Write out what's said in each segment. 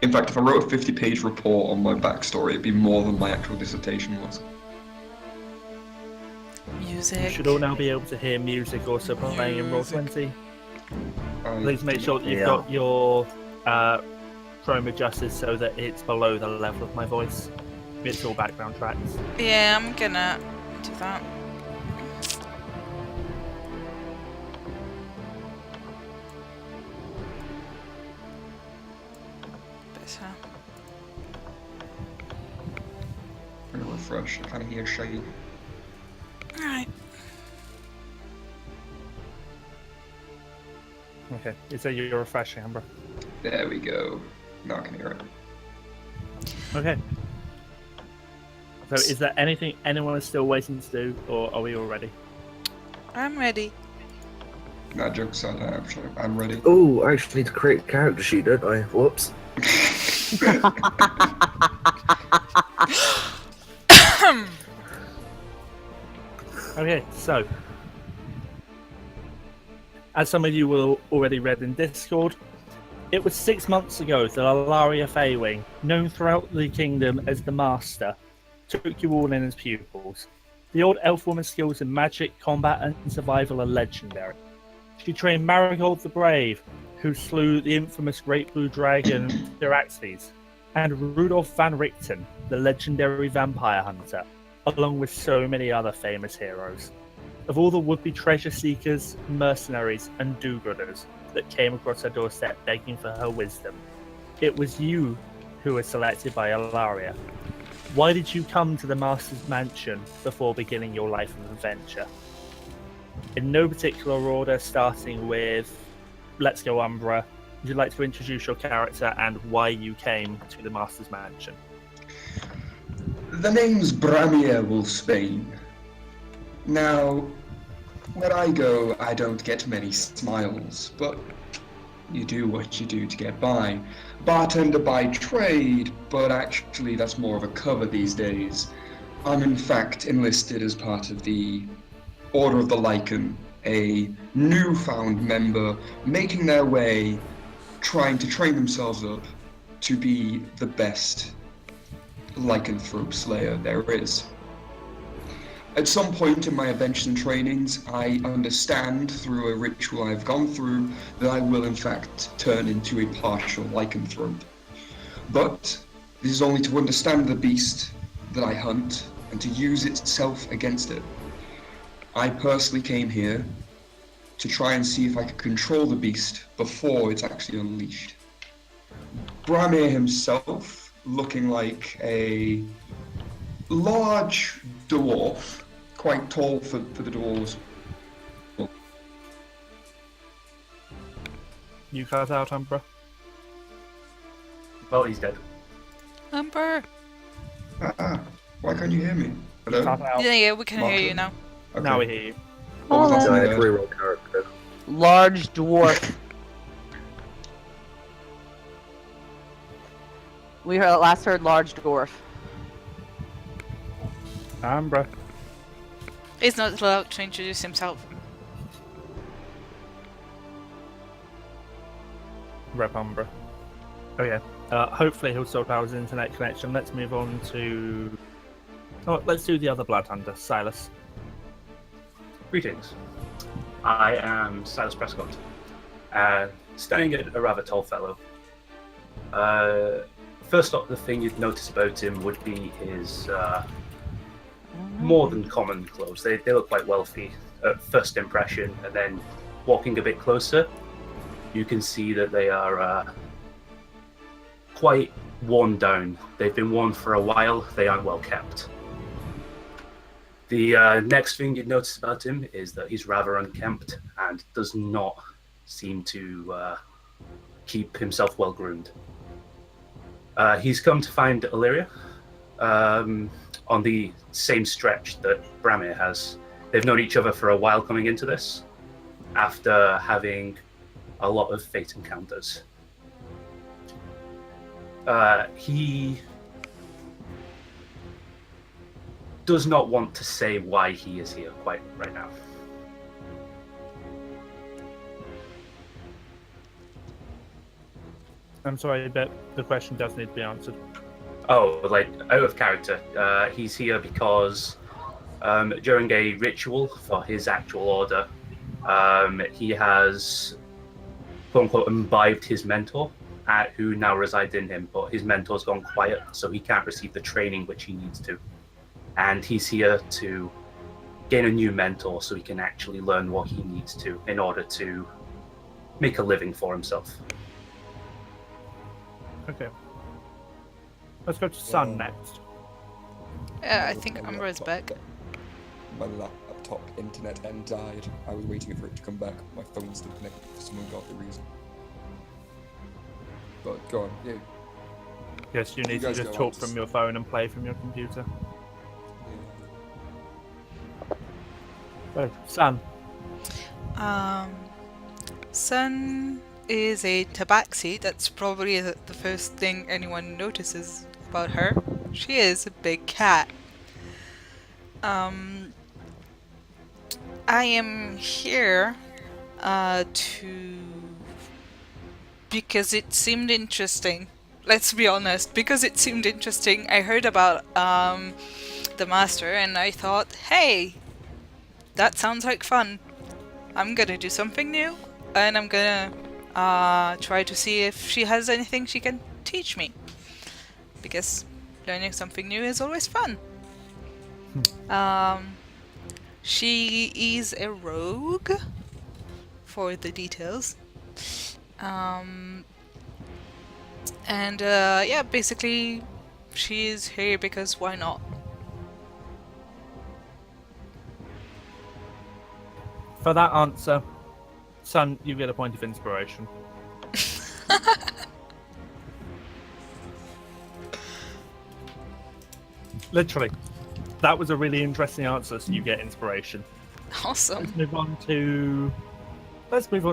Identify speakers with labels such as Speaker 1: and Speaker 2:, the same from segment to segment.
Speaker 1: In fact, if I wrote a 50-page report on my backstory, it'd be more than my actual dissertation was.
Speaker 2: Music.
Speaker 3: You should all now be able to hear music also playing in Roll20. Please make sure that you've got your chrome adjusted so that it's below the level of my voice. It's all background tracks.
Speaker 2: Yeah, I'm gonna do that. Better.
Speaker 1: I'm gonna refresh. I kind of hear shade.
Speaker 2: Alright.
Speaker 3: Okay, it's a you're refreshing, Umbra.
Speaker 1: There we go. Now I can hear it.
Speaker 3: Okay. So is there anything anyone is still waiting to do, or are we all ready?
Speaker 2: I'm ready.
Speaker 1: Nah, jokes aside, I'm ready.
Speaker 4: Oh, I actually need to create a character sheet, don't I? Whoops.
Speaker 3: Okay, so as some of you will already read in Discord, it was 6 months ago that Alaria Faywing, known throughout the kingdom as the Master, took you all in as pupils. The old elf woman's skills in magic, combat, and survival are legendary. She trained Marigold the Brave, who slew the infamous Great Blue Dragon Tabaxi, and Rudolph van Richten, the legendary vampire hunter, along with so many other famous heroes. Of all the would-be treasure seekers, mercenaries, and do-gooders that came across her doorstep begging for her wisdom, it was you who were selected by Alaria. Why did you come to the Master's Mansion before beginning your life of adventure? In no particular order, starting with Let's Go Umbra, would you like to introduce your character and why you came to the Master's Mansion?
Speaker 1: The name's Brammyr Wolfsbane. Now, where I go, I don't get many smiles, but you do what you do to get by. Bartender by trade, but actually that's more of a cover these days. I'm in fact enlisted as part of the Order of the Lycan, a newfound member making their way, trying to train themselves up to be the best lycanthrope slayer there is. At some point in my adventures and trainings, I understand through a ritual I've gone through that I will in fact turn into a partial lycanthrope. But this is only to understand the beast that I hunt and to use itself against it. I personally came here to try and see if I could control the beast before it's actually unleashed. Brammyr himself, looking like a large dwarf, quite tall for the dwarves.
Speaker 3: You cut out, Umbra.
Speaker 5: Well, he's dead.
Speaker 2: Umbra.
Speaker 1: Why can't you hear me? Hello?
Speaker 3: Cut out.
Speaker 2: Yeah, we can hear you now.
Speaker 1: Okay.
Speaker 3: Now we hear you.
Speaker 1: What was last
Speaker 4: I
Speaker 1: thing
Speaker 4: had
Speaker 1: I
Speaker 4: to
Speaker 1: heard?
Speaker 4: reroll character.
Speaker 6: Large dwarf. We last heard large dwarf.
Speaker 3: Umbra.
Speaker 2: He's not allowed to introduce himself.
Speaker 3: Rep Umbra. Oh yeah. Hopefully he'll sort out his internet connection. Let's move on to... Oh, let's do the other Blood Hunter, Silas.
Speaker 5: Greetings. I am Silas Prescott, standing at a rather tall fellow. First off, the thing you'd notice about him would be his more than common clothes. They look quite wealthy at first impression, and then walking a bit closer, you can see that they are quite worn down. They've been worn for a while. They aren't well kept. The next thing you'd notice about him is that he's rather unkempt and does not seem to keep himself well groomed. He's come to find Illyria on the same stretch that Brammyr has. They've known each other for a while coming into this, after having a lot of fate encounters. He does not want to say why he is here quite right now.
Speaker 3: I'm sorry, but the question does need to be answered.
Speaker 5: Oh, like out of character. He's here because during a ritual for his actual order, he has quote unquote imbibed his mentor, who now resides in him, but his mentor's gone quiet, so he can't receive the training which he needs to. And he's here to gain a new mentor so he can actually learn what he needs to in order to make a living for himself.
Speaker 3: Okay. Let's go to Sun next.
Speaker 2: I think Umbra is back.
Speaker 7: My laptop internet end died. I was waiting for it to come back. My phone's still connected for some ungodly reason. But go on, yeah.
Speaker 3: Yes, you need to
Speaker 7: guys
Speaker 3: just
Speaker 7: go
Speaker 3: talk
Speaker 7: on.
Speaker 3: from your phone and play from your computer. So, Sun.
Speaker 2: Sun is a tabaxi. That's probably the first thing anyone notices about her. She is a big cat. I am here because it seemed interesting. Let's be honest, because it seemed interesting. I heard about the master and I thought, hey, that sounds like fun. I'm gonna do something new and I'm gonna try to see if she has anything she can teach me. Because learning something new is always fun. She is a rogue, for the details. Yeah, basically, she is here because why not?
Speaker 3: For that answer, Sun, you get a point of inspiration. Literally. That was a really interesting answer, so you get inspiration.
Speaker 2: Awesome.
Speaker 3: Let's move on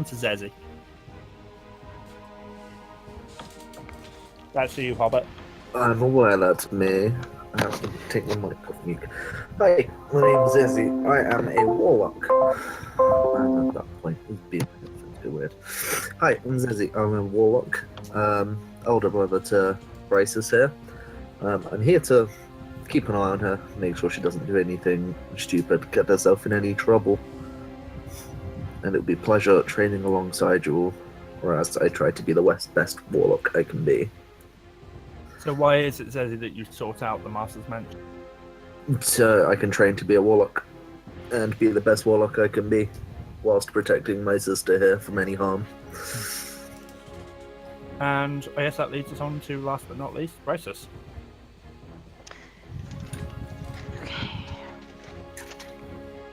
Speaker 3: to Zeesi. That's for you, Hobbit.
Speaker 4: I'm aware that's me. I have to take my mic off mute. Hi, my name's Zeesi. I am a warlock. I'm at that point. It's being a bit weird. Hi, I'm Zeesi. I'm a warlock. Older brother to Bryseis here. I'm here to keep an eye on her, make sure she doesn't do anything stupid, get herself in any trouble. And it would be a pleasure training alongside you all, whereas I try to be the best warlock I can be.
Speaker 3: So why is it, Zeesi, that you sort out the Master's Mansion?
Speaker 4: So I can train to be a warlock, and be the best warlock I can be, whilst protecting my sister here from any harm.
Speaker 3: And I guess that leads us on to, last but not least, Bryseis.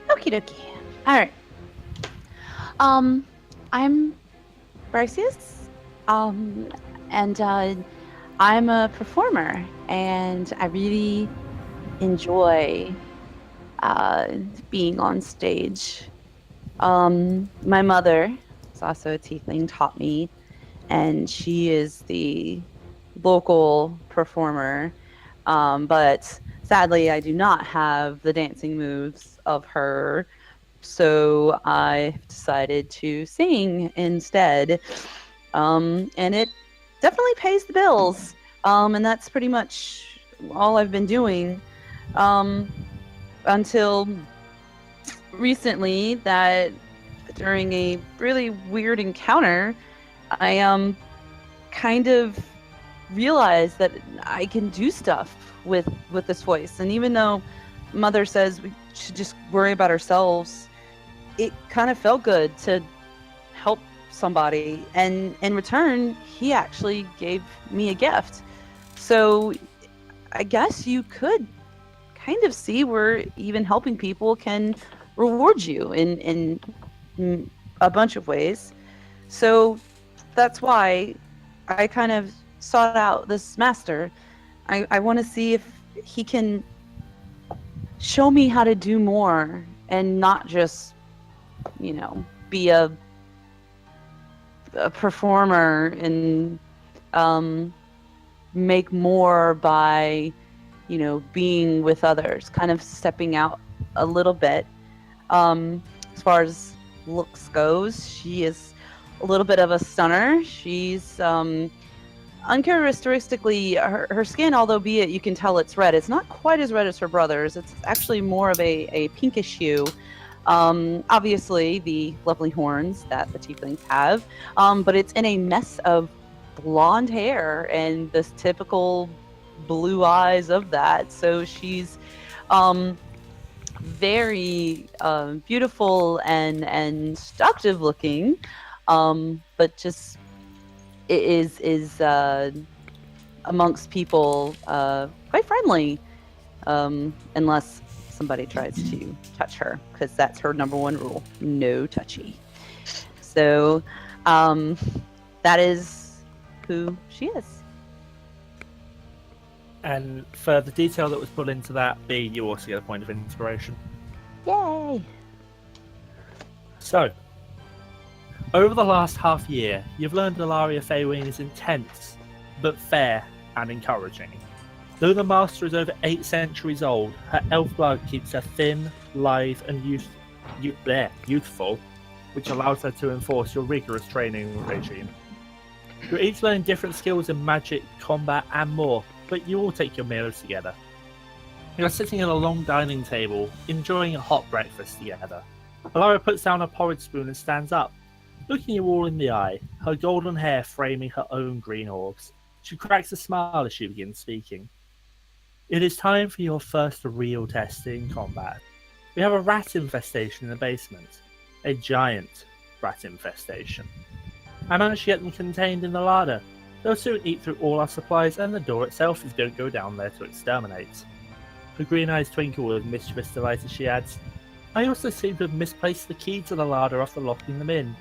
Speaker 6: Okie dokie. Alright. I'm Bryseis. And I'm a performer, and I really enjoy being on stage. My mother is also a tiefling, taught me, and she is the local performer. But sadly, I do not have the dancing moves of her, so I've decided to sing instead. And it definitely pays the bills. And that's pretty much all I've been doing until recently, that during a really weird encounter, I kind of realized that I can do stuff with this voice. And even though Mother says we should just worry about ourselves, it kind of felt good to help somebody, and in return he actually gave me a gift. So I guess you could kind of see where even helping people can reward you in a bunch of ways. So that's why I kind of sought out this master. I want to see if he can show me how to do more and not just, be a performer and make more by, being with others, kind of stepping out a little bit. As far as looks goes, she is a little bit of a stunner. She's uncharacteristically, her skin, although be it you can tell it's red, it's not quite as red as her brother's. It's actually more of a pinkish hue. Obviously, the lovely horns that the tieflings have, but it's in a mess of blonde hair and this typical blue eyes of that. So she's very beautiful and seductive looking, but just is amongst people quite friendly, unless somebody tries to touch her, because that's her number one rule: no touchy. So that is who she is.
Speaker 3: And for the detail that was put into that, B, you also get a point of inspiration.
Speaker 6: Yay!
Speaker 3: So, over the last half year, you've learned Ilaria Faywing is intense, but fair and encouraging. Though the Master is over 8 centuries old, her elf blood keeps her thin, lithe, and youthful, which allows her to enforce your rigorous training regime. You're each learning different skills in magic, combat, and more, but you all take your meals together. You are sitting at a long dining table, enjoying a hot breakfast together. Ilaria puts down her porridge spoon and stands up, looking you all in the eye, her golden hair framing her own green orbs. She cracks a smile as she begins speaking. It is time for your first real test in combat. We have a rat infestation in the basement. A giant rat infestation. I managed to get them contained in the larder. They'll soon eat through all our supplies, and the door itself is don't go down there to exterminate. Her green eyes twinkle with mischievous delight as she adds, I also seem to have misplaced the key to the larder after locking them in.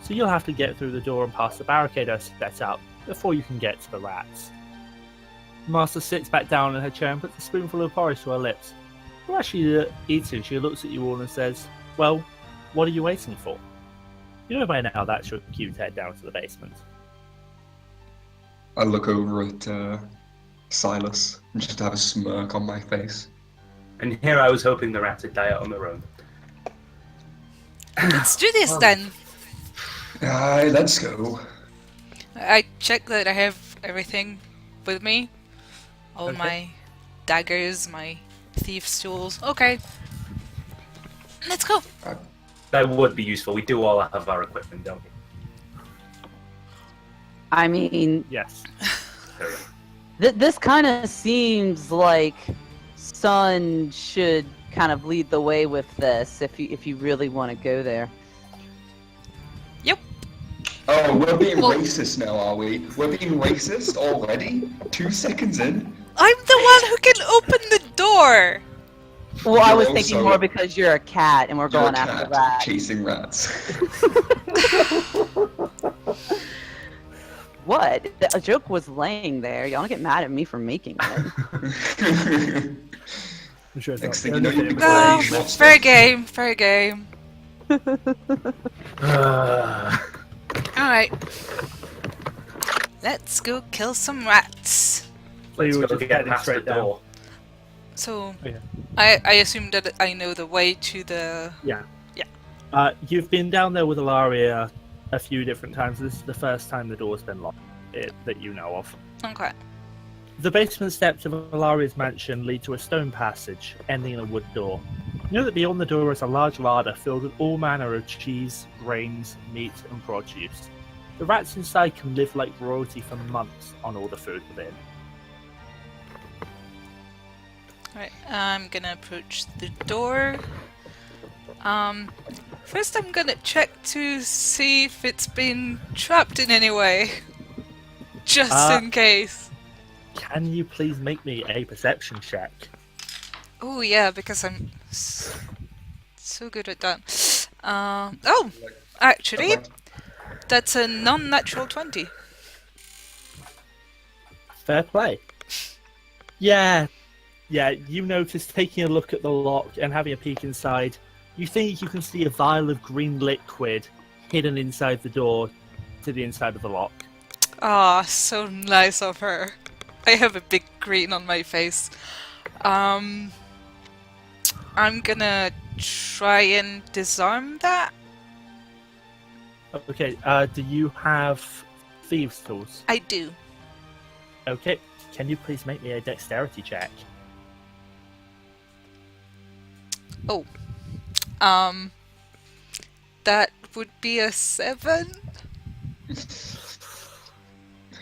Speaker 3: So you'll have to get through the door and past the barricade I set up before you can get to the rats. The Master sits back down in her chair and puts a spoonful of porridge to her lips. While she eats it, she looks at you all and says, well, what are you waiting for? You know by now that's your cue to head down to the basement.
Speaker 1: I look over at Silas and just have a smirk on my face.
Speaker 5: And here I was hoping the rat would die out on their own.
Speaker 2: Let's do this then.
Speaker 1: Aye, let's go.
Speaker 2: I check that I have everything with me. All
Speaker 3: Okay.
Speaker 2: my daggers, my thief's tools. Okay. Let's go.
Speaker 5: That would be useful. We do all have our equipment, don't we?
Speaker 6: I mean,
Speaker 3: Yes.
Speaker 5: There we go.
Speaker 6: this kind of seems like Sun should kind of lead the way with this if you really want to go there.
Speaker 2: Yep.
Speaker 1: Oh, we're being
Speaker 2: Well-
Speaker 1: racist now, are we? We're being racist already? 2 seconds in?
Speaker 2: I'm the one who can open the door.
Speaker 6: Well, I
Speaker 1: You're
Speaker 6: was thinking
Speaker 1: also-
Speaker 6: more because you're a cat and we're
Speaker 1: You're
Speaker 6: going
Speaker 1: a
Speaker 6: after
Speaker 1: cat
Speaker 6: that.
Speaker 1: chasing rats.
Speaker 6: What? A joke was laying there. Y'all don't get mad at me for making it.
Speaker 3: I'm sure it's
Speaker 1: Next
Speaker 3: not
Speaker 1: thing you know,
Speaker 3: the
Speaker 1: you
Speaker 3: only
Speaker 1: become
Speaker 3: thing.
Speaker 2: No,
Speaker 1: a monster.
Speaker 2: fair game, fair game. Alright. Let's go kill some rats.
Speaker 3: So you
Speaker 5: Let's
Speaker 3: were
Speaker 5: go
Speaker 3: just
Speaker 5: get
Speaker 3: heading
Speaker 5: past the
Speaker 3: straight down.
Speaker 5: door.
Speaker 2: So,
Speaker 3: Okay.
Speaker 2: I assume that I know the way to the...
Speaker 3: Yeah.
Speaker 2: Yeah.
Speaker 3: You've been down there with Ilaria a few different times. This is the first time the door's been locked that you know of.
Speaker 2: Okay.
Speaker 3: The basement steps of Ilaria's mansion lead to a stone passage, ending in a wood door. You know that beyond the door is a large larder filled with all manner of cheese, grains, meat, and produce. The rats inside can live like royalty for months on all the food within.
Speaker 2: Alright, I'm gonna approach the door. First I'm gonna check to see if it's been trapped in any way. Just in case.
Speaker 3: Can you please make me a perception check?
Speaker 2: Oh yeah, because I'm so good at that. Oh! Actually, that's a non-natural 20.
Speaker 3: Fair play. Yeah, you notice taking a look at the lock and having a peek inside, you think you can see a vial of green liquid hidden inside the door to the inside of the lock.
Speaker 2: Ah, so nice of her. I have a big grin on my face. I'm gonna try and disarm that.
Speaker 3: Okay, do you have thieves' tools?
Speaker 2: I do.
Speaker 3: Okay, can you please make me a dexterity check?
Speaker 2: Oh. That would be a 7?
Speaker 5: Would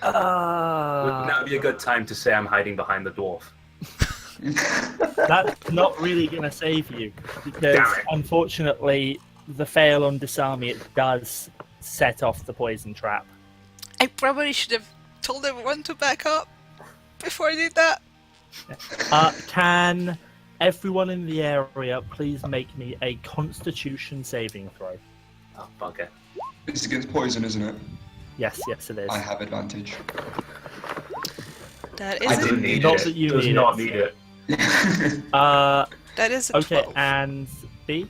Speaker 5: now be a good time to say I'm hiding behind the dwarf?
Speaker 3: That's not really going to save you, because
Speaker 5: Damn it.
Speaker 3: unfortunately, the fail on disarm it does set off the poison trap.
Speaker 2: I probably should have told everyone to back up before I did that.
Speaker 3: Can everyone in the area please make me a Constitution saving throw?
Speaker 5: Oh, bugger.
Speaker 1: It's against poison, isn't it?
Speaker 3: Yes, it is.
Speaker 1: I have advantage.
Speaker 2: That
Speaker 1: I
Speaker 2: is
Speaker 1: didn't need
Speaker 3: Not
Speaker 1: it.
Speaker 3: that you
Speaker 5: Does
Speaker 3: need
Speaker 5: not
Speaker 3: it.
Speaker 5: need it.
Speaker 2: that is a
Speaker 3: Okay,
Speaker 2: 12.
Speaker 3: and B?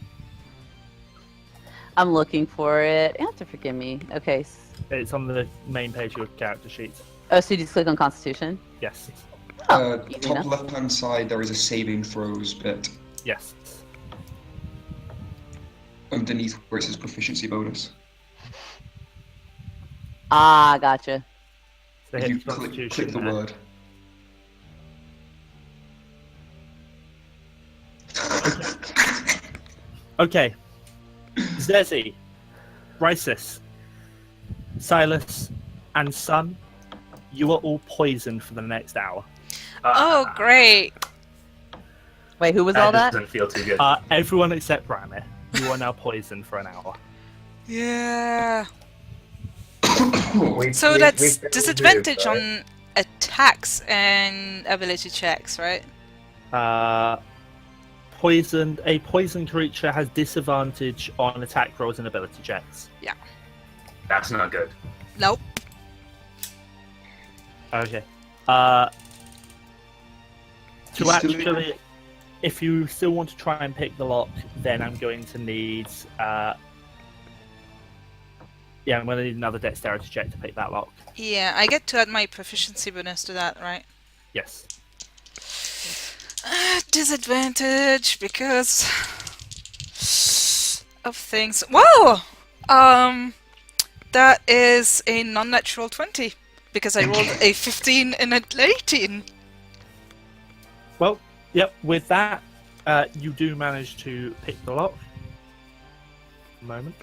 Speaker 6: I'm looking for it. You have to forgive me. Okay.
Speaker 3: It's on the main page of your character sheet.
Speaker 6: Oh, so you just click on Constitution?
Speaker 3: Yes.
Speaker 6: Easy
Speaker 1: Top
Speaker 6: enough.
Speaker 1: left-hand side, there is a saving throws bit
Speaker 3: Yes.
Speaker 1: underneath where it says proficiency bonus.
Speaker 6: Ah, gotcha.
Speaker 3: So
Speaker 1: If
Speaker 3: hit
Speaker 1: you
Speaker 3: Constitution
Speaker 1: click the
Speaker 3: there.
Speaker 1: word.
Speaker 3: Okay. Zeesi, Bryseis, Silas, and Sun, you are all poisoned for the next hour.
Speaker 2: Oh, great.
Speaker 6: Wait, who was all that?
Speaker 5: Doesn't feel too good.
Speaker 3: Everyone except Brammyr. You are now poisoned for an hour.
Speaker 2: Yeah.
Speaker 4: We-
Speaker 2: So
Speaker 4: we-
Speaker 2: that's
Speaker 4: we-
Speaker 2: disadvantage
Speaker 4: right?
Speaker 2: on attacks and ability checks, right?
Speaker 3: A poisoned creature has disadvantage on attack rolls and ability checks.
Speaker 5: That's not good.
Speaker 2: Nope.
Speaker 3: Okay. To
Speaker 1: He's still
Speaker 3: actually, if you still want to try and pick the lock, then I'm going to need. I'm going to need another dexterity check to pick that lock.
Speaker 2: Yeah, I get to add my proficiency bonus to that, right?
Speaker 3: Yes.
Speaker 2: Disadvantage because of things. Whoa! That is a non-natural 20 because I rolled a 15 and an 18.
Speaker 3: Well, yep. With that, you do manage to pick the lock. A moment.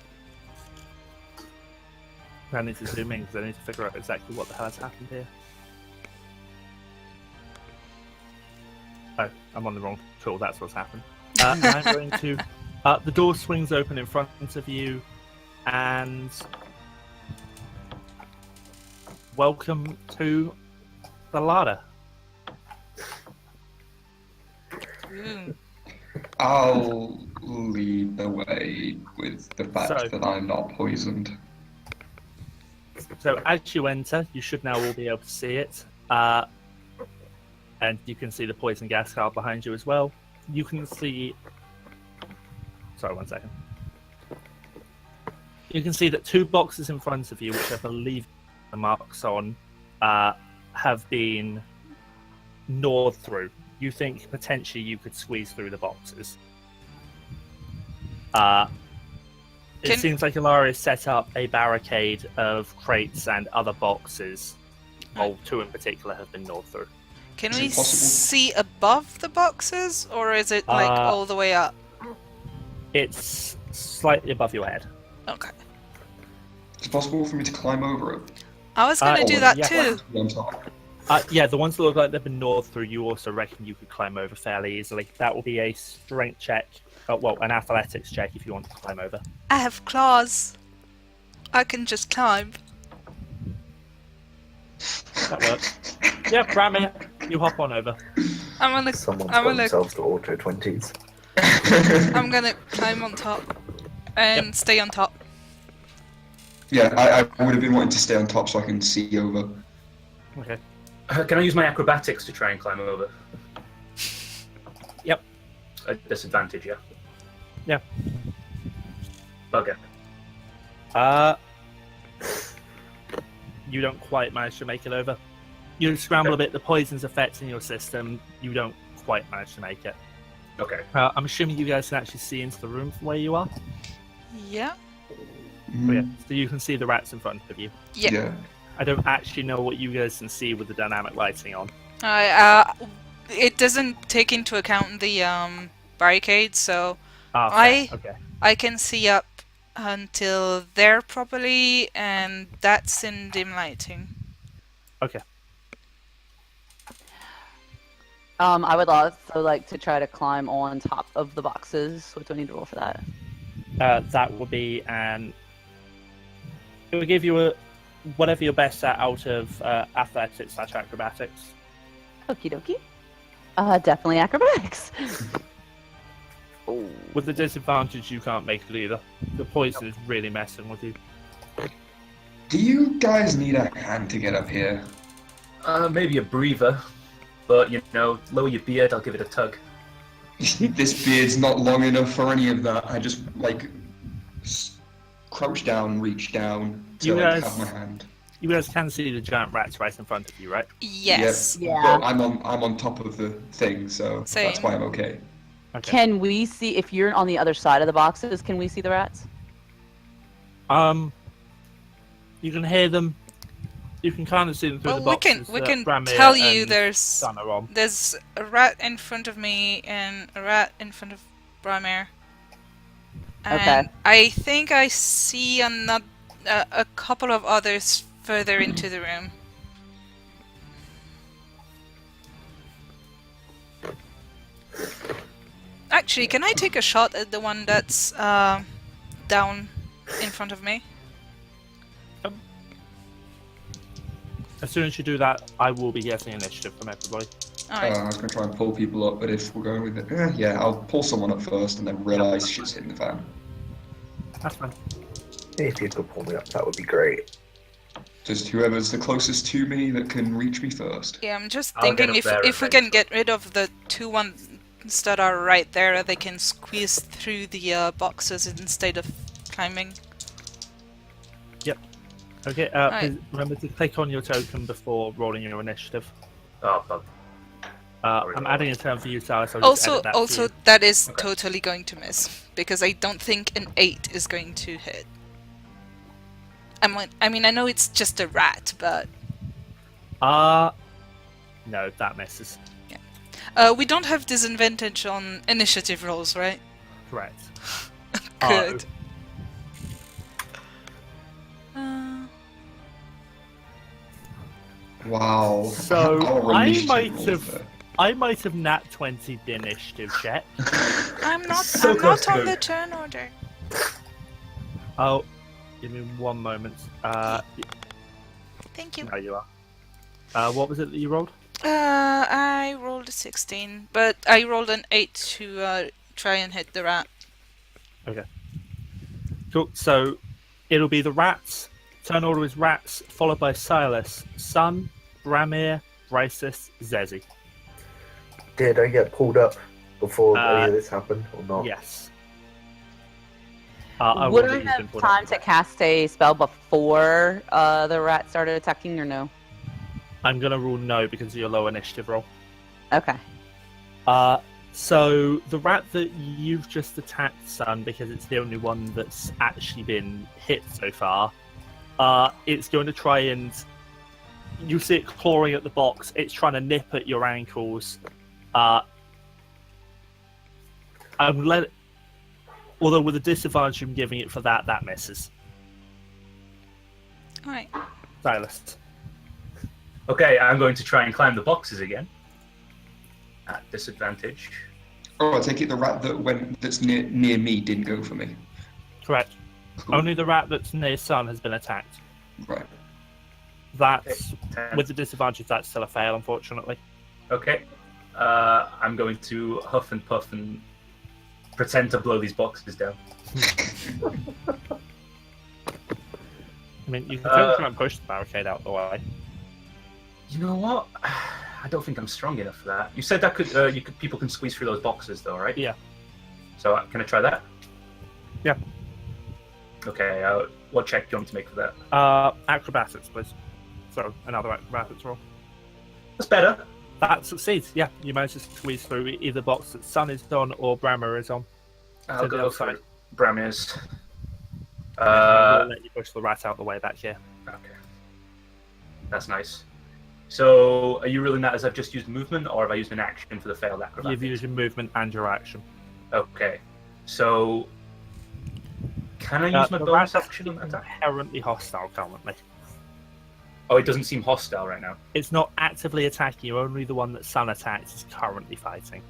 Speaker 3: I need to zoom in because I need to figure out exactly what the hell has happened here. Oh, I'm on the wrong tool. That's what's happened. I'm going to. The door swings open in front of you, and welcome to the larder.
Speaker 2: Ooh.
Speaker 1: I'll lead the way with the fact
Speaker 3: So-
Speaker 1: that I'm not poisoned.
Speaker 3: So as you enter, you should now all be able to see it. And you can see the poison gas cloud behind you as well. You can see... Sorry, 1 second. You can see that 2 boxes in front of you, which I believe the marks on, have been gnawed through. You think potentially you could squeeze through the boxes. It
Speaker 2: Can-
Speaker 3: seems like Ilaria has set up a barricade of crates and other boxes. Well, 2 in particular have been gnawed through.
Speaker 2: Can
Speaker 1: Is
Speaker 2: we
Speaker 1: it possible-
Speaker 2: see above the boxes, or is it like all the way up?
Speaker 3: It's slightly above your head.
Speaker 2: Okay.
Speaker 1: Is it possible for me to climb over it?
Speaker 2: I was gonna
Speaker 3: Oh,
Speaker 2: do that
Speaker 3: yeah.
Speaker 2: too.
Speaker 1: On top?
Speaker 3: Yeah, the ones that look like they've been gnawed through, you also reckon you could climb over fairly easily. That will be a strength check. An athletics check if you want to climb over.
Speaker 2: I have claws. I can just climb.
Speaker 3: That works. Yeah, Brammyr, you hop on over.
Speaker 2: I'm gonna
Speaker 4: Someone's
Speaker 2: I'm
Speaker 4: got
Speaker 2: gonna
Speaker 4: themselves to auto 20s.
Speaker 2: I'm gonna climb on top and stay on top.
Speaker 1: Yeah, I would have been wanting to stay on top so I can see over.
Speaker 3: Okay.
Speaker 5: Can I use my acrobatics to try and climb over?
Speaker 3: Yep.
Speaker 5: A disadvantage, yeah?
Speaker 3: Yeah.
Speaker 5: Bugger.
Speaker 3: You don't quite manage to make it over. You scramble a bit, the poison's affecting your system. You don't quite manage to make it.
Speaker 5: Okay.
Speaker 3: I'm assuming you guys can actually see into the room from where you are.
Speaker 2: Yeah.
Speaker 3: Oh, yeah. So you can see the rats in front of you.
Speaker 2: Yeah.
Speaker 3: I don't actually know what you guys can see with the dynamic lighting on.
Speaker 2: It doesn't take into account the barricade, so
Speaker 3: Ah,
Speaker 2: I
Speaker 3: fair. Okay.
Speaker 2: I can see up until there properly, and that's in dim lighting.
Speaker 3: Okay.
Speaker 6: I would also like to try to climb on top of the boxes. What do I need to roll for that?
Speaker 3: That will be an. It will give you a whatever you're best at out of athletics/acrobatics.
Speaker 6: Okie dokie. Definitely acrobatics. Oh.
Speaker 3: With the disadvantage, you can't make it either. The poison is really messing with you.
Speaker 1: Do you guys need a hand to get up here?
Speaker 5: Maybe a breather, but lower your beard. I'll give it a tug.
Speaker 1: This beard's not long enough for any of that. I just crouch down, reach down to
Speaker 3: You guys-
Speaker 1: have my hand.
Speaker 3: You guys can see the giant rats right in front of you, right?
Speaker 2: Yes.
Speaker 1: Yep.
Speaker 6: Yeah.
Speaker 1: But I'm on top of the thing, so that's
Speaker 2: Same.
Speaker 1: why I'm okay.
Speaker 3: Okay.
Speaker 6: Can we see if you're on the other side of the boxes? Can we see the rats?
Speaker 3: You can hear them. You can kind of see them through
Speaker 2: Well,
Speaker 3: the
Speaker 2: we
Speaker 3: boxes.
Speaker 2: can
Speaker 3: Brammyr
Speaker 2: tell you
Speaker 3: and
Speaker 2: there's
Speaker 3: Sun are on.
Speaker 2: a rat in front of me and a rat in front of Brammyr. And
Speaker 6: Okay.
Speaker 2: I think I see a couple of others further into the room. Actually, can I take a shot at the one that's down in front of me?
Speaker 3: As soon as you do that, I will be getting initiative from everybody.
Speaker 2: Alright.
Speaker 1: I was going to try and pull people up, but if we're going with it, yeah, I'll pull someone up first and then realise shit's hitting the fan.
Speaker 3: That's fine.
Speaker 4: If you could pull me up, that would be great.
Speaker 1: Just whoever's the closest to me that can reach me first.
Speaker 2: Yeah, I'm just
Speaker 5: I'll get
Speaker 2: thinking
Speaker 5: up
Speaker 2: if
Speaker 5: there
Speaker 2: we can
Speaker 5: eventually.
Speaker 2: get rid of the two ones that are right there, they can squeeze through the boxes instead of climbing.
Speaker 3: Okay,
Speaker 2: Right.
Speaker 3: please remember to click on your token before rolling your initiative.
Speaker 5: Oh, bug.
Speaker 3: I'm adding a term for you, Silas. I'll just edit that for you.
Speaker 2: That is
Speaker 5: Okay.
Speaker 2: totally going to miss because I don't think an 8 is going to hit. I mean, I know it's just a rat, but
Speaker 3: No, that misses.
Speaker 2: we don't have disadvantage on initiative rolls, right?
Speaker 3: Correct.
Speaker 2: Good.
Speaker 1: Wow.
Speaker 3: So,
Speaker 1: Our
Speaker 3: I
Speaker 1: initiative
Speaker 3: might
Speaker 1: rolls
Speaker 3: have-
Speaker 1: there.
Speaker 3: I might have nat 20 the initiative check.
Speaker 2: I'm not.
Speaker 5: So
Speaker 2: I'm
Speaker 5: close
Speaker 2: not
Speaker 5: to
Speaker 2: on
Speaker 5: go.
Speaker 2: the turn order.
Speaker 3: Oh, give me one moment.
Speaker 2: Thank you.
Speaker 3: No, you are. What was it that you rolled?
Speaker 2: I rolled a 16, but I rolled an 8 to try and hit the rat.
Speaker 3: Cool. So, it'll be the rats. Turn order is rats, followed by Silas, Sun, Brammyr, Bryseis, Zeesi.
Speaker 4: Did I get pulled up before
Speaker 3: Uh,
Speaker 4: any of this happened or not?
Speaker 3: Yes. I
Speaker 6: Would
Speaker 3: will
Speaker 6: I
Speaker 3: get you
Speaker 6: have
Speaker 3: input
Speaker 6: time
Speaker 3: on
Speaker 6: to
Speaker 3: that.
Speaker 6: cast a spell before the rat started attacking, or no?
Speaker 3: I'm gonna rule no because of your low initiative roll.
Speaker 6: Okay.
Speaker 3: So the rat that you've just attacked, Sun, because it's the only one that's actually been hit so far, it's going to try and you see it clawing at the box. It's trying to nip at your ankles. Although with a disadvantage I'm giving it for that misses.
Speaker 2: Alright.
Speaker 3: Silas.
Speaker 5: Okay, I'm going to try and climb the boxes again. At disadvantage.
Speaker 1: Oh, I take it the rat that's near me didn't go for me.
Speaker 3: Correct.
Speaker 1: Cool.
Speaker 3: Only the rat that's near Sun has been attacked.
Speaker 1: Right.
Speaker 3: That's
Speaker 5: 10.
Speaker 3: with the disadvantage. That's still a fail, unfortunately.
Speaker 5: Okay. I'm going to huff and puff and pretend to blow these boxes down.
Speaker 3: I mean, you can try and push the barricade out the way.
Speaker 5: You know what? I don't think I'm strong enough for that. You said that people can squeeze through those boxes, though, right?
Speaker 3: Yeah.
Speaker 5: So can I try that?
Speaker 3: Yeah.
Speaker 5: Okay. What check do you want me to make for that?
Speaker 3: Acrobatics, please. So another acrobatics roll.
Speaker 5: That's better.
Speaker 3: That succeeds. Yeah, you manage to squeeze through either box that Sun is on or Brammyr is on.
Speaker 5: I'll
Speaker 3: To the
Speaker 5: go
Speaker 3: other
Speaker 5: for
Speaker 3: side.
Speaker 5: Brammyr's.
Speaker 3: We'll let you push the rat out the way back here.
Speaker 5: Okay. That's nice. So, are you ruling that as I've just used movement, or have I used an action for the failed acrobatics?
Speaker 3: You've used your movement and your action.
Speaker 5: Okay. So, can I use my
Speaker 3: The
Speaker 5: bonus
Speaker 3: rat
Speaker 5: action on that
Speaker 3: is
Speaker 5: attack?
Speaker 3: inherently hostile currently.
Speaker 5: Oh, it doesn't seem hostile right now.
Speaker 3: It's not actively attacking you, only the one that Sun attacks is currently fighting.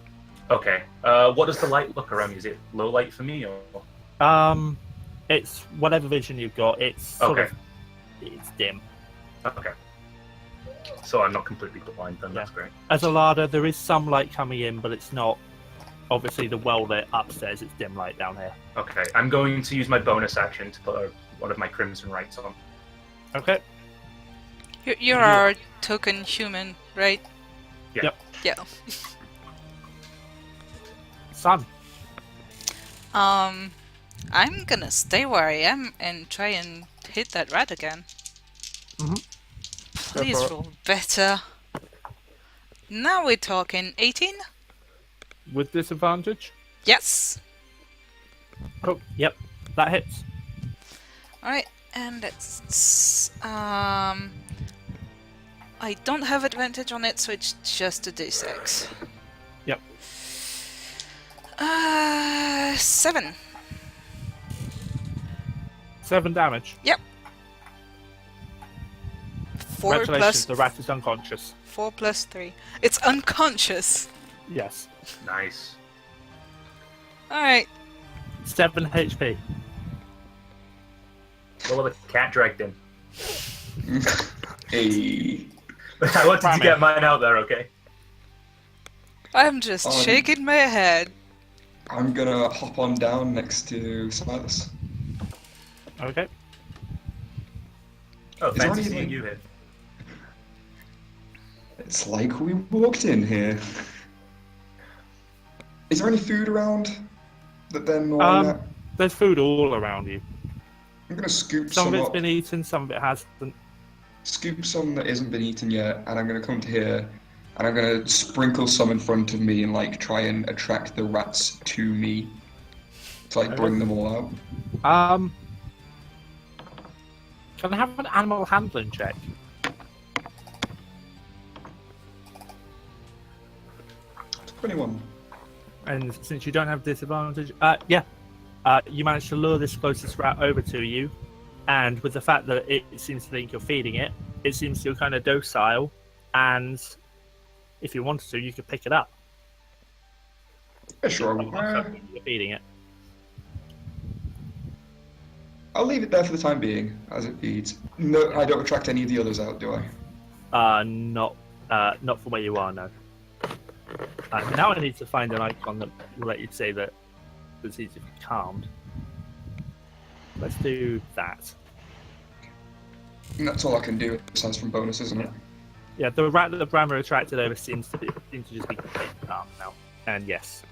Speaker 5: Okay. What does the light look around me? Is it low light for me, or?
Speaker 3: It's whatever vision you've got, it's sort
Speaker 5: Okay.
Speaker 3: of it's dim.
Speaker 5: Okay. So I'm not completely blind then, that's great.
Speaker 3: As a larder, there is some light coming in, but it's not obviously the well lit upstairs, it's dim light down here.
Speaker 5: Okay, I'm going to use my bonus action to put one of my Crimson Rights on.
Speaker 3: Okay.
Speaker 2: You're our token human, right?
Speaker 5: Yeah.
Speaker 3: Yep.
Speaker 2: Yeah.
Speaker 3: Sun.
Speaker 2: I'm gonna stay where I am and try and hit that rat again.
Speaker 3: Mhm.
Speaker 2: Please
Speaker 3: for it.
Speaker 2: roll better. Now we're talking 18?
Speaker 3: With disadvantage?
Speaker 2: Yes.
Speaker 3: Oh, yep. That hits.
Speaker 2: Alright, and it's I don't have advantage on it, so it's just a d6.
Speaker 3: Yep.
Speaker 2: 7.
Speaker 3: 7 damage.
Speaker 2: Yep. 4
Speaker 3: Congratulations,
Speaker 2: plus
Speaker 3: the rat is unconscious.
Speaker 2: 4 plus 3. It's unconscious.
Speaker 3: Yes.
Speaker 5: Nice.
Speaker 2: Alright.
Speaker 3: 7 HP.
Speaker 5: Well, the cat dragged in.
Speaker 1: Hey.
Speaker 5: I wanted to
Speaker 3: Brammyr.
Speaker 5: get mine out there, okay?
Speaker 2: I'm just shaking my head.
Speaker 1: I'm gonna hop on down next to Silas.
Speaker 3: Okay.
Speaker 5: Oh,
Speaker 1: Is there
Speaker 5: fancy
Speaker 1: anything-
Speaker 5: seeing you here.
Speaker 1: It's like we walked in here. Is there any food around that they're gnawing at?
Speaker 3: There's food all around you.
Speaker 1: I'm gonna scoop
Speaker 3: Some of
Speaker 1: some
Speaker 3: it's
Speaker 1: up,
Speaker 3: been eaten, some of it hasn't.
Speaker 1: scoop some that isn't been eaten yet, and I'm gonna come to here, and I'm gonna sprinkle some in front of me and like try and attract the rats to me, to like bring them all out.
Speaker 3: Can I have an animal handling check?
Speaker 1: 21.
Speaker 3: And since you don't have disadvantage, you managed to lure this closest rat over to you, and with the fact that it seems to think you're feeding it, it seems to be kind of docile, and if you wanted to, you could pick it up.
Speaker 1: Yeah, sure.
Speaker 3: You're feeding it.
Speaker 1: I'll leave it there for the time being, as it feeds. No, I don't attract any of the others out, do I?
Speaker 3: Not from where you are, no. Now I need to find an icon that will let you say that it's easy to be calmed. Let's do that.
Speaker 1: And that's all I can do, aside from bonus, isn't it?
Speaker 3: Yeah, the rat that the Brammyr attracted over seems to just be completely calm now. And yes.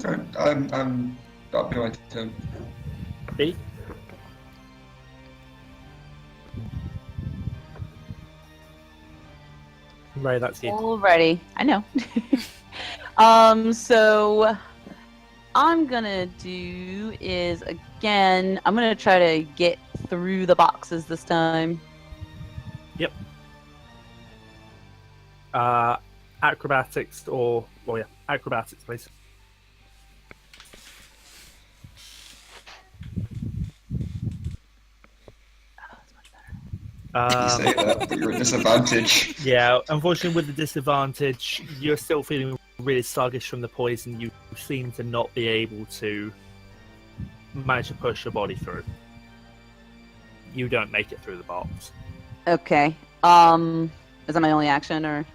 Speaker 1: Alright, that'll be my turn.
Speaker 3: B? Ray, that's you.
Speaker 6: Alrighty, I know. So I'm gonna do is again. I'm gonna try to get through the boxes this time.
Speaker 3: Yep. Acrobatics acrobatics, please.
Speaker 1: You say that, but you're at disadvantage.
Speaker 3: Yeah, unfortunately, with the disadvantage, you're still feeling really sluggish from the poison. You seem to not be able to manage to push your body through. You don't make it through the box.
Speaker 6: Okay. Is that my only action or?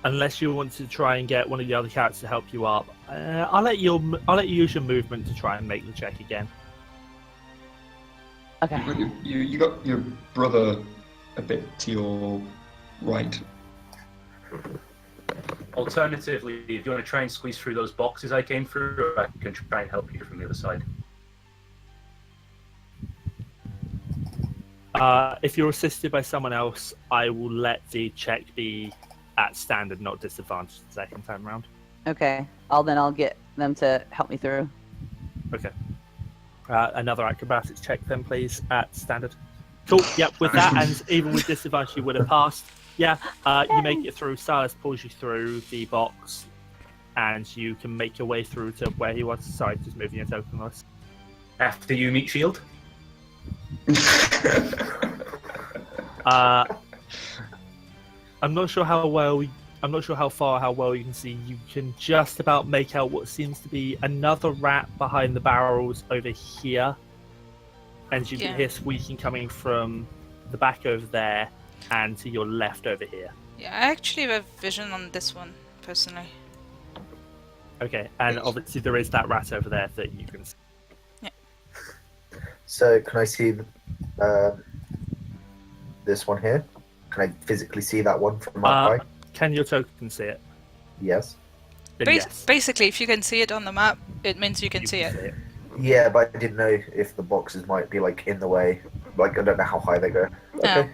Speaker 3: Unless you want to try and get one of the other characters to help you up, I'll let you use your movement to try and make the check again.
Speaker 6: Okay.
Speaker 1: You got your brother a bit to your right.
Speaker 5: Alternatively, if you want to try and squeeze through those boxes I came through, I can try and help you from the other side.
Speaker 3: If you're assisted by someone else, I will let the check be at standard, not disadvantage the second time around.
Speaker 6: Okay. I'll get them to help me through.
Speaker 3: Okay. Another acrobatics check then, please, at standard. Cool. Yep. With that, and even with disadvantage, you would have passed. Yeah. You make it through. Silas pulls you through the box, and you can make your way through to where he was. Sorry, just moving your token list.
Speaker 5: After you meet Shield?
Speaker 3: I'm not sure how well you can see. You can just about make out what seems to be another rat behind the barrels over here, and you can hear squeaking coming from the back over there and to your left over here.
Speaker 2: Yeah, I actually have vision on this one, personally.
Speaker 3: Okay, and obviously there is that rat over there that you can see.
Speaker 4: So can I see this one here? Can I physically see that one from my eye?
Speaker 3: Can your token see it?
Speaker 4: Yes.
Speaker 3: Then yes.
Speaker 2: Basically, if you can see it on the map, it means you can see it.
Speaker 4: Yeah, but I didn't know if the boxes might be like in the way. Like I don't know how high they go. Okay.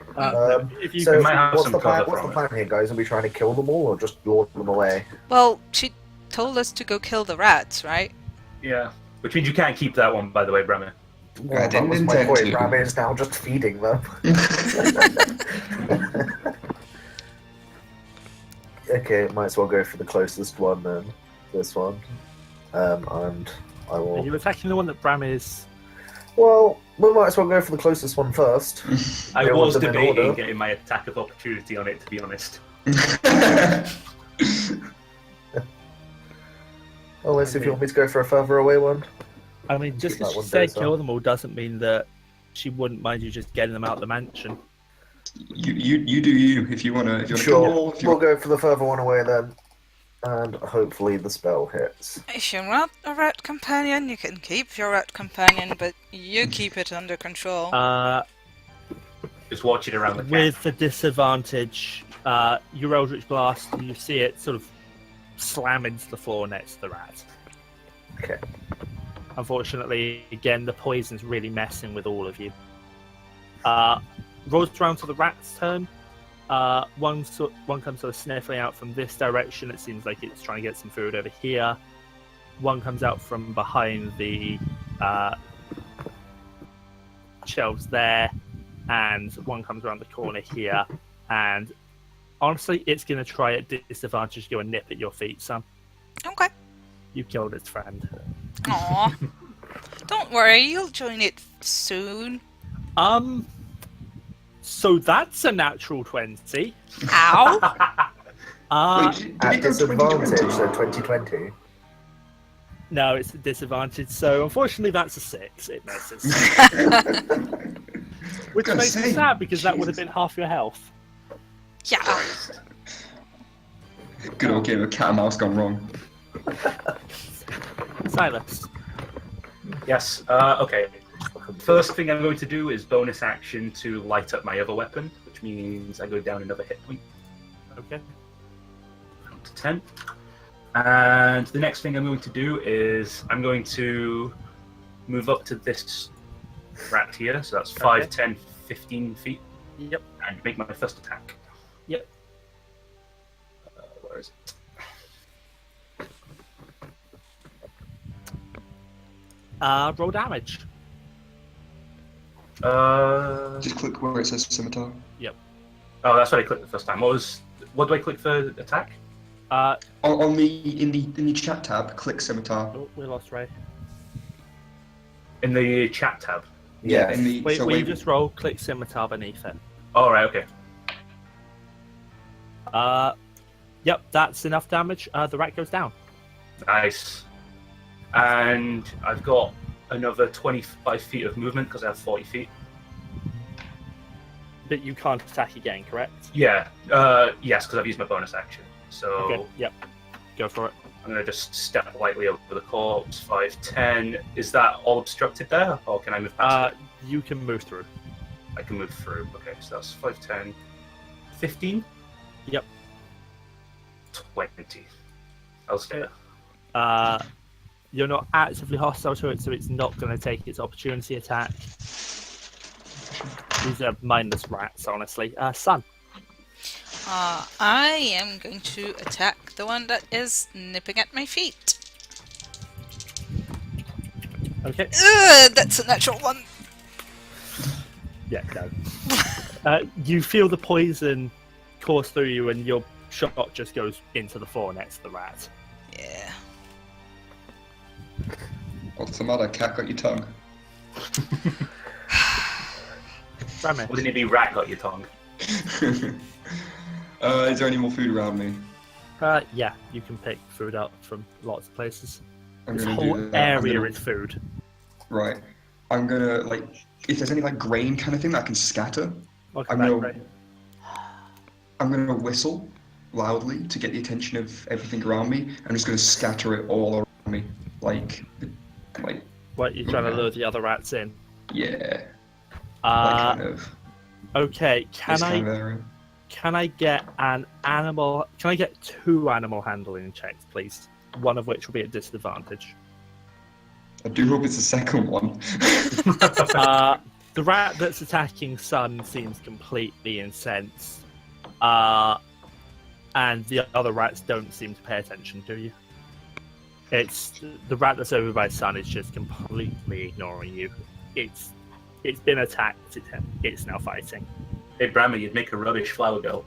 Speaker 3: If you
Speaker 4: So
Speaker 5: might have
Speaker 4: what's
Speaker 5: some
Speaker 4: the plan?
Speaker 5: cover
Speaker 4: What's the
Speaker 5: from
Speaker 4: plan here, guys? Are we trying to kill them all or just lure them away?
Speaker 2: Well, she told us to go kill the rats, right?
Speaker 5: Yeah. Which means you can't keep that one, by the way, Brammyr.
Speaker 1: I
Speaker 4: that
Speaker 1: didn't
Speaker 4: was my
Speaker 1: intend
Speaker 4: point.
Speaker 1: to.
Speaker 4: Brammyr is now just feeding them. Okay, might as well go for the closest one then. This one. And I
Speaker 3: Are
Speaker 4: will.
Speaker 3: you attacking the one that Brammyr is?
Speaker 4: Well, we might as well go for the closest one first.
Speaker 5: I
Speaker 4: don't
Speaker 5: was
Speaker 4: want them in
Speaker 5: debating
Speaker 4: order.
Speaker 5: getting my attack of opportunity on it, to be honest.
Speaker 4: Unless if you want me to go for a further away one.
Speaker 3: I mean, just
Speaker 4: Keep that
Speaker 3: because she
Speaker 4: one
Speaker 3: said
Speaker 4: closer.
Speaker 3: kill them all doesn't mean that she wouldn't mind you just getting them out of the mansion.
Speaker 1: You do you if you wanna kill
Speaker 4: Sure,
Speaker 1: them all. If you
Speaker 4: we'll go for the further one away then. And hopefully the spell hits.
Speaker 2: If you're not a rat companion, you can keep your rat companion, but you keep it under control.
Speaker 5: Just watch it around the
Speaker 3: With the disadvantage, your Eldritch Blast, you see it sort of slam into the floor next to the rat.
Speaker 4: Okay.
Speaker 3: Unfortunately, again, the poison's really messing with all of you. Rolls around to the rat's turn. One comes sort of sniffling out from this direction. It seems like it's trying to get some food over here. One comes out from behind the shelves there, and one comes around the corner here. And honestly, it's going to try at disadvantage to go and nip at your feet, son.
Speaker 2: Okay.
Speaker 3: You killed its friend.
Speaker 2: Aw. Don't worry, you'll join it soon.
Speaker 3: So that's a natural 20.
Speaker 2: Ow!
Speaker 1: Wait, did
Speaker 4: At
Speaker 1: it go
Speaker 4: disadvantage,
Speaker 1: 2020?
Speaker 4: so 2020.
Speaker 3: No, it's a disadvantage, so unfortunately that's a 6. It misses. Which
Speaker 1: Gonna
Speaker 3: makes me
Speaker 1: say,
Speaker 3: sad, because that would have been half your health.
Speaker 2: Yeah.
Speaker 1: Good old game of cat and mouse gone wrong.
Speaker 3: Silas.
Speaker 5: Yes, okay. First thing I'm going to do is bonus action to light up my other weapon, which means I go down another hit point.
Speaker 3: Okay.
Speaker 5: Up to 10. And the next thing I'm going to do is I'm going to move up to this rat here, so that's 5,
Speaker 3: Okay.
Speaker 5: 10, 15 feet,
Speaker 3: Yep.
Speaker 5: and make my first attack.
Speaker 3: Yep.
Speaker 5: Where is it?
Speaker 3: Roll damage.
Speaker 1: Just click where it says scimitar.
Speaker 5: Oh, that's what I clicked the first time. What do I click for attack?
Speaker 1: On the in the chat tab, click scimitar.
Speaker 3: Oh, we lost Ray.
Speaker 5: In the chat tab.
Speaker 4: Yeah.
Speaker 1: In the
Speaker 3: Wait,
Speaker 1: so
Speaker 3: will you
Speaker 1: wait,
Speaker 3: just roll click scimitar beneath it?
Speaker 5: All right, okay.
Speaker 3: Yep, that's enough damage. The rat goes down.
Speaker 5: Nice. And I've got another 25 feet of movement because I have 40 feet.
Speaker 3: But you can't attack again, correct?
Speaker 5: Yeah. Yes, because I've used my bonus action. So
Speaker 3: Okay, yep. Go for it.
Speaker 5: I'm going to just step lightly over the corpse. 5, 10. Is that all obstructed there? Or can I move past it?
Speaker 3: You can move through.
Speaker 5: I can move through. Okay, so that's 5, 10, 15?
Speaker 3: Yep.
Speaker 5: 20. I'll stay there.
Speaker 3: You're not actively hostile to it, so it's not going to take its opportunity attack. These are mindless rats, honestly. Sun.
Speaker 2: I am going to attack the one that is nipping at my feet.
Speaker 3: Okay.
Speaker 2: Ugh, that's a natural one.
Speaker 3: Yeah, no. You feel the poison course through you, and your shot just goes into the floor next to the rat.
Speaker 2: Yeah.
Speaker 1: What's the matter? Cat got your tongue?
Speaker 3: Brammyr.
Speaker 5: Wouldn't it be rat got your tongue?
Speaker 1: Is there any more food around me?
Speaker 3: Yeah, you can pick food up from lots of places.
Speaker 1: I'm
Speaker 3: This
Speaker 1: gonna
Speaker 3: whole
Speaker 1: do that. I'm
Speaker 3: area
Speaker 1: gonna-
Speaker 3: is food.
Speaker 1: Right. I'm gonna, like, if there's any, like, grain kind of thing that I can scatter,
Speaker 3: Okay,
Speaker 1: I'm
Speaker 3: right,
Speaker 1: gonna,
Speaker 3: right.
Speaker 1: I'm gonna whistle loudly to get the attention of everything around me. I'm just gonna scatter it all around me. Like,
Speaker 3: What, you're trying to lure the other rats in?
Speaker 1: yeah. Like, kind of.
Speaker 3: Okay,
Speaker 1: This kind of area.
Speaker 3: can I get two animal handling checks, please? One of which will be at disadvantage.
Speaker 1: I do hope it's the second one.
Speaker 3: The rat that's attacking Sun seems completely incensed. And the other rats don't seem to pay attention to you. It's the rat that's over by Sun is just completely ignoring you. It's been attacked. It's now fighting.
Speaker 5: Hey, Brammyr, you'd make a rubbish flower girl.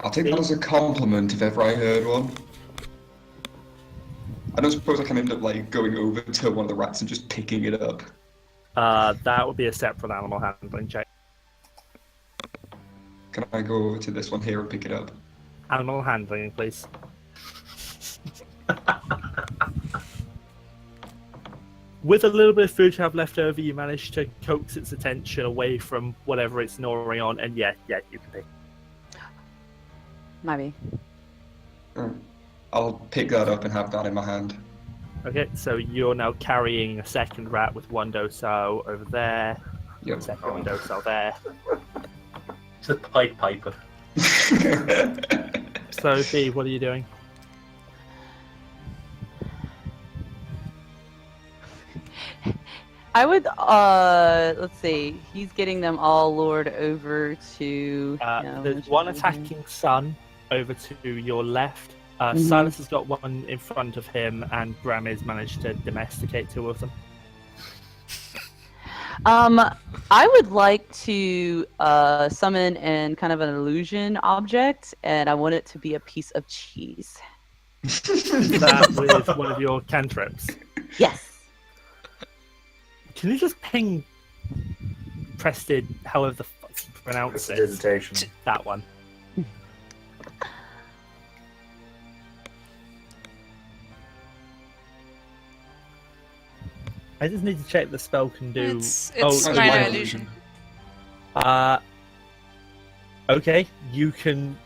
Speaker 1: I'll take that as a compliment if ever I heard one. I don't suppose I can end up, like, going over to one of the rats and just picking it up.
Speaker 3: That would be a separate animal handling check.
Speaker 1: Can I go over to this one here and pick it up?
Speaker 3: Animal handling, please. With a little bit of food you have left over, you manage to coax its attention away from whatever it's gnawing on, and yeah, you can pick.
Speaker 6: Maybe.
Speaker 1: I'll pick that up and have that in my hand.
Speaker 3: Okay, so you're now carrying a second rat with one docile over there,
Speaker 1: Yep.
Speaker 3: second docile there.
Speaker 5: It's a Pied Piper.
Speaker 3: So, B, what are you doing?
Speaker 6: I would, let's see. He's getting them all lured over to.
Speaker 3: There's one attacking Sun over to your left.
Speaker 6: Mhm.
Speaker 3: Silas has got one in front of him, and Brammyr's managed to domesticate two of them.
Speaker 6: I would like to summon in kind of an illusion object, and I want it to be a piece of cheese.
Speaker 3: Is that with one of your cantrips?
Speaker 6: Yes.
Speaker 3: Can you just ping Prested, however the fuck you pronounce it?
Speaker 4: Prestidigitation.
Speaker 3: That one. I just need to check the spell can do.
Speaker 2: It's
Speaker 1: Oh,
Speaker 2: minor
Speaker 1: minor
Speaker 2: illusion.
Speaker 3: Okay, you can.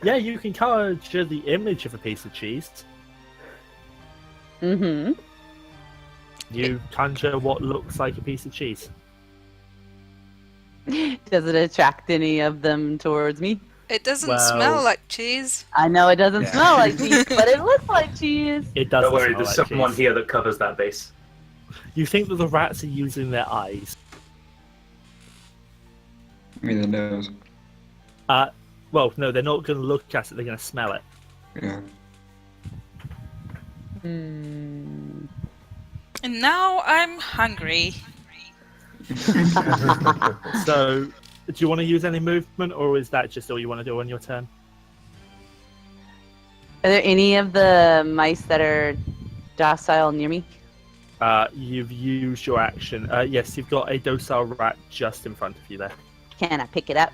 Speaker 3: Yeah, you can conjure the image of a piece of cheese.
Speaker 6: Mm-hmm.
Speaker 3: You conjure what looks like a piece of cheese.
Speaker 6: Does it attract any of them towards me?
Speaker 2: It doesn't
Speaker 3: Well-
Speaker 2: smell like cheese.
Speaker 6: I know it doesn't
Speaker 3: Yeah.
Speaker 6: smell like cheese, but it looks like cheese.
Speaker 3: It does.
Speaker 5: Don't worry,
Speaker 3: smell
Speaker 5: there's
Speaker 3: like
Speaker 5: someone
Speaker 3: cheese.
Speaker 5: here that covers that base.
Speaker 3: You think that the rats are using their eyes?
Speaker 1: I mean, the nose.
Speaker 3: Well, no, they're not going to look at it. They're going to smell it.
Speaker 1: Yeah.
Speaker 6: Hmm.
Speaker 2: And now I'm hungry.
Speaker 3: So, do you want to use any movement, or is that just all you want to do on your turn?
Speaker 6: Are there any of the mice that are docile near me?
Speaker 3: You've used your action. Yes, you've got a docile rat just in front of you there.
Speaker 6: Can I pick it up?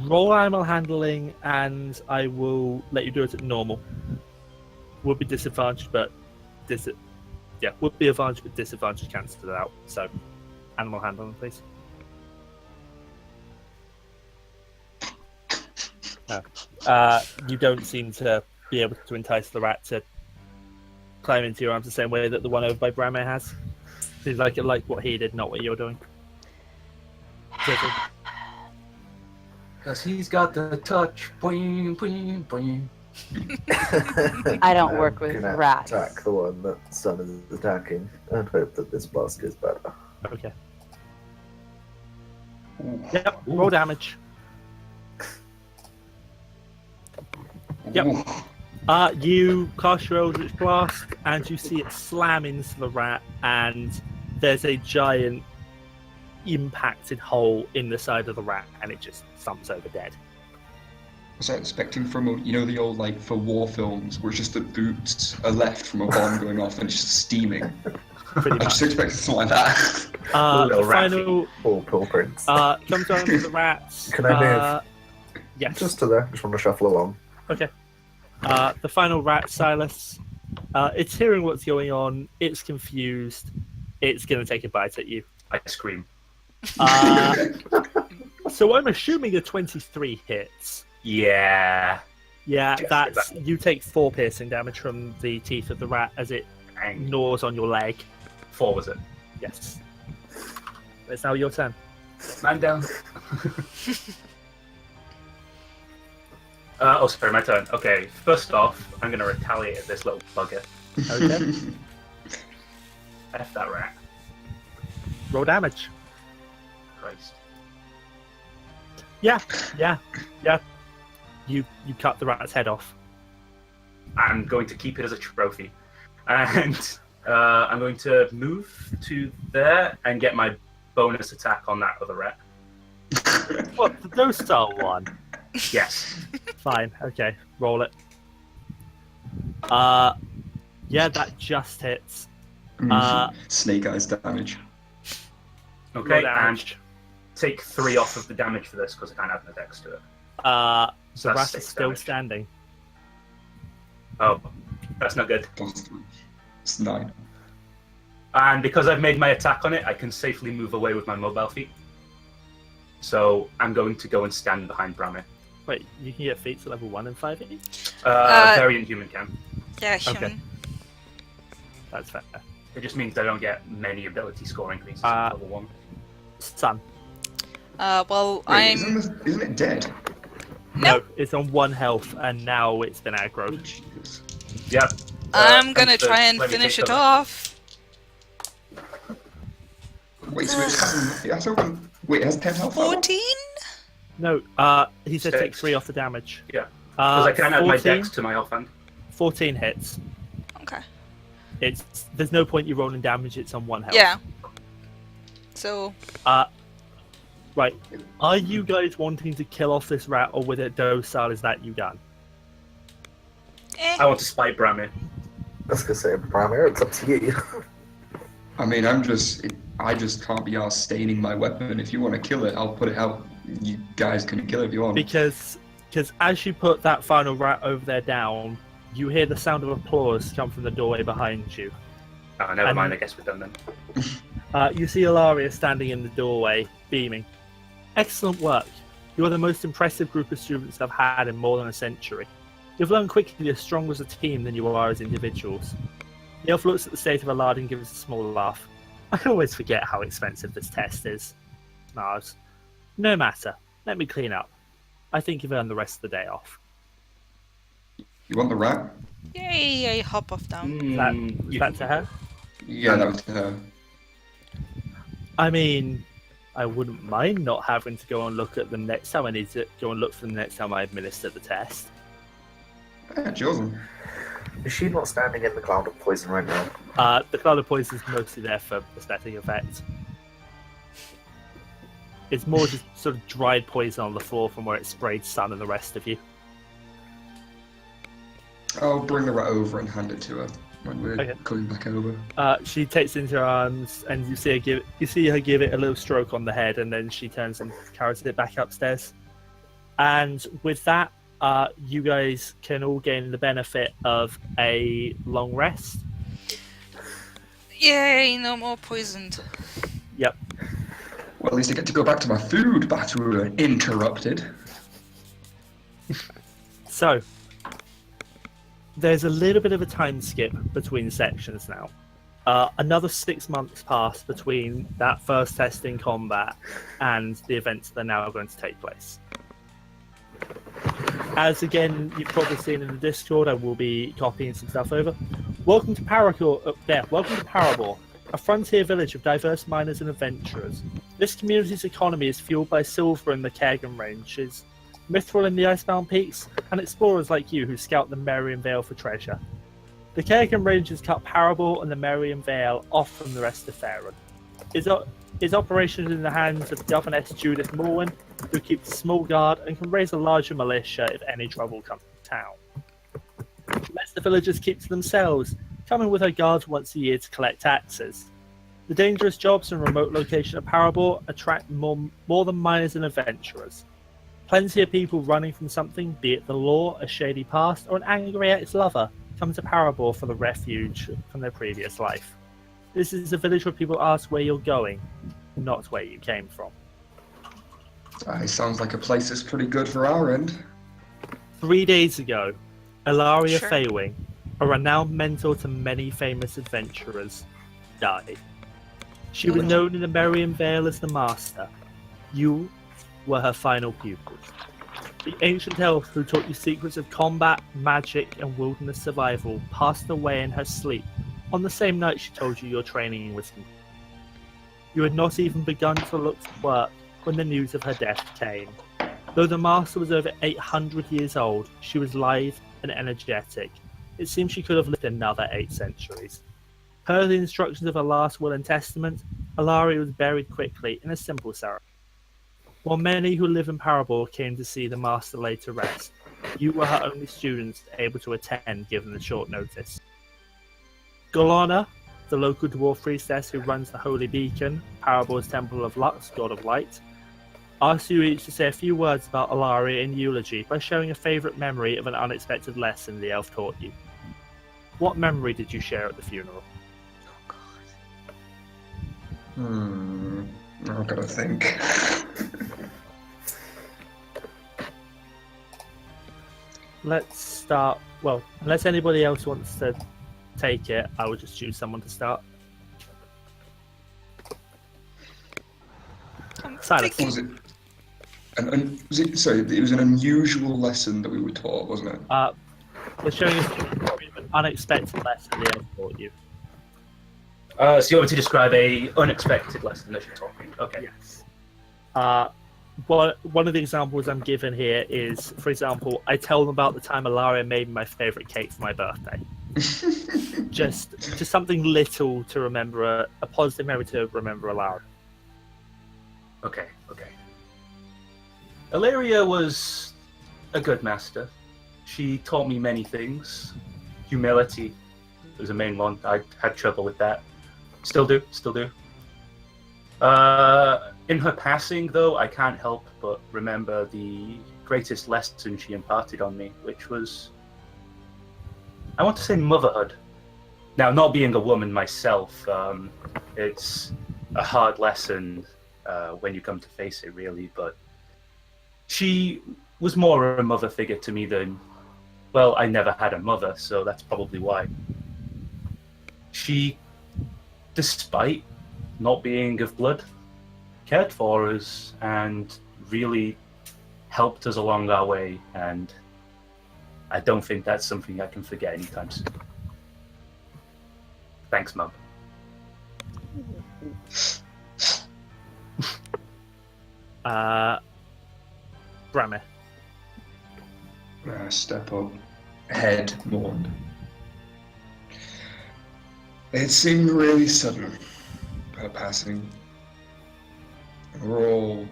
Speaker 3: Roll animal handling, and I will let you do it at normal. Would be disadvantaged, but would be advantage, but disadvantage cancels it out. So, animal handling, please. You don't seem to be able to entice the rat to climb into your arms the same way that the one over by Brammyr has. Seems like it like what he did, not what you're doing.
Speaker 5: Because he's got the touch. Boing, boing, boing.
Speaker 6: I don't work with
Speaker 4: Gonna
Speaker 6: rats.
Speaker 4: attack the one that Sun is attacking and hope that this boss goes better.
Speaker 3: Okay. Yep, roll damage. Yep.
Speaker 1: Ooh.
Speaker 3: You cast your Eldritch Blast, and you see it slam into the rat, and there's a giant impacted hole in the side of the rat, and it just thumps over dead.
Speaker 1: Was I expecting from the old for war films where it's just the boots are left from a bomb going off and it's just steaming?
Speaker 3: Pretty
Speaker 1: I
Speaker 3: much.
Speaker 1: just expected something like that.
Speaker 3: The final
Speaker 4: All paw prints.
Speaker 3: comes down to the rats.
Speaker 4: Can I move?
Speaker 3: Yes.
Speaker 4: Just to there. Just want to shuffle along.
Speaker 3: Okay. The final rat, Silas. It's hearing what's going on. It's confused. It's going to take a bite at you.
Speaker 5: I scream.
Speaker 3: So I'm assuming a 23 hits.
Speaker 5: Yeah.
Speaker 3: Yeah,
Speaker 5: Yes,
Speaker 3: that's you take 4 piercing damage from the teeth of the rat as it
Speaker 5: Dang.
Speaker 3: gnaws on your leg.
Speaker 5: 4 was it?
Speaker 3: Yes. It's now your turn.
Speaker 5: Man down. Sorry, my turn. Okay, first off, I'm going to retaliate at this little bugger.
Speaker 3: Okay.
Speaker 5: F that rat.
Speaker 3: Roll damage.
Speaker 5: Christ.
Speaker 3: Yeah. You cut the rat's head off.
Speaker 5: I'm going to keep it as a trophy. And I'm going to move to there and get my bonus attack on that other rat.
Speaker 3: What, the docile one?
Speaker 5: Yes.
Speaker 3: Fine, okay. Roll it. Yeah, that just hits.
Speaker 1: Snake eyes damage.
Speaker 3: Roll
Speaker 5: Okay, and
Speaker 3: damage.
Speaker 5: take 3 off of the damage for this because I can't add no dex to it. So
Speaker 3: The
Speaker 5: that's
Speaker 3: rat is
Speaker 5: 6
Speaker 3: still
Speaker 5: damage.
Speaker 3: standing.
Speaker 5: Oh, that's not good.
Speaker 1: It's 9.
Speaker 5: And because I've made my attack on it, I can safely move away with my mobile feet. So I'm going to go and stand behind Brammyr.
Speaker 3: Wait, you can get feats at level 1 and 5 each?
Speaker 5: Variant human can.
Speaker 2: Yeah, human.
Speaker 3: Okay. That's fair.
Speaker 5: It just means I don't get many ability scoring increases
Speaker 3: Uh,
Speaker 5: at level 1.
Speaker 3: Sun.
Speaker 2: Well,
Speaker 1: Wait,
Speaker 2: I'm.
Speaker 1: isn't it dead?
Speaker 3: No, it's on 1 health, and now it's been aggroed.
Speaker 1: Jesus.
Speaker 5: Yep.
Speaker 2: I'm gonna
Speaker 5: thanks for
Speaker 2: try and
Speaker 5: letting me
Speaker 2: finish
Speaker 5: take
Speaker 2: it
Speaker 5: over.
Speaker 2: off.
Speaker 1: Wait, so it has 10 health?
Speaker 2: 14?
Speaker 3: No, he said take
Speaker 5: 6.
Speaker 3: 3 off the damage.
Speaker 5: Yeah. Because I can't add my
Speaker 3: 14
Speaker 5: dex to my offhand.
Speaker 3: 14 hits.
Speaker 2: Okay.
Speaker 3: There's no point you rolling damage, it's on 1 health.
Speaker 2: Yeah. So,
Speaker 3: Right. Are you guys wanting to kill off this rat, or with it docile, is that you done?
Speaker 5: I want to spite Brammyr.
Speaker 4: I was gonna say, Brammyr, it's up to you.
Speaker 1: I mean, I just can't be arsed staining my weapon. If you want to kill it, I'll put it out. You guys can kill it if you want.
Speaker 3: Because as you put that final rat over there down, you hear the sound of applause come from the doorway behind you.
Speaker 5: Oh, never
Speaker 3: And-
Speaker 5: mind, I guess we're done then.
Speaker 3: You see Ilaria standing in the doorway, beaming. Excellent work. You are the most impressive group of students I've had in more than a century. You've learned quickly you're stronger as a team than you are as individuals. The elf looks at the state of Alard and gives a small laugh. I always forget how expensive this test is. Mars. No matter. Let me clean up. I think you've earned the rest of the day off.
Speaker 1: You want the rat?
Speaker 2: yay, I hop off down.
Speaker 3: Is that to her?
Speaker 1: Yeah, that was to her.
Speaker 3: I mean, I wouldn't mind not having to go and look at them next time I need to go and look for them next time I administer the test.
Speaker 1: Yeah, Josen.
Speaker 4: Is she not standing in the cloud of poison right now?
Speaker 3: The cloud of poison is mostly there for aesthetic effect. It's more just sort of dried poison on the floor from where it sprayed Sun and the rest of you.
Speaker 1: I'll bring the rat over and hand it to her when we're
Speaker 3: Okay.
Speaker 1: coming back over.
Speaker 3: She takes it into her arms, and you see her give it a little stroke on the head, and then she turns and carries it back upstairs. And with that, you guys can all gain the benefit of a long rest.
Speaker 2: Yay, no more poisoned.
Speaker 3: Yep.
Speaker 1: Well, at least I get to go back to my food, back to interrupted.
Speaker 3: So, there's a little bit of a time skip between sections now. Another 6 months pass between that first test in combat and the events that are now going to take place. As again, you've probably seen in the Discord, I will be copying some stuff over. Welcome to Welcome to Parabor, a frontier village of diverse miners and adventurers. This community's economy is fueled by silver in the Kerrigan ranges. Mithril in the Icebound Peaks, and explorers like you who scout the Merriam Vale for treasure. The Kerrigan Rangers cut Parable and the Merriam Vale off from the rest of Faerun. His operation is in the hands of Governess Judith Morwen, who keeps a small guard and can raise a larger militia if any trouble comes to town. The rest of the villagers keep to themselves, coming with her guards once a year to collect taxes. The dangerous jobs and remote location of Parable attract more than miners and adventurers. Plenty of people running from something, be it the law, a shady past, or an angry ex-lover, come to Parable for the refuge from their previous life. This is a village where people ask where you're going, not where you came from.
Speaker 1: Sounds like a place that's pretty good for our end.
Speaker 3: 3 days ago, Ilaria
Speaker 2: Sure.
Speaker 3: Faywing, a renowned mentor to many famous adventurers, died. She was known in the Merriam Vale as the Master. You were her final pupils. The ancient elf who taught you secrets of combat, magic, and wilderness survival passed away in her sleep on the same night she told you your training was complete. You had not even begun to look for work when the news of her death came. Though the Master was over 800 years old, she was lithe and energetic. It seemed she could have lived another 8 centuries. Per the instructions of her last will and testament, Ilaria was buried quickly in a simple ceremony. While many who live in Parable came to see the Master lay to rest, you were her only students able to attend given the short notice. Golana, the local dwarf priestess who runs the Holy Beacon, Parable's Temple of Lux, God of Light, asked you each to say a few words about Ilaria in eulogy by sharing a favourite memory of an unexpected lesson the elf taught you. What memory did you share at the funeral?
Speaker 1: I've got to think.
Speaker 3: Let's start. Well, unless anybody else wants to take it, I will just choose someone to start. Silas.
Speaker 1: Was it? Sorry, it was an unusual lesson that we were taught, wasn't it?
Speaker 3: We're showing us an unexpected lesson the elf taught you.
Speaker 5: So you want me to describe a unexpected lesson that you're talking? Okay.
Speaker 3: Yes. One of the examples I'm given here is, for example, I tell them about the time Ilaria made my favourite cake for my birthday. just something little to remember, a positive memory to remember Ilaria.
Speaker 5: Okay. Ilaria was a good master. She taught me many things. Humility was a main one. I had trouble with that. Still do. In her passing, though, I can't help but remember the greatest lesson she imparted on me, which was, I want to say, motherhood. Now, not being a woman myself, it's a hard lesson when you come to face it, really, but she was more a mother figure to me than, well, I never had a mother, so that's probably why. She, despite not being of blood, cared for us and really helped us along our way, and I don't think that's something I can forget anytime soon. Thanks, Mum.
Speaker 3: Brammyr.
Speaker 1: Step up. Head mourned. It seemed really sudden, her passing. We're all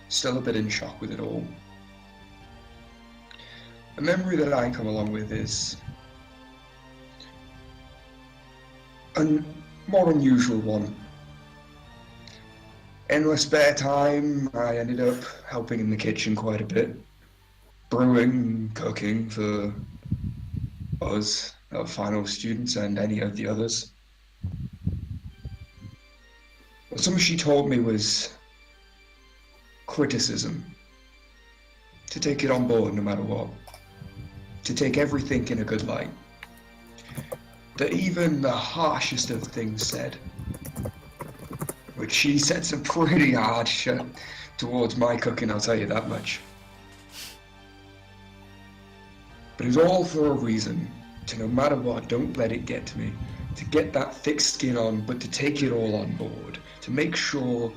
Speaker 1: still a bit in shock with it all. The memory that I come along with is a more unusual one. In my spare time, I ended up helping in the kitchen quite a bit, brewing, cooking for us, our final students, and any of the others. But something she taught me was criticism. To take it on board no matter what. To take everything in a good light. That even the harshest of things said, which she said some pretty hard shit towards my cooking, I'll tell you that much. But it was all for a reason. To no matter what, don't let it get to me. To get that thick skin on, but to take it all on board. To make sure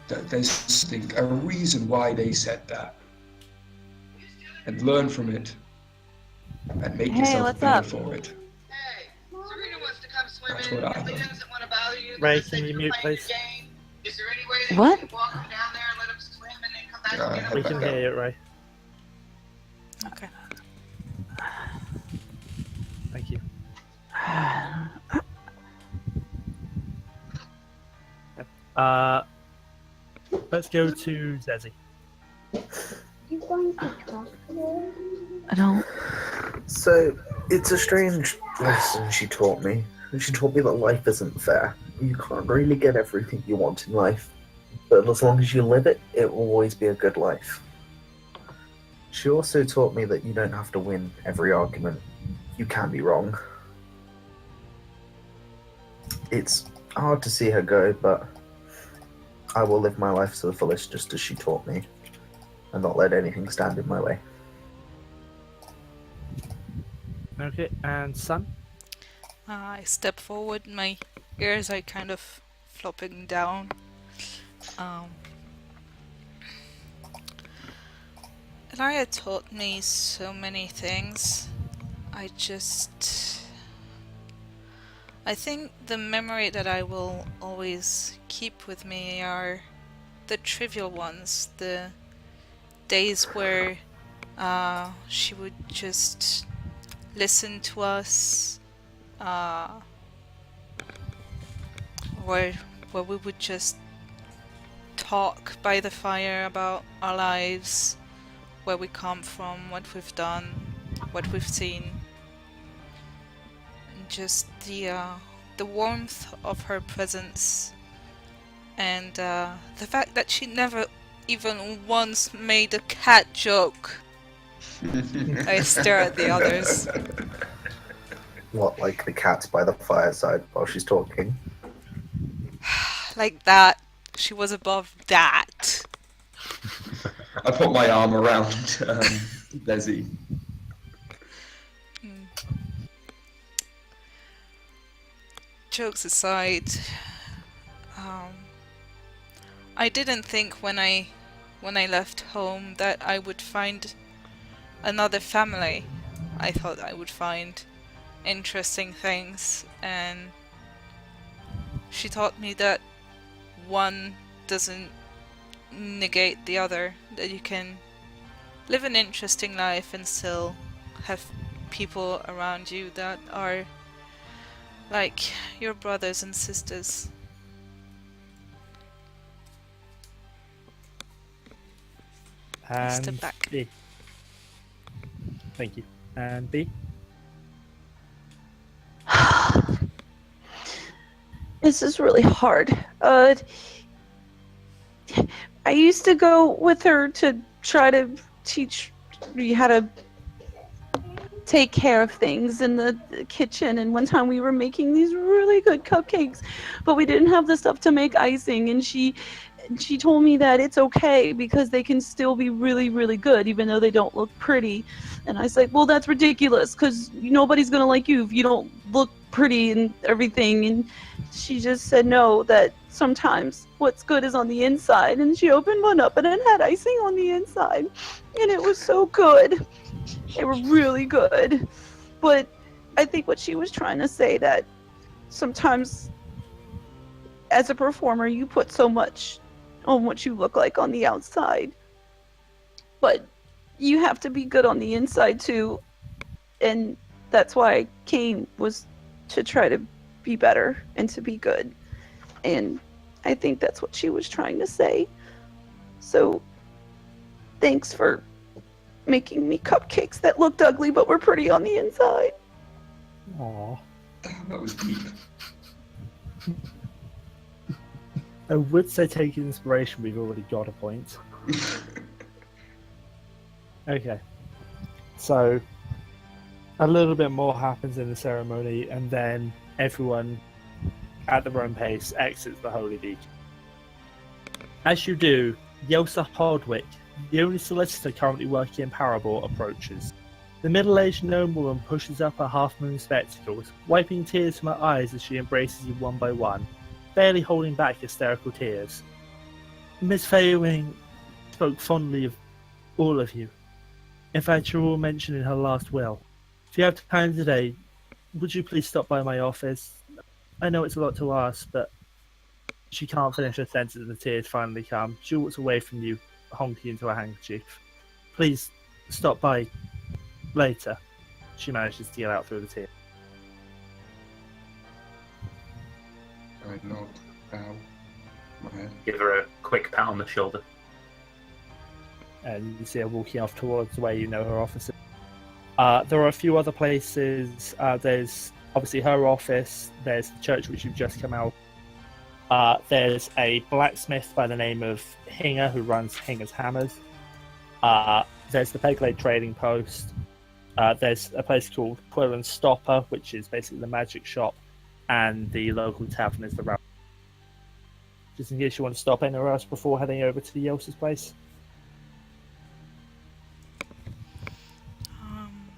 Speaker 1: that there's something, a reason why they said that. and learn from it and make
Speaker 6: Hey,
Speaker 1: yourself
Speaker 6: what's
Speaker 1: better
Speaker 6: up?
Speaker 1: for it.
Speaker 8: Hey, Serena wants to come
Speaker 1: That's
Speaker 8: swimming.
Speaker 1: what I
Speaker 8: He
Speaker 1: learned.
Speaker 8: doesn't want to bother you.
Speaker 3: Ray,
Speaker 8: Just say
Speaker 3: can you
Speaker 8: you're
Speaker 3: mute,
Speaker 8: playing
Speaker 3: please?
Speaker 8: your game. Is there any way that
Speaker 6: What?
Speaker 8: you can walk him down there and let him swim and then come back
Speaker 1: Yeah,
Speaker 8: and
Speaker 1: I
Speaker 8: get
Speaker 1: have
Speaker 8: him?
Speaker 3: We
Speaker 1: back
Speaker 3: can
Speaker 1: up.
Speaker 3: hear you, Ray.
Speaker 2: Okay.
Speaker 3: Thank you. Let's go to Zeesi.
Speaker 6: I don't.
Speaker 4: So, it's a strange lesson she taught me. She taught me that life isn't fair. You can't really get everything you want in life. But as long as you live it, it will always be a good life. She also taught me that you don't have to win every argument. You can be wrong. It's hard to see her go, but I will live my life to the fullest just as she taught me, and not let anything stand in my way.
Speaker 3: Okay, and Sun?
Speaker 2: I step forward, my ears are kind of flopping down. Ilaria taught me so many things. I think the memory that I will always keep with me are the trivial ones, the days where she would just listen to us, where we would just talk by the fire about our lives, where we come from, what we've done, what we've seen. And just the warmth of her presence, and the fact that she never even once made a cat joke. I stare at the others.
Speaker 4: What, like the cats by the fireside while she's talking?
Speaker 2: Like that. She was above that.
Speaker 1: I put my arm around Zeesi.
Speaker 2: Jokes aside, I didn't think when I left home that I would find another family. I thought I would find interesting things, and she taught me that one doesn't negate the other, that you can live an interesting life and still have people around you that are like your brothers and sisters. Step
Speaker 3: And
Speaker 2: back.
Speaker 3: B. Thank you. And B?
Speaker 6: This is really hard. I used to go with her to try to teach me how to take care of things in the kitchen, and one time we were making these really good cupcakes, but we didn't have the stuff to make icing, and she told me that it's okay because they can still be really, really good even though they don't look pretty. And I was like, well, that's ridiculous because nobody's gonna like you if you don't look pretty and everything. And she just said no, that sometimes what's good is on the inside. And she opened one up and it had icing on the inside, and it was so good. They were really good. But I think what she was trying to say, that sometimes as a performer you put so much on what you look like on the outside, but you have to be good on the inside too. And that's why I came, was to try to be better and to be good. And I think that's what she was trying to say. So thanks for making me cupcakes that looked ugly but were pretty on the inside.
Speaker 3: Aww.
Speaker 1: That was deep.
Speaker 3: I would say take inspiration, we've already got a point. Okay. So, a little bit more happens in the ceremony, and then everyone, at their own pace, exits the Holy Beacon. As you do, Yelsa Hardwick, the only solicitor currently working in Parabor, approaches. The middle-aged gnome woman pushes up her half-moon spectacles, wiping tears from her eyes as she embraces you one by one, barely holding back hysterical tears. Miss Faywing spoke fondly of all of you. In fact, you're all mentioned in her last will. If you have time today, would you please stop by my office? I know it's a lot to ask, but she can't finish her sentence and the tears finally come. She walks away from you, honking into her handkerchief. Please stop by later. She manages to get out through the tears.
Speaker 1: I nod, bow, my head.
Speaker 5: Give her a quick pat on the shoulder.
Speaker 3: And you see her walking off towards where you know her office is. There are a few other places. There's obviously her office. There's the church which you've just come out. There's a blacksmith by the name of Hinger who runs Hinger's Hammers. There's the Pegblade Trading Post. There's a place called Quill and Stopper, which is basically the magic shop, and the local tavern is the route. Just in case you want to stop anywhere else before heading over to the Yossa's place.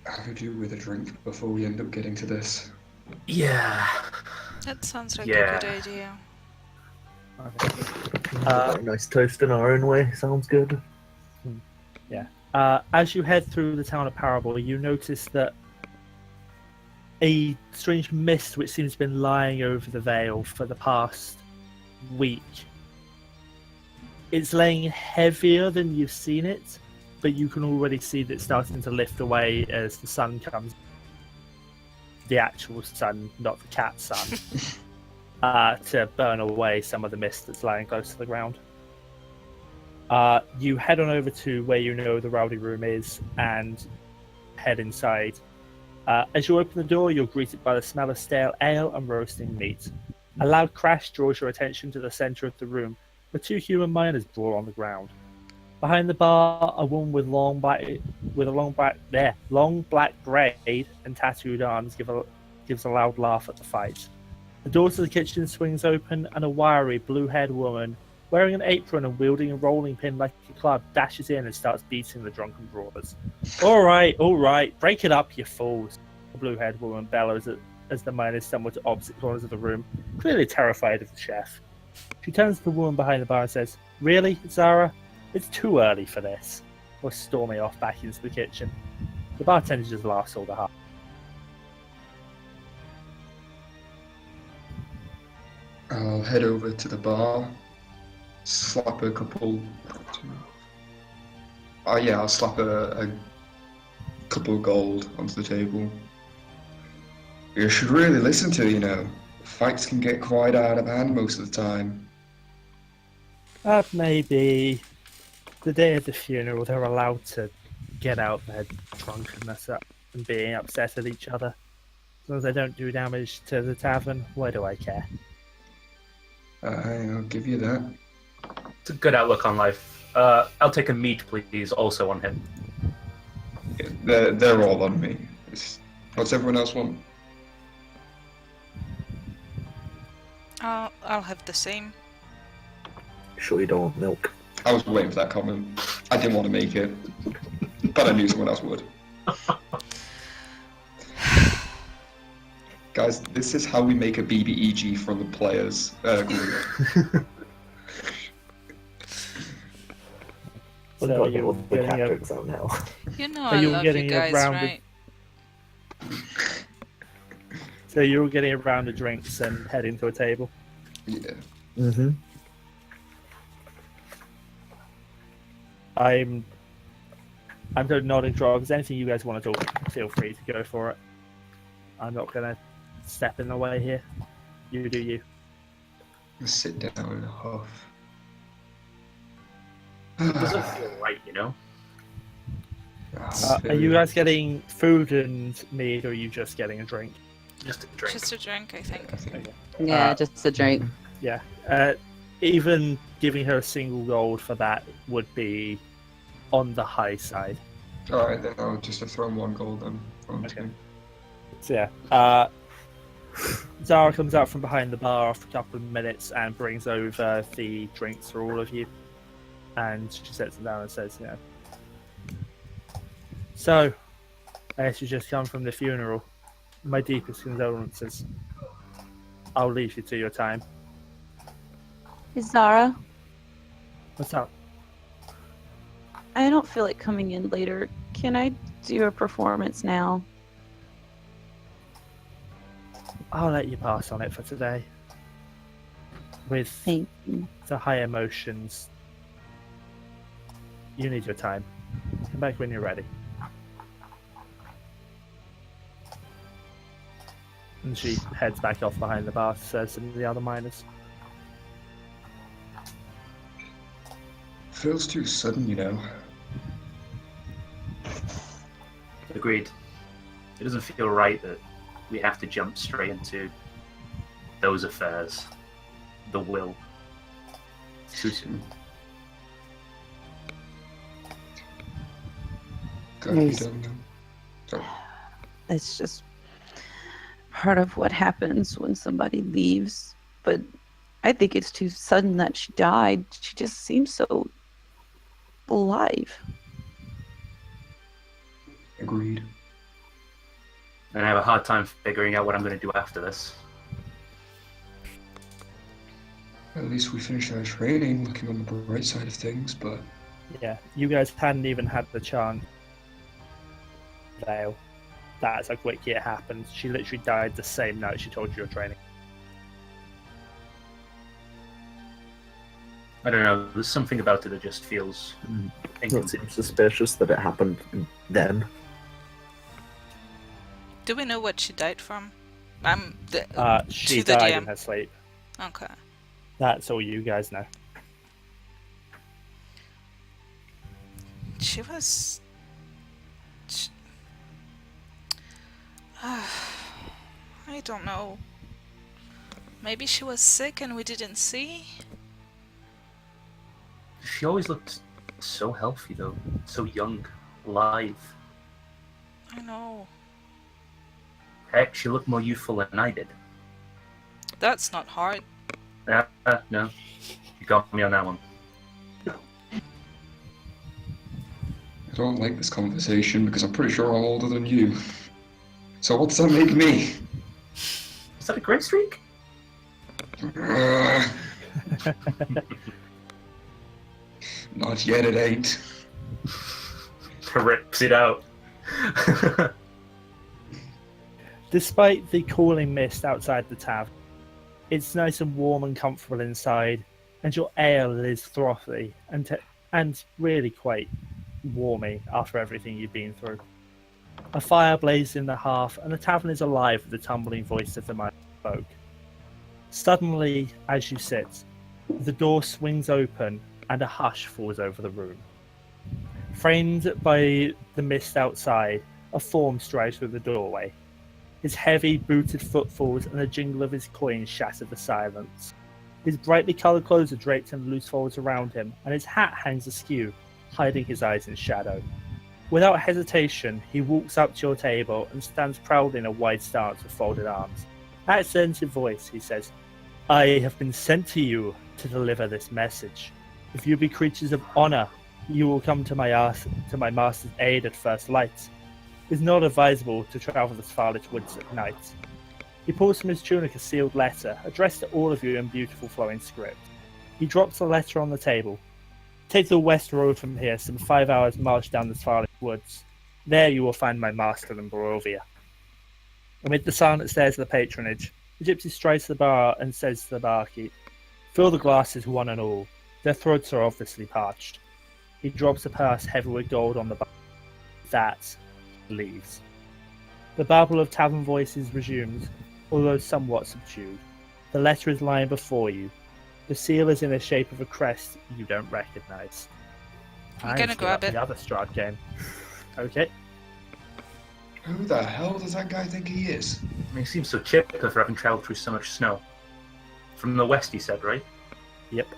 Speaker 1: I could do with a drink before we end up getting to this.
Speaker 5: Yeah.
Speaker 2: That sounds like
Speaker 5: Yeah.
Speaker 2: a good idea.
Speaker 4: A nice toast in our own way. Sounds good.
Speaker 3: As you head through the town of Parable, you notice that a strange mist which seems to have been lying over the Vale for the past week. It's laying heavier than you've seen it, but you can already see that it's starting to lift away as the sun comes. The actual sun, not the cat sun. To burn away some of the mist that's lying close to the ground. You head on over to where you know the rowdy room is and head inside. As you open the door, you're greeted by the smell of stale ale and roasting meat. A loud crash draws your attention to the center of the room, where two human miners brawl on the ground. Behind the bar, a woman with long black braid and tattooed arms gives a loud laugh at the fight. The door to the kitchen swings open, and a wiry, blue-haired woman, wearing an apron and wielding a rolling pin like a club, dashes in and starts beating the drunken brawlers. All right, break it up, you fools! The blue-haired woman bellows as the miners stumble to opposite corners of the room, clearly terrified of the chef. She turns to the woman behind the bar and says, "Really, Zara? It's too early for this." Or storming off back into the kitchen. The bartender just laughs all the harder.
Speaker 1: I'll head over to the bar, slap a couple. I'll slap a couple of gold onto the table. You should really listen to, fights can get quite out of hand most of the time.
Speaker 3: That may be the day of the funeral. They're allowed to get out their drunkenness up and being upset at each other. As long as they don't do damage to the tavern, why do I care?
Speaker 1: I'll give you that.
Speaker 5: It's a good outlook on life. I'll take a meat, please, also on him.
Speaker 1: Yeah, they're all on me. What's everyone else want?
Speaker 2: I'll have the same.
Speaker 4: Sure you don't want milk?
Speaker 1: I was waiting for that comment. I didn't want to make it, but I knew someone else would. Guys, this is how we make a BBEG from the players.
Speaker 4: We've
Speaker 3: So
Speaker 4: got to
Speaker 3: you're
Speaker 4: get all the
Speaker 3: getting
Speaker 4: cat
Speaker 3: a-
Speaker 4: jokes out now.
Speaker 2: You know
Speaker 3: So
Speaker 2: I
Speaker 3: you're
Speaker 2: love you
Speaker 3: getting a
Speaker 2: guys,
Speaker 3: rounded-
Speaker 2: right?
Speaker 3: So you're all getting a round of drinks and heading to a table.
Speaker 1: Yeah.
Speaker 4: Mm-hmm.
Speaker 3: I'm sort of nodding draw. If there's anything you guys want to talk, feel free to go for it. I'm not gonna step in the way here. You do you.
Speaker 1: Just sit down and huff.
Speaker 5: It doesn't feel right,
Speaker 3: Are you guys getting food and meat, or are you just getting a drink?
Speaker 5: Just a drink.
Speaker 2: Just a drink, I think.
Speaker 6: Yeah,
Speaker 3: Uh,
Speaker 6: just a drink.
Speaker 3: Yeah. Even giving her a single gold for that would be on the high side.
Speaker 1: Alright, then I'll just throw in 1 gold then.
Speaker 3: Okay. So yeah. Zara comes out from behind the bar after a couple of minutes and brings over the drinks for all of you. And she sets them down and says, "So, I guess you just come from the funeral. My deepest condolences. I'll leave you to your time."
Speaker 6: Hey, Zara,
Speaker 3: What's up?
Speaker 6: I don't feel like coming in later Can I do a performance now?
Speaker 3: I'll let you pass on it for today. With
Speaker 6: Thank you.
Speaker 3: the high emotions, you need your time. Come back when you're ready. And she heads back off behind the bar, says to the other miners.
Speaker 1: Feels too sudden, you know.
Speaker 5: Agreed. It doesn't feel right that we have to jump straight into those affairs. The will. Too soon.
Speaker 1: God, we
Speaker 6: Yes.
Speaker 1: don't know. Sorry.
Speaker 6: It's just part of what happens when somebody leaves. But I think it's too sudden that she died. She just seems so alive.
Speaker 1: Agreed.
Speaker 5: And I have a hard time figuring out what I'm going to do after this.
Speaker 1: At least we finished our training looking on the bright side of things, but
Speaker 3: Yeah, you guys hadn't even had the chance. Veil. That's how quick it happened. She literally died the same night she told you you're training.
Speaker 5: I don't know, there's something about it that just feels
Speaker 4: It seems suspicious that it happened then.
Speaker 2: Do we know what she died from?
Speaker 3: She
Speaker 2: to the
Speaker 3: died
Speaker 2: DM.
Speaker 3: in her sleep.
Speaker 2: Okay.
Speaker 3: That's all you guys know.
Speaker 2: She was. I don't know. Maybe she was sick and we didn't see?
Speaker 5: She always looked so healthy, though. So young, alive.
Speaker 2: I know.
Speaker 5: Heck, she looked more youthful than I did.
Speaker 2: That's not hard.
Speaker 5: No. You got me on that one.
Speaker 1: I don't like this conversation because I'm pretty sure I'm older than you. So what does that make me?
Speaker 5: Is that a great streak?
Speaker 1: Not yet, it ain't.
Speaker 5: Rips it out.
Speaker 3: Despite the cooling mist outside the tavern, it's nice and warm and comfortable inside, and your ale is frothy and really quite warmy after everything you've been through. A fire blazes in the hearth, and the tavern is alive with the tumbling voice of the minor folk. Suddenly, as you sit, the door swings open and a hush falls over the room. Framed by the mist outside, a form strides through the doorway. His heavy, booted footfalls and the jingle of his coins shatter the silence. His brightly coloured clothes are draped in loose folds around him, and his hat hangs askew, hiding his eyes in shadow. Without hesitation, he walks up to your table and stands proudly in a wide stance with folded arms. At a sensitive voice, he says, "I have been sent to you to deliver this message. If you be creatures of honour, you will come to my master's aid at first light. It is not advisable to travel the Scarlet Woods at night." He pulls from his tunic a sealed letter, addressed to all of you in beautiful flowing script. He drops the letter on the table. "Take the west road from here, some 5 hours march down the Scarlet Woods. There you will find my master in Barovia." Amid the silent stares of the patronage, the gypsy strides to the bar and says to the barkeep, "Fill the glasses one and all. Their throats are obviously parched." He drops a purse heavy with gold on the bar. That leaves. The babble of tavern voices resumes, although somewhat subdued. The letter is lying before you. The seal is in the shape of a crest you don't recognize.
Speaker 2: I'm gonna grab it.
Speaker 3: The other Strahd game. Okay.
Speaker 1: Who the hell does that guy think he is?
Speaker 5: I mean, he seems so chipper for having travelled through so much snow. From the west, he said, right?
Speaker 3: Yep.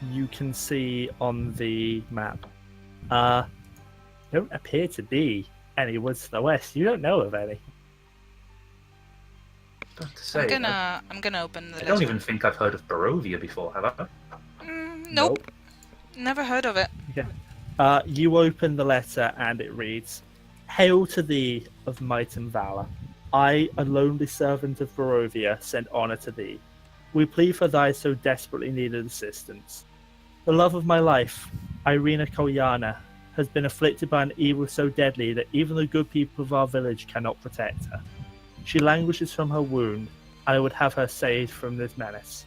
Speaker 3: You can see on the map. Don't appear to be any woods to the west. You don't know of any.
Speaker 5: About to say,
Speaker 2: I'm gonna open the
Speaker 5: I
Speaker 2: letter.
Speaker 5: don't even think I've heard of Barovia before, have I?
Speaker 2: Nope. Never heard of it.
Speaker 3: You open the letter and it reads, "Hail to thee of might and valour. I, a lonely servant of Barovia, send honour to thee. We plead for thy so desperately needed assistance. The love of my life, Irina Kolyana, has been afflicted by an evil so deadly that even the good people of our village cannot protect her. She languishes from her wound, and I would have her saved from this menace.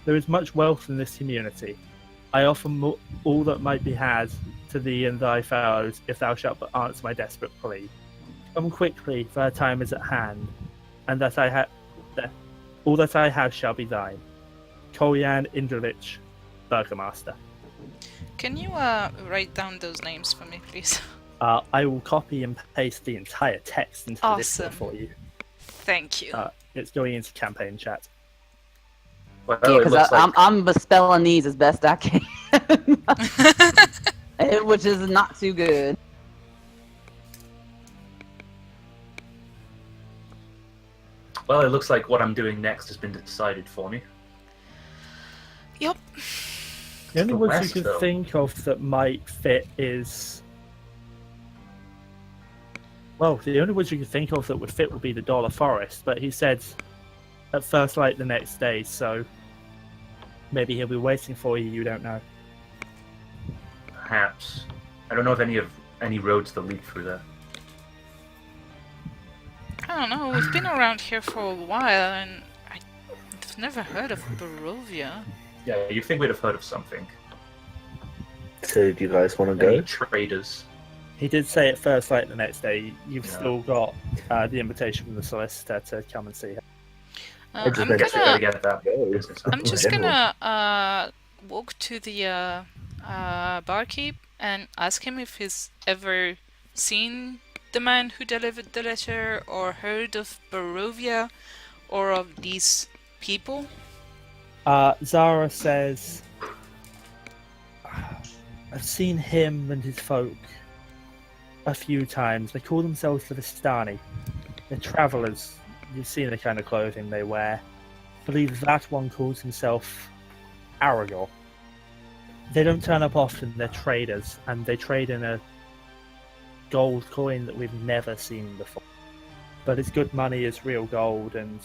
Speaker 3: There is much wealth in this community. I offer all that might be had to thee and thy fellows, if thou shalt but answer my desperate plea. Come quickly, for her time is at hand, and that all that I have shall be thine. Kolyan Indrovich, Burgomaster.
Speaker 2: Can you write down those names for me, please?
Speaker 3: I will copy and paste the entire text into the Discord
Speaker 2: Awesome.
Speaker 3: for you.
Speaker 2: Thank you.
Speaker 3: It's going into campaign chat.
Speaker 5: Well,
Speaker 6: Yeah,
Speaker 5: it
Speaker 6: because
Speaker 5: looks like
Speaker 6: I'm spelling these as best I can, which is not too good.
Speaker 5: well, it looks like what I'm doing next has been decided for me.
Speaker 2: Yep.
Speaker 3: The only
Speaker 5: The
Speaker 3: ones
Speaker 5: west,
Speaker 3: you could
Speaker 5: though.
Speaker 3: think of that might fit is... Well, the only ones you could think of that would fit would be the Dollar Forest, but he said at first light the next day, so maybe he'll be waiting for you, you don't know.
Speaker 5: Perhaps. I don't know of any roads that lead through there.
Speaker 2: I don't know, we've been around here for a while and I've never heard of Barovia.
Speaker 5: Yeah, you'd think we'd have heard of something.
Speaker 4: So, do you guys want to
Speaker 5: Any
Speaker 4: go?
Speaker 5: traders?
Speaker 3: He did say at first light the next day, you've
Speaker 5: Yeah.
Speaker 3: still got the invitation from the solicitor to come and see her.
Speaker 2: I'm
Speaker 4: just
Speaker 5: I guess we
Speaker 2: gonna
Speaker 5: gotta get that business up.
Speaker 2: I'm just gonna walk to the barkeep and ask him if he's ever seen the man who delivered the letter or heard of Barovia or of these people.
Speaker 3: Zara says, I've seen him and his folk a few times. They call themselves the Vistani. They're travellers. You've seen the kind of clothing they wear. I believe that one calls himself Aragorn. They don't turn up often, they're traders, and they trade in a gold coin that we've never seen before. But it's good money, it's real gold, and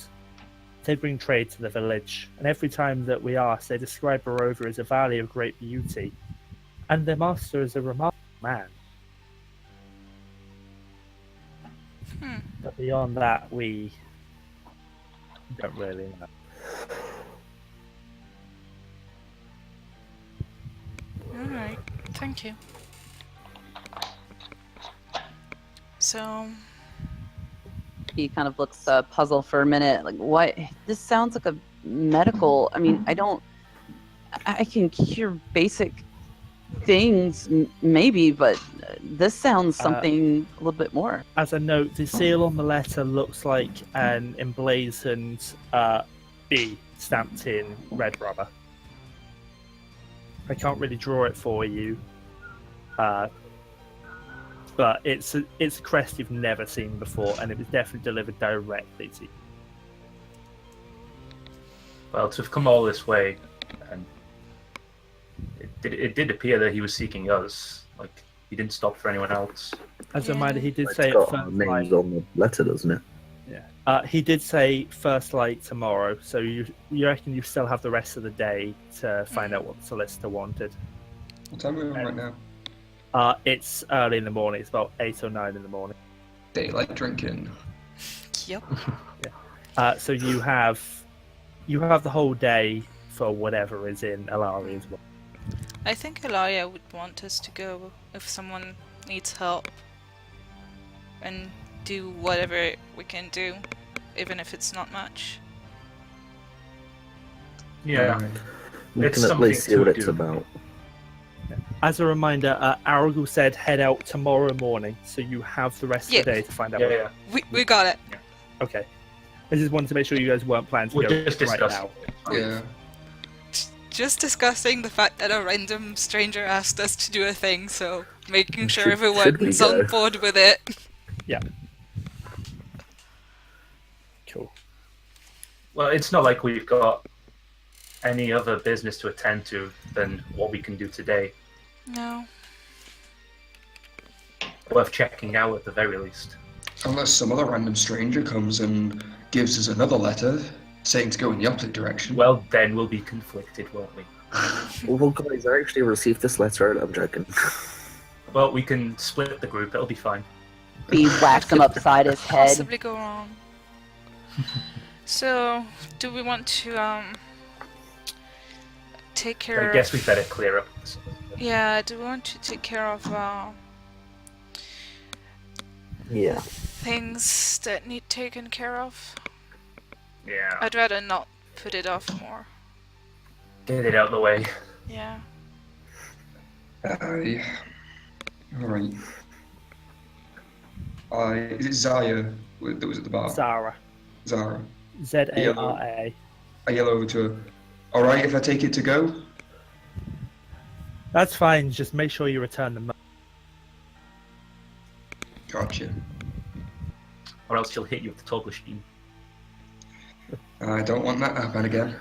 Speaker 3: they bring trade to the village. And every time that we ask, they describe Barovia as a valley of great beauty. And their master is a remarkable man. But beyond that, we don't really know.
Speaker 2: Alright, thank you. So,
Speaker 6: He kind of looks puzzled for a minute. Like, what? This sounds like a medical. I mean, I can cure basic things, maybe, but this sounds something a little bit more.
Speaker 3: As a note, the seal on the letter looks like an emblazoned B stamped in red rubber. I can't really draw it for you, but it's a crest you've never seen before, and it was definitely delivered directly to you.
Speaker 5: Well, to have come all this way, and it did appear that he was seeking us. Like, he didn't stop for anyone else.
Speaker 3: As a reminder, he did
Speaker 4: It's
Speaker 3: say at
Speaker 4: got
Speaker 3: first
Speaker 4: our names
Speaker 3: light.
Speaker 4: on the letter, doesn't it?
Speaker 3: He did say first light tomorrow, so you reckon you still have the rest of the day to find out what the solicitor wanted.
Speaker 1: What time are we on right now?
Speaker 3: It's early in the morning. It's about 8 or 9 in the morning.
Speaker 1: Daylight drinking.
Speaker 2: yep.
Speaker 3: So you have the whole day for whatever is in Alari as well.
Speaker 2: I think Elia would want us to go if someone needs help and do whatever we can do, even if it's not much.
Speaker 5: Yeah,
Speaker 4: We
Speaker 5: It's
Speaker 4: can at
Speaker 5: something
Speaker 4: least see
Speaker 5: to
Speaker 4: what it's
Speaker 5: do.
Speaker 4: about.
Speaker 3: As a reminder, Aragorn said head out tomorrow morning, so you have the rest
Speaker 2: Yeah.
Speaker 3: of the day to find out.
Speaker 5: yeah.
Speaker 2: We got it.
Speaker 3: Okay. I just wanted to make sure you guys weren't planning to
Speaker 5: We're
Speaker 3: go
Speaker 5: just
Speaker 3: right
Speaker 5: discussing.
Speaker 3: now.
Speaker 1: Yeah.
Speaker 2: Just discussing the fact that a random stranger asked us to do a thing, so making sure
Speaker 4: Should we
Speaker 2: everyone's on
Speaker 4: go?
Speaker 2: board with it.
Speaker 3: Cool.
Speaker 5: Well, it's not like we've got any other business to attend to than what we can do today.
Speaker 2: No.
Speaker 5: Worth checking out at the very least.
Speaker 1: Unless some other random stranger comes and gives us another letter saying to go in the opposite direction.
Speaker 5: Well, then we'll be conflicted, won't we?
Speaker 4: Well, guys, I actually received this letter. I'm joking.
Speaker 5: Well, we can split the group. It'll be fine.
Speaker 6: He whacks him upside his head.
Speaker 2: Possibly go wrong. So, do we want to take care
Speaker 5: I guess we better clear up.
Speaker 2: Yeah, do we want to take care of
Speaker 4: Yeah.
Speaker 2: things that need taken care of?
Speaker 5: Yeah.
Speaker 2: I'd rather not put it off more.
Speaker 5: Get it out of the way.
Speaker 2: Yeah.
Speaker 1: Alright. Is it Zaya that was at the bar?
Speaker 3: Zara.
Speaker 1: Zara.
Speaker 3: Zara.
Speaker 1: I yell over to her. Alright, if I take it to go?
Speaker 3: That's fine, just make sure you return the money.
Speaker 1: Gotcha.
Speaker 5: Or else she'll hit you with the toggle machine.
Speaker 1: I don't want that to happen again.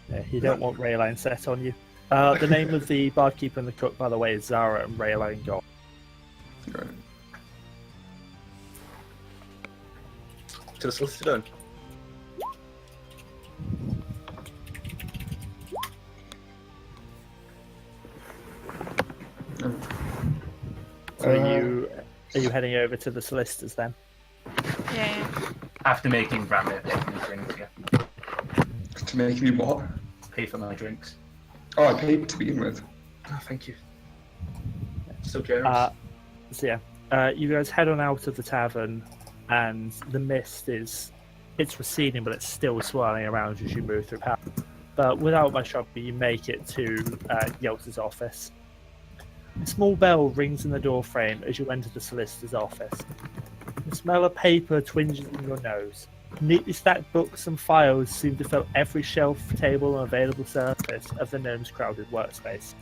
Speaker 3: Yeah, you don't want Rayline set on you. The name of the barkeeper and the cook, by the way, is Zara and Rayline Gold.
Speaker 1: Right.
Speaker 5: To the solicitor done.
Speaker 3: So are you heading over to the solicitors then?
Speaker 2: Yeah.
Speaker 5: After making Brammyr pay for my drinks, yeah.
Speaker 1: To make me what?
Speaker 5: Pay for my drinks.
Speaker 1: Oh, I paid to begin with.
Speaker 5: Oh, thank you. So generous.
Speaker 3: So yeah, you guys head on out of the tavern, and the mist it's receding, but it's still swirling around as you move through town. But without much trouble, you make it to Yelt's office. A small bell rings in the door frame as you enter the solicitor's office. The smell of paper twinges in your nose. Neatly stacked books and files seem to fill every shelf, table, and available surface of the gnome's crowded workspace.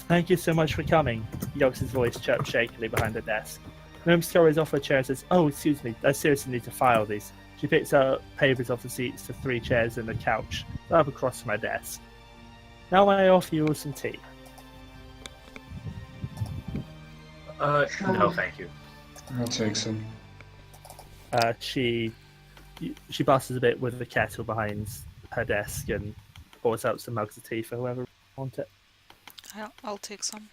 Speaker 3: Thank you so much for coming, Yelt's voice chirps shakily behind the desk. Gnome scurries off her chair and says, "Oh, excuse me, I seriously need to file these." She picks up papers off the seats to 3 chairs and a couch, up across from my desk. "Now may I offer you all some tea?"
Speaker 5: No, thank you.
Speaker 1: I'll take some.
Speaker 3: She busses a bit with the kettle behind her desk and pours out some mugs of tea for whoever wants it.
Speaker 2: I'll take some.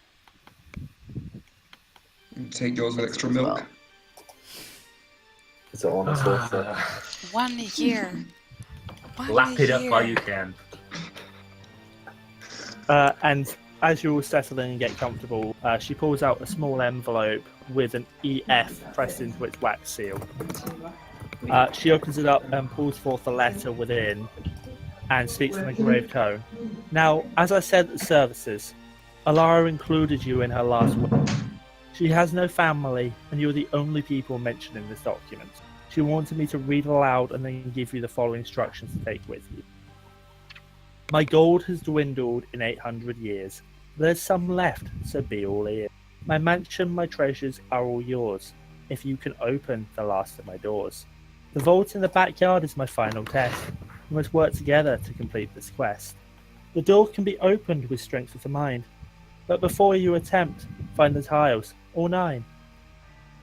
Speaker 1: Take yours with extra milk.
Speaker 4: Is it honestly? So?
Speaker 2: 1 year.
Speaker 5: Lap it up while you can.
Speaker 3: And as you all settle in and get comfortable, she pulls out a small envelope with an EF pressed into its wax seal. She opens it up and pulls forth a letter within and speaks in a grave tone. "Now, as I said at the services, Alara included you in her last will. She has no family, and you're the only people mentioned in this document. She wanted me to read aloud and then give you the following instructions to take with you. My gold has dwindled in 800 years. There's some left, so be all ears. My mansion, my treasures are all yours, if you can open the last of my doors. The vault in the backyard is my final test. We must work together to complete this quest. The door can be opened with strength of the mind, but before you attempt, find the tiles, all 9.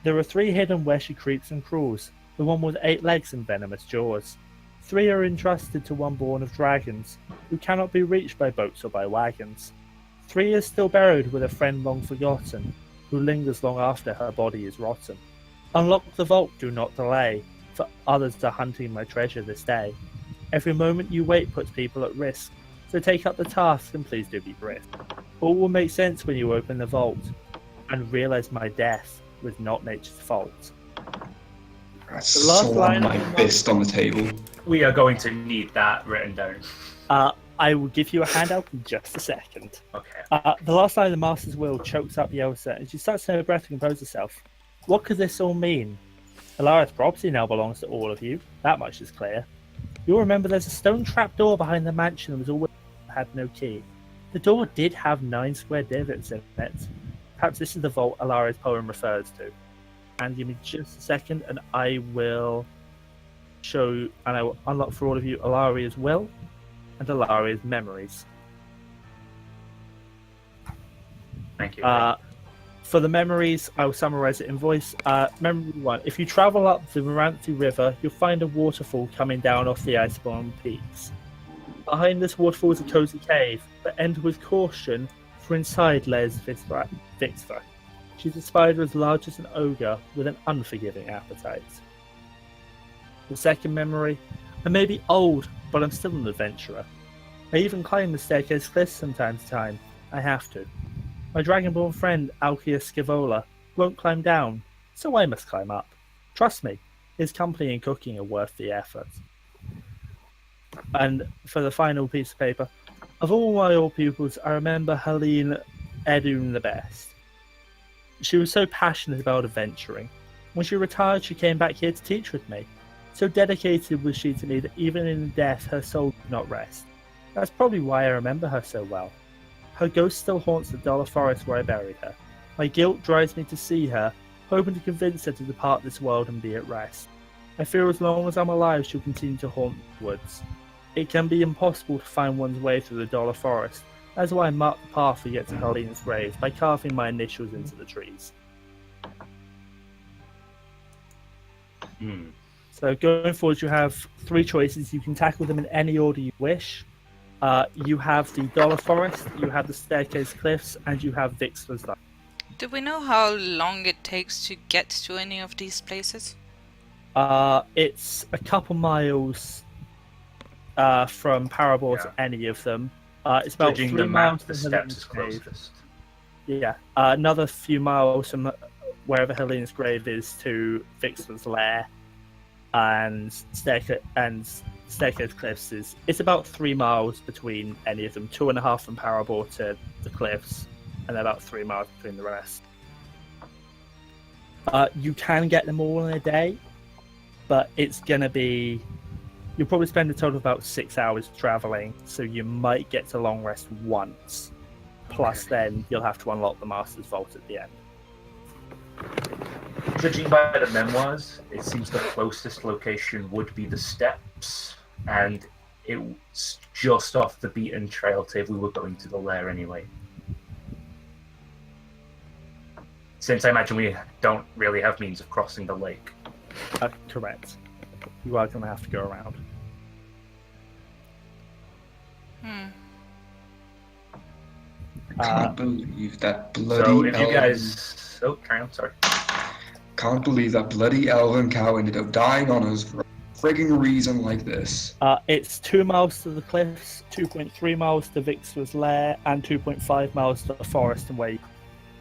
Speaker 3: There are 3 hidden where she creeps and crawls, the one with 8 legs and venomous jaws. 3 are entrusted to one born of dragons, who cannot be reached by boats or by wagons. 3 is still buried with a friend long forgotten, who lingers long after her body is rotten. Unlock the vault, do not delay, for others are hunting my treasure this day. Every moment you wait puts people at risk, so take up the task and please do be brisk. All will make sense when you open the vault, and realize my death was not nature's fault."
Speaker 1: I
Speaker 3: The last
Speaker 1: slam
Speaker 3: line
Speaker 1: my
Speaker 3: of the
Speaker 1: fist on the table.
Speaker 5: We are going to need that written down.
Speaker 3: I will give you a handout in just a second.
Speaker 5: Okay.
Speaker 3: The last line of the Master's Will chokes up Yelsa, and she starts to her breath to compose herself. What could this all mean? Alara's property now belongs to all of you. That much is clear. You'll remember there's a stone trapdoor behind the mansion that was always had no key. The door did have 9 square divots in it. Perhaps this is the vault Alara's poem refers to. And give me just a second, and I will show you, and I will unlock for all of you Alaria's will and Alaria's memories.
Speaker 5: Thank you.
Speaker 3: For the memories, I will summarize it in voice. Memory 1. If you travel up the Moranthi River, you'll find a waterfall coming down off the Iceborne peaks. Behind this waterfall is a cozy cave, but enter with caution, for inside lays Vixra. She's a spider as large as an ogre with an unforgiving appetite. The second memory, I may be old, but I'm still an adventurer. I even climb the staircase cliffs from time to time. I have to. My dragonborn friend, Alkia Scivola, won't climb down, so I must climb up. Trust me, his company and cooking are worth the effort. And for the final piece of paper, of all my old pupils, I remember Helene Edun the best. She was so passionate about adventuring. When she retired, she came back here to teach with me. So dedicated was she to me that even in death, her soul could not rest. That's probably why I remember her so well. Her ghost still haunts the Dollar Forest where I buried her. My guilt drives me to see her, hoping to convince her to depart this world and be at rest. I fear as long as I'm alive, she'll continue to haunt the woods. It can be impossible to find one's way through the Dollar Forest. That's why I marked the path to get to Helene's grave by carving my initials into the trees. So going forward, you have 3 choices. You can tackle them in any order you wish. You have the Dollar Forest, you have the Staircase Cliffs, and you have Vixra's Life.
Speaker 2: Do we know how long it takes to get to any of these places?
Speaker 3: It's a couple miles from Parabor to any of them. It's about
Speaker 5: Judging
Speaker 3: 3
Speaker 5: the map,
Speaker 3: miles
Speaker 5: the
Speaker 3: from
Speaker 5: steps
Speaker 3: Helene's
Speaker 5: is
Speaker 3: grave.
Speaker 5: closest.
Speaker 3: Yeah, another few miles from wherever Helene's grave is to Vixra's lair, and Staircase Cliffs it's about 3 miles between any of them. 2.5 from Parabor to the cliffs, and about 3 miles between the rest. You can get them all in a day, but it's gonna be. You'll probably spend a total of about 6 hours traveling, so you might get to long rest once. Plus, then you'll have to unlock the Master's Vault at the end.
Speaker 5: Judging by the memoirs, it seems the closest location would be the steps, and it's just off the beaten trail to if we were going to the lair anyway. Since I imagine we don't really have means of crossing the lake.
Speaker 3: Correct. You are going to have to go around.
Speaker 1: I can't believe that bloody
Speaker 5: So if you
Speaker 1: elven-
Speaker 5: guys... Oh, carry on, sorry.
Speaker 1: Can't believe that bloody elven cow ended up dying on us for a frigging reason like this.
Speaker 3: It's 2 miles to the cliffs, 2.3 miles to Vixra's lair, and 2.5 miles to the forest and where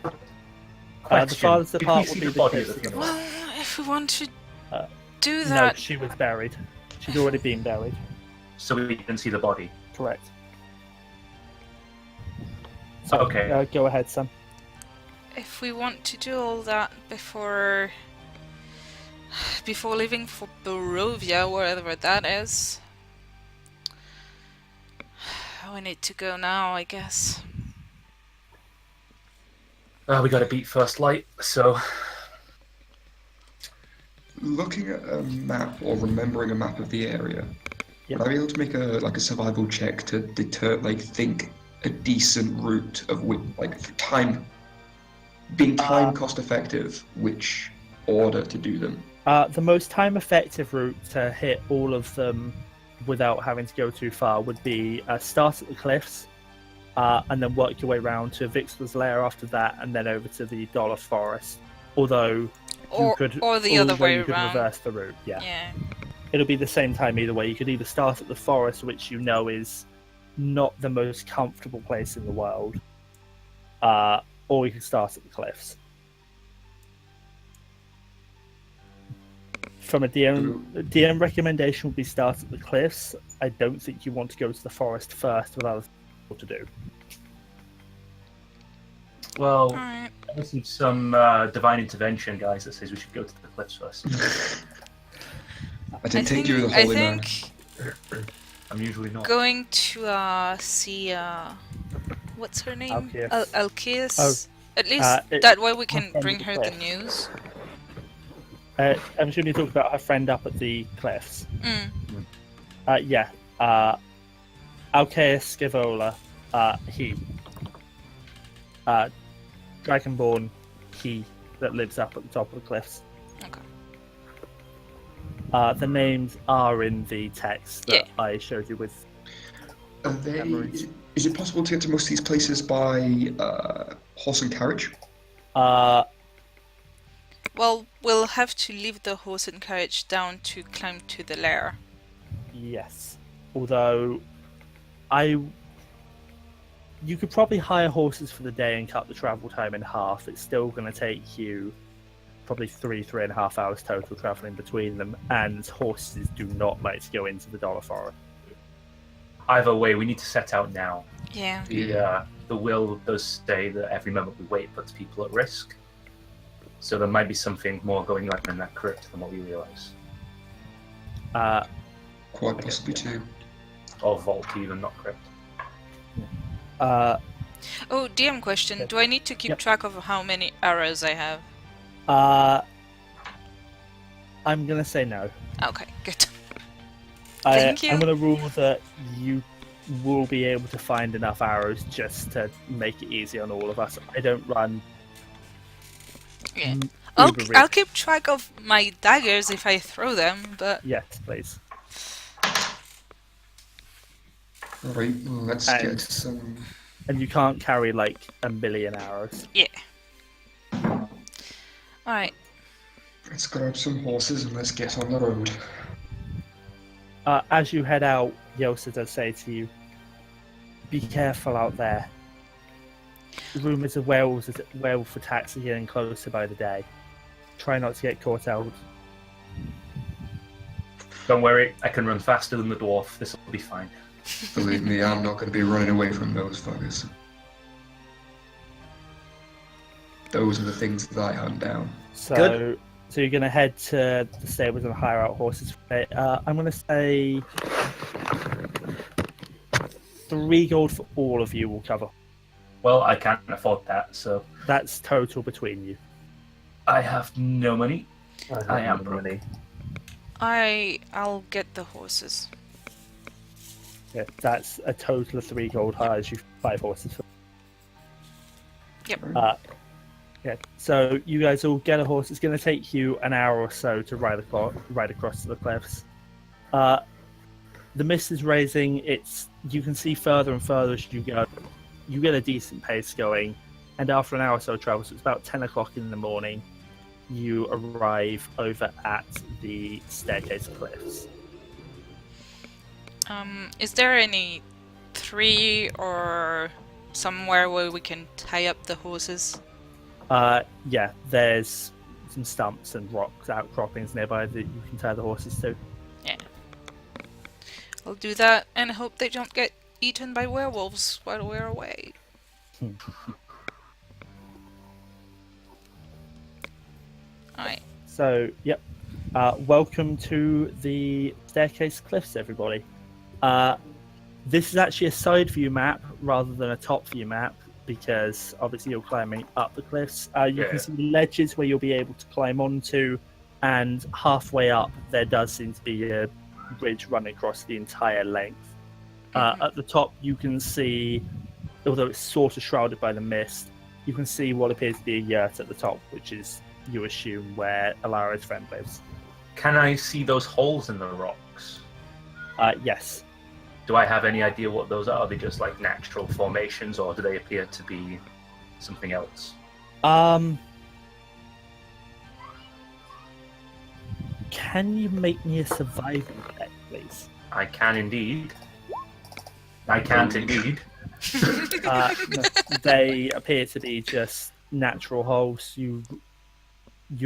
Speaker 3: the farthest
Speaker 5: Did we
Speaker 3: apart
Speaker 5: see
Speaker 3: would be
Speaker 5: the
Speaker 3: the
Speaker 5: body
Speaker 3: cliffs.
Speaker 5: of the funeral?
Speaker 2: Well, if we want to do
Speaker 3: No,
Speaker 2: that...
Speaker 3: she was buried. She's already been buried.
Speaker 5: So we didn't see the body.
Speaker 3: Correct. So,
Speaker 5: Okay.
Speaker 3: go ahead, Sam.
Speaker 2: If we want to do all that before leaving for Barovia, wherever that is, we need to go now, I guess.
Speaker 5: We got to beat first light, so...
Speaker 1: Looking at a map or remembering a map of the area,
Speaker 3: Yep.
Speaker 1: would I be able to make a survival check to think a decent route of time cost effective, which order to do them?
Speaker 3: The most time-effective route to hit all of them without having to go too far would be start at the cliffs, and then work your way around to Vixra's lair after that, and then over to the Dollar Forest. Although
Speaker 2: Or the other way
Speaker 3: you could
Speaker 2: around.
Speaker 3: reverse the route. Yeah,
Speaker 2: Yeah.
Speaker 3: it'll be the same time either way. You could either start at the forest, which you know is not the most comfortable place in the world, or you can start at the cliffs. From a DM recommendation would be start at the cliffs. I don't think you want to go to the forest first without what to do.
Speaker 5: Well,
Speaker 2: Alright.
Speaker 5: there's some divine intervention, guys, that says we should go to the cliffs first.
Speaker 1: I didn't think you were the holy man.
Speaker 5: I'm usually not.
Speaker 2: Going to see what's her name?
Speaker 3: Alkeus.
Speaker 2: Alkeus.
Speaker 3: Oh,
Speaker 2: At least that way we can
Speaker 3: friend
Speaker 2: bring
Speaker 3: of the
Speaker 2: her the
Speaker 3: cliff.
Speaker 2: news.
Speaker 3: I'm assuming you talk about her friend up at the cliffs. Yeah. Alkeus Scivola. He. Dragonborn. He that lives up at the top of the cliffs.
Speaker 2: Okay.
Speaker 3: The names are in the text that I showed you with
Speaker 1: Are they?
Speaker 3: Memories.
Speaker 1: Is it possible to get to most of these places by horse and carriage?
Speaker 2: Well, we'll have to leave the horse and carriage down to climb to the lair.
Speaker 3: Yes. Although, you could probably hire horses for the day and cut the travel time in half. It's still going to take you probably 3.5 hours total traveling between them, and horses do not like to go into the Dollar Forest.
Speaker 5: Either way, we need to set out now.
Speaker 2: Yeah.
Speaker 5: The will does say that every moment we wait puts people at risk. So there might be something more going on in that crypt than what we realise.
Speaker 1: Quite possibly too.
Speaker 5: Or vault even, not crypt.
Speaker 2: Oh, DM question.
Speaker 3: Yep.
Speaker 2: Do I need to keep
Speaker 3: Yep.
Speaker 2: track of how many arrows I have?
Speaker 3: I'm going to say no.
Speaker 2: Okay, good. Thank you.
Speaker 3: I'm going to rule that you will be able to find enough arrows just to make it easy on all of us. I don't run.
Speaker 2: Yeah.
Speaker 3: uber
Speaker 2: I'll
Speaker 3: risk.
Speaker 2: keep track of my daggers if I throw them, but
Speaker 3: Yes, please.
Speaker 1: Right, let's
Speaker 3: And-
Speaker 1: get some.
Speaker 3: And you can't carry like 1,000,000 arrows.
Speaker 2: yeah. Alright.
Speaker 1: Let's grab some horses and let's get on the road.
Speaker 3: As you head out, Yosa does say to you, "Be careful out there. Rumours of werewolf attacks are getting closer by the day. Try not to get caught out."
Speaker 5: Don't worry, I can run faster than the dwarf. This will be fine.
Speaker 1: Believe me, I'm not going to be running away from those fuckers. Those are the things that I hunt down.
Speaker 3: So you're going to head to the stables and hire out horses. I'm going to say 3 gold for all of you will cover.
Speaker 5: Well, I can't afford that, so
Speaker 3: That's total between you.
Speaker 5: I have no money. I am
Speaker 4: no
Speaker 5: broke.
Speaker 4: money.
Speaker 2: I'll get the horses.
Speaker 3: Yeah, that's a total of 3 gold hires you 5 horses for.
Speaker 2: Yep.
Speaker 3: Yeah, so you guys all get a horse. It's going to take you an hour or so to ride across to the cliffs. The mist is raising. You can see further and further as you go. You get a decent pace going, and after an hour or so of travel, so it's about 10 o'clock in the morning, you arrive over at the staircase cliffs.
Speaker 2: Is there any tree or somewhere where we can tie up the horses?
Speaker 3: Yeah, there's some stumps and rocks, outcroppings nearby that you can tie the horses to.
Speaker 2: Yeah. I'll do that and hope they don't get eaten by werewolves while we're away. Alright.
Speaker 3: So, yep. Welcome to the staircase cliffs, everybody. This is actually a side view map rather than a top view map because obviously you're climbing up the cliffs. You
Speaker 5: Yeah.
Speaker 3: can see ledges where you'll be able to climb onto, and halfway up there does seem to be a bridge running across the entire length. At the top, you can see, although it's sort of shrouded by the mist, you can see what appears to be a yurt at the top, which is, you assume, where Alara's friend lives.
Speaker 5: Can I see those holes in the rocks?
Speaker 3: Yes.
Speaker 5: Do I have any idea what those are? Are they just like natural formations, or do they appear to be something else?
Speaker 3: Can you make me a survival check, please?
Speaker 5: I can indeed. I can't indeed.
Speaker 3: No, they appear to be just natural holes. You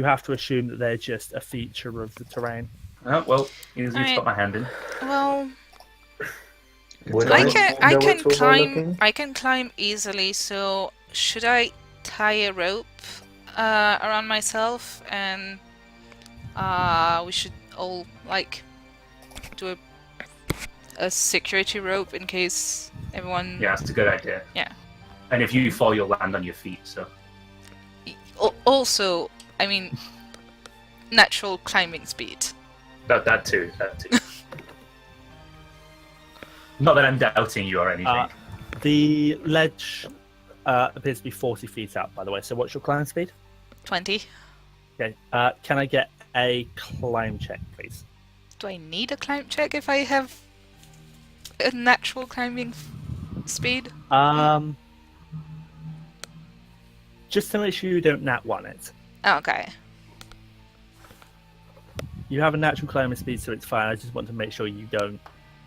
Speaker 3: have to assume that they're just a feature of the terrain.
Speaker 5: Well, easy to
Speaker 2: Alright.
Speaker 5: put my hand in.
Speaker 2: Well,
Speaker 4: Would
Speaker 2: I
Speaker 4: know
Speaker 2: can
Speaker 4: it's all
Speaker 2: climb.
Speaker 4: looking?
Speaker 2: I can climb easily. So should I tie a rope around myself and we should all like do a security rope in case everyone.
Speaker 5: Yeah, it's a good idea.
Speaker 2: Yeah.
Speaker 5: And if you fall, you'll land on your feet. So
Speaker 2: Also, I mean, natural climbing speed.
Speaker 5: that too. Not that I'm doubting you or anything.
Speaker 3: The ledge appears to be 40 feet up, by the way. So what's your climb speed?
Speaker 2: 20.
Speaker 3: Okay. Can I get a climb check, please?
Speaker 2: Do I need a climb check if I have a natural climbing speed?
Speaker 3: Just to make sure you don't nat one it.
Speaker 2: Okay.
Speaker 3: You have a natural climbing speed, so it's fine. I just want to make sure you don't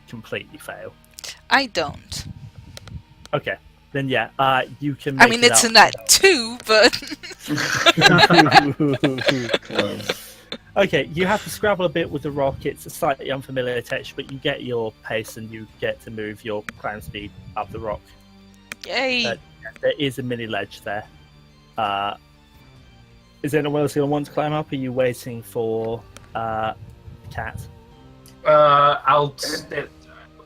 Speaker 3: completely fail.
Speaker 2: I don't.
Speaker 3: Okay, then yeah, you can make
Speaker 2: I mean,
Speaker 3: it
Speaker 2: it's
Speaker 3: up
Speaker 2: a nat 2, but...
Speaker 7: Close.
Speaker 3: Okay, you have to scrabble a bit with the rock. It's a slightly unfamiliar texture, but you get your pace and you get to move your climb speed up the rock.
Speaker 2: Yay!
Speaker 3: There is a mini ledge there. Is anyone else going to want to climb up? Or are you waiting for Cat?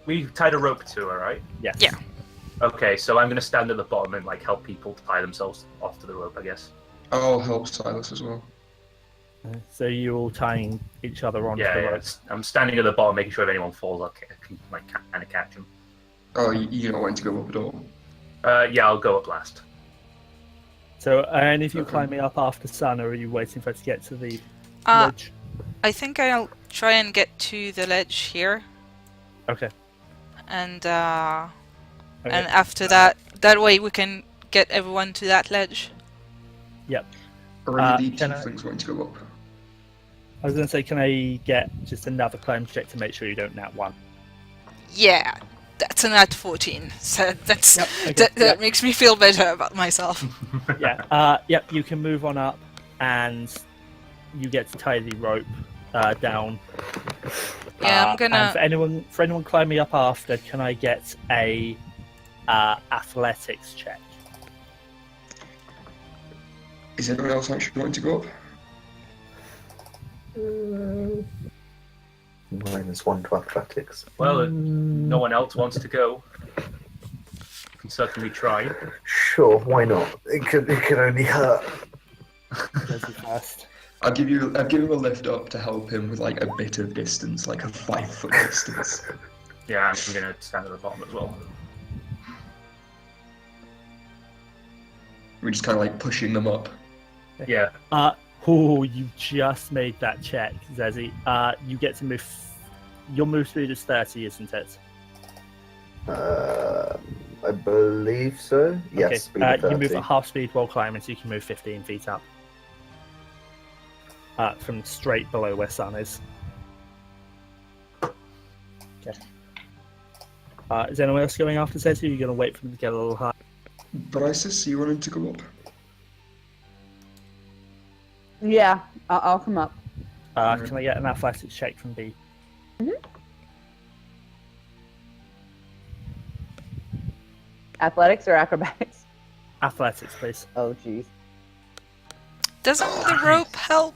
Speaker 5: We tied a rope to her, right?
Speaker 3: Yes.
Speaker 2: Yeah.
Speaker 5: Okay, so I'm going to stand at the bottom and like help people tie themselves off to the rope, I guess.
Speaker 1: I'll help Silas as well.
Speaker 3: So you're all tying each other onto the
Speaker 5: Yeah,
Speaker 3: rope.
Speaker 5: I'm standing at the bottom, making sure if anyone falls, I can like kind of catch them.
Speaker 1: Oh, you don't want to go up at all?
Speaker 5: Yeah, I'll go up last.
Speaker 3: So are any of you
Speaker 1: Okay.
Speaker 3: climbing up after Sun, or are you waiting for it to get to the
Speaker 2: Uh,
Speaker 3: ledge?
Speaker 2: I think I'll try and get to the ledge here,
Speaker 3: Okay.
Speaker 2: and
Speaker 3: Okay.
Speaker 2: and after that way we can get everyone to that ledge.
Speaker 3: Yep.
Speaker 1: Or any of the
Speaker 3: can I-
Speaker 1: tieflings want to go up?
Speaker 3: I was going to say, can I get just another climb check to make sure you don't nat one?
Speaker 2: Yeah, that's a nat 14, so that's
Speaker 3: Okay,
Speaker 2: that
Speaker 3: yep.
Speaker 2: makes me feel better about myself.
Speaker 3: Yeah. Yep. You can move on up, and you get to tie the rope down.
Speaker 2: Yeah, I'm
Speaker 3: And
Speaker 2: gonna.
Speaker 3: for anyone climbing up after, can I get a athletics check?
Speaker 1: Is anyone else actually wanting to go up?
Speaker 4: -1 to athletics.
Speaker 5: Well, no one else wants to go. Can certainly try.
Speaker 4: Sure, why not? It could only hurt.
Speaker 3: Goes the first.
Speaker 1: I'll give him a lift up to help him with like a bit of distance, like a 5-foot distance.
Speaker 5: Yeah, I'm going to stand at the bottom as well.
Speaker 1: We're just kind of like pushing them up.
Speaker 5: Yeah.
Speaker 3: Oh, you just made that check, Zeesi. You get to move. Your move speed is 30, isn't it?
Speaker 4: I believe so. Yes, speed of
Speaker 3: You move
Speaker 4: 30.
Speaker 3: at half speed while climbing, so you can move 15 feet up. From straight below where Sun is. Okay. Is anyone else going after Zeesi, or are you going to wait for them to get a little higher?
Speaker 1: Bryseis, are you wanting to go up?
Speaker 6: Yeah, I'll come up.
Speaker 3: Can I get an athletics check from B?
Speaker 6: Athletics or acrobatics?
Speaker 3: Athletics, please.
Speaker 6: Oh, jeez.
Speaker 2: Doesn't the rope help?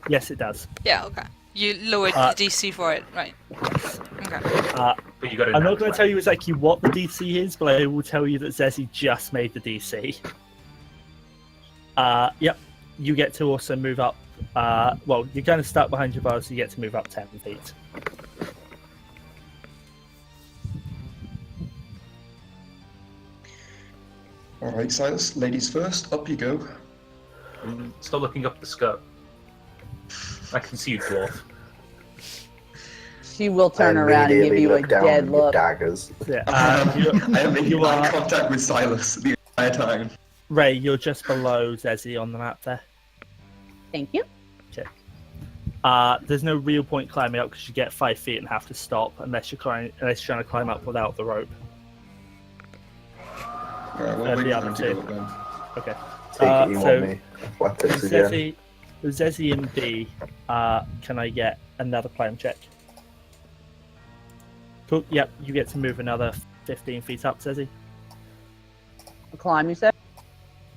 Speaker 3: Yes, it does.
Speaker 2: Yeah, okay. You lowered the DC for it, right? Okay.
Speaker 5: But you got to.
Speaker 3: I'm not going to tell you exactly what the DC is, but I will tell you that Zeesi just made the DC. Yep. You get to also move up. Well, you're kind of stuck behind your bar, so you get to move up 10 feet.
Speaker 1: Alright, Silas, ladies first, up you go.
Speaker 5: I'm still looking up the skirt. I can see you, dwarf.
Speaker 6: She will turn around and give
Speaker 4: immediately
Speaker 6: you a
Speaker 4: look down
Speaker 6: dead
Speaker 4: at your
Speaker 6: look.
Speaker 4: daggers.
Speaker 3: Yeah.
Speaker 1: I am making
Speaker 3: you
Speaker 1: eye
Speaker 3: are-
Speaker 1: contact with Silas the entire time.
Speaker 3: Ray, you're just below Zeesi on the map there.
Speaker 6: Thank you.
Speaker 3: There's no real point climbing up because you get 5 feet and have to stop unless you're trying to climb up without the rope.
Speaker 1: Alright, we'll
Speaker 3: And
Speaker 1: wait
Speaker 3: the
Speaker 1: for
Speaker 3: other
Speaker 1: them to
Speaker 3: two.
Speaker 1: go up then.
Speaker 3: Okay.
Speaker 4: Take it you
Speaker 3: so
Speaker 4: want me. Athletics again.
Speaker 3: Zeesi and B, can I get another climb check? Cool. Yep, you get to move another 15 feet up, Zeesi.
Speaker 6: Climb, you said?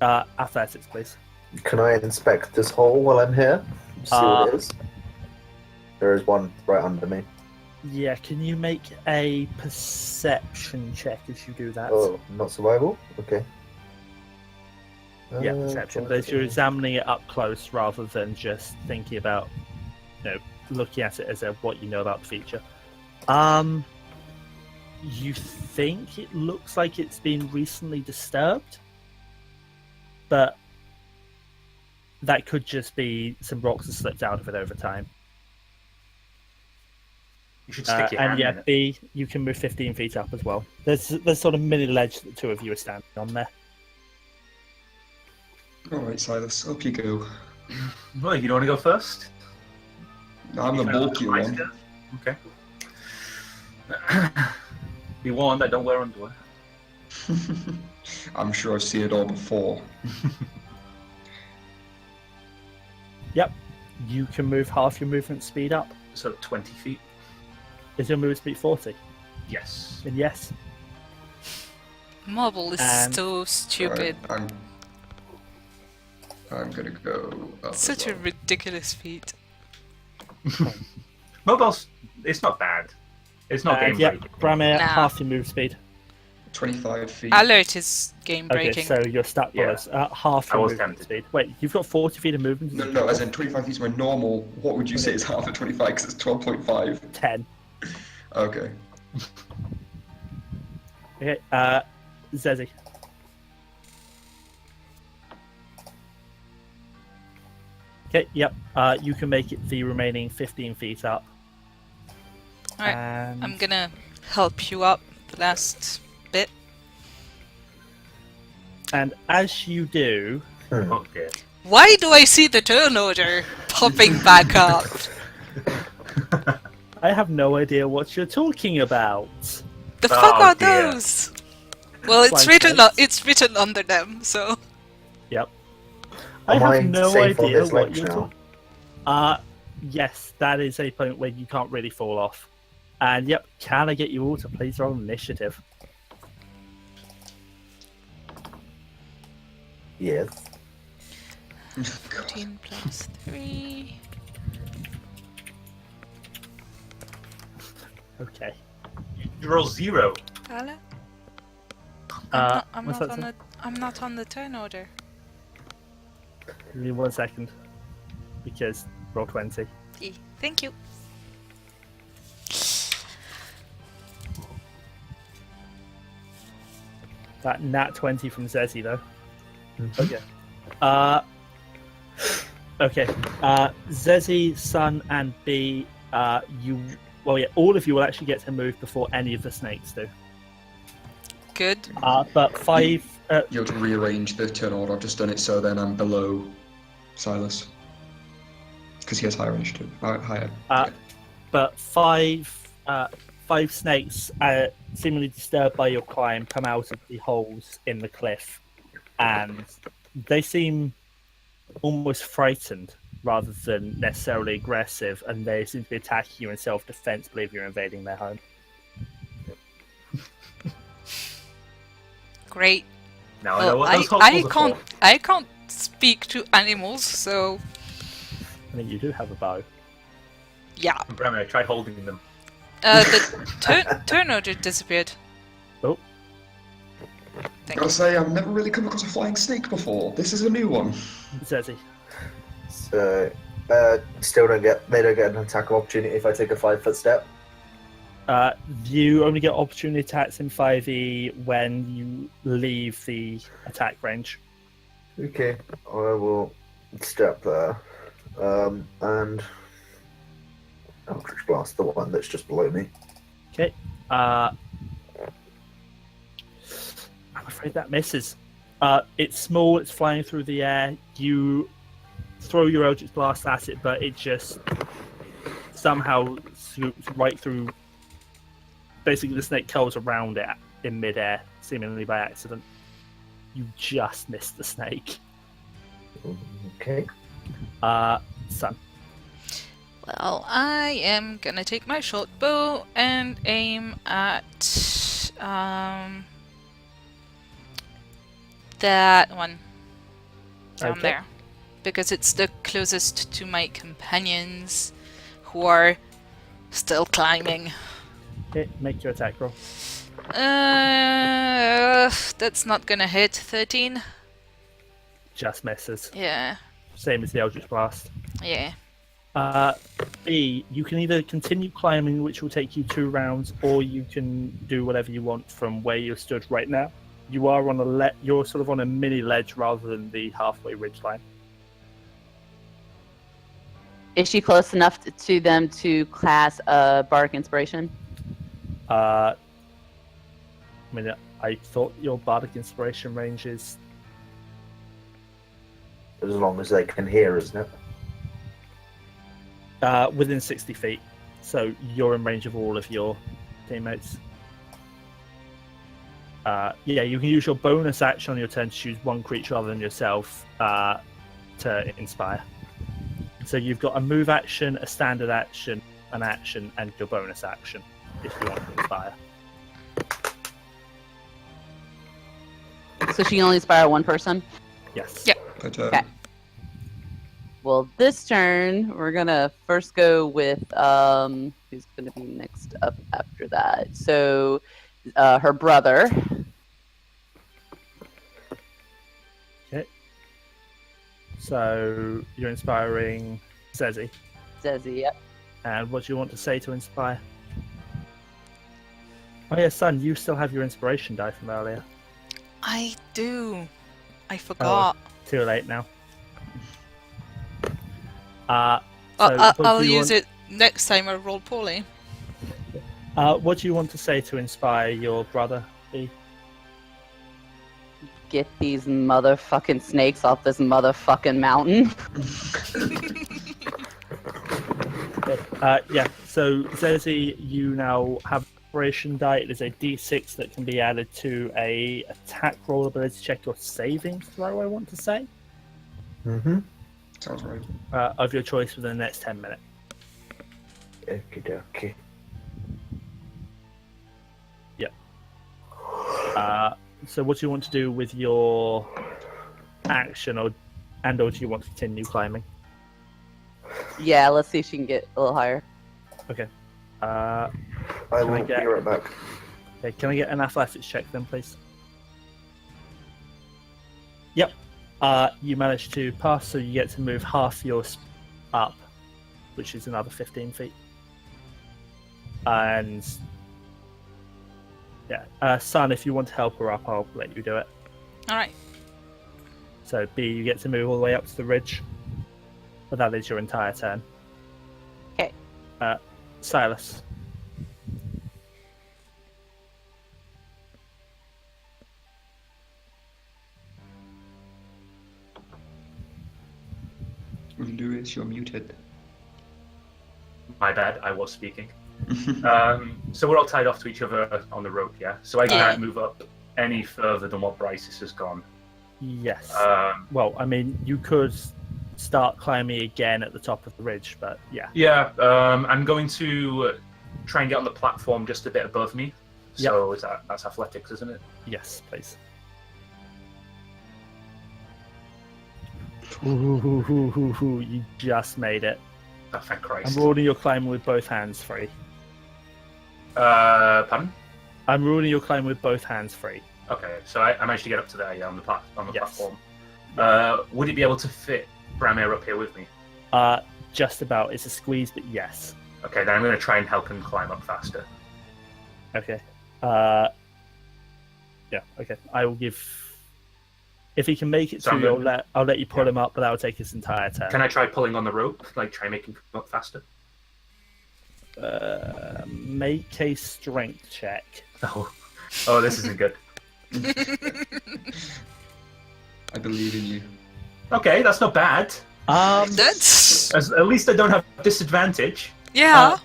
Speaker 3: Athletics, please.
Speaker 4: Can I inspect this hole while I'm here? See what it is? There is one right under me.
Speaker 3: Yeah, can you make a perception check as you do that?
Speaker 4: Oh, not survival? Okay.
Speaker 3: Yeah, perception. But as you're examining it up close rather than just thinking about, looking at it as what you know about the feature. You think it looks like it's been recently disturbed, but that could just be some rocks that slipped out of it over time.
Speaker 5: You should stick your
Speaker 3: and
Speaker 5: hand
Speaker 3: yeah,
Speaker 5: in it.
Speaker 3: B, you can move 15 feet up as well. There's sort of mini ledge that the two of you are standing on there.
Speaker 1: Alright, Silas, up you go.
Speaker 5: Well, you don't want to go first?
Speaker 1: I'm the
Speaker 5: You found
Speaker 1: bulkier
Speaker 5: the
Speaker 1: one.
Speaker 5: Okay. Be warned, I don't wear underwear.
Speaker 1: I'm sure I've seen it all before.
Speaker 3: Yep, you can move half your movement speed up.
Speaker 5: So 20 feet.
Speaker 3: Is your movement speed 40?
Speaker 5: Yes.
Speaker 3: Then yes.
Speaker 2: Marble is
Speaker 3: And-
Speaker 2: so stupid.
Speaker 1: Alright, I'm gonna go up. as
Speaker 2: Such a
Speaker 1: well.
Speaker 2: ridiculous feat.
Speaker 5: Mobile's, it's not bad. It's not game
Speaker 3: yeah,
Speaker 5: breaking.
Speaker 3: Brammyr,
Speaker 2: Nah.
Speaker 3: half your move speed.
Speaker 1: 25 feet.
Speaker 2: Alert is game
Speaker 3: Okay,
Speaker 2: breaking.
Speaker 3: so your stat
Speaker 5: Yeah.
Speaker 3: bonus, half
Speaker 5: I
Speaker 3: your
Speaker 5: was
Speaker 3: movement
Speaker 5: tempted.
Speaker 3: speed. Wait, you've got 40 feet of movement?
Speaker 1: No, as in 25 feet is my normal. What would you say is half of 25? Because it's 12.5.
Speaker 3: 10.
Speaker 1: Okay.
Speaker 3: Okay, Zeezi. Okay, yep. You can make it the remaining 15 feet up.
Speaker 2: Alright,
Speaker 3: And
Speaker 2: I'm gonna help you up the last bit.
Speaker 3: And as you do,
Speaker 5: Oh dear.
Speaker 2: Why do I see the turn order popping back up?
Speaker 3: I have no idea what you're talking about.
Speaker 2: The
Speaker 5: Oh,
Speaker 2: fuck are
Speaker 5: dear.
Speaker 2: those? Well, it's
Speaker 3: Flying
Speaker 2: written.
Speaker 3: snakes.
Speaker 2: It's written under them. So
Speaker 3: Yep. I
Speaker 4: Am
Speaker 3: have
Speaker 4: I
Speaker 3: no
Speaker 4: safe on
Speaker 3: idea
Speaker 4: this
Speaker 3: what
Speaker 4: ledge
Speaker 3: you're
Speaker 4: now?
Speaker 3: talking. Yes, that is a point where you can't really fall off. And yep, can I get you all to please roll initiative?
Speaker 4: Yes.
Speaker 2: 14 plus 3.
Speaker 3: Okay.
Speaker 5: You roll 0.
Speaker 2: Hello? I'm
Speaker 3: what's
Speaker 2: not
Speaker 3: that
Speaker 2: on
Speaker 3: say?
Speaker 2: I'm not on the turn order.
Speaker 3: Give me 1 second. Because roll 20.
Speaker 2: Thank you.
Speaker 3: That nat 20 from Zeezi though.
Speaker 4: Mm-hmm.
Speaker 3: Okay. Okay. Zeezi, Sun, and B, all of you will actually get to move before any of the snakes do.
Speaker 2: Good.
Speaker 3: But 5,
Speaker 1: You have to rearrange the turn order. I've just done it so then I'm below Silas. Because he has higher initiative. Higher.
Speaker 3: but five snakes, seemingly disturbed by your climb, come out of the holes in the cliff, and they seem almost frightened rather than necessarily aggressive, and they seem to be attacking you in self-defense, believe you're invading their home.
Speaker 2: Great.
Speaker 5: Now I know
Speaker 2: Well,
Speaker 5: what those
Speaker 2: I
Speaker 5: holes are
Speaker 2: can't.
Speaker 5: for.
Speaker 2: I can't speak to animals, so
Speaker 3: I mean, you do have a bow.
Speaker 2: yeah.
Speaker 5: Brammyr, try holding them.
Speaker 2: The turn order disappeared.
Speaker 3: Oh,
Speaker 2: Thank
Speaker 1: Gotta
Speaker 2: you.
Speaker 1: say, I've never really come across a flying snake before. This is a new one.
Speaker 3: Zeezi.
Speaker 4: So, they don't get an attack of opportunity if I take a 5-foot step.
Speaker 3: You only get opportunity attacks in 5e when you leave the attack range.
Speaker 4: Okay, I will step there, and Eldritch Blast the one that's just below me.
Speaker 3: Okay. I'm afraid that misses. It's small, it's flying through the air. You throw your Eldritch Blast at it, but it just somehow swoops right through. Basically, the snake curls around it in midair, seemingly by accident. You just missed the snake.
Speaker 4: Okay.
Speaker 3: Sun.
Speaker 2: Well, I am gonna take my short bow and aim at that one down
Speaker 3: Okay.
Speaker 2: there, because it's the closest to my companions, who are still climbing.
Speaker 3: Okay, make your attack roll.
Speaker 2: That's not gonna hit. 13.
Speaker 3: Just misses.
Speaker 2: Yeah,
Speaker 3: Same as the Eldritch Blast.
Speaker 2: yeah.
Speaker 3: B, you can either continue climbing, which will take you 2 rounds, or you can do whatever you want from where you're stood right now. You are on you're sort of on a mini ledge rather than the halfway ridge line.
Speaker 6: Is she close enough to them to class a bardic inspiration?
Speaker 3: I mean, I thought your bardic inspiration range is
Speaker 4: As long as they can hear, isn't it?
Speaker 3: within 60 feet, so you're in range of all of your teammates. Yeah, you can use your bonus action on your turn to choose one creature other than yourself to inspire. So you've got a move action, a standard action, an action, and your bonus action if you want to inspire.
Speaker 6: So she can only inspire one person?
Speaker 3: Yes.
Speaker 2: Yep.
Speaker 6: Okay. Well, this turn, we're going to first go with who's going to be next up after that. So her brother.
Speaker 3: So you're inspiring Zeesi.
Speaker 6: Zeesi, yep.
Speaker 3: And what do you want to say to inspire? Oh yeah, son, you still have your inspiration die from earlier.
Speaker 2: I do. I forgot.
Speaker 3: Too late now.
Speaker 2: I'll use it next time I roll poorly.
Speaker 3: What do you want to say to inspire your brother, B?
Speaker 6: Get these motherfucking snakes off this motherfucking mountain.
Speaker 3: Yeah, so Zeesi, you now have inspiration die. It is a d6 that can be added to a attack roll ability check or saving throw, I want to say.
Speaker 4: Mm-hmm.
Speaker 1: Sounds right.
Speaker 3: Of your choice within the next 10 minutes.
Speaker 4: Okie dokie.
Speaker 3: So what do you want to do with your action, or do you want to continue climbing?
Speaker 6: Yeah, let's see if she can get a little higher.
Speaker 3: Okay.
Speaker 4: I will be right back.
Speaker 3: Okay, can I get an athletics check then, please? Yep. You managed to pass, so you get to move half your up, which is another 15 feet. And yeah, son, if you want to help her up, I'll let you do it.
Speaker 2: All right.
Speaker 3: So B, you get to move all the way up to the ridge, but that is your entire turn.
Speaker 6: Okay.
Speaker 3: Silas.
Speaker 1: Lewis, you're muted.
Speaker 5: My bad, I was speaking. So we're all tied off to each other on the rope, yeah? So I can't move up any further than what Bryseis has gone.
Speaker 3: Yes.
Speaker 5: Um,
Speaker 3: I mean, you could start climbing again at the top of the ridge, but yeah.
Speaker 5: Yeah, I'm going to try and get on the platform just a bit above me. So that's athletics, isn't it?
Speaker 3: Yes, please. Ooh, you just made it.
Speaker 5: Oh, thank
Speaker 3: I'm
Speaker 5: Christ.
Speaker 3: ruling your climbing with both hands free.
Speaker 5: Pardon?
Speaker 3: I'm ruling your climbing with both hands free.
Speaker 5: Okay, so I managed to get up to there, yeah, on the
Speaker 3: Yes.
Speaker 5: platform. Would it be able to fit Brammyr up here with me?
Speaker 3: Just about. It's a squeeze, but yes.
Speaker 5: Okay, then I'm going to try and help him climb up faster.
Speaker 3: Okay. Yeah. Okay. I will give. If he can make it
Speaker 5: So
Speaker 3: through, I'll let you pull him up, but that will take his entire turn.
Speaker 5: Can I try pulling on the rope? Like, try making him come up faster?
Speaker 3: Make a strength check.
Speaker 5: Oh, this isn't good.
Speaker 1: I believe in you.
Speaker 5: Okay, that's not bad.
Speaker 2: That's
Speaker 5: At least I don't have disadvantage.
Speaker 2: yeah.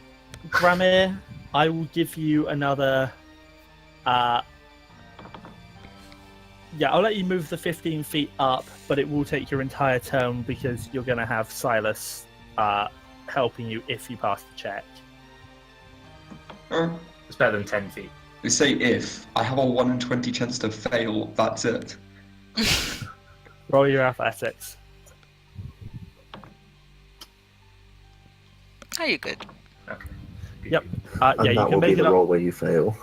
Speaker 3: Brammyr, I will give you another. Yeah, I'll let you move the 15 feet up, but it will take your entire turn because you're going to have Silas helping you if you pass the check.
Speaker 5: It's better than 10 feet.
Speaker 1: They say if. I have a 1 in 20 chance to fail, that's it.
Speaker 3: Roll your athletics.
Speaker 2: Are you good?
Speaker 5: Okay.
Speaker 3: Yep.
Speaker 4: And
Speaker 3: Yeah, you
Speaker 4: that
Speaker 3: can
Speaker 4: will be
Speaker 3: make it
Speaker 4: the
Speaker 3: up.
Speaker 4: roll where you fail.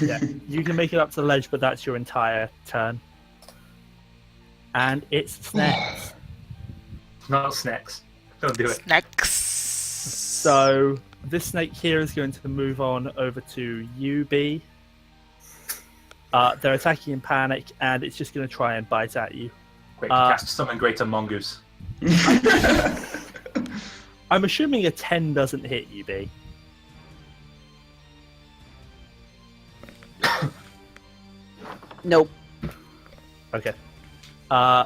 Speaker 3: Yeah, you can make it up to the ledge, but that's your entire turn. And it's Snacks.
Speaker 5: Not snacks. Don't do it.
Speaker 2: Snacks.
Speaker 3: So this snake here is going to move on over to UB. They're attacking in panic, and it's just going to try and bite at you.
Speaker 5: Quick, cast summon greater mongoose.
Speaker 3: I'm assuming a 10 doesn't hit you, B.
Speaker 6: Nope.
Speaker 3: Okay.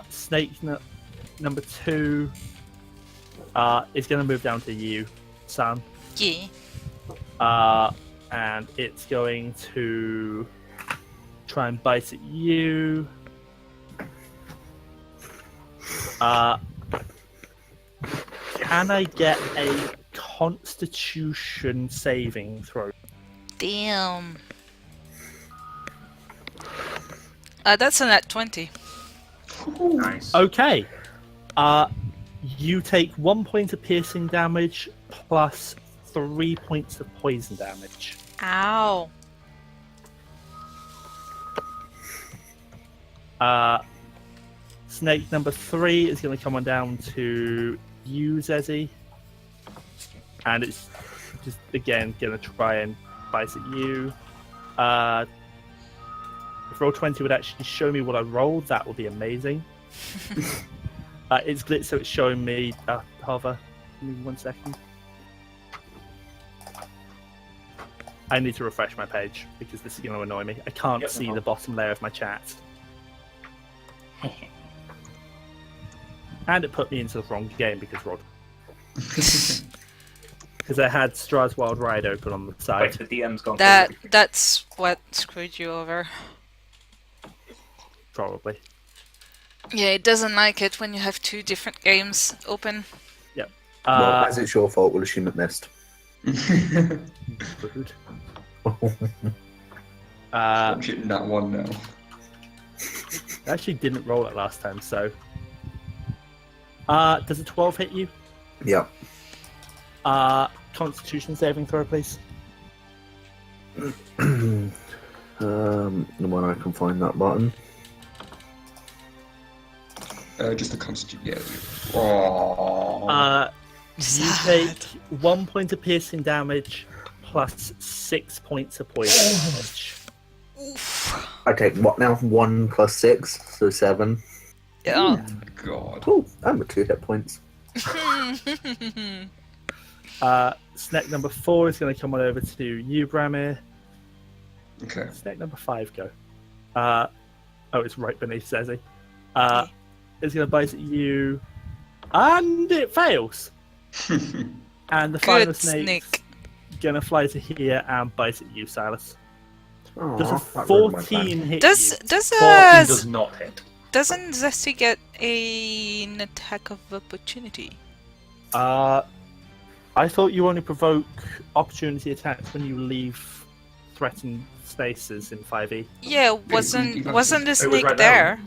Speaker 3: Snake number 2 is going to move down to you, Sam.
Speaker 2: Yeah.
Speaker 3: And it's going to try and bite at you. Can I get a Constitution saving throw?
Speaker 2: Damn. That's a net 20.
Speaker 5: Nice.
Speaker 3: Okay. You take 1 point of piercing damage plus 3 points of poison damage.
Speaker 2: Ow.
Speaker 3: Snake number 3 is going to come on down to you, Zeesi. And it's just, again, going to try and bite at you. If roll 20 would actually show me what I rolled, that would be amazing. It's glitched, so it's showing me... hover. Give me 1 second. I need to refresh my page, because this is going to annoy me. I can't
Speaker 5: Yep,
Speaker 3: see
Speaker 5: no
Speaker 3: the bottom layer of my chat. And it put me into the wrong game, because Rod... Because I had Strahd's Wild Ride open on the
Speaker 5: Wait,
Speaker 3: side.
Speaker 5: the DM's gone.
Speaker 2: That's what screwed you over.
Speaker 3: Probably.
Speaker 2: Yeah, it doesn't like it when you have 2 different games open.
Speaker 3: Yep.
Speaker 4: Well, as it's your fault, we'll assume it missed.
Speaker 3: Rude.
Speaker 1: I'm shooting that one now.
Speaker 3: I actually didn't roll it last time, so... does a 12 hit you?
Speaker 4: Yeah.
Speaker 3: Constitution saving throw, please.
Speaker 4: When I can find that button.
Speaker 1: Just the constitution. Yeah. Oh.
Speaker 3: You take 1 point of piercing damage plus 6 points of poison damage.
Speaker 2: Oof.
Speaker 4: I take what now? 1 plus 6, so 7.
Speaker 2: Yeah.
Speaker 1: God.
Speaker 4: Cool. I'm at 2 hit points.
Speaker 3: Snake number 4 is going to come on over to you, Brammyr.
Speaker 1: Okay.
Speaker 3: Snake number 5, go. It's right beneath Zeesi. It's going to bite at you, and it fails. And the final
Speaker 2: Good
Speaker 3: snake's
Speaker 2: snake.
Speaker 3: going to fly to here and bite at you, Silas. Does a
Speaker 4: Aw, that ruined my
Speaker 3: 14 hit
Speaker 2: Does
Speaker 3: you?
Speaker 5: 14 does not hit.
Speaker 2: doesn't Zeesi get an attack of opportunity?
Speaker 3: I thought you only provoke opportunity attacks when you leave threatened spaces in 5e.
Speaker 2: Yeah,
Speaker 1: we
Speaker 2: wasn't
Speaker 1: got
Speaker 2: the
Speaker 5: was
Speaker 2: snake
Speaker 5: right
Speaker 2: there?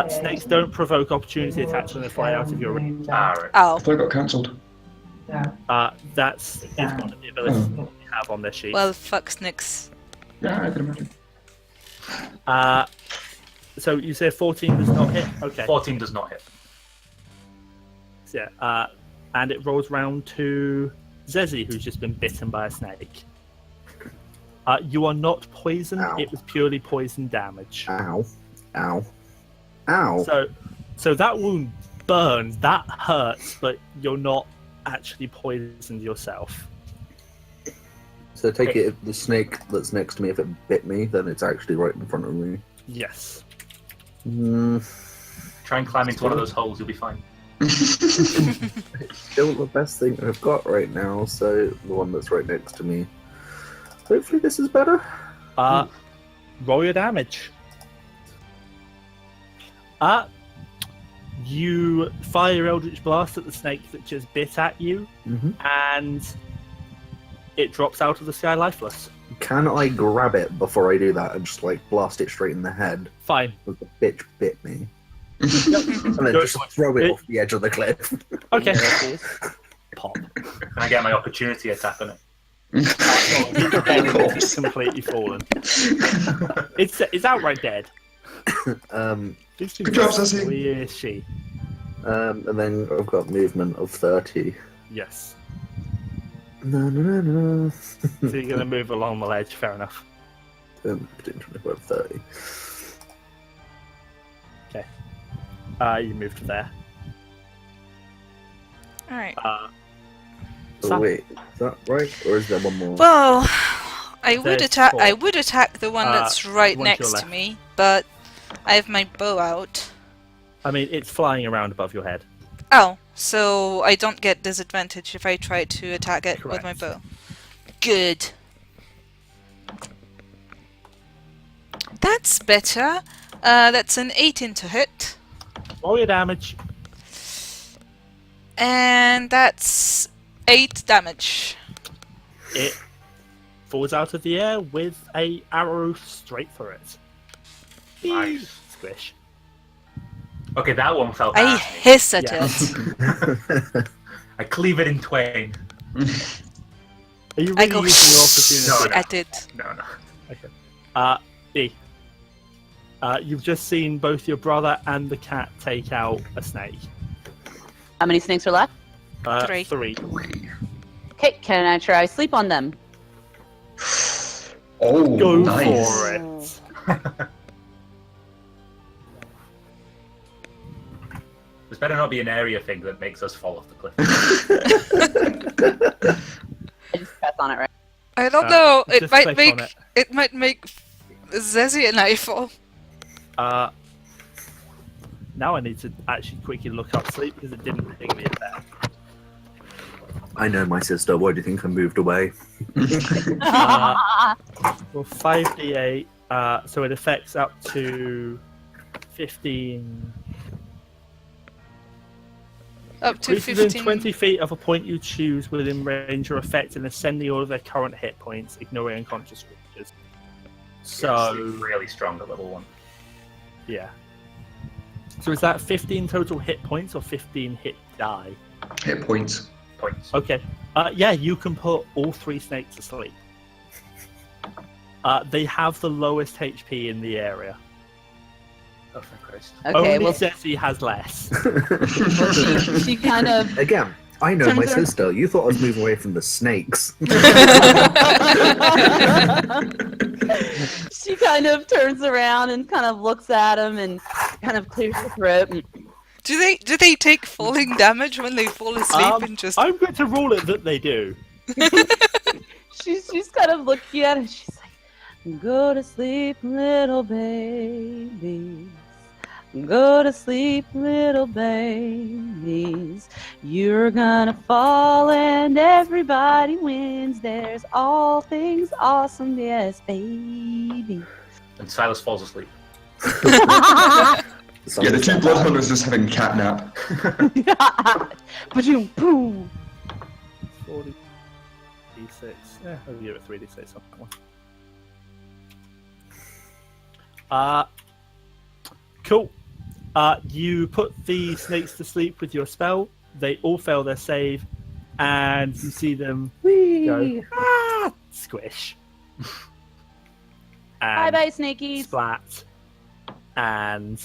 Speaker 3: Snakes don't provoke opportunity attacks when they fly out of your range.
Speaker 5: Right.
Speaker 2: Oh,
Speaker 1: I thought it got cancelled.
Speaker 3: That's one of the abilities you have on their sheet.
Speaker 2: well, fuck snakes.
Speaker 1: Yeah, I can imagine.
Speaker 3: So you say 14 does not hit? Okay.
Speaker 5: 14 does not hit.
Speaker 3: So, yeah, and it rolls round to Zeesi, who's just been bitten by a snake. You are not poisoned,
Speaker 4: Ow.
Speaker 3: it was purely poison damage.
Speaker 4: Ow. Ow. Ow.
Speaker 3: So that wound burns, that hurts, but you're not actually poisoned yourself.
Speaker 4: So take it, if the snake that's next to me, if it bit me, then it's actually right in front of me.
Speaker 3: Yes.
Speaker 5: Try and climb into one of those holes, you'll be fine.
Speaker 4: Still the best thing I've got right now, so the one that's right next to me. Hopefully this is better.
Speaker 3: Roll your damage. You fire your Eldritch Blast at the snake that just bit at you, and it drops out of the sky lifeless.
Speaker 4: Can I grab it before I do that and just like blast it straight in the head?
Speaker 3: Fine.
Speaker 4: Because the bitch bit me. And then
Speaker 3: Go
Speaker 4: just
Speaker 3: for it.
Speaker 4: throw it off the edge of the cliff.
Speaker 3: Okay. Pop.
Speaker 5: Can I get my opportunity attack on it?
Speaker 3: It's completely fallen. It's outright dead.
Speaker 1: Good job, Zeesi.
Speaker 3: Where is she?
Speaker 4: And then I've got movement of 30.
Speaker 3: Yes.
Speaker 4: No.
Speaker 3: So you're going to move along the ledge, fair enough.
Speaker 4: Potentially above 30.
Speaker 3: You move to there.
Speaker 2: Alright.
Speaker 4: Oh, wait, is that right? Or is there one more?
Speaker 2: Well, I would
Speaker 3: There's
Speaker 2: attack.
Speaker 3: four.
Speaker 2: I would attack the one that's right
Speaker 3: one to your
Speaker 2: next to
Speaker 3: left.
Speaker 2: me, but I have my bow out.
Speaker 3: I mean, it's flying around above your head.
Speaker 2: Oh, so I don't get disadvantage if I try to attack it with my
Speaker 3: Correct.
Speaker 2: bow. Good. That's better. That's an 18 to hit.
Speaker 3: Roll your damage.
Speaker 2: And that's 8 damage.
Speaker 3: It falls out of the air with a arrow straight through it.
Speaker 5: Nice.
Speaker 3: Squish.
Speaker 5: Okay, that one fell
Speaker 2: I
Speaker 5: past me.
Speaker 2: hiss at
Speaker 3: Yeah.
Speaker 2: it.
Speaker 5: I cleave it in twain.
Speaker 3: Are you
Speaker 2: I
Speaker 3: really
Speaker 2: go
Speaker 3: using your opportunity?
Speaker 5: No.
Speaker 2: at it.
Speaker 5: No.
Speaker 3: B. You've just seen both your brother and the cat take out a snake.
Speaker 6: How many snakes are left?
Speaker 2: 3.
Speaker 3: 3.
Speaker 6: Okay, can I try sleep on them?
Speaker 1: Oh,
Speaker 3: Go
Speaker 1: nice.
Speaker 3: for it.
Speaker 5: This better not be an area thing that makes us fall off the cliff.
Speaker 6: I just press on it, right?
Speaker 2: I don't know. It
Speaker 3: just
Speaker 2: might
Speaker 3: click
Speaker 2: make
Speaker 3: on it.
Speaker 2: it might make Zeesi and I fall.
Speaker 3: Now I need to actually quickly look up sleep because it didn't ping me there.
Speaker 4: I know my sister. Why do you think I moved away?
Speaker 3: Well, 5d8, so it affects up to 15.
Speaker 2: Up to
Speaker 3: Creatures within
Speaker 2: 15.
Speaker 3: 20 feet of a point you choose within range are affected in ascending order of their current hit points, ignoring unconscious creatures. So,
Speaker 5: really strong at level 1.
Speaker 3: yeah. So is that 15 total hit points or 15 hit die?
Speaker 1: Hit points.
Speaker 5: Points.
Speaker 3: Okay. Yeah, you can put all 3 snakes to sleep. They have the lowest HP in the area.
Speaker 5: Oh, for Christ.
Speaker 6: Okay,
Speaker 3: Only
Speaker 6: well,
Speaker 3: Zeesi has less.
Speaker 6: she kind of
Speaker 4: Again, I know my
Speaker 6: Turns her-
Speaker 4: sister. You thought I was moving away from the snakes.
Speaker 6: she kind of turns around and kind of looks at him and kind of clears her throat. And,
Speaker 2: Do they take falling damage when they fall asleep and just
Speaker 3: I'm going to rule it that they do.
Speaker 6: she's kind of looking at him. She's like, "Go to sleep, little babies. Go to sleep, little babies. You're gonna fall and everybody wins. There's all things awesome, yes, baby."
Speaker 5: And Silas falls asleep.
Speaker 1: Yeah, the 2 bloodhunters just having cat nap.
Speaker 6: Ba-doom, boom.
Speaker 3: 40d6. Yeah, I'll give it 3d6 on that one. Cool. You put the snakes to sleep with your spell. They all fail their save, and you see them go squish.
Speaker 6: Bye
Speaker 3: And
Speaker 6: bye, snakies.
Speaker 3: splat. And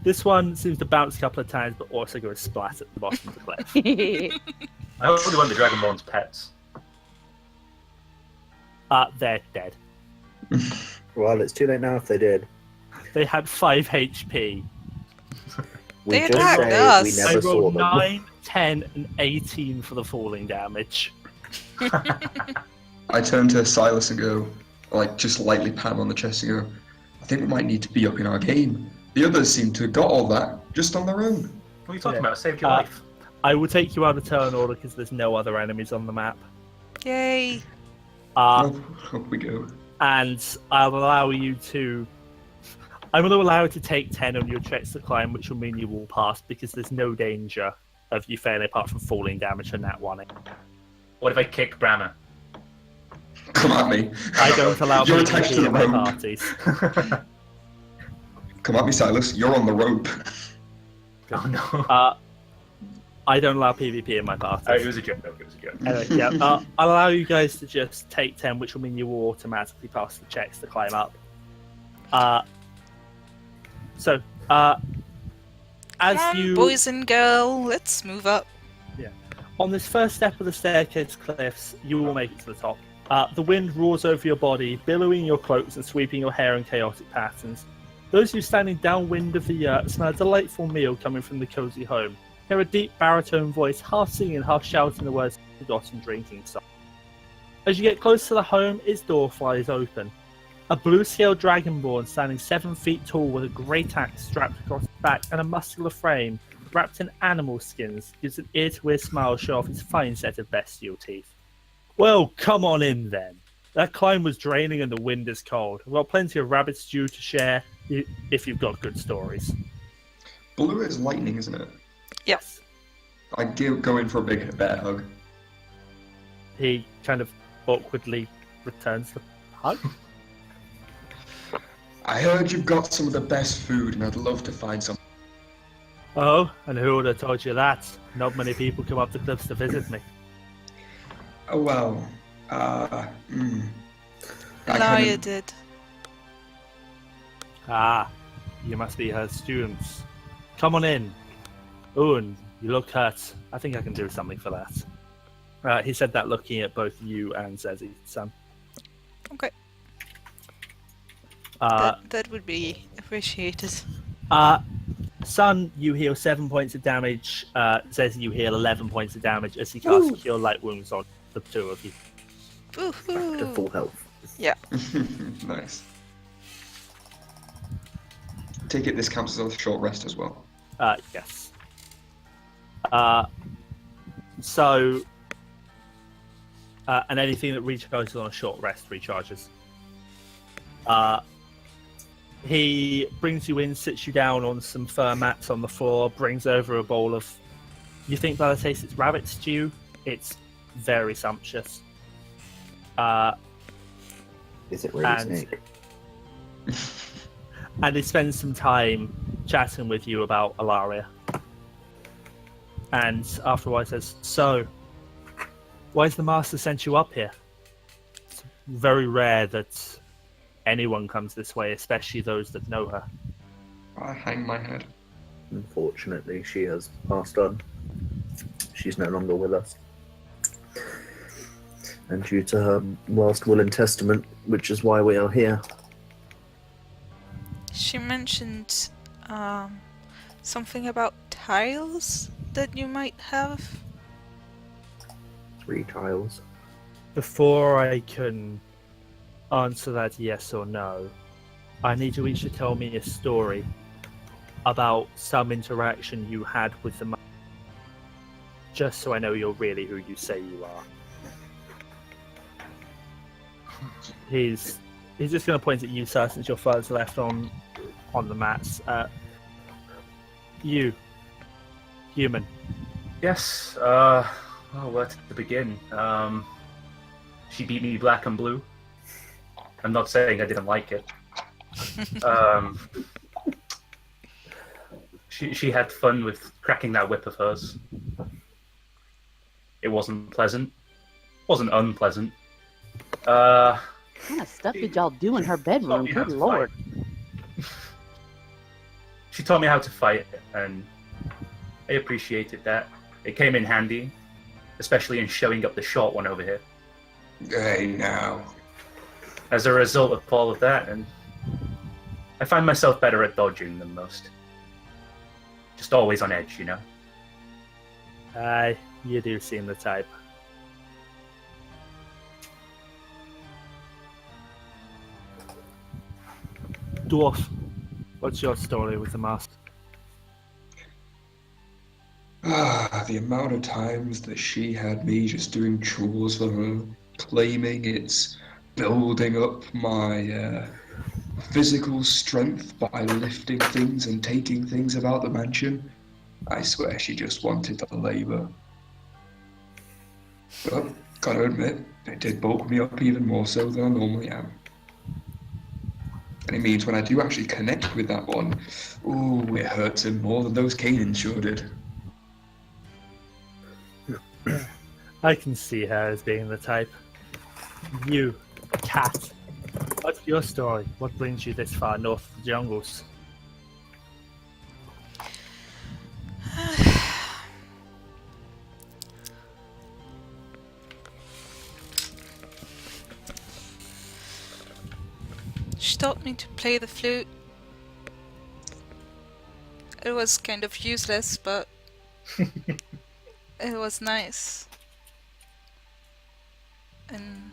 Speaker 3: this one seems to bounce a couple of times, but also goes splat at the bottom of the cliff.
Speaker 5: I only want the Dragonborn's pets.
Speaker 3: They're dead.
Speaker 4: Well, it's too late now if they did.
Speaker 3: They had 5 HP.
Speaker 4: We
Speaker 2: They
Speaker 4: just
Speaker 2: attacked
Speaker 4: say
Speaker 2: us.
Speaker 4: we
Speaker 3: I
Speaker 4: never saw
Speaker 3: rolled
Speaker 4: them.
Speaker 3: 9, 10, and 18 for the falling damage.
Speaker 1: I turn to Silas and go, like, just lightly pat him on the chest and go, I think we might need to be up in our game. The others seem to have got all that just on their own.
Speaker 5: What are you talking
Speaker 3: Yeah.
Speaker 5: about? Saved your
Speaker 3: Uh,
Speaker 5: life.
Speaker 3: I will take you out of turn order because there's no other enemies on the map.
Speaker 2: yay?
Speaker 1: Up we go.
Speaker 3: And I'll allow you to. I'm going to allow you to take 10 on your checks to climb, which will mean you will pass because there's no danger of you failing apart from falling damage and that one.
Speaker 5: What if I kick Brammyr?
Speaker 1: Come at me.
Speaker 3: I don't allow
Speaker 1: You're
Speaker 3: PvP
Speaker 1: attached to the
Speaker 3: in my
Speaker 1: rope.
Speaker 3: parties.
Speaker 1: Come at me, Silas. You're on the rope.
Speaker 5: Oh no.
Speaker 3: I don't allow PvP in my parties.
Speaker 5: It was a joke. It was a joke.
Speaker 3: Anyway, yeah, I'll allow you guys to just take 10, which will mean you will automatically pass the checks to climb up. So, as
Speaker 2: Come on,
Speaker 3: you
Speaker 2: boys and girl, let's move up.
Speaker 3: on this first step of the staircase cliffs, you will make it to the top. The wind roars over your body, billowing your cloaks and sweeping your hair in chaotic patterns. Those of you standing downwind of the yurt smell a delightful meal coming from the cozy home. Hear a deep baritone voice, half singing, half shouting the words, forgotten drinking site. As you get close to the home, its door flies open. A blue-scaled dragonborn standing 7 feet tall with a great axe strapped across his back and a muscular frame wrapped in animal skins gives an ear-to-ear smile show off his fine set of bestial teeth. Well, come on in then. That climb was draining and the wind is cold. I've got plenty of rabbit stew to share if you've got good stories.
Speaker 1: Ballor is lightning, isn't it?
Speaker 2: Yes.
Speaker 1: I go in for a big bear hug.
Speaker 3: He kind of awkwardly returns the hug.
Speaker 1: I heard you've got some of the best food, and I'd love to find some.
Speaker 3: Oh, and who would have told you that? Not many people come up the cliffs to visit me.
Speaker 1: Oh well.
Speaker 2: Laia did.
Speaker 3: Ah, you must be her students. Come on in. Oh, and you look hurt. I think I can do something for that. He said that looking at both you and Zeesi, son.
Speaker 2: Okay. That would be appreciated.
Speaker 3: Son, you heal 7 points of damage. Zeesi, you heal 11 points of damage as he casts Cure Light Wounds on the two of you.
Speaker 2: Woohoo!
Speaker 4: To full health.
Speaker 2: Yeah.
Speaker 1: Nice. Take it this counts as a short rest as well.
Speaker 3: Yes. So, and anything that recharges on a short rest recharges. He brings you in, sits you down on some fur mats on the floor, brings over a bowl of... You think by the taste it's rabbit stew? It's very sumptuous.
Speaker 4: Is it really snake?
Speaker 3: And he spends some time chatting with you about Alaria. And after a while he says, so, why's the master sent you up here? It's very rare that anyone comes this way, especially those that know her.
Speaker 1: I hang my head.
Speaker 4: Unfortunately, she has passed on. She's no longer with us. And due to her last will and testament, which is why we are here.
Speaker 2: She mentioned something about tiles that you might have.
Speaker 4: 3 tiles.
Speaker 3: Before I can answer that yes or no, I need you each to tell me a story about some interaction you had with the master, just so I know you're really who you say you are. He's just going to point at you, sir, since you're furthest left on the mats. You, human.
Speaker 5: Yes. Well, where to begin? She beat me black and blue. I'm not saying I didn't like it. She had fun with cracking that whip of hers. It wasn't pleasant. Wasn't unpleasant.
Speaker 6: What kind of stuff did y'all do in her bedroom?
Speaker 5: She taught
Speaker 6: Good
Speaker 5: me how to
Speaker 6: lord.
Speaker 5: fight. She taught me how to fight, and I appreciated that. It came in handy, especially in showing up the short one over here.
Speaker 1: Hey, now.
Speaker 5: As a result of all of that, and I find myself better at dodging than most. Just always on edge, you know?
Speaker 3: Aye, you do seem the type. Dwarf, what's your story with the master?
Speaker 1: The amount of times that she had me just doing chores for her, claiming it's building up my physical strength by lifting things and taking things about the mansion. I swear she just wanted the labour. But, gotta admit, it did bulk me up even more so than I normally am. And it means when I do actually connect with that one, ooh, it hurts him more than those Canaan sure did.
Speaker 3: I can see her as being the type. You, cat. What's your story? What brings you this far north of the jungles?
Speaker 2: She taught me to play the flute. It was kind of useless, but it was nice. And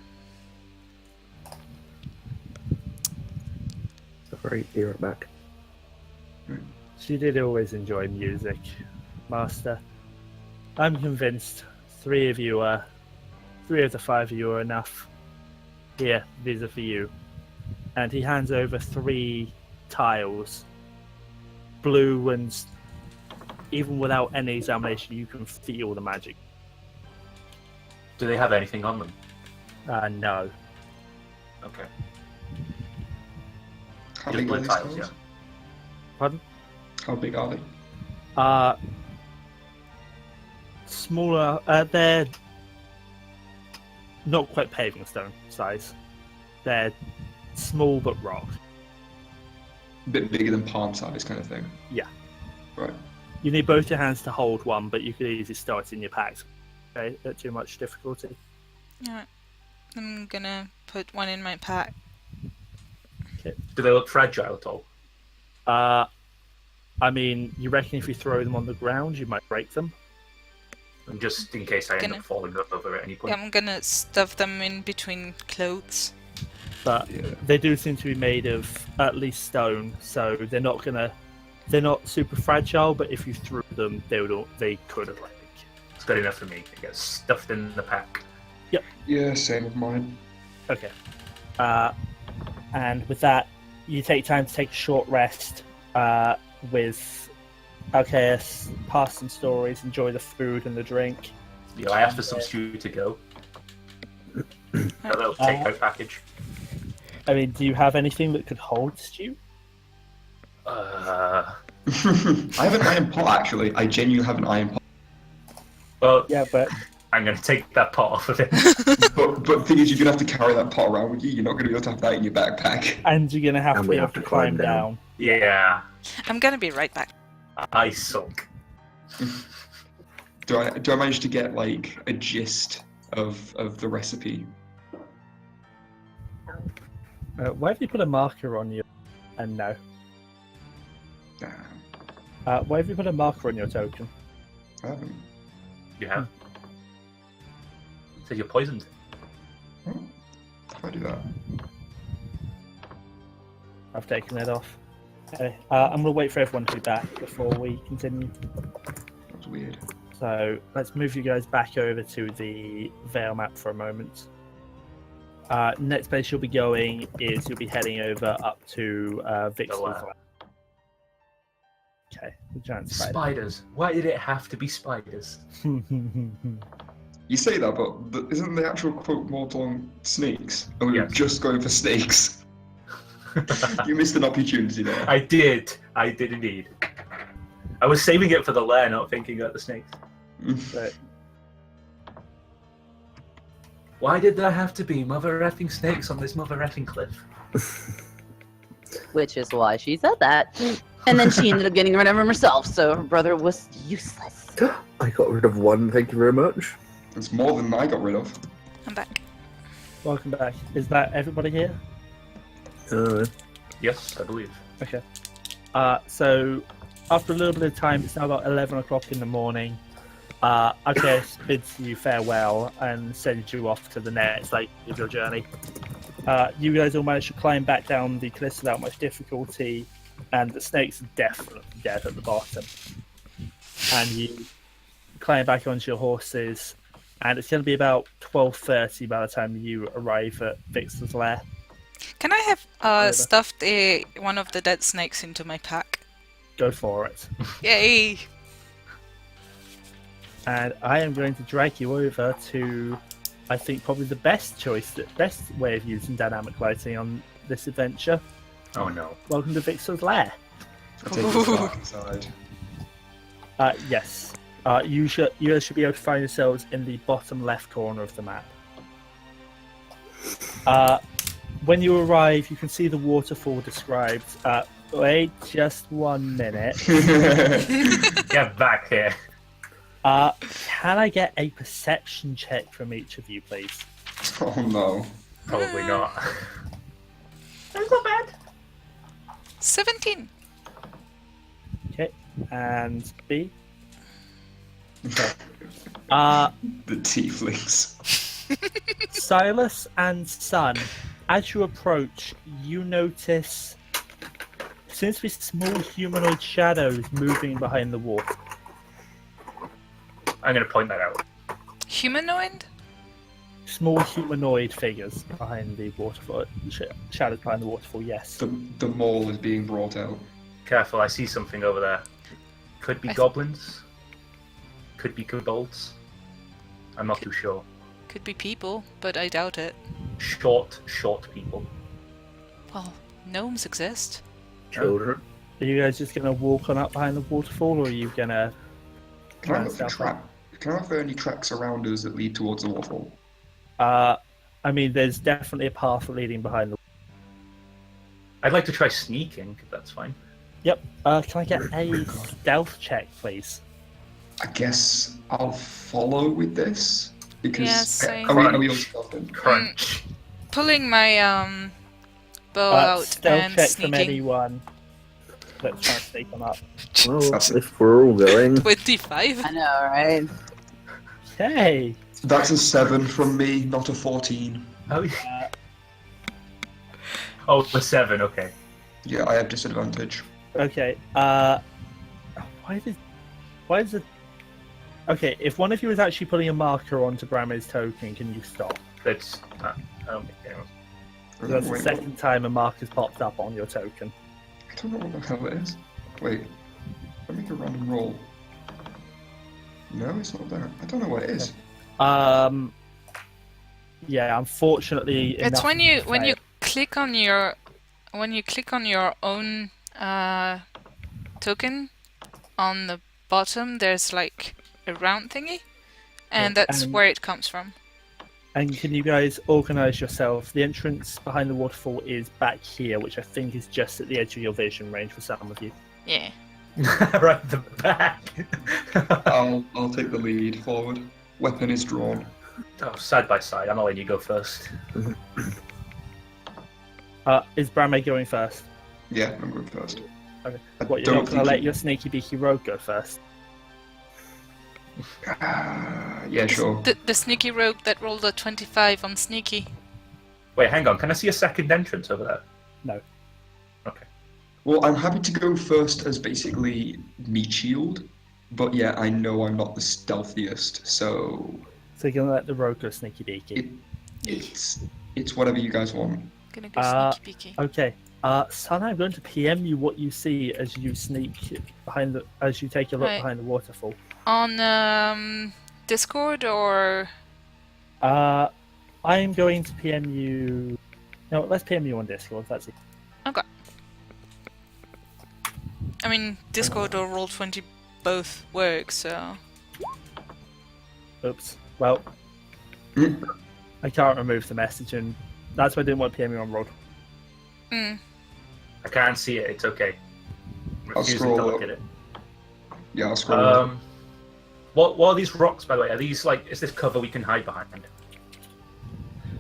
Speaker 4: Sorry, you're back.
Speaker 3: She did always enjoy music, Master. I'm convinced three of the five of you are enough. Here, these are for you. And he hands over 3 tiles. Blue, and even without any examination, you can feel the magic.
Speaker 5: Do they have anything on them?
Speaker 3: No.
Speaker 5: Okay.
Speaker 1: How
Speaker 5: Just
Speaker 1: big are
Speaker 5: blue
Speaker 1: these
Speaker 5: tiles,
Speaker 1: tiles?
Speaker 5: yeah.
Speaker 3: Pardon?
Speaker 1: How big are they?
Speaker 3: Smaller. They're not quite paving stone size. They're small but rock.
Speaker 1: A bit bigger than palm size kind of thing.
Speaker 3: Yeah.
Speaker 1: Right.
Speaker 3: You need both your hands to hold one, but you could easily store it in your packs. Okay, not too much difficulty.
Speaker 2: alright. I'm gonna put one in my pack.
Speaker 5: Do they look fragile at all?
Speaker 3: I mean, you reckon if you throw them on the ground, you might break them?
Speaker 5: And just in case I end
Speaker 2: Gonna-
Speaker 5: up falling over at any point.
Speaker 2: I'm gonna stuff them in between clothes.
Speaker 3: But
Speaker 1: Yeah.
Speaker 3: they do seem to be made of at least stone, so they're not super fragile. But if you threw them, they could break.
Speaker 5: It's good enough for me. It gets stuffed in the pack.
Speaker 1: Yeah, same with mine.
Speaker 3: Okay. And with that, you take time to take a short rest with Alcaeus, pass some stories, enjoy the food and the drink.
Speaker 5: Yeah, I asked for some stew to go. A little takeout package.
Speaker 3: I mean, do you have anything that could hold stew?
Speaker 1: I have an iron pot, actually. I genuinely have an iron pot.
Speaker 5: Well,
Speaker 3: Yeah, but
Speaker 5: I'm going to take that pot off of it.
Speaker 1: But the thing is, you're going to have to carry that pot around with you. You're not going to be able to have that in your backpack.
Speaker 3: and you're gonna have
Speaker 4: And
Speaker 3: to
Speaker 4: we
Speaker 3: be able
Speaker 4: have
Speaker 3: to
Speaker 4: to
Speaker 3: climb
Speaker 4: climb down.
Speaker 3: down.
Speaker 5: Yeah,
Speaker 2: I'm gonna be right back.
Speaker 5: I suck.
Speaker 1: Do I manage to get, like, a gist of the recipe?
Speaker 3: Why have you put a marker on your? And no.
Speaker 1: Damn,
Speaker 3: Why have you put a marker on your token?
Speaker 1: I haven't.
Speaker 5: You have? So you're poisoned.
Speaker 1: Oh, how do I do that?
Speaker 3: I've taken it off. Okay. I'm gonna wait for everyone to be back before we continue.
Speaker 1: That's weird.
Speaker 3: So let's move you guys back over to the Vale map for a moment. Next place you'll be going is you'll be heading over up to Vixen's
Speaker 5: Lair.
Speaker 3: Lair. Okay, the giant spider.
Speaker 5: Spiders. Why did it have to be spiders?
Speaker 1: You say that, but isn't the actual quote more along snakes? And we were
Speaker 5: Yes.
Speaker 1: just going for snakes. You missed an opportunity there.
Speaker 5: I did indeed. I was saving it for the lair, not thinking about the snakes.
Speaker 3: But
Speaker 5: Why did there have to be mother effing snakes on this mother effing cliff?
Speaker 6: Which is why she said that. And then she ended up getting rid of him herself, so her brother was useless.
Speaker 4: I got rid of one, thank you very much.
Speaker 1: It's more than I got rid of.
Speaker 2: I'm back.
Speaker 3: welcome back. Is that everybody here?
Speaker 5: Yes, I believe.
Speaker 3: Okay. So after a little bit of time, it's now about 11 o'clock in the morning. Alcaeus bids you farewell and sends you off to the next leg of your journey. You guys all managed to climb back down the cliffs without much difficulty, and the snakes are definitely dead at the bottom. And you climb back onto your horses, and it's going to be about 12:30 by the time you arrive at Vixen's Lair.
Speaker 2: Can I have stuffed one of the dead snakes into my pack?
Speaker 3: Go for it.
Speaker 2: Yay!
Speaker 3: And I am going to drag you over to, I think, probably the best way of using dynamic lighting on this adventure.
Speaker 5: Oh no.
Speaker 3: Welcome to Vixen's Lair.
Speaker 1: I take the dark side.
Speaker 3: Yes. You guys should be able to find yourselves in the bottom left corner of the map. When you arrive, you can see the waterfall described. Wait just 1 minute.
Speaker 5: Get back here.
Speaker 3: Can I get a perception check from each of you, please?
Speaker 1: Oh no.
Speaker 5: Probably not.
Speaker 2: That's not bad. 17.
Speaker 3: Okay. And B?
Speaker 1: The tieflings.
Speaker 3: Silas and Sun, as you approach, you notice seems to be small humanoid shadows moving behind the water.
Speaker 5: I'm going to point that out.
Speaker 2: Humanoid?
Speaker 3: Small humanoid figures behind the waterfall. Shadows behind the waterfall, yes.
Speaker 1: The mole is being brought out.
Speaker 5: Careful, I see something over there. Could be goblins. Could be kobolds. I'm not too sure.
Speaker 2: Could be people, but I doubt it.
Speaker 5: Short people.
Speaker 2: Well, gnomes exist.
Speaker 4: Children.
Speaker 3: Are you guys just going to walk on up behind the waterfall, or are you going to
Speaker 1: Can I
Speaker 3: try and
Speaker 1: look for
Speaker 3: stealth up?
Speaker 1: Can I look for any tracks around us that lead towards the waterfall?
Speaker 3: I mean, there's definitely a path leading behind the.
Speaker 5: I'd like to try sneaking, if that's fine.
Speaker 3: Yep. Can I get a stealth check, please?
Speaker 1: I guess I'll follow with this because
Speaker 2: Yeah, same.
Speaker 1: are we all stealthing?
Speaker 5: Crunch.
Speaker 2: Pulling my bow out
Speaker 3: Stealth
Speaker 2: and
Speaker 3: check from
Speaker 2: sneaking.
Speaker 3: anyone. Let's try and sneak them up.
Speaker 4: Well,
Speaker 1: That's it.
Speaker 4: if we're all going,
Speaker 2: 25.
Speaker 6: I know, right?
Speaker 3: Okay.
Speaker 1: That's a 7 from me, not a 14.
Speaker 5: Oh, yeah. Oh, the 7, okay.
Speaker 1: Yeah, I have disadvantage.
Speaker 3: Okay. Why is it? Okay, if one of you is actually putting a marker onto Brammyr's token, can you stop?
Speaker 5: That's. I don't think anyone.
Speaker 3: That's the
Speaker 1: Wait,
Speaker 3: second time a marker's popped up on your token.
Speaker 1: I don't know what the hell it is. Wait, let me make a random roll. No, it's not there. I don't know what it is.
Speaker 3: Yeah, unfortunately.
Speaker 2: It's
Speaker 3: enough
Speaker 2: when you
Speaker 3: fail.
Speaker 2: click on your own token on the bottom. There's like a round thingy, and that's
Speaker 3: and-
Speaker 2: where it comes from.
Speaker 3: And can you guys organise yourself? The entrance behind the waterfall is back here, which I think is just at the edge of your vision range for some of you.
Speaker 2: Yeah.
Speaker 5: Right at the back.
Speaker 1: I'll take the lead forward. Weapon is drawn.
Speaker 5: Oh, side by side. I'm not letting you go first.
Speaker 3: Is Brammyr going first?
Speaker 1: Yeah, I'm going first.
Speaker 3: Okay.
Speaker 1: I
Speaker 3: What, you're
Speaker 1: don't
Speaker 3: not going to
Speaker 1: think
Speaker 3: let
Speaker 1: you-
Speaker 3: your sneaky beaky rogue go first?
Speaker 1: Yeah, sure.
Speaker 2: The sneaky rogue that rolled a 25 on sneaky.
Speaker 5: Wait, hang on. Can I see a second entrance over there?
Speaker 3: No.
Speaker 5: Okay.
Speaker 1: Well, I'm happy to go first as basically meat shield, but yeah, I know I'm not the stealthiest, so
Speaker 3: So you're going to let the rogue go sneaky beaky?
Speaker 1: it's whatever you guys want.
Speaker 2: Gonna go sneaky beaky.
Speaker 3: Okay. Son, I'm going to PM you what you see as you sneak as you take a look
Speaker 2: Right.
Speaker 3: behind the waterfall.
Speaker 2: On Discord or
Speaker 3: I am going to PM you. No, let's PM you on Discord. That's it.
Speaker 2: okay. I mean Discord or Roll20 both work, so
Speaker 3: Oops. Well,
Speaker 1: Hmm?
Speaker 3: I can't remove the message, and that's why I didn't want to PM you on Roll.
Speaker 2: mm.
Speaker 5: I can't see it. It's okay.
Speaker 1: I'll
Speaker 5: Refusing
Speaker 1: scroll
Speaker 5: to look
Speaker 1: up.
Speaker 5: at it.
Speaker 1: Yeah, I'll scroll up.
Speaker 5: What are these rocks, by the way? Are these like? Is this cover we can hide behind?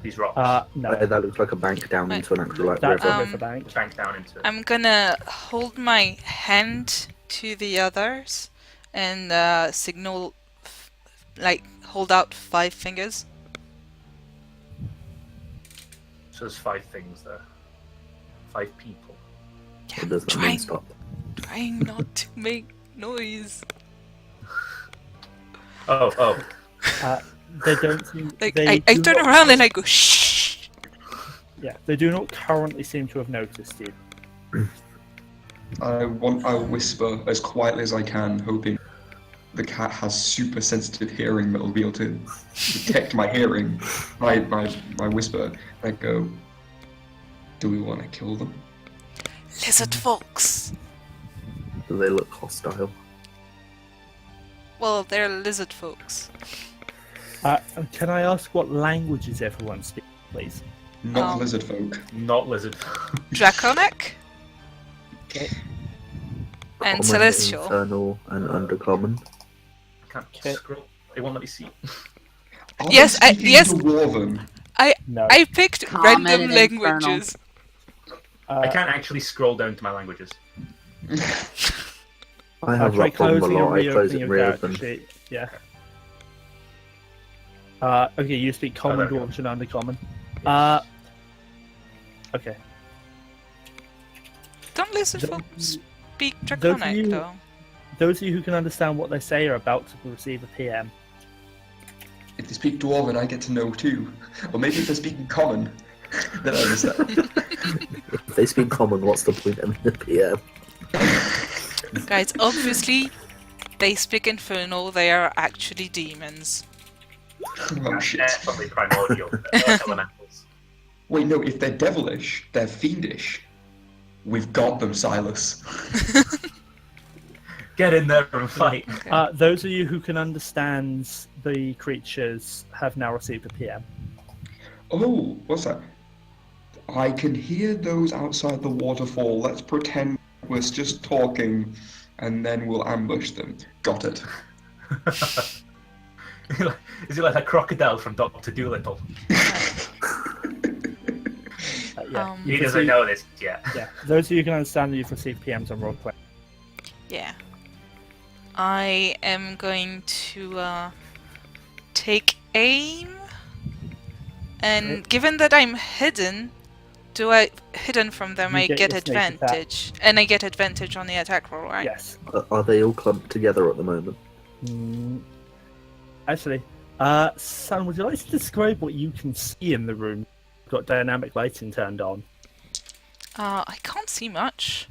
Speaker 5: These rocks.
Speaker 3: No,
Speaker 4: that looks like a bank down into an actual like,
Speaker 3: that's
Speaker 4: river.
Speaker 3: a riverbank.
Speaker 5: Bank down into.
Speaker 2: I'm gonna hold my hand to the others and signal, like hold out 5 fingers.
Speaker 5: So there's 5 things there. 5 people.
Speaker 2: Yeah,
Speaker 4: It
Speaker 2: I'm
Speaker 4: doesn't mean
Speaker 2: trying,
Speaker 4: stop.
Speaker 2: trying not to make noise.
Speaker 5: Oh.
Speaker 3: They don't seem.
Speaker 2: Like
Speaker 3: they
Speaker 2: I
Speaker 3: do
Speaker 2: turn
Speaker 3: not-
Speaker 2: around and I go shh.
Speaker 3: Yeah, they do not currently seem to have noticed you.
Speaker 1: I'll whisper as quietly as I can, hoping the cat has super sensitive hearing that will be able to detect my hearing, my whisper. I go, do we want to kill them?
Speaker 2: Lizard folks.
Speaker 4: Do they look hostile?
Speaker 2: Well, they're lizard folks.
Speaker 3: Can I ask what languages everyone speaks, please?
Speaker 1: Not
Speaker 2: Oh.
Speaker 1: lizard folk.
Speaker 5: Not lizard.
Speaker 2: Draconic
Speaker 3: Okay.
Speaker 2: and
Speaker 4: Common,
Speaker 2: celestial.
Speaker 4: Infernal, and undercommon.
Speaker 5: I can't
Speaker 3: Okay.
Speaker 5: scroll. They won't let me see.
Speaker 1: Are
Speaker 2: Yes,
Speaker 1: they speaking
Speaker 2: yes.
Speaker 1: Dwarven?
Speaker 3: No.
Speaker 2: I picked
Speaker 6: Common
Speaker 2: random
Speaker 6: and
Speaker 2: languages.
Speaker 5: I can't actually scroll down to my languages.
Speaker 4: I
Speaker 3: I'll
Speaker 4: have
Speaker 3: try
Speaker 4: that problem a
Speaker 3: closing and
Speaker 4: lot. I close
Speaker 3: reopening
Speaker 4: it
Speaker 3: your
Speaker 4: and
Speaker 3: character
Speaker 4: reopen.
Speaker 3: sheet. Yeah. Okay, you speak common,
Speaker 5: there we go.
Speaker 3: dwarvish, and undercommon. Okay.
Speaker 2: Don't listen
Speaker 3: Those-
Speaker 2: for speak
Speaker 3: those of
Speaker 2: Draconic,
Speaker 3: you-
Speaker 2: though.
Speaker 3: Those of you who can understand what they say are about to receive a PM.
Speaker 1: If they speak Dwarven, I get to know too. Or maybe if they're speaking Common, then I understand.
Speaker 4: If they speak common, what's the point in the PM?
Speaker 2: Guys, obviously, they speak Infernal. They are actually demons.
Speaker 1: Oh shit.
Speaker 5: Definitely primordial elementals.
Speaker 1: Wait, no, if they're devilish, they're fiendish. We've got them, Silas.
Speaker 5: Get in there and fight.
Speaker 3: Those of you who can understand the creatures have now received a PM.
Speaker 1: Oh, what's that? I can hear those outside the waterfall. Let's pretend we're just talking, and then we'll ambush them. Got it.
Speaker 5: Is it like a crocodile from Dr. Dolittle?
Speaker 3: Yeah.
Speaker 5: He
Speaker 3: you can
Speaker 5: doesn't
Speaker 3: see-
Speaker 5: know this yet.
Speaker 3: Yeah. Those of you who can understand that you've received PMs on roleplay.
Speaker 2: Yeah. I am going to take aim, and given that I'm hidden, hidden from them,
Speaker 3: You
Speaker 2: I
Speaker 3: get
Speaker 2: get
Speaker 3: your sneak attack.
Speaker 2: advantage, and I get advantage on the attack roll, right?
Speaker 3: Yes.
Speaker 4: Are they all clumped together at the moment?
Speaker 3: Actually, Son, would you like to describe what you can see in the room? Got dynamic lighting turned on.
Speaker 2: I can't see much.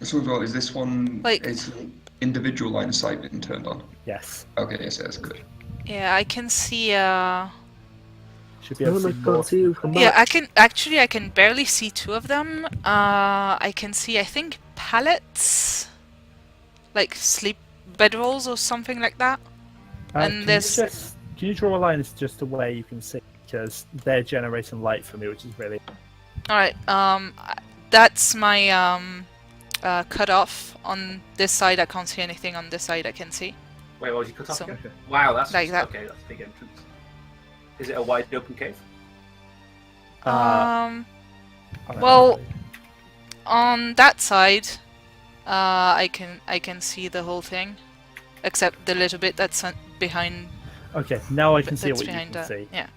Speaker 1: So as well, is this one
Speaker 2: Like-
Speaker 1: is individual line of sight been turned on?
Speaker 3: Yes.
Speaker 1: Okay, yes, that's good.
Speaker 2: Yeah, I can see.
Speaker 3: Should be
Speaker 4: No,
Speaker 3: able to
Speaker 4: I
Speaker 3: see more.
Speaker 4: can't see you. Come
Speaker 2: Yeah,
Speaker 4: back.
Speaker 2: I can barely see two of them. I can see, I think, pallets, like sleep bedrolls or something like that. And
Speaker 3: can
Speaker 2: there's-
Speaker 3: can you draw a line as just to where you can see? Because they're generating light for me, which is really.
Speaker 2: All right. That's my cut off on this side. I can't see anything on this side. I can see.
Speaker 5: Wait, what was you cut off
Speaker 2: So-
Speaker 5: again? Wow, that's
Speaker 2: Like that.
Speaker 5: okay. That's a big entrance. Is it a wide open cave?
Speaker 3: I don't
Speaker 2: Well-
Speaker 3: know.
Speaker 2: On that side, I can see the whole thing, except the little bit that's behind.
Speaker 3: Okay, now I can see
Speaker 2: that's
Speaker 3: what you
Speaker 2: behind
Speaker 3: can
Speaker 2: that.
Speaker 3: see.
Speaker 2: Yeah.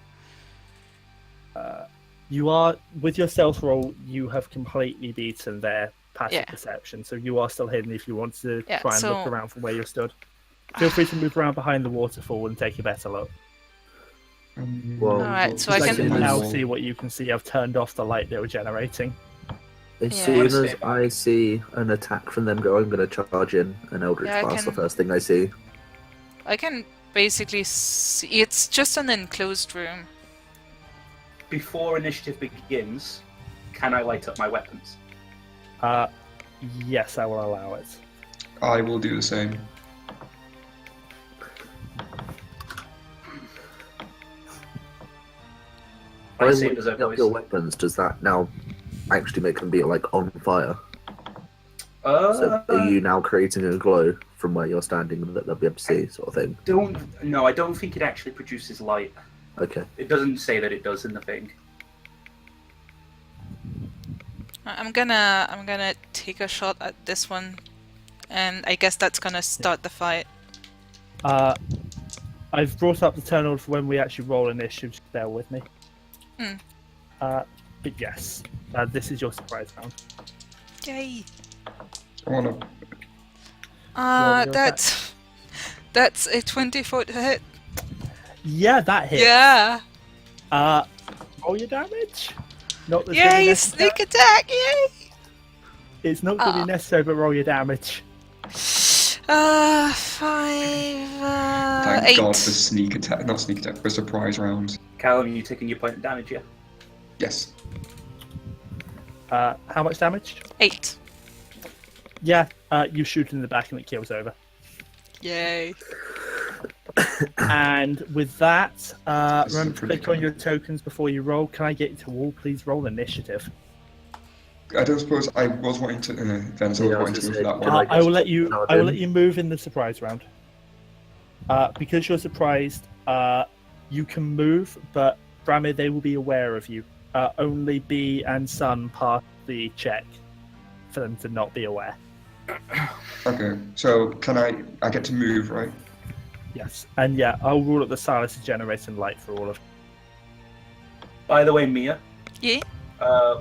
Speaker 3: You are, with your stealth roll, you have completely beaten their passive
Speaker 2: Yeah.
Speaker 3: perception, so you are still hidden if you want to
Speaker 2: Yeah,
Speaker 3: try and look
Speaker 2: so-
Speaker 3: around from where you're stood. Feel free to move around behind the waterfall and take a better look.
Speaker 4: Well,
Speaker 2: Alright, so I
Speaker 3: I
Speaker 2: can-
Speaker 3: can now see what you can see. I've turned off the light they were generating.
Speaker 4: As
Speaker 2: Yeah.
Speaker 4: soon as
Speaker 5: Honestly,
Speaker 4: I see an attack from them go, I'm going to charge in an Eldritch
Speaker 2: Yeah, I
Speaker 4: Blast, the
Speaker 2: can-
Speaker 4: first thing I see.
Speaker 2: I can basically see. It's just an enclosed room.
Speaker 5: Before initiative begins, can I light up my weapons?
Speaker 3: Yes, I will allow it.
Speaker 1: I will do the same.
Speaker 5: I
Speaker 4: By
Speaker 5: say
Speaker 4: lighting
Speaker 5: there's a
Speaker 4: up
Speaker 5: voice.
Speaker 4: your weapons, does that now actually make them be like on fire?
Speaker 5: Uh,
Speaker 4: So are you now creating a glow from where you're standing that they'll be able to see, sort of thing?
Speaker 5: No, I don't think it actually produces light.
Speaker 4: Okay.
Speaker 5: It doesn't say that it does in the thing.
Speaker 2: I'm gonna take a shot at this one, and I guess that's gonna start the fight.
Speaker 3: I've brought up the turn order for when we actually roll initiative. Just bear with me.
Speaker 2: Hmm.
Speaker 3: But yes, this is your surprise round.
Speaker 2: Yay!
Speaker 1: I wanna.
Speaker 3: Roll your
Speaker 2: That's a 24 to hit.
Speaker 3: Yeah, that hits.
Speaker 2: Yeah!
Speaker 3: Roll your damage. Not that's gonna be
Speaker 2: Yay!
Speaker 3: necessary.
Speaker 2: Sneak attack! Yay!
Speaker 3: It's not going to
Speaker 2: Ah.
Speaker 3: be necessary, but roll your damage.
Speaker 2: 5,
Speaker 1: Thank
Speaker 2: 8.
Speaker 1: God for sneak attack, not sneak attack, for surprise rounds.
Speaker 5: Callum, you taking your point of damage, yeah?
Speaker 1: Yes.
Speaker 3: How much damage?
Speaker 2: 8.
Speaker 3: Yeah, you shoot in the back and it kills over.
Speaker 2: Yay!
Speaker 3: And with that,
Speaker 1: This is
Speaker 3: remember to
Speaker 1: pretty
Speaker 3: click on
Speaker 1: cool.
Speaker 3: your tokens before you roll. Can I get you to all please roll initiative?
Speaker 1: I don't suppose I was wanting to. Then so I
Speaker 4: Yeah, I
Speaker 1: was
Speaker 4: was
Speaker 1: wanting to
Speaker 4: just
Speaker 1: go for
Speaker 4: saying,
Speaker 1: that
Speaker 4: can
Speaker 1: one.
Speaker 3: I will let you.
Speaker 4: charge
Speaker 3: I will
Speaker 4: in?
Speaker 3: let you move in the surprise round. Because you're surprised, you can move, but Brammyr, they will be aware of you. Only B and Sun pass the check for them to not be aware.
Speaker 1: Okay, so can I get to move, right?
Speaker 3: Yes, and yeah, I'll rule that the Silas is generating light for all of.
Speaker 5: By the way, Miya,
Speaker 2: Yeah,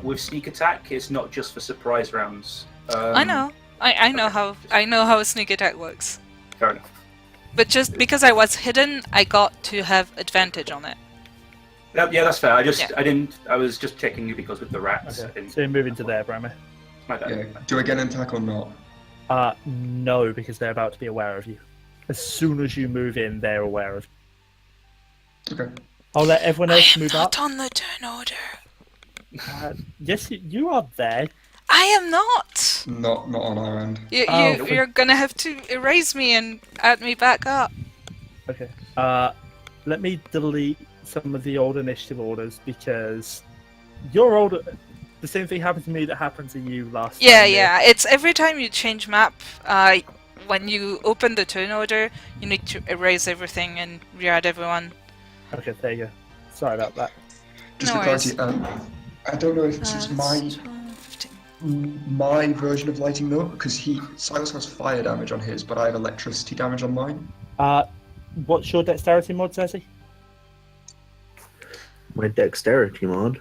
Speaker 5: with sneak attack, it's not just for surprise rounds.
Speaker 2: I know. I know
Speaker 5: okay.
Speaker 2: how a sneak attack works.
Speaker 5: Fair enough.
Speaker 2: But just because I was hidden, I got to have advantage on it.
Speaker 5: Yeah, that's fair.
Speaker 2: Yeah.
Speaker 5: I was just checking you because with the rats.
Speaker 3: Okay, so you're moving to there, Brammyr.
Speaker 5: My bad.
Speaker 1: Yeah. Do I get an attack or not?
Speaker 3: No, because they're about to be aware of you. As soon as you move in, they're aware of you.
Speaker 1: Okay.
Speaker 3: I'll let everyone
Speaker 2: I
Speaker 3: else
Speaker 2: am
Speaker 3: move
Speaker 2: not
Speaker 3: up.
Speaker 2: on the turn order.
Speaker 3: Yes, you are there.
Speaker 2: I am not.
Speaker 1: Not on our end.
Speaker 2: You're gonna have to erase me and add me back up.
Speaker 3: Okay. Let me delete some of the old initiative orders because your old. The same thing happened to me that happened to you last
Speaker 2: Yeah,
Speaker 3: time.
Speaker 2: yeah. It's every time you change map. When you open the turn order, you need to erase everything and re-add everyone.
Speaker 3: Okay, there you go. Sorry about that.
Speaker 1: Just
Speaker 2: No
Speaker 1: for clarity, I don't know if it's
Speaker 2: That's
Speaker 1: my
Speaker 2: 12, 15.
Speaker 1: my version of lighting though, because Silas has fire damage on his, but I have electricity damage on mine.
Speaker 3: What's your dexterity mod, Zeesi?
Speaker 4: My dexterity mod.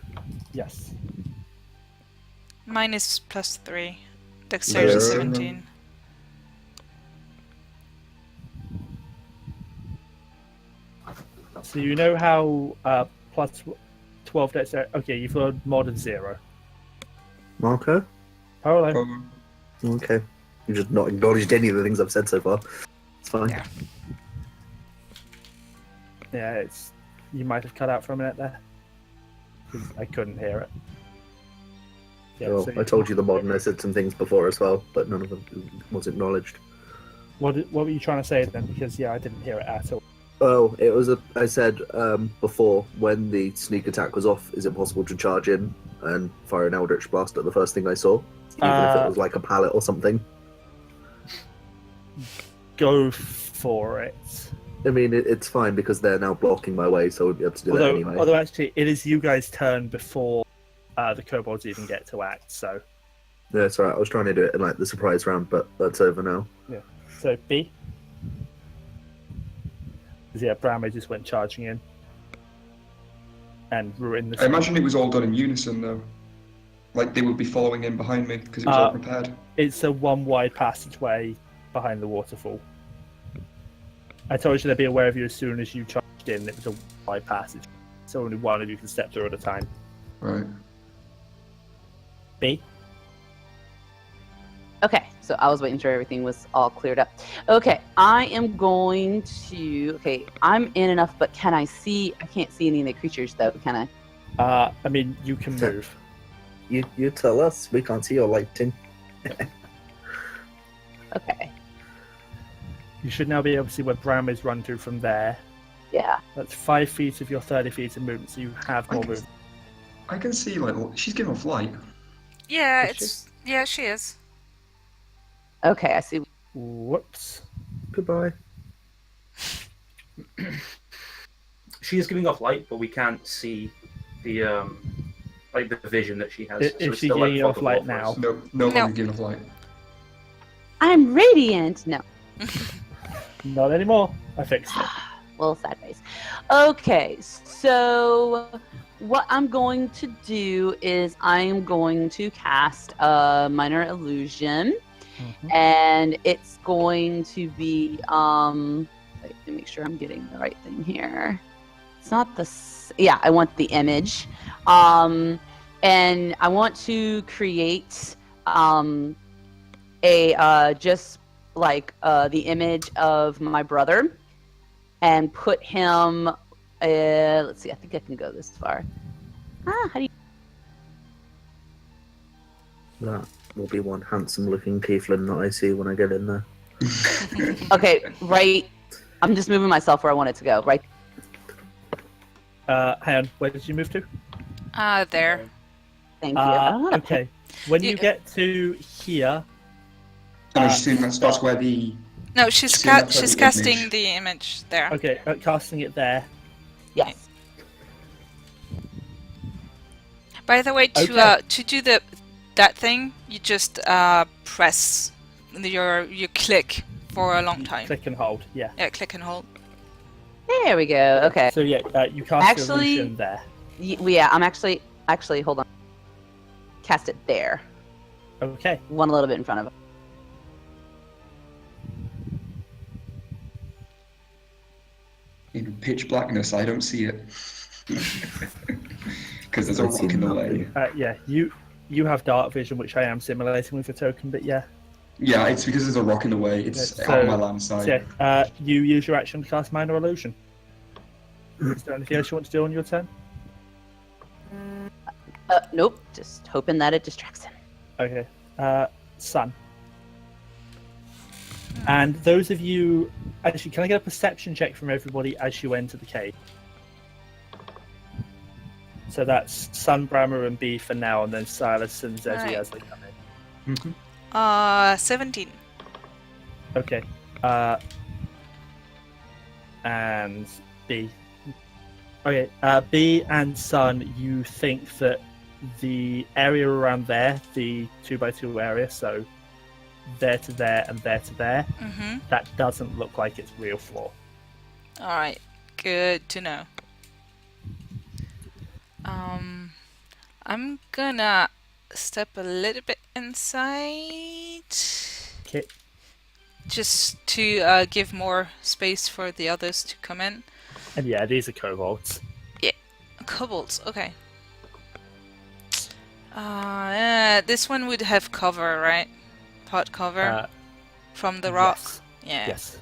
Speaker 3: Yes.
Speaker 2: Mine is +3. Dexterity
Speaker 4: Yeah.
Speaker 2: 17.
Speaker 3: So you know how plus 12 dexterity. Okay, you've got a mod of 0.
Speaker 4: Marco?
Speaker 3: Hello.
Speaker 4: Okay. You just not acknowledged any of the things I've said so far. It's fine.
Speaker 2: Yeah.
Speaker 3: Yeah, it's. You might have cut out for a minute there. 'Cause I couldn't hear it. Yeah,
Speaker 4: Well,
Speaker 3: so
Speaker 4: I told you the mod and I said some things before as well, but none of them was acknowledged.
Speaker 3: What were you trying to say then? Because yeah, I didn't hear it at all.
Speaker 4: Oh, it was I said before, when the sneak attack was off, is it possible to charge in and fire an Eldritch Blast at the first thing I saw? Even if it was like a pallet or something.
Speaker 3: Go for it.
Speaker 4: I mean, it's fine because they're now blocking my way, so I won't be able to do that anyway.
Speaker 3: Although actually, it is you guys' turn before the kobolds even get to act, so...
Speaker 4: Yeah, it's alright. I was trying to do it in like the surprise round, but that's over now.
Speaker 3: Yeah. So, B? 'Cause, yeah, Brammyr just went charging in. And ruined the...
Speaker 1: I imagine it was all done in unison though. Like they would be following in behind me because it was all prepared.
Speaker 3: It's a one-wide passageway behind the waterfall. I told you they'd be aware of you as soon as you charged in. It was a wide passage, so only one of you can step through at a time.
Speaker 1: Right.
Speaker 3: B?
Speaker 6: Okay, so I was waiting sure everything was all cleared up. Okay, I am going to. Okay, I'm in enough, but can I see? I can't see any of the creatures though. Can I?
Speaker 3: I mean, you can move.
Speaker 4: You tell us. We can't see your lighting.
Speaker 6: Okay.
Speaker 3: You should now be able to see where Brammyr's run through from there.
Speaker 6: Yeah.
Speaker 3: That's 5 feet of your 30 feet of movement, so you have more movement.
Speaker 1: I can see like she's giving off light.
Speaker 2: Yeah,
Speaker 3: Is
Speaker 2: yeah, she is.
Speaker 6: Okay, I see.
Speaker 3: Whoops.
Speaker 4: Goodbye.
Speaker 5: She is giving off light, but we can't see the like the vision that she has.
Speaker 3: Is
Speaker 5: it's
Speaker 3: she
Speaker 5: still, like,
Speaker 3: giving off
Speaker 5: fog of
Speaker 3: light
Speaker 5: war for
Speaker 3: now?
Speaker 5: us.
Speaker 1: No
Speaker 2: No.
Speaker 1: longer giving off light.
Speaker 6: I'm radiant. No.
Speaker 3: Not anymore. I fixed it.
Speaker 6: Well, sad face. Okay, so what I'm going to do is I'm going to cast a minor illusion, and it's going to be wait, let me make sure I'm getting the right thing here. It's not the yeah, I want the image, and I want to create a just like the image of my brother. And put him. Let's see. I think I can go this far. How do you?
Speaker 4: That will be one handsome-looking tiefling that I see when I get in there.
Speaker 6: Okay, right. I'm just moving myself where I want it to go. Right.
Speaker 3: Hang on. Where did you move to?
Speaker 2: There.
Speaker 6: Thank you. I don't wanna
Speaker 3: Okay. When you
Speaker 2: You-
Speaker 3: get to here,
Speaker 1: And I assume that's where the
Speaker 2: No, she's
Speaker 1: See, that's
Speaker 2: she's
Speaker 1: the
Speaker 2: casting
Speaker 1: image.
Speaker 2: the image there.
Speaker 3: okay, casting it there.
Speaker 6: Yes.
Speaker 2: By the way,
Speaker 3: Okay.
Speaker 2: to do that thing, you just press you click for a long time.
Speaker 3: Click and hold. Yeah.
Speaker 2: Yeah, click and hold.
Speaker 6: There we go. Okay.
Speaker 3: So yeah, you cast
Speaker 6: Actually-
Speaker 3: illusion there.
Speaker 6: Yeah, I'm actually hold on. Cast it there.
Speaker 3: Okay.
Speaker 6: One a little bit in front of it.
Speaker 1: In pitch blackness, I don't see it. Because there's a
Speaker 4: I see
Speaker 1: rock in the
Speaker 4: nothing.
Speaker 1: way.
Speaker 3: Yeah, you have dark vision, which I am simulating with the token, but yeah.
Speaker 1: Yeah, it's because there's a rock in the way. It's
Speaker 3: Yeah,
Speaker 1: on my land
Speaker 3: So
Speaker 1: side.
Speaker 3: yeah, you use your action to cast minor illusion. Is there anything else you want to do on your turn?
Speaker 6: Nope. Just hoping that it distracts him.
Speaker 3: Okay. Sun. And those of you, actually, can I get a perception check from everybody as you enter the cave? So that's Sun, Brammyr, and B for now, and then Silas and Zeesi
Speaker 2: Right.
Speaker 3: as they come in.
Speaker 2: 17.
Speaker 3: Okay. And B. Okay. B and Sun, you think that the area around there, the 2x2 area, so there to there and there to there,
Speaker 2: Mm-hmm.
Speaker 3: that doesn't look like it's real floor.
Speaker 2: Alright, good to know. I'm gonna step a little bit inside
Speaker 3: Okay.
Speaker 2: just to give more space for the others to come in.
Speaker 3: And yeah, these are kobolds.
Speaker 2: Kobolds, okay. This one would have cover, right? Pot cover from the rock.
Speaker 3: Yes.
Speaker 2: Yeah.
Speaker 3: Yes.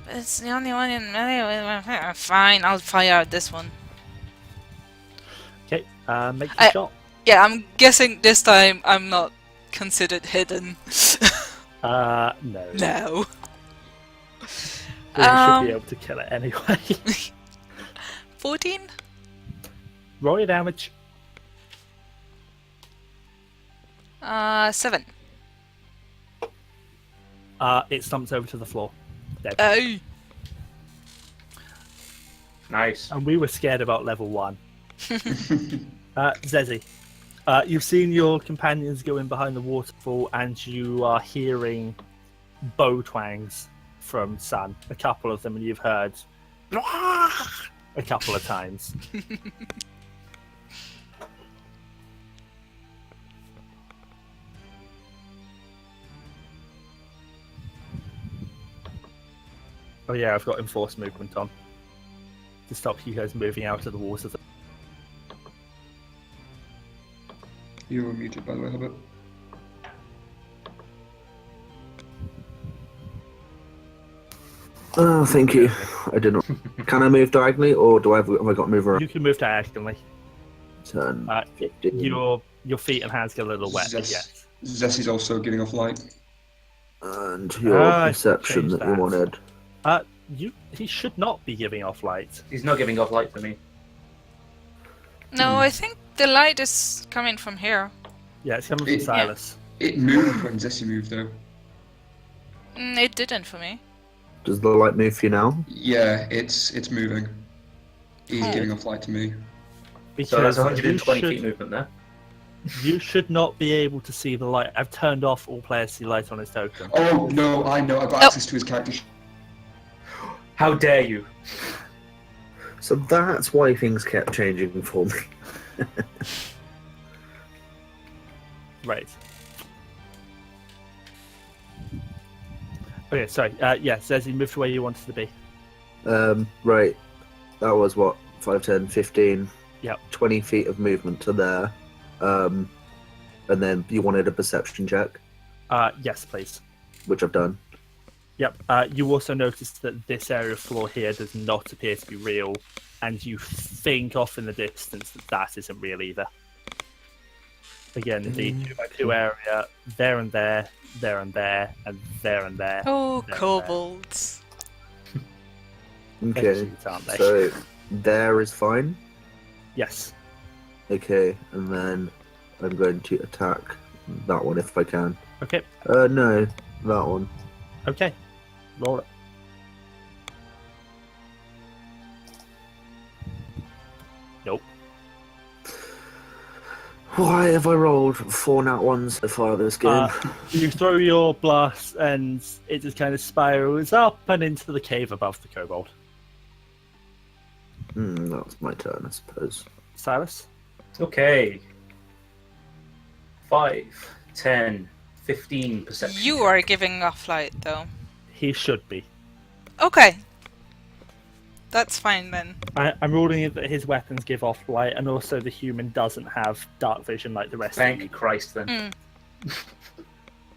Speaker 2: But it's the only one in melee. Fine, I'll fire out this one.
Speaker 3: Okay. Make your shot.
Speaker 2: Yeah, I'm guessing this time I'm not considered hidden.
Speaker 3: No.
Speaker 2: No.
Speaker 3: Well, you should be able to kill it anyway.
Speaker 2: 14?
Speaker 3: Roll your damage.
Speaker 2: 7.
Speaker 3: It stumps over to the floor. Dead.
Speaker 2: Oh.
Speaker 5: Nice.
Speaker 3: And we were scared about level 1. Zeezi, you've seen your companions go in behind the waterfall, and you are hearing bow twangs from Sun. A couple of them, and you've heard a couple of times. Oh yeah, I've got enforced movement on to stop you guys moving out of the water.
Speaker 1: You were muted, by the way, Hobbit.
Speaker 4: Oh, thank you. I didn't. Can I move diagonally, or have I got to move around?
Speaker 3: You can move diagonally.
Speaker 4: Turn. 15.
Speaker 3: Your feet and hands get a little wet, but
Speaker 1: Zes-
Speaker 3: yes.
Speaker 1: Zessie's also giving off light.
Speaker 4: And your perception
Speaker 3: change
Speaker 4: that
Speaker 3: that.
Speaker 4: you wanted.
Speaker 3: He should not be giving off light.
Speaker 5: He's not giving off light for me.
Speaker 2: No, I think the light is coming from here.
Speaker 3: Yeah, it's coming from
Speaker 1: Yeah.
Speaker 3: Silas.
Speaker 1: It moved when Zessie moved, though.
Speaker 2: It didn't for me.
Speaker 4: Does the light move for you now?
Speaker 1: Yeah, it's moving. He's
Speaker 2: Oh.
Speaker 1: giving off light to me.
Speaker 5: So that's
Speaker 3: Because
Speaker 5: 120
Speaker 3: you
Speaker 5: feet
Speaker 3: should,
Speaker 5: movement there.
Speaker 3: you should not be able to see the light. I've turned off all players see light on his token.
Speaker 1: Oh, no, I know. I've got access to his character sheet.
Speaker 5: How dare you?
Speaker 4: So that's why things kept changing for me.
Speaker 3: Right. Okay, sorry. Yeah, Zeezi, move to where you wanted to be.
Speaker 4: Right. That was what? 5, 10, 15,
Speaker 3: Yep.
Speaker 4: 20 feet of movement to there. And then you wanted a perception check,
Speaker 3: Yes, please.
Speaker 4: which I've done.
Speaker 3: Yep. You also noticed that this area of floor here does not appear to be real, and you think off in the distance that that isn't real either. Again, the 2x2 area, there and there, there and there, and there and there.
Speaker 2: Oh,
Speaker 3: There,
Speaker 2: kobolds.
Speaker 4: Okay.
Speaker 3: They're cute, aren't they?
Speaker 4: So there is fine.
Speaker 3: Yes.
Speaker 4: Okay, and then I'm going to attack that one if I can.
Speaker 3: Okay.
Speaker 4: No, that one.
Speaker 3: Okay. Roll it. Nope.
Speaker 4: Why have I rolled 4 nat 1s so far this game?
Speaker 3: You throw your blast, and it just kind of spirals up and into the cave above the kobold.
Speaker 4: That's my turn, I suppose.
Speaker 3: Silas?
Speaker 5: Okay. 5, 10, 15 perception.
Speaker 2: You are giving off light, though.
Speaker 3: He should be.
Speaker 2: Okay. That's fine then.
Speaker 3: I'm ruling it that his weapons give off light, and also the human doesn't have dark vision like the rest of
Speaker 5: Thank
Speaker 3: you.
Speaker 5: Christ, then.
Speaker 2: Mm.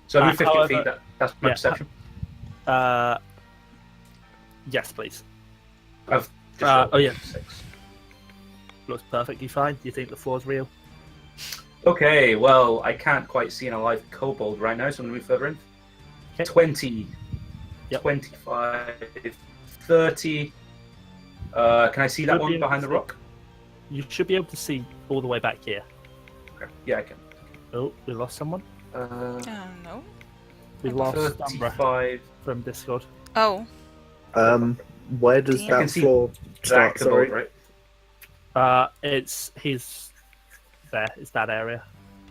Speaker 5: So I move 15
Speaker 3: however-
Speaker 5: feet. That's my
Speaker 3: yeah,
Speaker 5: perception.
Speaker 3: Yes, please.
Speaker 5: I've just
Speaker 3: oh,
Speaker 5: rolled
Speaker 3: yeah.
Speaker 5: 6.
Speaker 3: Looks perfectly fine. Do you think the floor's real?
Speaker 5: Okay, well, I can't quite see an alive kobold right now, so I'm going to move further in.
Speaker 3: Okay.
Speaker 5: 20,
Speaker 3: Yep.
Speaker 5: 25, 30. Can I see that
Speaker 3: Should be
Speaker 5: one
Speaker 3: able
Speaker 5: behind
Speaker 3: to
Speaker 5: the
Speaker 3: see.
Speaker 5: rock?
Speaker 3: You should be able to see all the way back here.
Speaker 5: Okay. Yeah, I can.
Speaker 3: Oh, we lost someone.
Speaker 2: No.
Speaker 3: We lost Umbra
Speaker 5: 35.
Speaker 3: from Discord.
Speaker 2: Oh.
Speaker 4: Where does
Speaker 2: I
Speaker 5: can
Speaker 4: that
Speaker 5: see
Speaker 4: floor
Speaker 5: That
Speaker 4: start?
Speaker 5: kobold,
Speaker 4: Sorry.
Speaker 5: right?
Speaker 3: He's there. It's that area.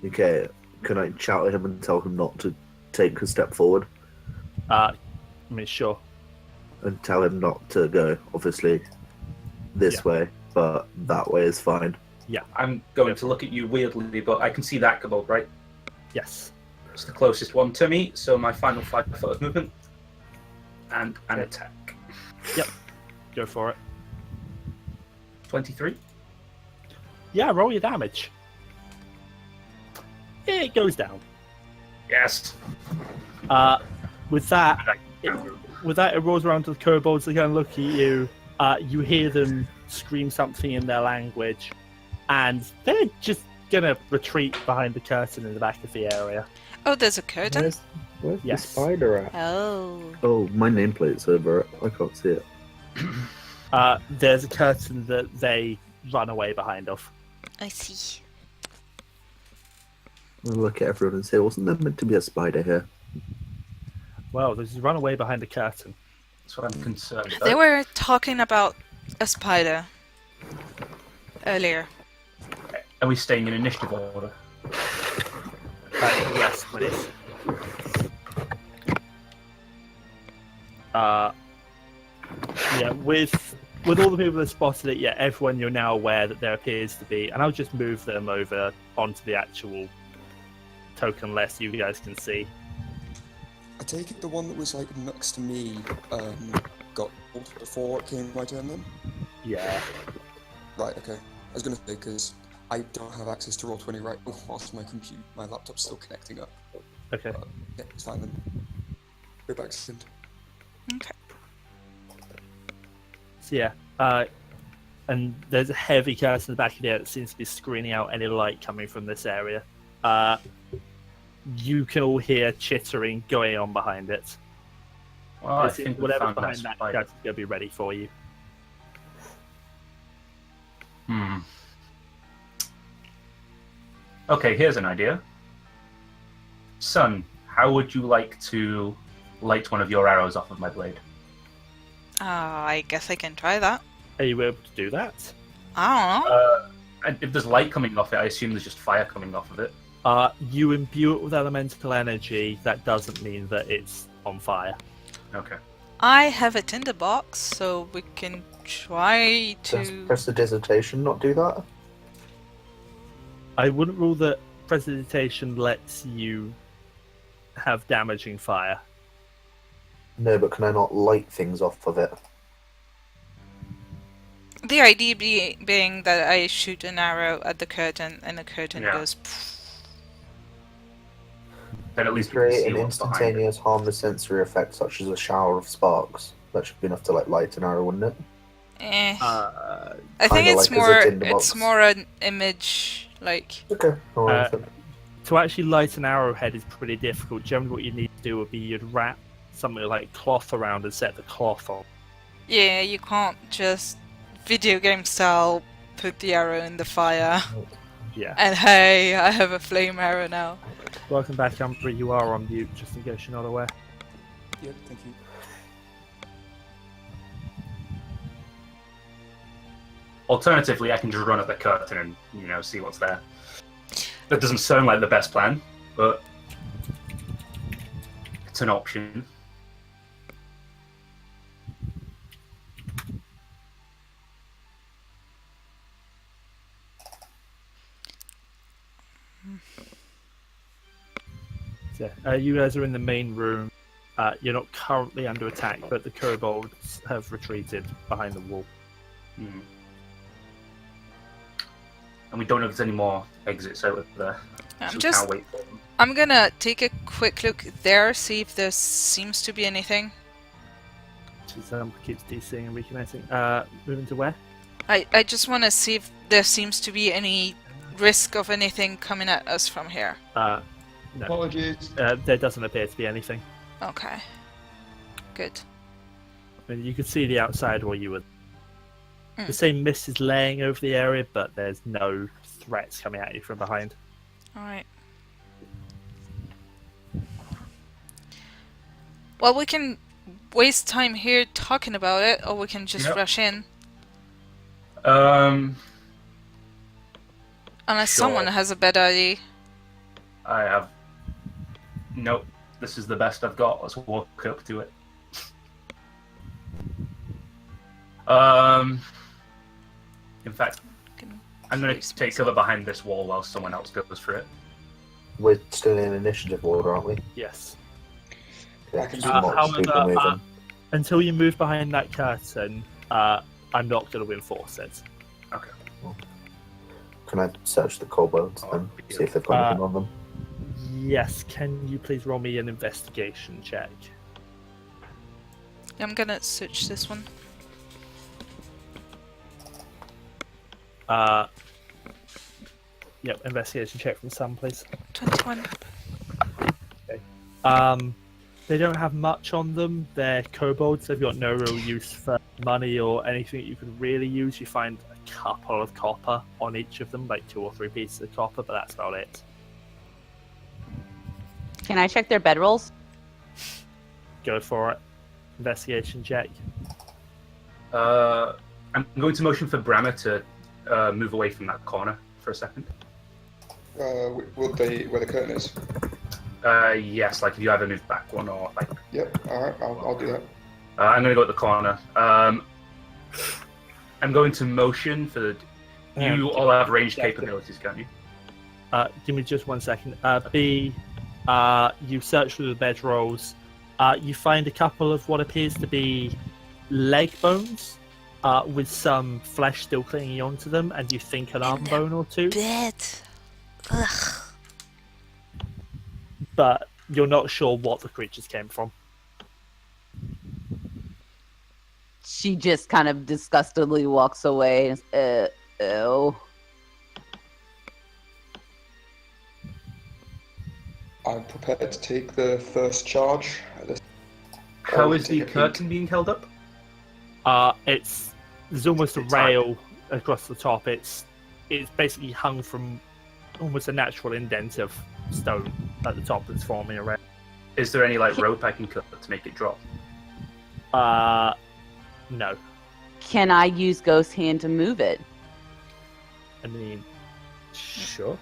Speaker 4: Okay, can I shout at him and tell him not to take a step forward?
Speaker 3: I mean, sure.
Speaker 4: And tell him not to go, obviously, this
Speaker 3: Yeah.
Speaker 4: way, but that way is fine.
Speaker 5: I'm going to look at you weirdly, but I can see that kobold, right?
Speaker 3: Yes.
Speaker 5: It's the closest one to me, so my final 5 foot of movement. And an
Speaker 3: Okay.
Speaker 5: attack.
Speaker 3: Go for it.
Speaker 5: 23.
Speaker 3: Yeah, roll your damage. It goes down.
Speaker 5: Yes.
Speaker 3: With that, it rolls around to the kobolds. They go and look at you. You hear them scream something in their language, and they're just gonna retreat behind the curtain in the back of the area.
Speaker 2: Oh, there's a curtain?
Speaker 4: Where's
Speaker 3: Yes.
Speaker 4: the spider at?
Speaker 2: Oh.
Speaker 4: Oh, my nameplate's over it. I can't see it.
Speaker 3: There's a curtain that they run away behind of.
Speaker 2: I see.
Speaker 4: I'll look at everyone and say, wasn't there meant to be a spider here?
Speaker 3: Well, there's a run away behind the curtain.
Speaker 5: That's what I'm concerned
Speaker 2: They
Speaker 5: about.
Speaker 2: were talking about a spider earlier.
Speaker 5: Are we staying in initiative order?
Speaker 3: Yes, please. Yeah, with all the people that spotted it, yeah, everyone you're now aware that there appears to be, and I'll just move them over onto the actual token list you guys can see.
Speaker 7: I take it the one that was like next to me got pulled before it came my turn then?
Speaker 3: Yeah.
Speaker 7: Right, okay. I was gonna say, because I don't have access to Roll20 right now whilst my laptop's still connecting up.
Speaker 3: Okay.
Speaker 7: Yeah, it's fine then. Go back to Sind.
Speaker 2: Okay.
Speaker 3: So yeah, and there's a heavy curtain in the back of the air that seems to be screening out any light coming from this area. You can all hear chittering going on behind it.
Speaker 5: Well, I
Speaker 3: It's-
Speaker 5: think we
Speaker 3: whatever's
Speaker 5: found that
Speaker 3: behind that
Speaker 5: spider.
Speaker 3: curtain's going to be ready for you.
Speaker 5: Okay, here's an idea. Son, how would you like to light one of your arrows off of my blade?
Speaker 2: I guess I can try that.
Speaker 3: Are you able to do that?
Speaker 2: I don't know.
Speaker 5: And if there's light coming off it, I assume there's just fire coming off of it.
Speaker 3: You imbue it with elemental energy. That doesn't mean that it's on fire.
Speaker 5: Okay.
Speaker 2: I have a tinderbox, so we can try
Speaker 4: Does
Speaker 2: to.
Speaker 4: prestidigitation not do that?
Speaker 3: I wouldn't rule that prestidigitation lets you have damaging fire.
Speaker 4: No, but can I not light things off of it?
Speaker 2: The idea being that I shoot an arrow at the curtain and the curtain
Speaker 5: Yeah.
Speaker 2: goes.
Speaker 5: Then at least we can
Speaker 4: Create
Speaker 5: see
Speaker 4: an
Speaker 5: what's behind it.
Speaker 4: instantaneous harmless sensory effect such as a shower of sparks. That should be enough to light an arrow, wouldn't it?
Speaker 2: Eh.
Speaker 3: Uh,
Speaker 2: I think
Speaker 4: kinda
Speaker 2: it's
Speaker 4: like as a
Speaker 2: more.
Speaker 4: tinderbox.
Speaker 2: It's more an image, like.
Speaker 4: Okay. Alright then.
Speaker 3: to actually light an arrowhead is pretty difficult. Generally, what you need to do would be you'd wrap something like cloth around and set the cloth on.
Speaker 2: Yeah, you can't just video game style put the arrow in the fire
Speaker 3: Yeah.
Speaker 2: and hey, I have a flame arrow now.
Speaker 3: Welcome back, Umbra. You are on mute, just in case you're not aware.
Speaker 7: Yeah, thank you.
Speaker 5: Alternatively, I can just run up the curtain and, see what's there. That doesn't sound like the best plan, but it's an option.
Speaker 3: So, you guys are in the main room. You're not currently under attack, but the kobolds have retreated behind the wall.
Speaker 5: Hmm. And we don't know if there's any more exits out of there. So we can't wait for them.
Speaker 2: I'm gonna take a quick look there, see if there seems to be anything.
Speaker 3: Keeps DCing and reconnecting. Moving to where?
Speaker 2: I just want to see if there seems to be any risk of anything coming at us from here.
Speaker 3: No.
Speaker 1: Apologies.
Speaker 3: There doesn't appear to be anything.
Speaker 2: Okay. Good.
Speaker 3: I mean, you could see the outside where you were.
Speaker 2: Mm.
Speaker 3: The same mist is laying over the area, but there's no threats coming at you from behind.
Speaker 2: Alright. Well, we can waste time here talking about it, or we can just
Speaker 5: Yep.
Speaker 2: rush in.
Speaker 5: Um,
Speaker 2: Unless
Speaker 5: Sure.
Speaker 2: someone has a better idea.
Speaker 5: I have. Nope. This is the best I've got. Let's walk up to it. In fact, I'm going to take cover behind this wall while someone else goes for it.
Speaker 4: We're still in initiative order, aren't we?
Speaker 3: Yes.
Speaker 4: Yeah,
Speaker 1: I can
Speaker 4: just
Speaker 1: do
Speaker 4: watch
Speaker 3: however,
Speaker 4: people moving.
Speaker 3: Until you move behind that curtain, I'm not going to enforce it.
Speaker 5: Okay.
Speaker 4: Can I search the kobolds and see if they've got anything on them?
Speaker 3: Yes, can you please roll me an investigation check?
Speaker 2: I'm gonna search this one.
Speaker 3: Yep, investigation check from Sam, please.
Speaker 2: 21.
Speaker 3: They don't have much on them. They're kobolds. They've got no real use for money or anything that you could really use. You find a couple of copper on each of them, like 2 or 3 pieces of copper, but that's about it.
Speaker 6: Can I check their bedrolls?
Speaker 3: Go for it. Investigation check.
Speaker 5: I'm going to motion for Brammyr to move away from that corner for a second.
Speaker 1: Where the curtain is?
Speaker 5: Yes, like if you either move back one or like.
Speaker 1: Yep, alright, I'll do that.
Speaker 5: I'm going to go at the corner. I'm going to motion for the. You all have ranged capabilities, can't you?
Speaker 3: Give me just 1 second. B, you search through the bedrolls. You find a couple of what appears to be leg bones with some flesh still clinging onto them, and you think an arm bone or two.
Speaker 2: Bed. Ugh.
Speaker 3: But you're not sure what the creatures came from.
Speaker 6: She just kind of disgustedly walks away. Ew.
Speaker 1: I'm prepared to take the first charge.
Speaker 5: How is
Speaker 1: take
Speaker 5: the
Speaker 1: a peek.
Speaker 5: curtain being held up?
Speaker 3: There's almost a
Speaker 5: It's high.
Speaker 3: rail across the top. It's basically hung from almost a natural indent of stone at the top that's forming a rail.
Speaker 5: Is there any like rope I can cut to make it drop?
Speaker 3: No.
Speaker 6: Can I use Ghost Hand to move it?
Speaker 3: I mean, sure.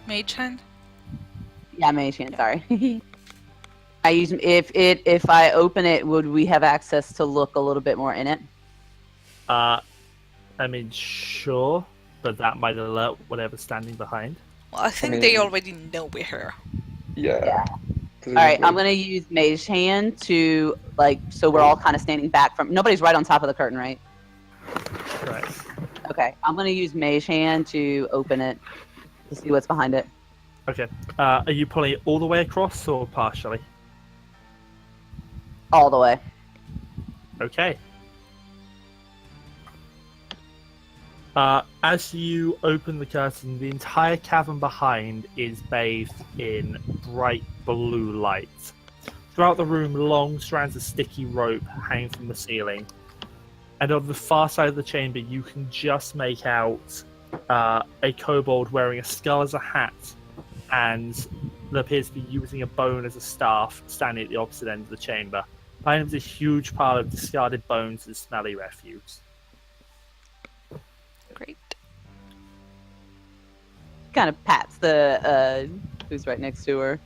Speaker 2: Mage hand?
Speaker 6: Yeah, Mage Hand, sorry. I use if I open it, would we have access to look a little bit more in it?
Speaker 3: I mean, sure, but that might alert whatever's standing behind.
Speaker 2: Well, I think
Speaker 1: mean-
Speaker 2: they already know we're here.
Speaker 1: Yeah.
Speaker 6: All right, I'm gonna use Mage Hand to so we're all kind of standing back from. Nobody's right on top of the curtain, right?
Speaker 3: Right.
Speaker 6: Okay, I'm gonna use Mage Hand to open it to see what's behind it.
Speaker 3: Okay. Are you pulling it all the way across or partially?
Speaker 6: All the way.
Speaker 3: Okay. As you open the curtain, the entire cavern behind is bathed in bright blue light. Throughout the room, long strands of sticky rope hang from the ceiling. And on the far side of the chamber, you can just make out a kobold wearing a skull as a hat and that appears to be using a bone as a staff, standing at the opposite end of the chamber. Behind him is a huge pile of discarded bones and smelly refuse.
Speaker 2: Great.
Speaker 6: Kind of pats the who's right next to her,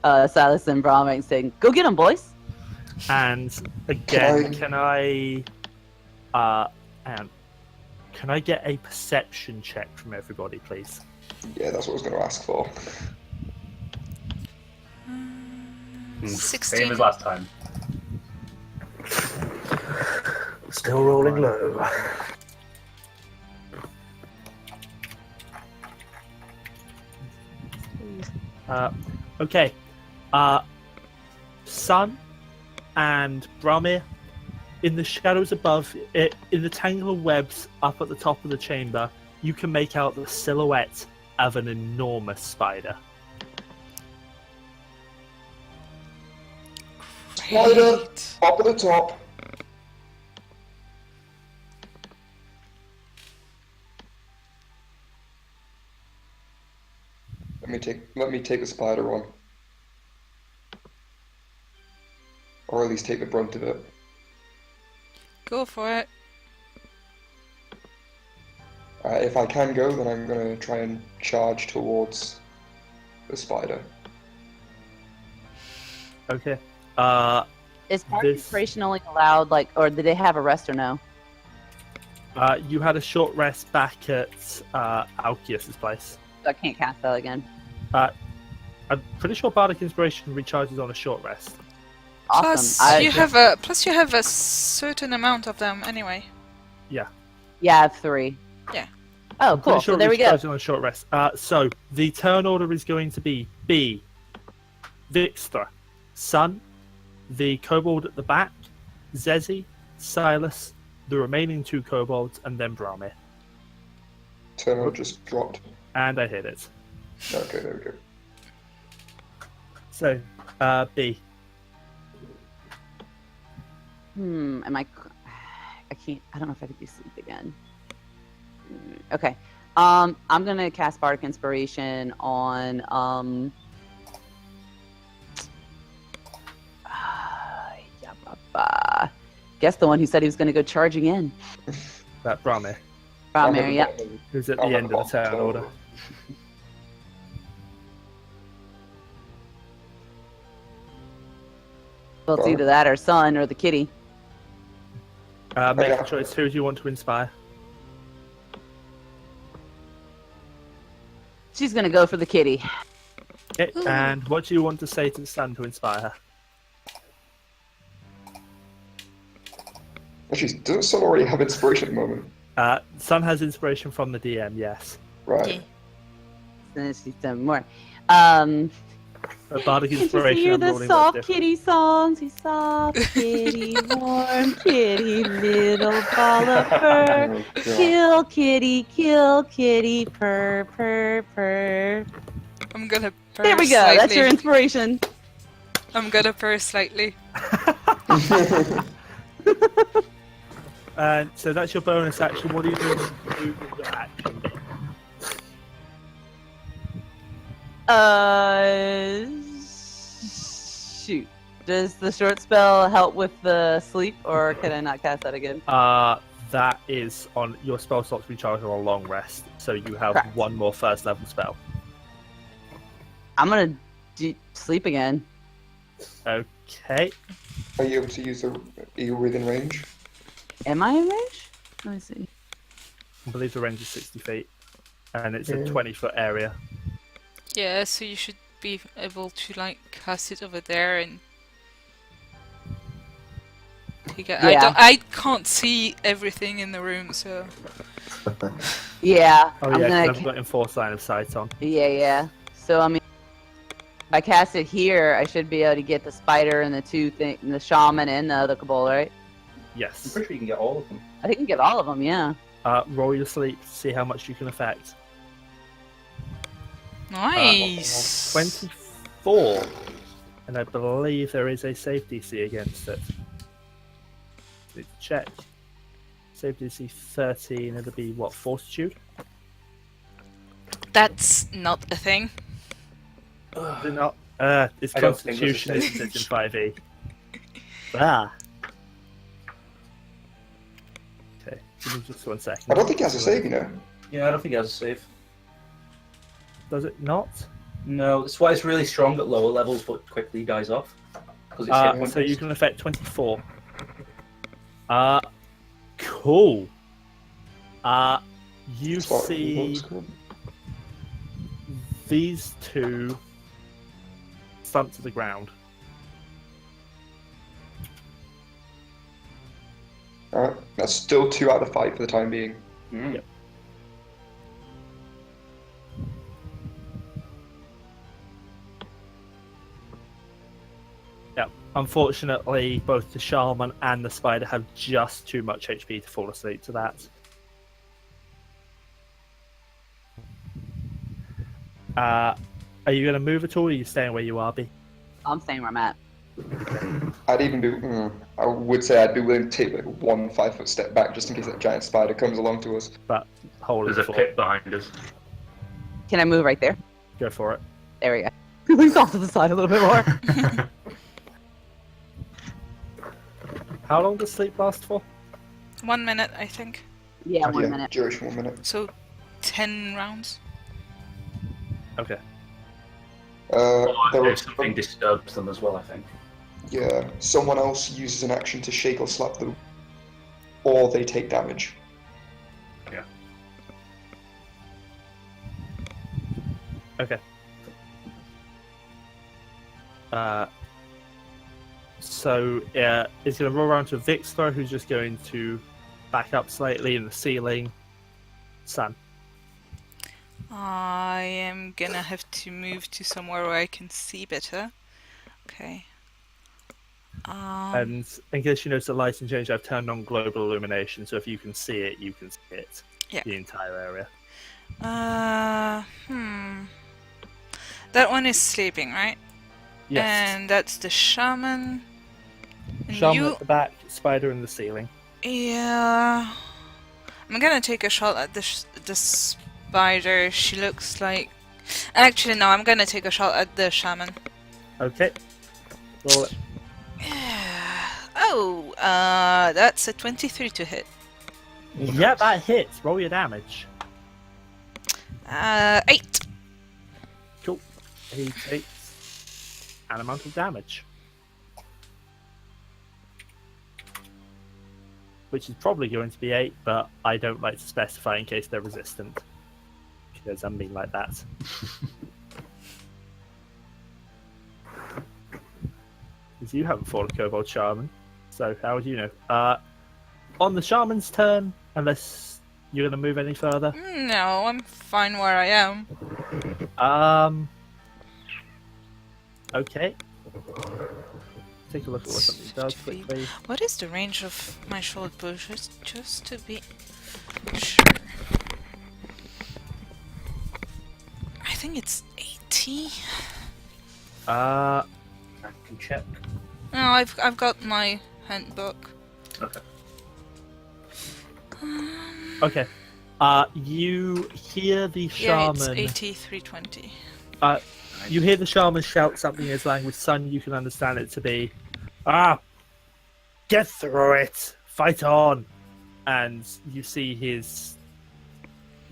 Speaker 6: Silas and Brammyr, saying, "Go get them, boys."
Speaker 3: And again, can I hang on. Can I get a perception check from everybody, please?
Speaker 7: Yeah, that's what I was going to ask for.
Speaker 2: 16.
Speaker 5: Same as last time.
Speaker 4: Still rolling low.
Speaker 3: Okay. Sun and Brammyr, in the shadows above, in the tangled webs up at the top of the chamber, you can make out the silhouette of an enormous spider.
Speaker 7: Spider,
Speaker 2: Great.
Speaker 7: up at the top. Let me take the spider on. Or at least take the brunt of it.
Speaker 2: Go for it.
Speaker 7: If I can go, then I'm going to try and charge towards the spider.
Speaker 3: Okay.
Speaker 6: Is part
Speaker 3: This-
Speaker 6: inspiration only allowed, like, or did they have a rest or no?
Speaker 3: You had a short rest back at Alcius's place.
Speaker 6: So I can't cast that again.
Speaker 3: I'm pretty sure Bardic Inspiration recharges on a short rest.
Speaker 6: Awesome.
Speaker 2: Plus, you have a certain amount of them anyway.
Speaker 6: Yeah, I have 3.
Speaker 2: Yeah.
Speaker 6: Oh,
Speaker 3: I'm
Speaker 6: cool.
Speaker 3: pretty sure
Speaker 6: So there we go.
Speaker 3: recharges on a short rest. So the turn order is going to be B, Vixtra, Sun, the kobold at the back, Zeesi, Silas, the remaining 2 kobolds, and then Brammyr.
Speaker 7: Turner just dropped.
Speaker 3: And I hit it.
Speaker 7: Okay, there we go.
Speaker 3: So, B.
Speaker 6: Am I can't. I don't know if I could do sleep again. Okay. I'm gonna cast Bardic Inspiration on guess the one who said he was gonna go charging in.
Speaker 3: That Brammyr,
Speaker 6: Brammyr, yeah.
Speaker 3: who's at the end of the turn order.
Speaker 6: Well, it's either that or Sun or the kitty.
Speaker 3: Make a choice. Who do you want to inspire?
Speaker 6: She's gonna go for the kitty.
Speaker 3: Okay, and what do you want to say to the Sun to inspire her?
Speaker 7: Actually, doesn't Sun already have inspiration at the moment?
Speaker 3: Sun has inspiration from the DM, yes.
Speaker 7: Right.
Speaker 6: Then she's done more.
Speaker 3: Bardic
Speaker 6: Can you
Speaker 3: inspiration.
Speaker 6: hear
Speaker 3: I'm
Speaker 6: the
Speaker 3: rolling
Speaker 6: soft
Speaker 3: with different.
Speaker 6: kitty songs? You soft kitty, warm kitty, little ball of fur. Kill kitty, purr, purr, purr.
Speaker 2: I'm gonna purr
Speaker 6: There we go.
Speaker 2: slightly.
Speaker 6: That's your inspiration.
Speaker 2: I'm gonna purr slightly.
Speaker 3: And so that's your bonus action. What are you doing to move with your action?
Speaker 6: Shoot. Does the short spell help with the sleep, or can I not cast that again?
Speaker 3: That is on your spell slots recharge on a long rest, so you have
Speaker 6: Correct.
Speaker 3: one more first level spell.
Speaker 6: I'm gonna sleep again.
Speaker 3: Okay.
Speaker 7: Are you able to use the... Are you within range?
Speaker 6: Am I in range? Let me see.
Speaker 3: I believe the range is 60 feet, and it's a
Speaker 7: Yeah.
Speaker 3: 20-foot area.
Speaker 2: Yeah, so you should be able to like cast it over there and take it.
Speaker 6: Yeah.
Speaker 2: I can't see everything in the room, so
Speaker 6: Yeah.
Speaker 3: Oh
Speaker 6: I'm
Speaker 3: yeah, 'cause
Speaker 6: gonna.
Speaker 3: I've got enforced line of sight on.
Speaker 6: Yeah. So I mean, if I cast it here, I should be able to get the spider and the the shaman and the other cabal, right?
Speaker 5: I'm
Speaker 3: Yes.
Speaker 5: pretty sure you can get all of them.
Speaker 6: I think I can get all of them. Yeah.
Speaker 3: Roll your sleep to see how much you can affect.
Speaker 2: nice.
Speaker 3: 24, and I believe there is a save DC against it. Need to check. Save DC 13, it'll be what, Fortitude?
Speaker 2: That's not a thing.
Speaker 3: Is it not? It's
Speaker 5: I don't think there's a
Speaker 3: Constitution,
Speaker 5: save.
Speaker 3: isn't it, in 5e? Ah. Okay, give me just 1 second.
Speaker 7: I don't think he has a save, you know.
Speaker 5: Yeah, I don't think it has a save.
Speaker 3: Does it not?
Speaker 5: No, that's why it's really strong at lower levels, but quickly dies off. Because it's hit points.
Speaker 3: So you can affect 24. Cool. You
Speaker 7: That's what
Speaker 3: see
Speaker 7: Warlock's called.
Speaker 3: these two thump to the ground.
Speaker 7: Alright, that's still 2 out of the 5 for the time being.
Speaker 5: Mm.
Speaker 3: Yep. Yep. Unfortunately, both the shaman and the spider have just too much HP to fall asleep to that. Are you going to move at all, or are you staying where you are, B?
Speaker 6: I'm staying where I'm at.
Speaker 7: I'd even be. I would say I'd be willing to take like 1 5-foot step back just in case that giant spider comes along to us.
Speaker 3: But hold
Speaker 5: There's
Speaker 3: it
Speaker 5: a
Speaker 3: for
Speaker 5: pit behind us.
Speaker 6: Can I move right there?
Speaker 3: Go for it.
Speaker 6: There we go. Lean off to the side a little bit more.
Speaker 3: How long does sleep last for?
Speaker 2: 1 minute, I think.
Speaker 6: Yeah, 1 minute.
Speaker 7: Duration 1 minute.
Speaker 2: So 10 rounds.
Speaker 3: Okay.
Speaker 7: There
Speaker 5: If
Speaker 7: was
Speaker 5: something disturbs them as well, I think.
Speaker 7: Yeah, someone else uses an action to shake or slap them, or they take damage.
Speaker 5: Yeah.
Speaker 3: Okay. So it's going to roll around to Vixthor, who's just going to back up slightly in the ceiling. Sun.
Speaker 2: I am gonna have to move to somewhere where I can see better. Okay.
Speaker 3: And in case you notice the lighting change, I've turned on global illumination, so if you can see it, you can see it.
Speaker 2: Yeah.
Speaker 3: The entire area.
Speaker 2: That one is sleeping, right?
Speaker 3: Yes.
Speaker 2: And that's the shaman. And
Speaker 3: Shaman
Speaker 2: you...
Speaker 3: at the back, spider in the ceiling.
Speaker 2: Yeah. I'm gonna take a shot at the spider. She looks like... Actually, no, I'm gonna take a shot at the shaman.
Speaker 3: Okay. Roll it.
Speaker 2: Oh, that's a 23 to hit.
Speaker 3: Yeah, that hits. Roll your damage.
Speaker 2: 8.
Speaker 3: Cool. He takes an amount of damage. Which is probably going to be 8, but I don't like to specify in case they're resistant. Because I'm mean like that. Because you haven't fought a kobold shaman, so how would you know? On the shaman's turn, unless you're going to move any further.
Speaker 2: No, I'm fine where I am.
Speaker 3: Okay. Take a look at what something does quickly.
Speaker 2: What is the range of my short bow? Just to be sure. I think it's 80.
Speaker 5: I can check.
Speaker 2: No, I've got my handbook.
Speaker 5: Okay.
Speaker 3: Okay. You hear the
Speaker 2: Yeah,
Speaker 3: shaman.
Speaker 2: it's 8320.
Speaker 3: You hear the shaman shout something in his language. Son, you can understand it to be, get through it, fight on, and you see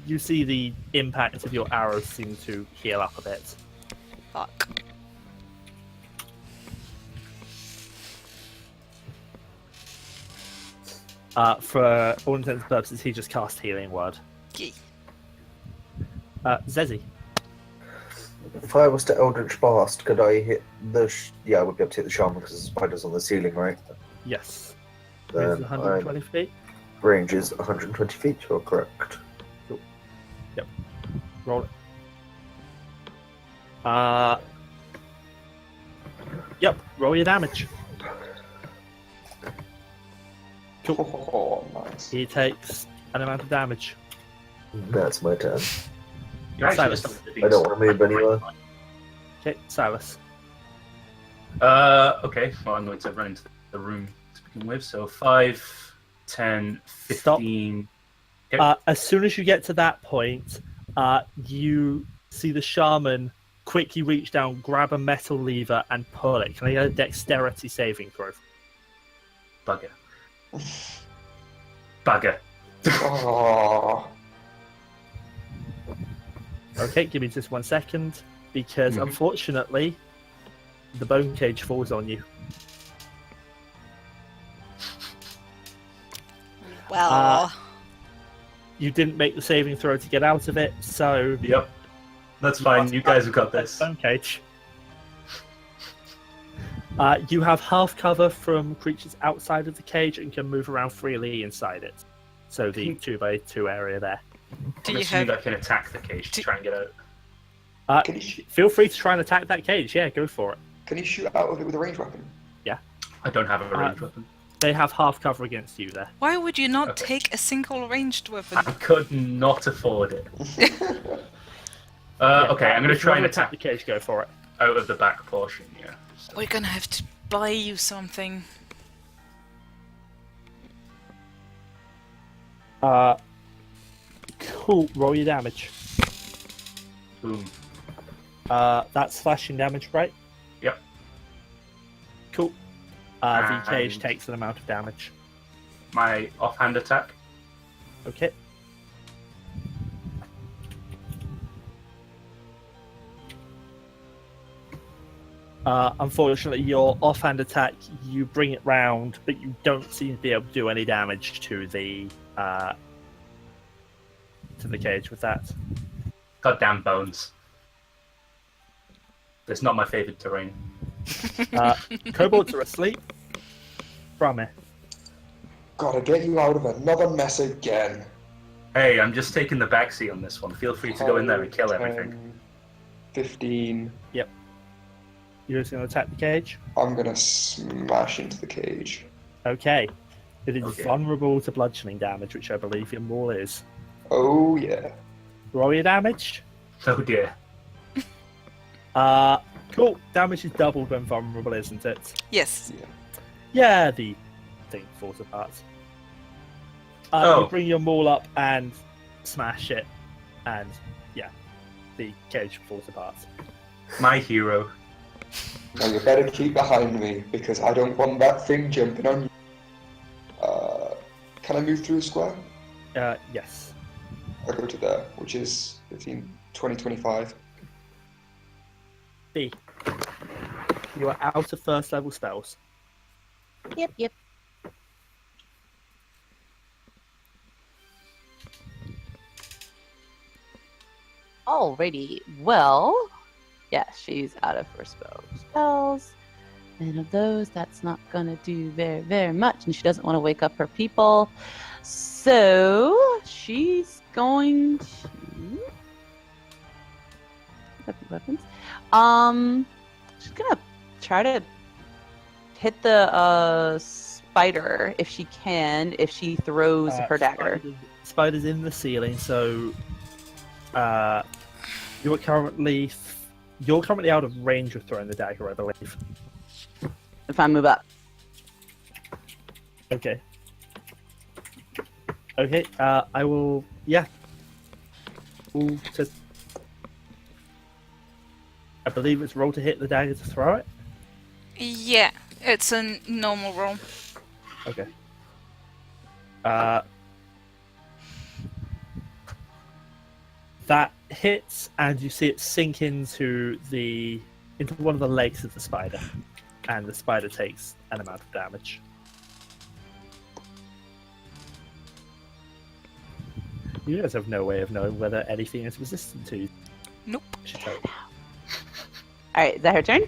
Speaker 3: the impact of your arrows seem to heal up a bit.
Speaker 2: Fuck.
Speaker 3: For all intents and purposes, he just cast Healing Word.
Speaker 2: Yay.
Speaker 3: Zeezi.
Speaker 4: If I was to Eldritch Blast, could I hit the... Yeah, I would be able to hit the shaman because the spider's on the ceiling, right?
Speaker 3: Yes.
Speaker 4: Then
Speaker 3: It's 120 feet.
Speaker 4: range is 120 feet, you're correct.
Speaker 3: Yep. Roll it. Yep. Roll your damage.
Speaker 7: Oh, nice.
Speaker 3: He takes an amount of damage.
Speaker 4: That's my turn.
Speaker 5: You're actually
Speaker 3: Silas.
Speaker 4: I don't want to move anywhere.
Speaker 3: Okay, Silas.
Speaker 5: Okay, well, I'm going to run into the room to begin with. So 5, 10, 15.
Speaker 3: As soon as you get to that point, you see the shaman quickly reach down, grab a metal lever, and pull it. Can I get a dexterity saving throw?
Speaker 5: Bugger. Bugger.
Speaker 7: Oh,
Speaker 3: Okay, give me just 1 second, because unfortunately, the bone cage falls on you.
Speaker 2: Well,
Speaker 3: You didn't make the saving throw to get out of it, so
Speaker 5: Yep. That's fine. You guys have got this.
Speaker 3: Bone cage. You have half cover from creatures outside of the cage and can move around freely inside it. So the 2x2 area there.
Speaker 2: Do
Speaker 5: I'm
Speaker 2: you
Speaker 5: assuming
Speaker 2: have?
Speaker 5: I can attack the cage to try and get out.
Speaker 1: Can he shoot?
Speaker 3: Feel free to try and attack that cage. Yeah, go for it.
Speaker 1: Can he shoot out of it with a ranged weapon?
Speaker 5: I don't have a ranged weapon.
Speaker 3: They have half cover against you there.
Speaker 2: Why would you not
Speaker 5: Okay.
Speaker 2: take a single ranged weapon?
Speaker 5: I could not afford it. Okay, I'm going to
Speaker 3: If you
Speaker 5: try and
Speaker 3: wanna attack
Speaker 5: attack
Speaker 3: the cage. Go for it.
Speaker 5: out of the back portion, yeah. So,
Speaker 2: We're gonna have to buy you something.
Speaker 3: Cool. Roll your damage.
Speaker 5: boom.
Speaker 3: That's slashing damage, right?
Speaker 5: Yep.
Speaker 3: Cool. The cage
Speaker 5: And-
Speaker 3: takes an amount of damage.
Speaker 5: My offhand attack.
Speaker 3: Okay. Unfortunately, your offhand attack, you bring it round, but you don't seem to be able to do any damage to the cage with that.
Speaker 5: Goddamn bones. That's not my favourite terrain.
Speaker 3: Kobolds are asleep. Brammyr.
Speaker 1: Gotta get you out of another mess again.
Speaker 5: Hey, I'm just taking the backseat on this one. Feel free to go in there and kill
Speaker 1: 10,
Speaker 5: everything.
Speaker 1: 15.
Speaker 3: You're just going to attack the cage?
Speaker 1: I'm gonna smash into the cage.
Speaker 3: Okay. It is
Speaker 5: Okay.
Speaker 3: vulnerable to bludgeoning damage, which I believe your maul is.
Speaker 1: Oh yeah.
Speaker 3: Roll your damage.
Speaker 5: Oh dear.
Speaker 3: Cool. Damage is doubled when vulnerable, isn't it?
Speaker 2: Yes.
Speaker 3: Yeah, the thing falls apart.
Speaker 5: Oh.
Speaker 3: You bring your maul up and smash it, and yeah, the cage falls apart.
Speaker 5: My hero.
Speaker 1: Now you better keep behind me because I don't want that thing jumping on you. Can I move through the square?
Speaker 3: Yes.
Speaker 1: I go to there, which is 15, 20, 25.
Speaker 3: B. You are out of first level spells.
Speaker 6: Yep. Alrighty, well, yeah, she's out of first spells. And of those, that's not gonna do very, very much. And she doesn't want to wake up her people. So she's going to weapons. She's gonna try to hit the spider if she can, if she throws her dagger.
Speaker 3: Spider's in the ceiling, so you're currently out of range of throwing the dagger, I believe.
Speaker 6: If I move up.
Speaker 3: Okay. Okay, I will, yeah. Ooh, just... I believe it's roll to hit the dagger to throw it?
Speaker 2: Yeah, it's a normal roll.
Speaker 3: Okay. That hits, and you see it sink into one of the legs of the spider, and the spider takes an amount of damage. You guys have no way of knowing whether anything is resistant to.
Speaker 2: Nope.
Speaker 6: Alright, is that her turn?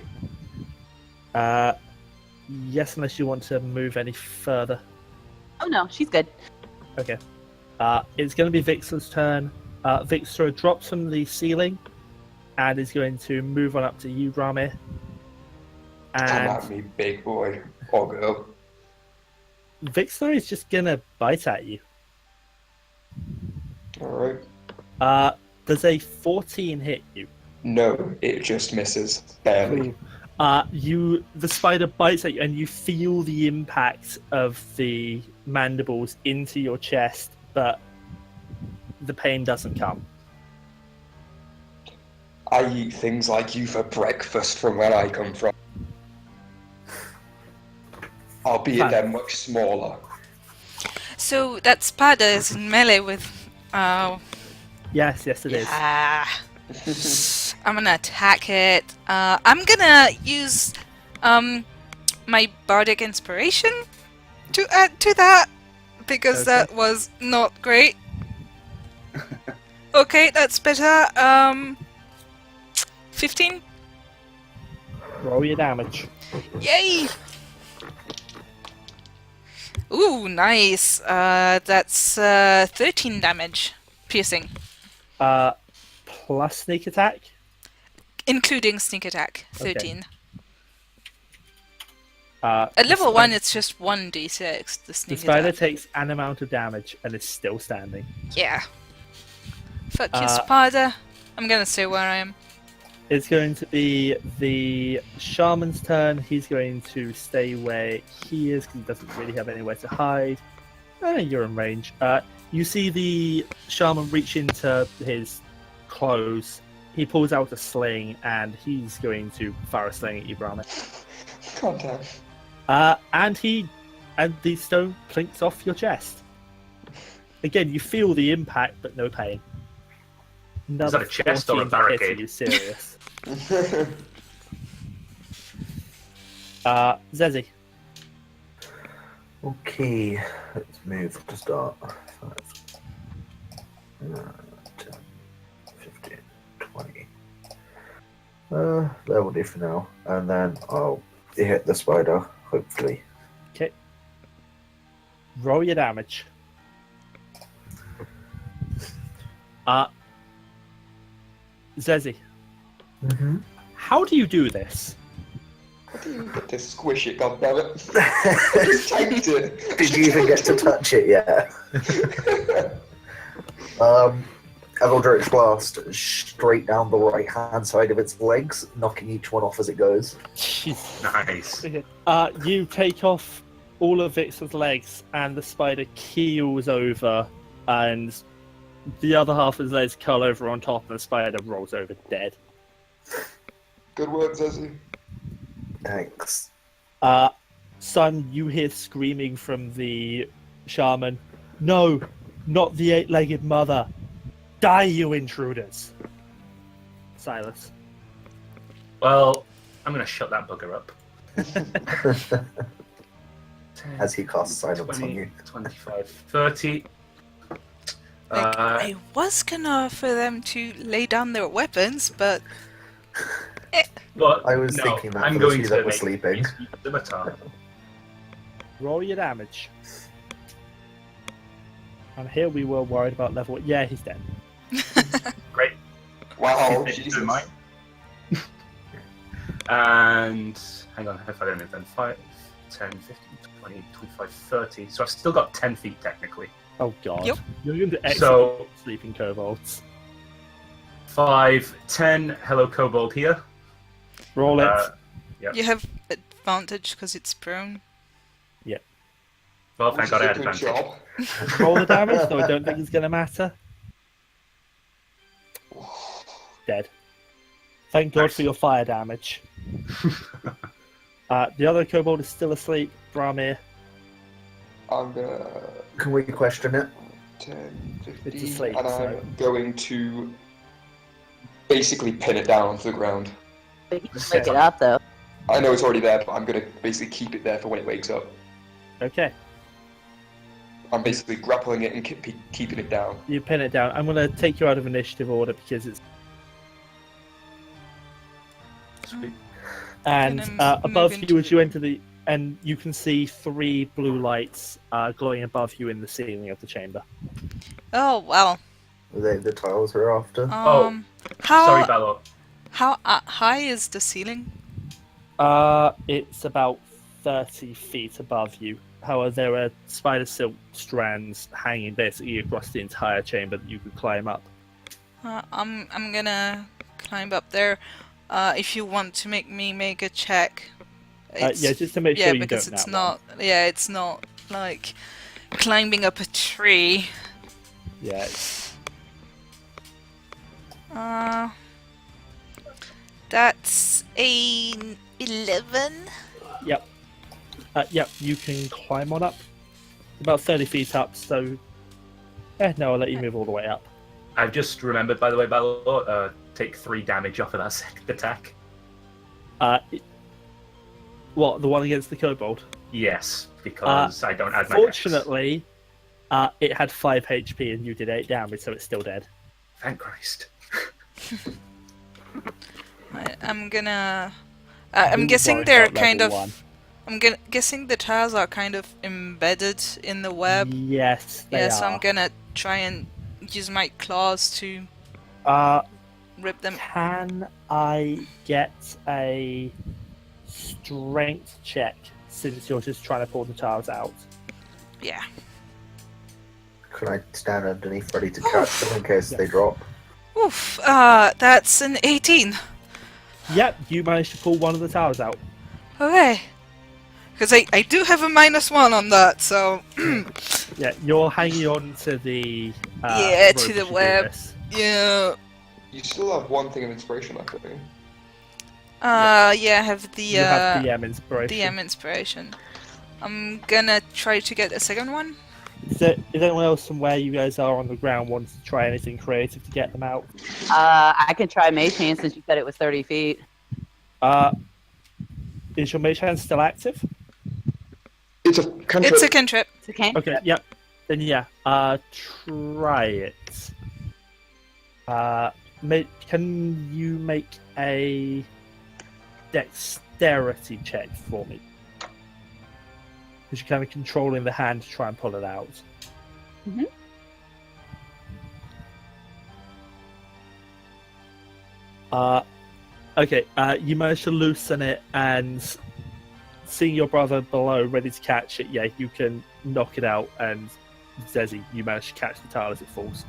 Speaker 3: Yes, unless you want to move any further.
Speaker 6: Oh no, she's good.
Speaker 3: Okay. It's going to be Vixla's turn. Vixla drops from the ceiling and is going to move on up to you, Brammyr.
Speaker 1: Come at
Speaker 3: And
Speaker 1: me, big boy or girl.
Speaker 3: Vixla is just going to bite at you.
Speaker 1: Alright.
Speaker 3: Does a 14 hit you?
Speaker 1: No, it just misses. Barely.
Speaker 3: The spider bites at you, and you feel the impact of the mandibles into your chest, but the pain doesn't come.
Speaker 1: I eat things like you for breakfast from where I come from. Albeit
Speaker 3: Fine.
Speaker 1: they're much smaller.
Speaker 2: So that spider is in melee with.
Speaker 3: Yes, it is.
Speaker 2: Yeah. I'm gonna attack it. I'm gonna use my bardic inspiration to add to that because
Speaker 3: Okay.
Speaker 2: that was not great. Okay, that's better. 15.
Speaker 3: Roll your damage.
Speaker 2: Yay! Ooh, nice. That's 13 damage, piercing,
Speaker 3: Plus sneak attack.
Speaker 2: including sneak attack. 13.
Speaker 3: The
Speaker 2: At level 1,
Speaker 3: spider-
Speaker 2: it's just 1d6. The
Speaker 3: The
Speaker 2: sneak
Speaker 3: spider
Speaker 2: attack.
Speaker 3: takes an amount of damage and is still standing.
Speaker 2: Yeah. Fuck you,
Speaker 3: Uh,
Speaker 2: spider. I'm gonna stay where I am.
Speaker 3: It's going to be the shaman's turn. He's going to stay where he is because he doesn't really have anywhere to hide. You're in range. You see the shaman reach into his clothes. He pulls out a sling and he's going to fire a sling at you, Brammyr.
Speaker 7: God damn.
Speaker 3: And the stone plinks off your chest. Again, you feel the impact, but no pain.
Speaker 5: Is that a chest or a
Speaker 3: 14 to hit. Are
Speaker 5: barricade?
Speaker 3: you serious? Zeesi.
Speaker 4: Okay, let's move to start. 5, 10, 15, 20. That will do for now. And then I'll hit the spider, hopefully.
Speaker 3: Okay. Roll your damage. Zeesi,
Speaker 4: Mm-hmm.
Speaker 3: how do you do this?
Speaker 7: How do you get to squish it, goddammit? I just tanked it.
Speaker 4: Did you even get to touch it yet? Eldritch Blast straight down the right hand side of its legs, knocking each one off as it goes.
Speaker 5: Nice.
Speaker 3: You take off all of Vix's legs, and the spider keels over, and the other half of his legs curl over on top, and the spider rolls over dead.
Speaker 7: Good work, Zeesi.
Speaker 4: Thanks.
Speaker 3: Son, you hear screaming from the shaman. No, not the eight-legged mother. Die, you intruders. Silas.
Speaker 5: Well, I'm going to shut that bugger up.
Speaker 4: As he casts silence on
Speaker 5: 20,
Speaker 4: you.
Speaker 5: 25, 30.
Speaker 2: I was gonna offer them to lay down their weapons, but
Speaker 5: But
Speaker 4: I was
Speaker 5: no,
Speaker 4: thinking that
Speaker 5: I'm
Speaker 4: for the
Speaker 5: going
Speaker 4: few
Speaker 5: to
Speaker 4: that were
Speaker 5: make
Speaker 4: sleeping.
Speaker 5: scimitar.
Speaker 3: Roll your damage. And here we were worried about level. Yeah, he's dead.
Speaker 5: Great.
Speaker 7: Wow,
Speaker 5: Thank you
Speaker 7: Jesus.
Speaker 5: so much. And hang on, how far did I move then? 5, 10, 15, 20, 25, 30. So I've still got 10 feet technically.
Speaker 3: Oh god.
Speaker 2: Yep.
Speaker 3: You're going to execute
Speaker 5: So-
Speaker 3: sleeping kobolds.
Speaker 5: 5, 10. Hello, kobold here.
Speaker 3: Roll it.
Speaker 5: Yep.
Speaker 2: you have advantage because it's prone.
Speaker 5: Well, thank God I had
Speaker 7: Good
Speaker 5: advantage.
Speaker 7: job.
Speaker 3: Roll the damage, though I don't think it's going to matter. Dead. Thank God
Speaker 5: Nice.
Speaker 3: for your fire damage. The other kobold is still asleep. Brammyr.
Speaker 7: I'm gonna
Speaker 4: Can we question it?
Speaker 7: 10, 15,
Speaker 3: It's asleep,
Speaker 7: and I'm
Speaker 3: so-
Speaker 7: going to basically pin it down onto the ground.
Speaker 6: But you can wake it up though.
Speaker 7: I know it's already there, but I'm gonna basically keep it there for when it wakes up.
Speaker 3: Okay.
Speaker 7: I'm basically grappling it and keeping it down.
Speaker 3: You pin it down. I'm going to take you out of initiative order because it's.
Speaker 5: Sweet.
Speaker 3: And
Speaker 2: Gonna
Speaker 3: above
Speaker 2: move
Speaker 3: you,
Speaker 2: into
Speaker 3: as you enter the. And you can see 3 blue lights glowing above you in the ceiling of the chamber.
Speaker 2: Oh well.
Speaker 4: Are they the tiles we're after?
Speaker 2: How
Speaker 5: Sorry, Ballor.
Speaker 2: how high is the ceiling?
Speaker 3: It's about 30 feet above you. However, there are spider silk strands hanging basically across the entire chamber that you could climb up.
Speaker 2: I'm gonna climb up there. If you want to make me make a check.
Speaker 3: Yeah, just to make
Speaker 2: Yeah,
Speaker 3: sure you
Speaker 2: because
Speaker 3: don't
Speaker 2: it's
Speaker 3: nat
Speaker 2: not. Yeah, it's not like climbing up a tree.
Speaker 3: one. Yeah. It's...
Speaker 2: That's a 11.
Speaker 3: Yep. Yep, you can climb on up. About 30 feet up, so... no, I'll let you move all the way up.
Speaker 5: I've just remembered, by the way, Ballor, take 3 damage off of that second attack.
Speaker 3: What, the one against the kobold?
Speaker 5: Yes, because I don't add my dex.
Speaker 3: Fortunately, it had 5 HP and you did 8 damage, so it's still dead.
Speaker 5: Thank Christ.
Speaker 2: I'm gonna. I'm
Speaker 3: Who
Speaker 2: guessing
Speaker 3: worries
Speaker 2: they're
Speaker 3: about
Speaker 2: kind
Speaker 3: level
Speaker 2: of.
Speaker 3: one?
Speaker 2: I'm guessing the tiles are kind of embedded in the web.
Speaker 3: Yes, they
Speaker 2: Yeah,
Speaker 3: are.
Speaker 2: so I'm gonna try and use my claws to rip them.
Speaker 3: Can I get a strength check since you're just trying to pull the tiles out?
Speaker 2: Yeah.
Speaker 4: Can I stand underneath ready to catch them in case they drop?
Speaker 2: Oof. That's an 18.
Speaker 3: Yep, you managed to pull one of the tiles out.
Speaker 2: Okay. Because I do have a -1 on that, so.
Speaker 3: Yeah, you're hanging on to the
Speaker 2: Yeah,
Speaker 3: rope
Speaker 2: to
Speaker 3: as
Speaker 2: the
Speaker 3: you do
Speaker 2: web.
Speaker 3: this.
Speaker 2: Yeah.
Speaker 7: You still have one thing of inspiration left, I think.
Speaker 2: Yeah, I have the
Speaker 3: You have DM inspiration.
Speaker 2: DM inspiration. I'm gonna try to get a second one.
Speaker 3: Is anyone else from where you guys are on the ground wants to try anything creative to get them out?
Speaker 6: I can try Mage Hand since you said it was 30 feet.
Speaker 3: Is your mage hand still active?
Speaker 1: It's a cantrip.
Speaker 2: It's a cantrip.
Speaker 6: It's a cantrip.
Speaker 3: Okay, yep. Then yeah, try it. Can you make a dexterity check for me? Because you're kind of controlling the hand to try and pull it out.
Speaker 6: Mhm.
Speaker 3: Okay, you managed to loosen it, and seeing your brother below ready to catch it, yeah, you can knock it out, and Zeesi, you managed to catch the tile as it falls.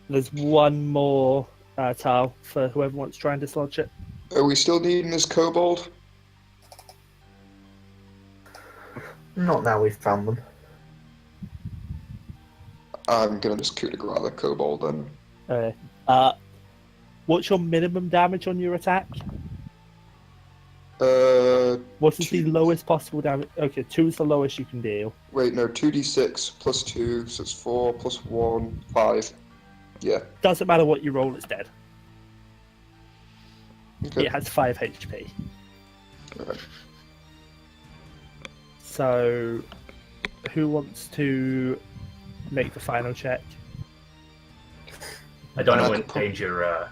Speaker 3: There's one more tile for whoever wants to try and dislodge it.
Speaker 1: Are we still needing this kobold?
Speaker 4: Not now we've found them.
Speaker 1: I'm gonna just coup de grace the kobold then.
Speaker 3: Okay. What's your minimum damage on your attack? What is the lowest possible damage? Okay, 2 is the lowest you can deal.
Speaker 1: Wait, no, 2d6 plus 2, so it's 4 plus 1, 5. Yeah.
Speaker 3: Doesn't matter what you roll, it's dead.
Speaker 1: Okay.
Speaker 3: It has 5 HP.
Speaker 1: Alright.
Speaker 3: So, who wants to make the final check?
Speaker 5: I don't know what endanger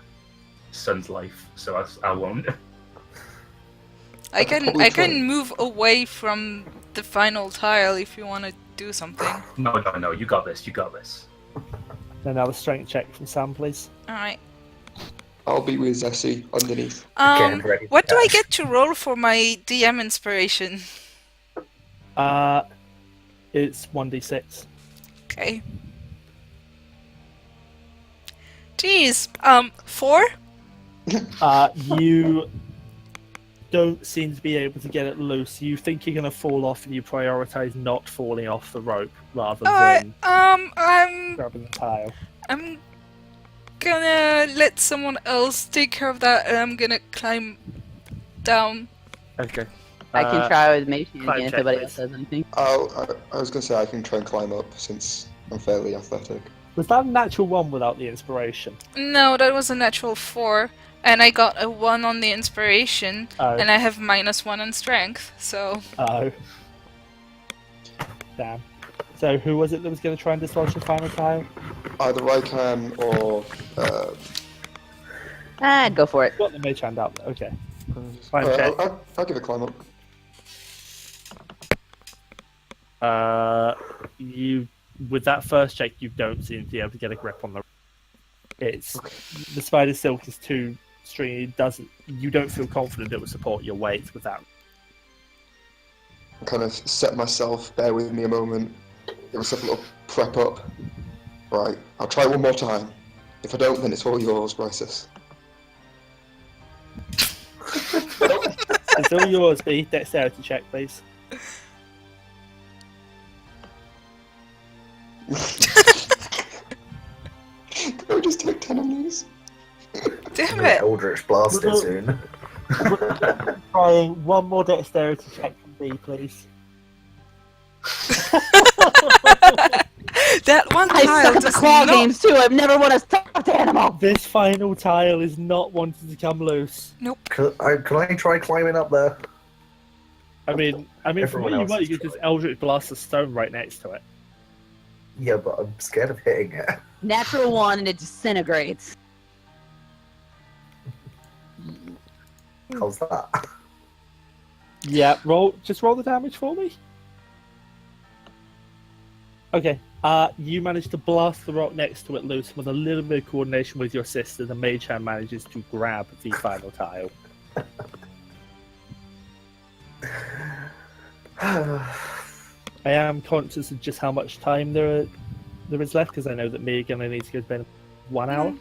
Speaker 5: son's life, so I won't.
Speaker 2: I
Speaker 1: probably try.
Speaker 2: can move away from the final tile if you want to do something.
Speaker 5: No, you got this, you got this.
Speaker 3: Then another strength check from Sam, please.
Speaker 2: Alright.
Speaker 1: I'll be with Zeesi underneath.
Speaker 4: Again, ready to
Speaker 2: What do I
Speaker 4: catch.
Speaker 2: get to roll for my DM inspiration?
Speaker 3: It's 1d6.
Speaker 2: Okay. Jeez. 4?
Speaker 3: You don't seem to be able to get it loose. You think you're going to fall off, and you prioritize not falling off the rope rather than
Speaker 2: I'm
Speaker 3: grabbing the tile.
Speaker 2: I'm gonna let someone else take care of that, and I'm gonna climb down.
Speaker 3: Okay.
Speaker 6: I can try with Mage Hand
Speaker 3: climb
Speaker 6: again if
Speaker 3: check,
Speaker 6: nobody
Speaker 3: please.
Speaker 6: else does anything.
Speaker 1: I was gonna say I can try and climb up since I'm fairly athletic.
Speaker 3: Was that a natural 1 without the inspiration?
Speaker 2: No, that was a natural 4, and I got a 1 on the inspiration,
Speaker 3: Oh.
Speaker 2: and I have -1 on strength, so...
Speaker 3: Oh. Damn. So who was it that was going to try and dislodge the final tile?
Speaker 1: Either I can or
Speaker 6: Go for it.
Speaker 3: Got the mage hand up. Okay. Final check.
Speaker 1: I'll give it a climb up.
Speaker 3: You with that first check, you don't seem to be able to get a grip on the. It's the spider silk is too stringy. It doesn't. You don't feel confident it will support your weight with that.
Speaker 1: I kind of set myself. Bear with me a moment. Give myself a little prep up. Right, I'll try one more time. If I don't, then it's all yours, Bryseis.
Speaker 3: It's all yours, B. Dexterity check, please.
Speaker 1: Can I just take 10 on these?
Speaker 2: Damn
Speaker 4: Get
Speaker 2: it!
Speaker 4: Eldritch blasted soon.
Speaker 3: Trying one more dexterity check from B, please.
Speaker 2: That one
Speaker 6: I
Speaker 2: tile
Speaker 6: suck at the
Speaker 2: does
Speaker 6: claw
Speaker 2: not...
Speaker 6: games too. I've never won a stuffed animal.
Speaker 3: This final tile is not wanting to come loose.
Speaker 4: Can I try climbing up there?
Speaker 3: I mean, from
Speaker 4: Everyone
Speaker 3: where you
Speaker 4: else
Speaker 3: might,
Speaker 4: is
Speaker 3: you could just
Speaker 4: trying.
Speaker 3: Eldritch blast a stone right next to it.
Speaker 4: Yeah, but I'm scared of hitting it.
Speaker 6: Natural 1 and it disintegrates.
Speaker 4: How's that?
Speaker 3: Yeah, just roll the damage for me. Okay. You manage to blast the rock next to it loose. With a little bit of coordination with your sister, the mage hand manages to grab the final tile. I am conscious of just how much time there is left, because I know that Miya gonna need to go to bed in 1 hour.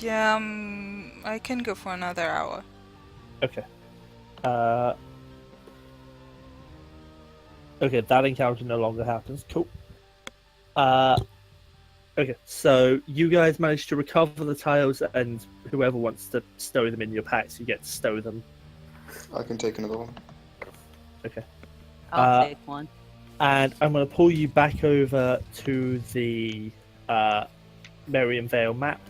Speaker 2: Yeah, I can go for another hour.
Speaker 3: Okay. Okay, that encounter no longer happens. Cool. Okay, so you guys managed to recover the tiles, and whoever wants to stow them in your packs, you get to stow them.
Speaker 7: I can take another one.
Speaker 3: Okay.
Speaker 6: I'll take one.
Speaker 3: And I'm going to pull you back over to the Merriam Vale map.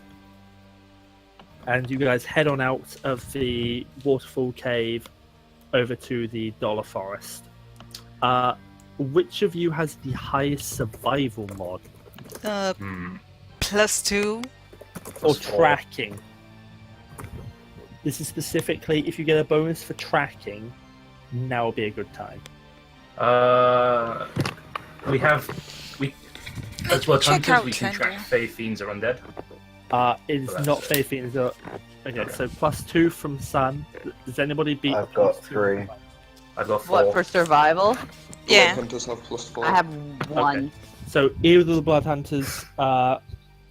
Speaker 3: And you guys head on out of the waterfall cave over to the Dollar Forest. Which of you has the highest survival mod?
Speaker 2: +2.
Speaker 3: Or tracking? This is specifically, if you get a bonus for tracking, now would be a good time.
Speaker 5: As blood
Speaker 2: Check
Speaker 5: hunters,
Speaker 2: out
Speaker 5: we can
Speaker 2: Tender.
Speaker 5: track Fey Fiends or Undead.
Speaker 3: It is not Fey Fiends. Okay, so +2 from Sun. Does anybody beat?
Speaker 4: I've got
Speaker 3: +2?
Speaker 4: 3.
Speaker 5: I've got 4.
Speaker 6: What, for survival?
Speaker 2: Yeah.
Speaker 7: Hunters have +4.
Speaker 6: I have 1.
Speaker 3: Okay. So either of the Blood Hunters,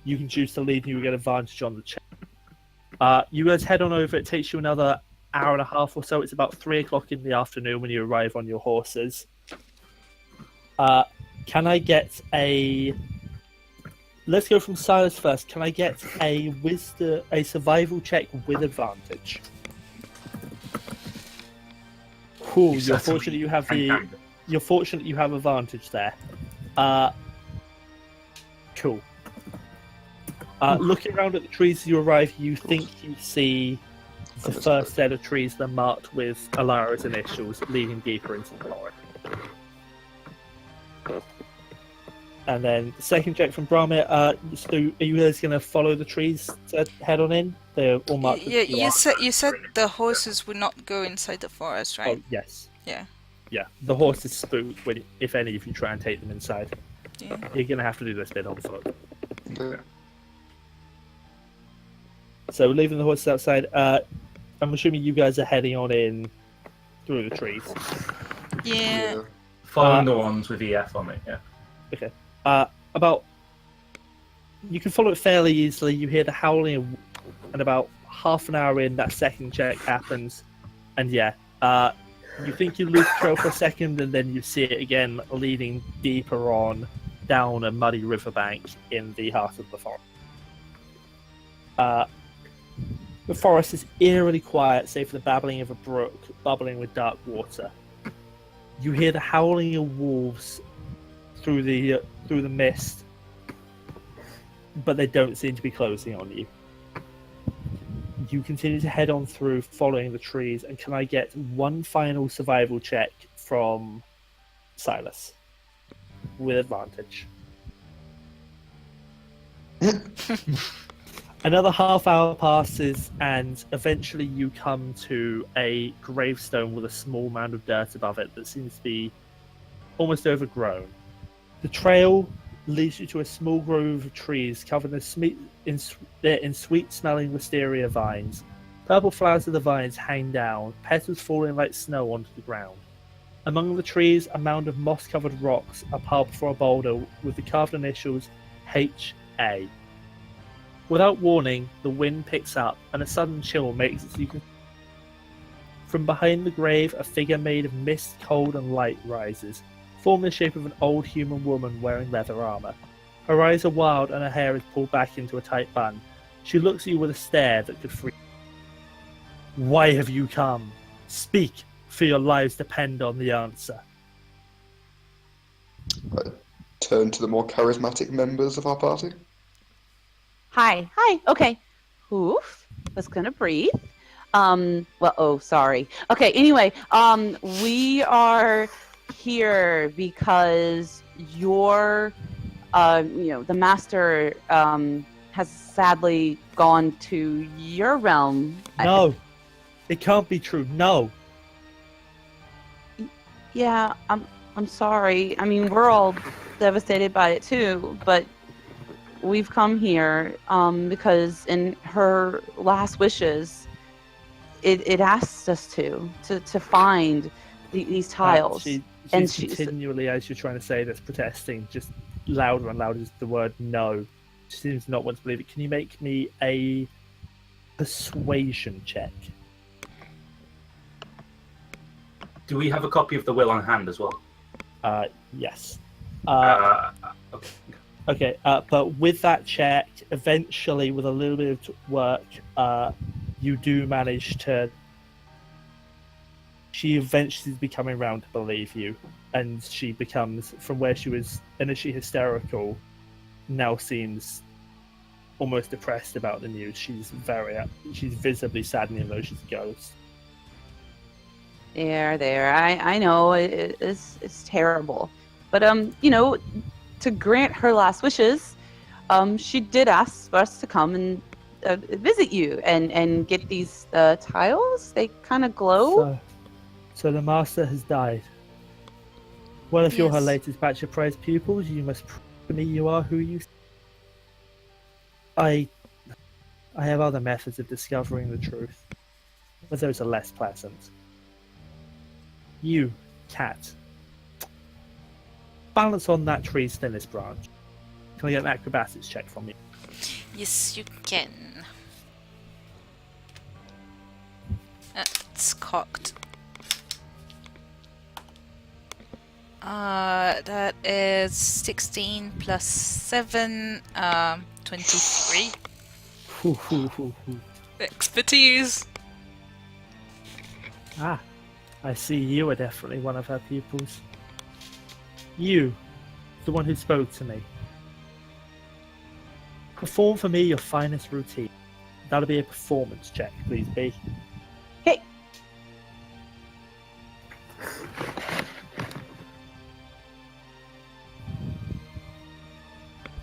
Speaker 3: you can choose to lead, and you will get advantage on the check. You guys head on over. It takes you another hour and a half or so. It's about 3 o'clock in the afternoon when you arrive on your horses. Can I get a... Let's go from Silas first. Can I get a survival check with advantage? Cool. You're fortunate you have You're fortunate you have advantage there. Cool. Looking around at the trees as you arrive, you think you see the first set of trees that are marked with Alara's initials leading deeper into the forest. And then the second check from Brammyr, so are you guys going to follow the trees to head on in? They're all marked with
Speaker 2: Yeah, you said the horses would not go inside the forest, right?
Speaker 3: Oh, yes.
Speaker 2: Yeah.
Speaker 3: Yeah, the horse is spooked when, if any, if you try and take them inside.
Speaker 2: Yeah.
Speaker 3: You're going to have to do this bit on foot.
Speaker 7: Okay.
Speaker 3: So leaving the horses outside, I'm assuming you guys are heading on in through the trees.
Speaker 2: Yeah.
Speaker 5: Following the ones with EF on it, yeah.
Speaker 3: Okay. You can follow it fairly easily. You hear the howling, and about half an hour in, that second check happens, and yeah, you think you lose trail for a second, and then you see it again leading deeper on down a muddy riverbank in the heart of the forest. The forest is eerily quiet, save for the babbling of a brook bubbling with dark water. You hear the howling of wolves through the mist, but they don't seem to be closing on you. You continue to head on through, following the trees, and can I get one final survival check from Silas with advantage? Another half hour passes, and eventually you come to a gravestone with a small mound of dirt above it that seems to be almost overgrown. The trail leads you to a small grove of trees covered in sweet-smelling wisteria vines. Purple flowers of the vines hang down, petals falling like snow onto the ground. Among the trees, a mound of moss-covered rocks are piled before a boulder with the carved initials H.A. Without warning, the wind picks up, and a sudden chill makes it so you can... From behind the grave, a figure made of mist, cold, and light rises, forming the shape of an old human woman wearing leather armor. Her eyes are wild, and her hair is pulled back into a tight bun. She looks at you with a stare that could freeze. Why have you come? Speak, for your lives depend on the answer.
Speaker 7: I turn to the more charismatic members of our party.
Speaker 6: Hi. Okay. Oof. Was gonna breathe. Sorry. Okay, anyway, we are here because your, the master has sadly gone to your realm.
Speaker 3: No, it can't be true. No.
Speaker 6: Yeah, I'm sorry. I mean, we're all devastated by it too, but we've come here because in her last wishes, it asks us to find these tiles.
Speaker 3: She's
Speaker 6: and she's
Speaker 3: continually, as you're trying to say this, protesting, just louder and louder is the word no. She seems to not want to believe it. Can you make me a persuasion check?
Speaker 5: Do we have a copy of the will on hand as well?
Speaker 3: Yes.
Speaker 5: Okay.
Speaker 3: Okay, but with that check, eventually, with a little bit of work, you do manage to. She eventually is becoming around to believe you, and she becomes, from where she was initially hysterical, now seems almost depressed about the news. She's visibly sad in the emotions it goes.
Speaker 6: There. I know it's terrible, but to grant her last wishes, she did ask for us to come and visit you and get these tiles. They kind of glow.
Speaker 3: So the master has died. Well, if you're her
Speaker 2: Yes.
Speaker 3: latest batch of prized pupils, you must prove to me you are who you. I have other methods of discovering the truth, but those are less pleasant. You, cat, balance on that tree's thinnest branch. Can I get an acrobatics check from you?
Speaker 2: Yes, you can. It's cocked. That is 16 plus 7, 23. Expertise.
Speaker 3: Ah, I see you are definitely one of her pupils. You, the one who spoke to me. Perform for me your finest routine. That'll be a performance check, please, B.
Speaker 6: Hey.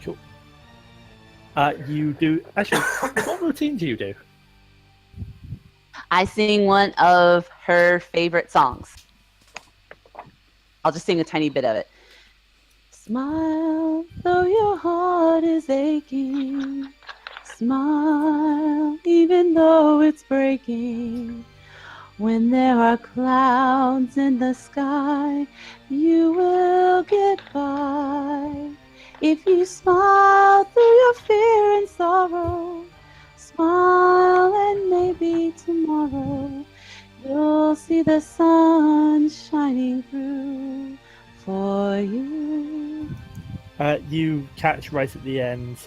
Speaker 3: Cool. You do... Actually, what routine do you do?
Speaker 6: I sing one of her favorite songs. I'll just sing a tiny bit of it. Smile, though your heart is aching. Smile, even though it's breaking. When there are clouds in the sky, you will get by. If you smile through your fear and sorrow, smile and maybe tomorrow you'll see the sun shining through for you.
Speaker 3: You catch right at the end.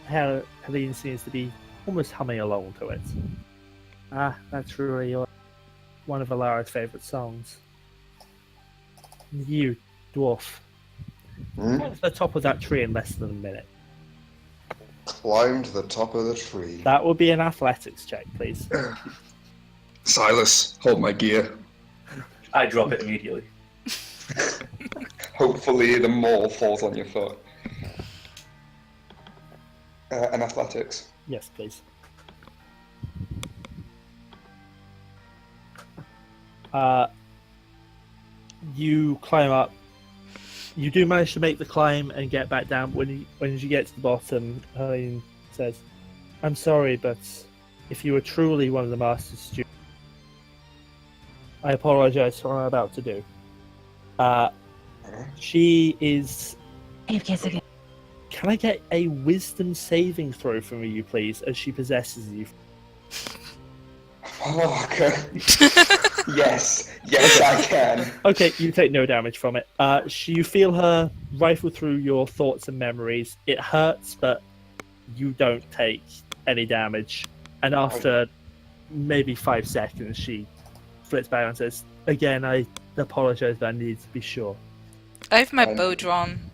Speaker 3: Helene seems to be almost humming along to it. Ah, that's really one of Alara's favourite songs. You, dwarf. Climb to the top of that tree in less than a minute.
Speaker 7: Climb to the top of the tree.
Speaker 3: That would be an athletics check, please.
Speaker 1: Silas, hold my gear.
Speaker 5: I drop it immediately.
Speaker 7: Hopefully the mole falls on your foot. And athletics.
Speaker 3: Yes, please. You climb up. You do manage to make the climb and get back down. When you get to the bottom, Helene says, "I'm sorry, but if you were truly one of the master's students, I apologize for what I'm about to do." She is... Can I get a wisdom saving throw from you, please, as she possesses you?
Speaker 7: Oh, okay. Yes, I can.
Speaker 3: Okay, you take no damage from it. You feel her rifle through your thoughts and memories. It hurts, but you don't take any damage. And after maybe 5 seconds, she flips back and says, "Again, I apologize, but I need to be sure."
Speaker 2: I have my bow drawn.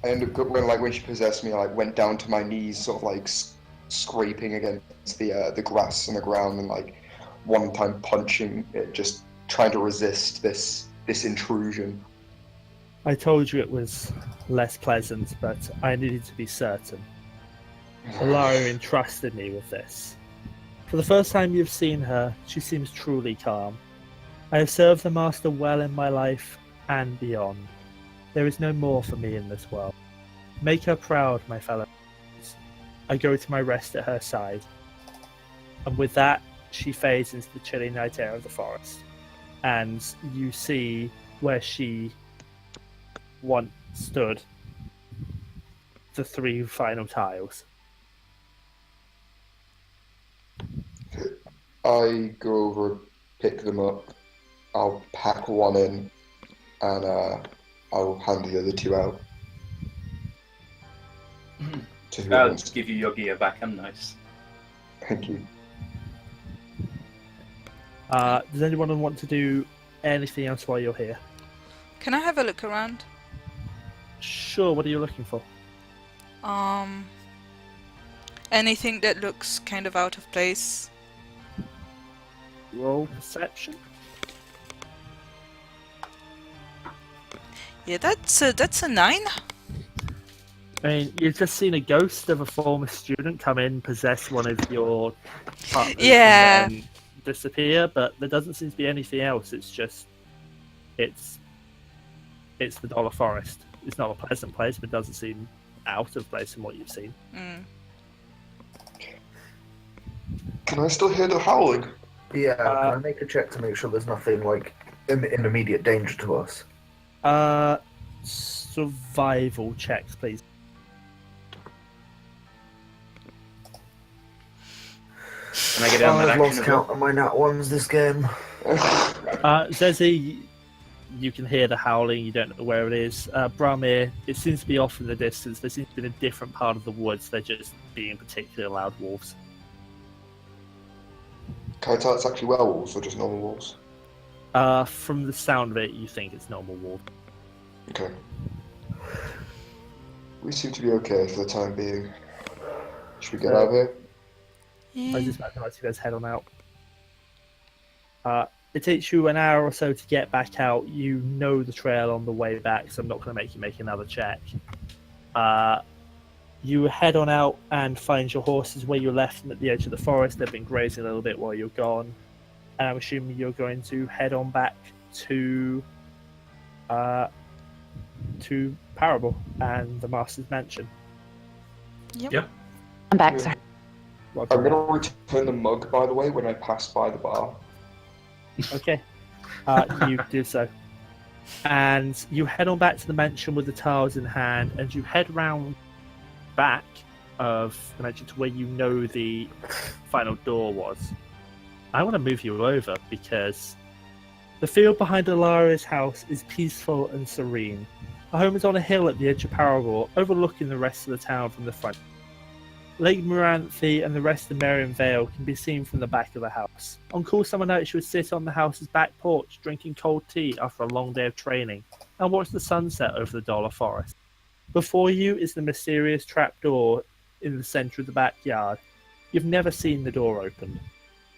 Speaker 7: I ended up when she possessed me, I went down to my knees, sort of like scraping against the grass and the ground, and like one time punching it, just trying to resist this intrusion.
Speaker 3: I told you it was less pleasant, but I needed to be certain. Ballor entrusted me with this. For the first time you've seen her, she seems truly calm. I have served the Master well in my life and beyond. There is no more for me in this world. Make her proud, my fellow. I go to my rest at her side. And with that, she fades into the chilly night air of the forest. And you see where she once stood, the 3 final tiles.
Speaker 7: I go over, pick them up. I'll pack one in, and I'll hand the other 2 out. To who
Speaker 5: I'll
Speaker 7: wants.
Speaker 5: just give you your gear back. I'm nice.
Speaker 7: Thank you.
Speaker 3: Does anyone want to do anything else while you're here?
Speaker 2: Can I have a look around?
Speaker 3: Sure, what are you looking for?
Speaker 2: Anything that looks kind of out of place.
Speaker 3: Roll perception.
Speaker 2: Yeah, that's a 9.
Speaker 3: I mean, you've just seen a ghost of a former student come in, possess one of your partners,
Speaker 2: Yeah.
Speaker 3: and then disappear, but there doesn't seem to be anything else. It's just, it's the Dollar Forest. It's not a pleasant place, but it doesn't seem out of place from what you've seen.
Speaker 2: Mm.
Speaker 7: Can I still hear the howling?
Speaker 4: Yeah, can I make a check to make sure there's nothing like in immediate danger to us?
Speaker 3: Survival checks, please.
Speaker 5: Can I get on that
Speaker 4: I've
Speaker 5: action
Speaker 4: lost
Speaker 5: as
Speaker 4: count
Speaker 5: well?
Speaker 4: of my nat ones this game.
Speaker 3: Zeesi, you can hear the howling, you don't know where it is. Brammyr, it seems to be off in the distance. They seem to be in a different part of the woods. They're just being particularly loud wolves.
Speaker 7: Can I tell it's actually werewolves or just normal wolves?
Speaker 3: From the sound of it, you think it's normal wolf.
Speaker 7: Okay. We seem to be okay for the time being. Should we get out of here?
Speaker 3: I was just about to let you guys head on out. It takes you an hour or so to get back out. You know the trail on the way back, so I'm not going to make you make another check. You head on out and find your horses where you left them at the edge of the forest. They've been grazing a little bit while you're gone. And I'm assuming you're going to head on back to Parable and the Master's Mansion.
Speaker 2: Yep.
Speaker 6: I'm back, sir.
Speaker 7: I'm going to return the mug, by the way, when I pass by the bar.
Speaker 3: Okay, you do so. And you head on back to the mansion with the tiles in hand, and you head round back of the mansion to where you know the final door was. I want to move you over because the field behind Alaria's house is peaceful and serene. Her home is on a hill at the edge of Parable, overlooking the rest of the town from the front. Lake Moranthe and the rest of Merriam Vale can be seen from the back of the house. On cool summer nights, you would sit on the house's back porch, drinking cold tea after a long day of training, and watch the sunset over the Dollar Forest. Before you is the mysterious trapdoor in the centre of the backyard. You've never seen the door opened.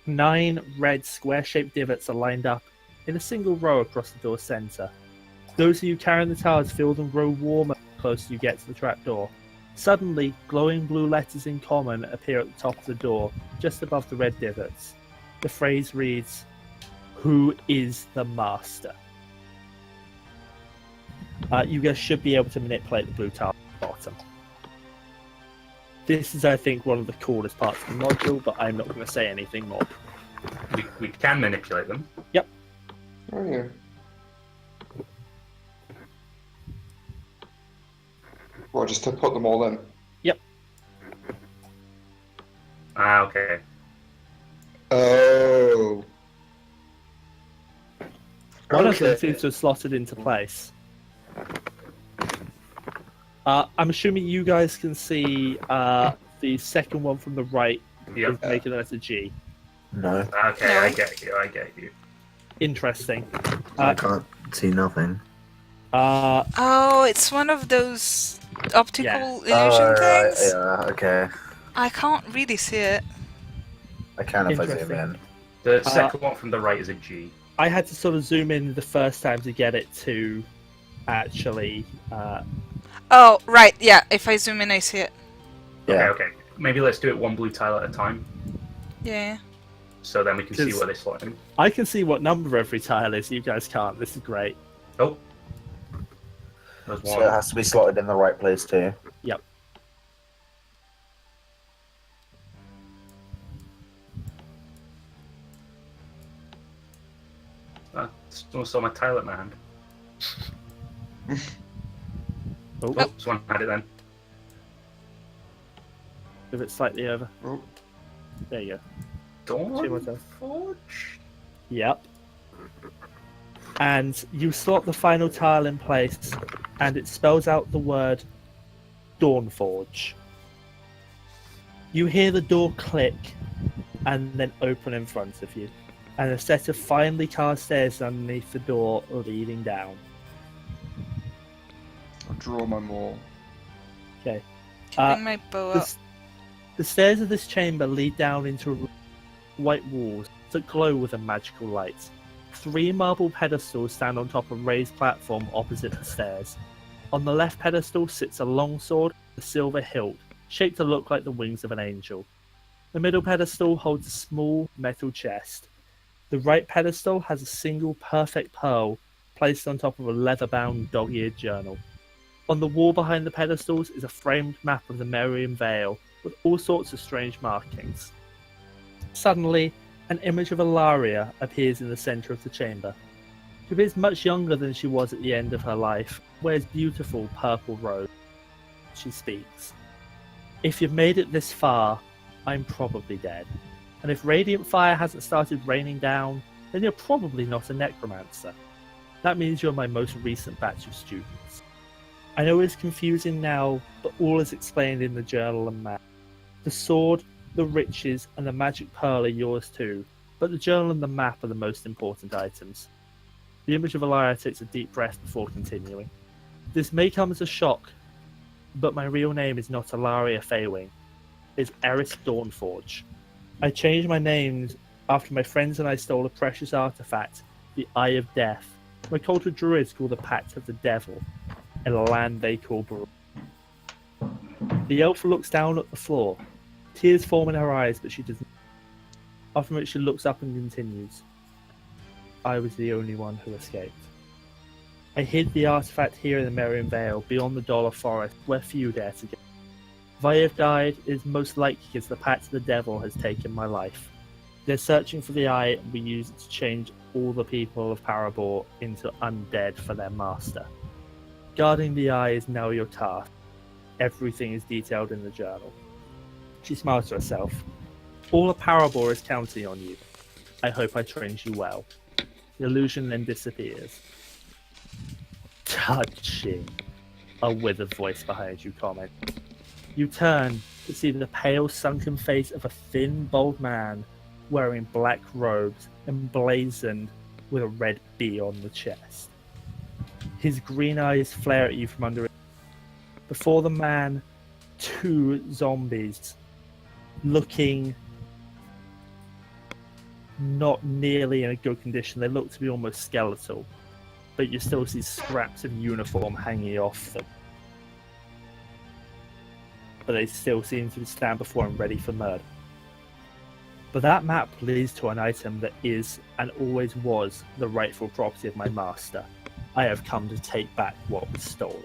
Speaker 3: 9 red square-shaped divots are lined up in a single row across the door's centre. Those of you carrying the tiles feel them grow warmer the closer you get to the trapdoor. Suddenly, glowing blue letters in common appear at the top of the door, just above the red divots. The phrase reads, "Who is the Master?" You guys should be able to manipulate the blue tile at the bottom. This is, I think, one of the coolest parts of the module, but I'm not going to say anything more.
Speaker 5: We can manipulate them.
Speaker 3: Yep.
Speaker 7: Oh, yeah. Well, just to put them all in.
Speaker 3: Yep.
Speaker 5: Okay.
Speaker 7: Oh.
Speaker 3: One of them
Speaker 7: Okay.
Speaker 3: seems to have slotted into place. I'm assuming you guys can see the second one from the right
Speaker 5: Yep.
Speaker 3: is making the letter G.
Speaker 4: No,
Speaker 5: Okay,
Speaker 2: No.
Speaker 5: I get you.
Speaker 3: Interesting.
Speaker 4: I can't see nothing.
Speaker 2: Oh, it's one of those optical
Speaker 3: Yeah.
Speaker 2: illusion
Speaker 4: Right,
Speaker 2: things.
Speaker 4: yeah, okay.
Speaker 2: I can't really see it.
Speaker 4: I can if I zoom
Speaker 3: Interesting.
Speaker 4: in.
Speaker 5: The second one from the right is a G.
Speaker 3: I had to sort of zoom in the first time to get it to actually.
Speaker 2: Oh, right, yeah. If I zoom in, I see it.
Speaker 4: Yeah.
Speaker 5: Okay. Maybe let's do it one blue tile at a time,
Speaker 2: Yeah.
Speaker 5: so then we can see
Speaker 3: 'Cause-
Speaker 5: where they slot in.
Speaker 3: I can see what number every tile is. You guys can't. This is great.
Speaker 5: Oh, there's
Speaker 4: So it
Speaker 5: one.
Speaker 4: has to be slotted in the right place too.
Speaker 3: Yep.
Speaker 5: Someone saw my tile at my hand.
Speaker 3: Oh,
Speaker 5: Oh, someone had it then.
Speaker 3: move it slightly over.
Speaker 7: Oh.
Speaker 3: There you go. See what's
Speaker 5: Dawn
Speaker 3: up.
Speaker 5: Forge?
Speaker 3: Yep. And you slot the final tile in place, and it spells out the word Dawnforge. You hear the door click and then open in front of you, and a set of finely carved stairs underneath the door leading down.
Speaker 7: I'll draw my maul.
Speaker 3: Okay.
Speaker 2: Keeping my bow up.
Speaker 3: The stairs of this chamber lead down into white walls that glow with a magical light. 3 marble pedestals stand on top of a raised platform opposite the stairs. On the left pedestal sits a longsword with a silver hilt, shaped to look like the wings of an angel. The middle pedestal holds a small metal chest. The right pedestal has a single perfect pearl placed on top of a leather-bound dog-eared journal. On the wall behind the pedestals is a framed map of the Merian Vale with all sorts of strange markings. Suddenly, an image of Ilaria appears in the centre of the chamber. She appears much younger than she was at the end of her life, wears beautiful purple robes. She speaks. If you've made it this far, I'm probably dead. And if radiant fire hasn't started raining down, then you're probably not a necromancer. That means you're my most recent batch of students. I know it's confusing now, but all is explained in the journal and map. The sword, the riches, and the magic pearl are yours too, but the journal and the map are the most important items. The image of Ilaria takes a deep breath before continuing. This may come as a shock, but my real name is not Ilaria Faywing. It's Eris Dawnforge. I changed my name after my friends and I stole a precious artifact, the Eye of Death. My culture druids call the Pact of the Devil, in a land they call Ballor. The elf looks down at the floor. Tears form in her eyes, but she doesn't. After which she looks up and continues. I was the only one who escaped. I hid the artifact here in the Merian Vale, beyond the Dollar Forest, where few dare to go. If I have died, it is most likely because the Pact of the Devil has taken my life. They're searching for the eye, and we use it to change all the people of Parabor into undead for their master. Guarding the eye is now your task. Everything is detailed in the journal. She smiles to herself. All of Parabor is counting on you. I hope I trained you well. The illusion then disappears. Touching. A withered voice behind you comments. You turn to see the pale, sunken face of a thin, bald man wearing black robes emblazoned with a red B on the chest. His green eyes flare at you from under it. Before the man, 2 zombies looking not nearly in a good condition. They look to be almost skeletal, but you still see scraps of uniform hanging off them. But they still seem to stand before him ready for murder. But that map leads to an item that is, and always was, the rightful property of my master. I have come to take back what was stolen.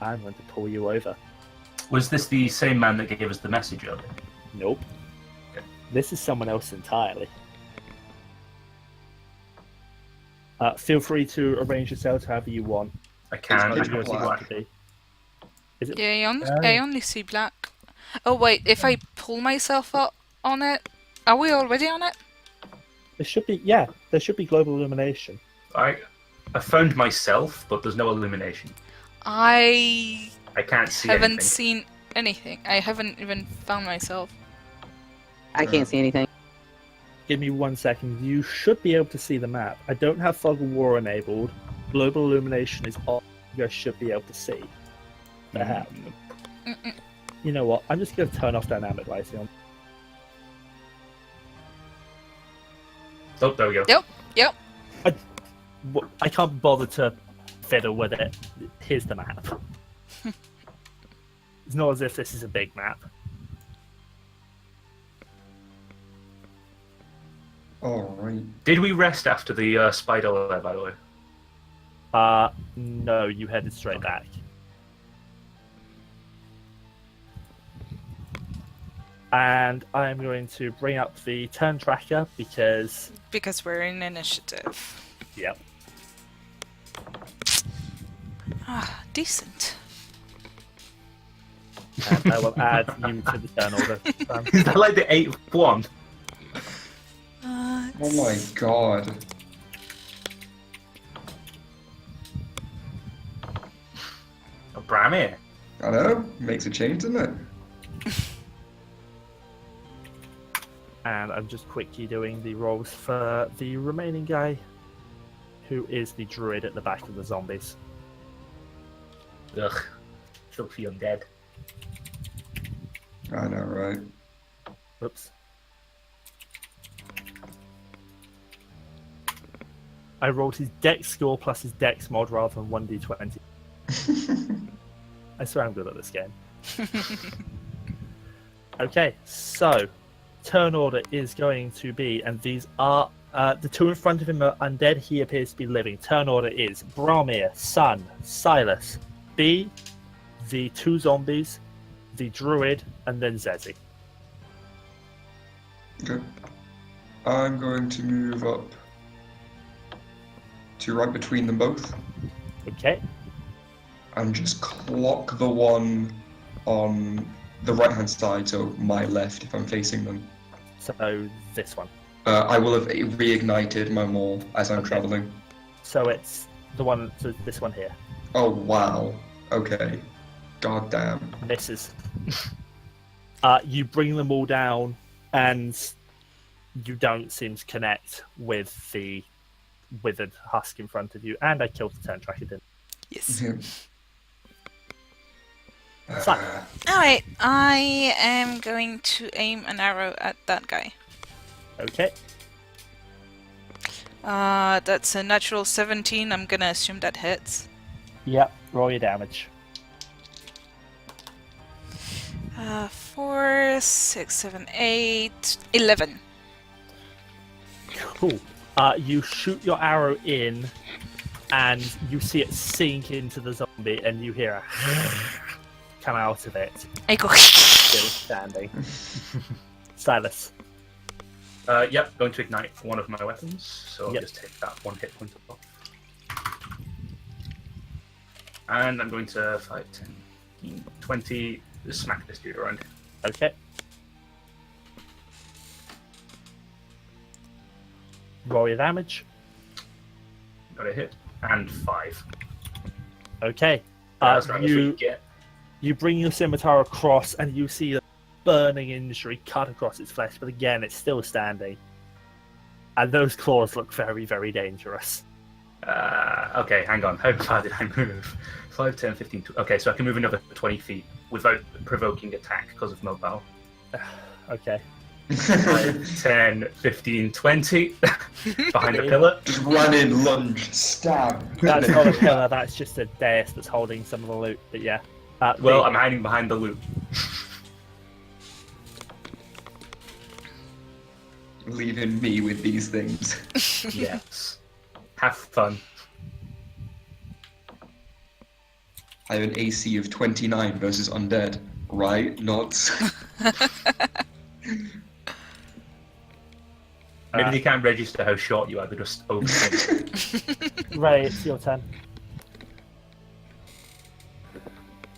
Speaker 3: I'm going to pull you over.
Speaker 5: Was this the same man that gave us the message earlier?
Speaker 3: Nope.
Speaker 5: Okay.
Speaker 3: This is someone else entirely. Feel free to arrange yourselves however you want.
Speaker 5: I can.
Speaker 7: It's
Speaker 5: I
Speaker 7: pitch
Speaker 5: can see
Speaker 7: black.
Speaker 5: what.
Speaker 3: Is it?
Speaker 2: Yeah, I only see black. Oh wait, if I pull myself up on it, are we already on it?
Speaker 3: There should be, yeah, there should be global illumination.
Speaker 5: I found myself, but there's no illumination.
Speaker 2: I
Speaker 5: I can't see
Speaker 2: haven't
Speaker 5: anything.
Speaker 2: seen anything. I haven't even found myself.
Speaker 6: I can't see anything.
Speaker 3: Give me 1 second. You should be able to see the map. I don't have Fog of War enabled. Global illumination is on. You guys should be able to see. The hell.
Speaker 2: Mm-mm.
Speaker 3: You know what? I'm just going to turn off dynamic lighting on.
Speaker 5: Oh, there we go.
Speaker 2: Yep.
Speaker 3: I can't bother to fiddle with it. Here's the map. It's not as if this is a big map.
Speaker 1: Alright.
Speaker 5: Did we rest after the spider lair, by the way?
Speaker 3: No, you headed straight back. And I'm going to bring up the turn tracker because...
Speaker 2: Because we're in initiative.
Speaker 3: Yep.
Speaker 2: Ah, decent.
Speaker 3: And I will add you to the turn order.
Speaker 5: Is that like the 8th one?
Speaker 1: Oh my god.
Speaker 5: Oh, Brammyr.
Speaker 1: I know, makes a change, doesn't it?
Speaker 3: And I'm just quickly doing the rolls for the remaining guy, who is the druid at the back of the zombies.
Speaker 5: Ugh. Filthy undead.
Speaker 1: I know, right?
Speaker 3: Oops. I rolled his dex score plus his dex mod rather than 1d20. I swear I'm good at this game. Okay, so turn order is going to be, and these are the two in front of him are undead. He appears to be living. Turn order is Brammyr, Sun, Silas, B, the two zombies, the druid, and then Zeesi.
Speaker 1: Okay. I'm going to move up to right between them both
Speaker 3: Okay.
Speaker 1: and just clock the one on the right hand side, so my left if I'm facing them.
Speaker 3: So this one.
Speaker 1: I will have reignited my maul as I'm traveling.
Speaker 3: So it's the one. So this one here.
Speaker 1: Oh wow. Okay. God damn.
Speaker 3: Misses. You bring them all down, and you don't seem to connect with the withered husk in front of you. And I killed the turn tracker, didn't
Speaker 2: Yes.
Speaker 3: So,
Speaker 2: Alright, I am going to aim an arrow at that guy.
Speaker 3: okay.
Speaker 2: That's a natural 17. I'm gonna assume that hits.
Speaker 3: Yep. Roll your damage.
Speaker 2: 4, 6, 7, 8, 11.
Speaker 3: Cool. You shoot your arrow in, and you see it sink into the zombie, and you hear a come out of it.
Speaker 2: I go.
Speaker 3: Still standing. Silas.
Speaker 5: Yep, going to ignite one of my weapons, so I'll
Speaker 3: Yep.
Speaker 5: just take that 1 hit point off. And I'm going to 5, 10, 15, 20, smack this dude around.
Speaker 3: Okay. Roll your damage.
Speaker 5: Got a hit. And 5.
Speaker 3: Okay.
Speaker 5: That's not
Speaker 3: you
Speaker 5: get.
Speaker 3: you bring your scimitar across, and you see the burning injury cut across its flesh, but again, it's still standing. And those claws look very, very dangerous.
Speaker 5: Okay, hang on. How far did I move? 5, 10, 15, 20. Okay, so I can move another 20 feet without provoking attack because of mobile.
Speaker 3: Okay.
Speaker 5: 5, 10, 15, 20. Behind a pillar.
Speaker 1: Just run in, lunge, stab.
Speaker 3: That's not a pillar, that's just a dais that's holding some of the loot, but yeah.
Speaker 5: Well, I'm hiding behind the loot.
Speaker 1: Leaving me with these things.
Speaker 5: Yes. Have fun.
Speaker 1: I have an AC of 29 versus undead. Right? Not.
Speaker 5: Maybe they can't register how short you are, they're just over.
Speaker 3: Ray, it's your turn.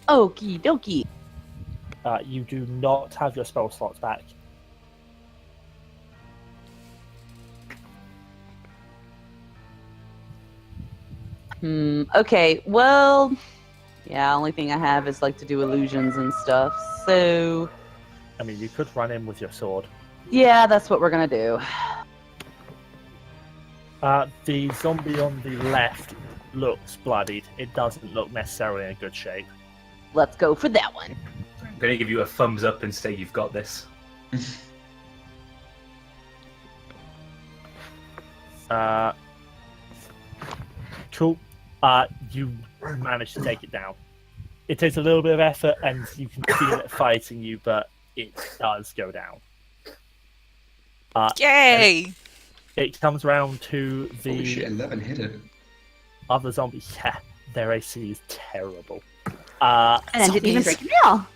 Speaker 6: Okie dokie.
Speaker 3: You do not have your spell slots back.
Speaker 6: Okay, well, yeah, only thing I have is like to do illusions and stuff. So,
Speaker 3: I mean, you could run in with your sword.
Speaker 6: yeah, that's what we're gonna do.
Speaker 3: The zombie on the left looks bloodied. It doesn't look necessarily in good shape.
Speaker 6: Let's go for that one.
Speaker 5: I'm going to give you a thumbs up and say you've got this.
Speaker 3: Cool. You manage to take it down. It takes a little bit of effort, and you can feel it fighting you, but it does go down.
Speaker 2: Yay!
Speaker 3: It comes round to
Speaker 1: Holy shit,
Speaker 3: the
Speaker 1: 11 hit it.
Speaker 3: other zombies. Yeah, their AC is terrible.
Speaker 6: And I didn't even
Speaker 2: Zombies.
Speaker 6: break a nail.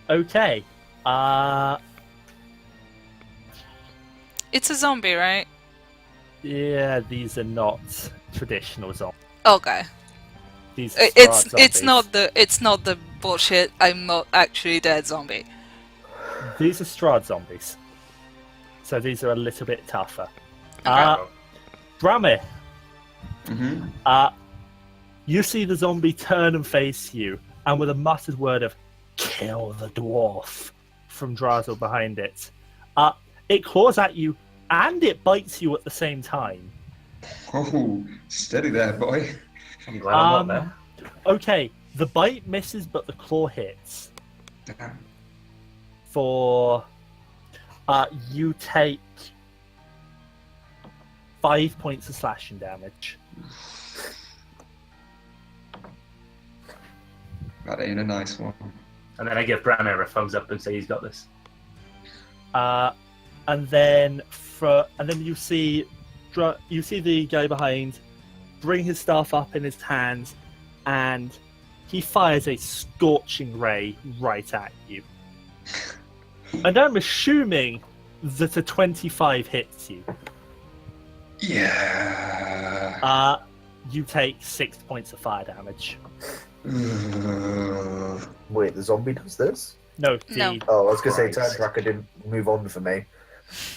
Speaker 3: Okay.
Speaker 2: It's a zombie, right?
Speaker 3: Yeah, these are not traditional zombies.
Speaker 2: Okay.
Speaker 3: These are
Speaker 2: It's
Speaker 3: Strahd
Speaker 2: it's not the bullshit. I'm not actually dead zombie.
Speaker 3: These are Strahd zombies. So these are a little bit tougher.
Speaker 5: Oh.
Speaker 3: Brammyr,
Speaker 1: Mm-hmm.
Speaker 3: you see the zombie turn and face you, and with a muttered word of "kill the dwarf" from Drazel behind it, it claws at you and it bites you at the same time.
Speaker 1: Oh, steady there, boy.
Speaker 5: I'm glad I'm not there.
Speaker 3: Okay, the bite misses, but the claw hits.
Speaker 1: Damn.
Speaker 3: For you take 5 points of slashing damage.
Speaker 1: That ain't a nice one.
Speaker 5: And then I give Brammyr a thumbs up and say he's got this.
Speaker 3: And then you see the guy behind bring his staff up in his hands, and he fires a scorching ray right at you. And I'm assuming that a 25 hits you.
Speaker 1: Yeah.
Speaker 3: You take 6 points of fire damage.
Speaker 4: Wait, the zombie does this?
Speaker 3: No,
Speaker 2: No.
Speaker 4: Oh, I was gonna say
Speaker 5: Christ.
Speaker 4: turn tracker didn't move on for me.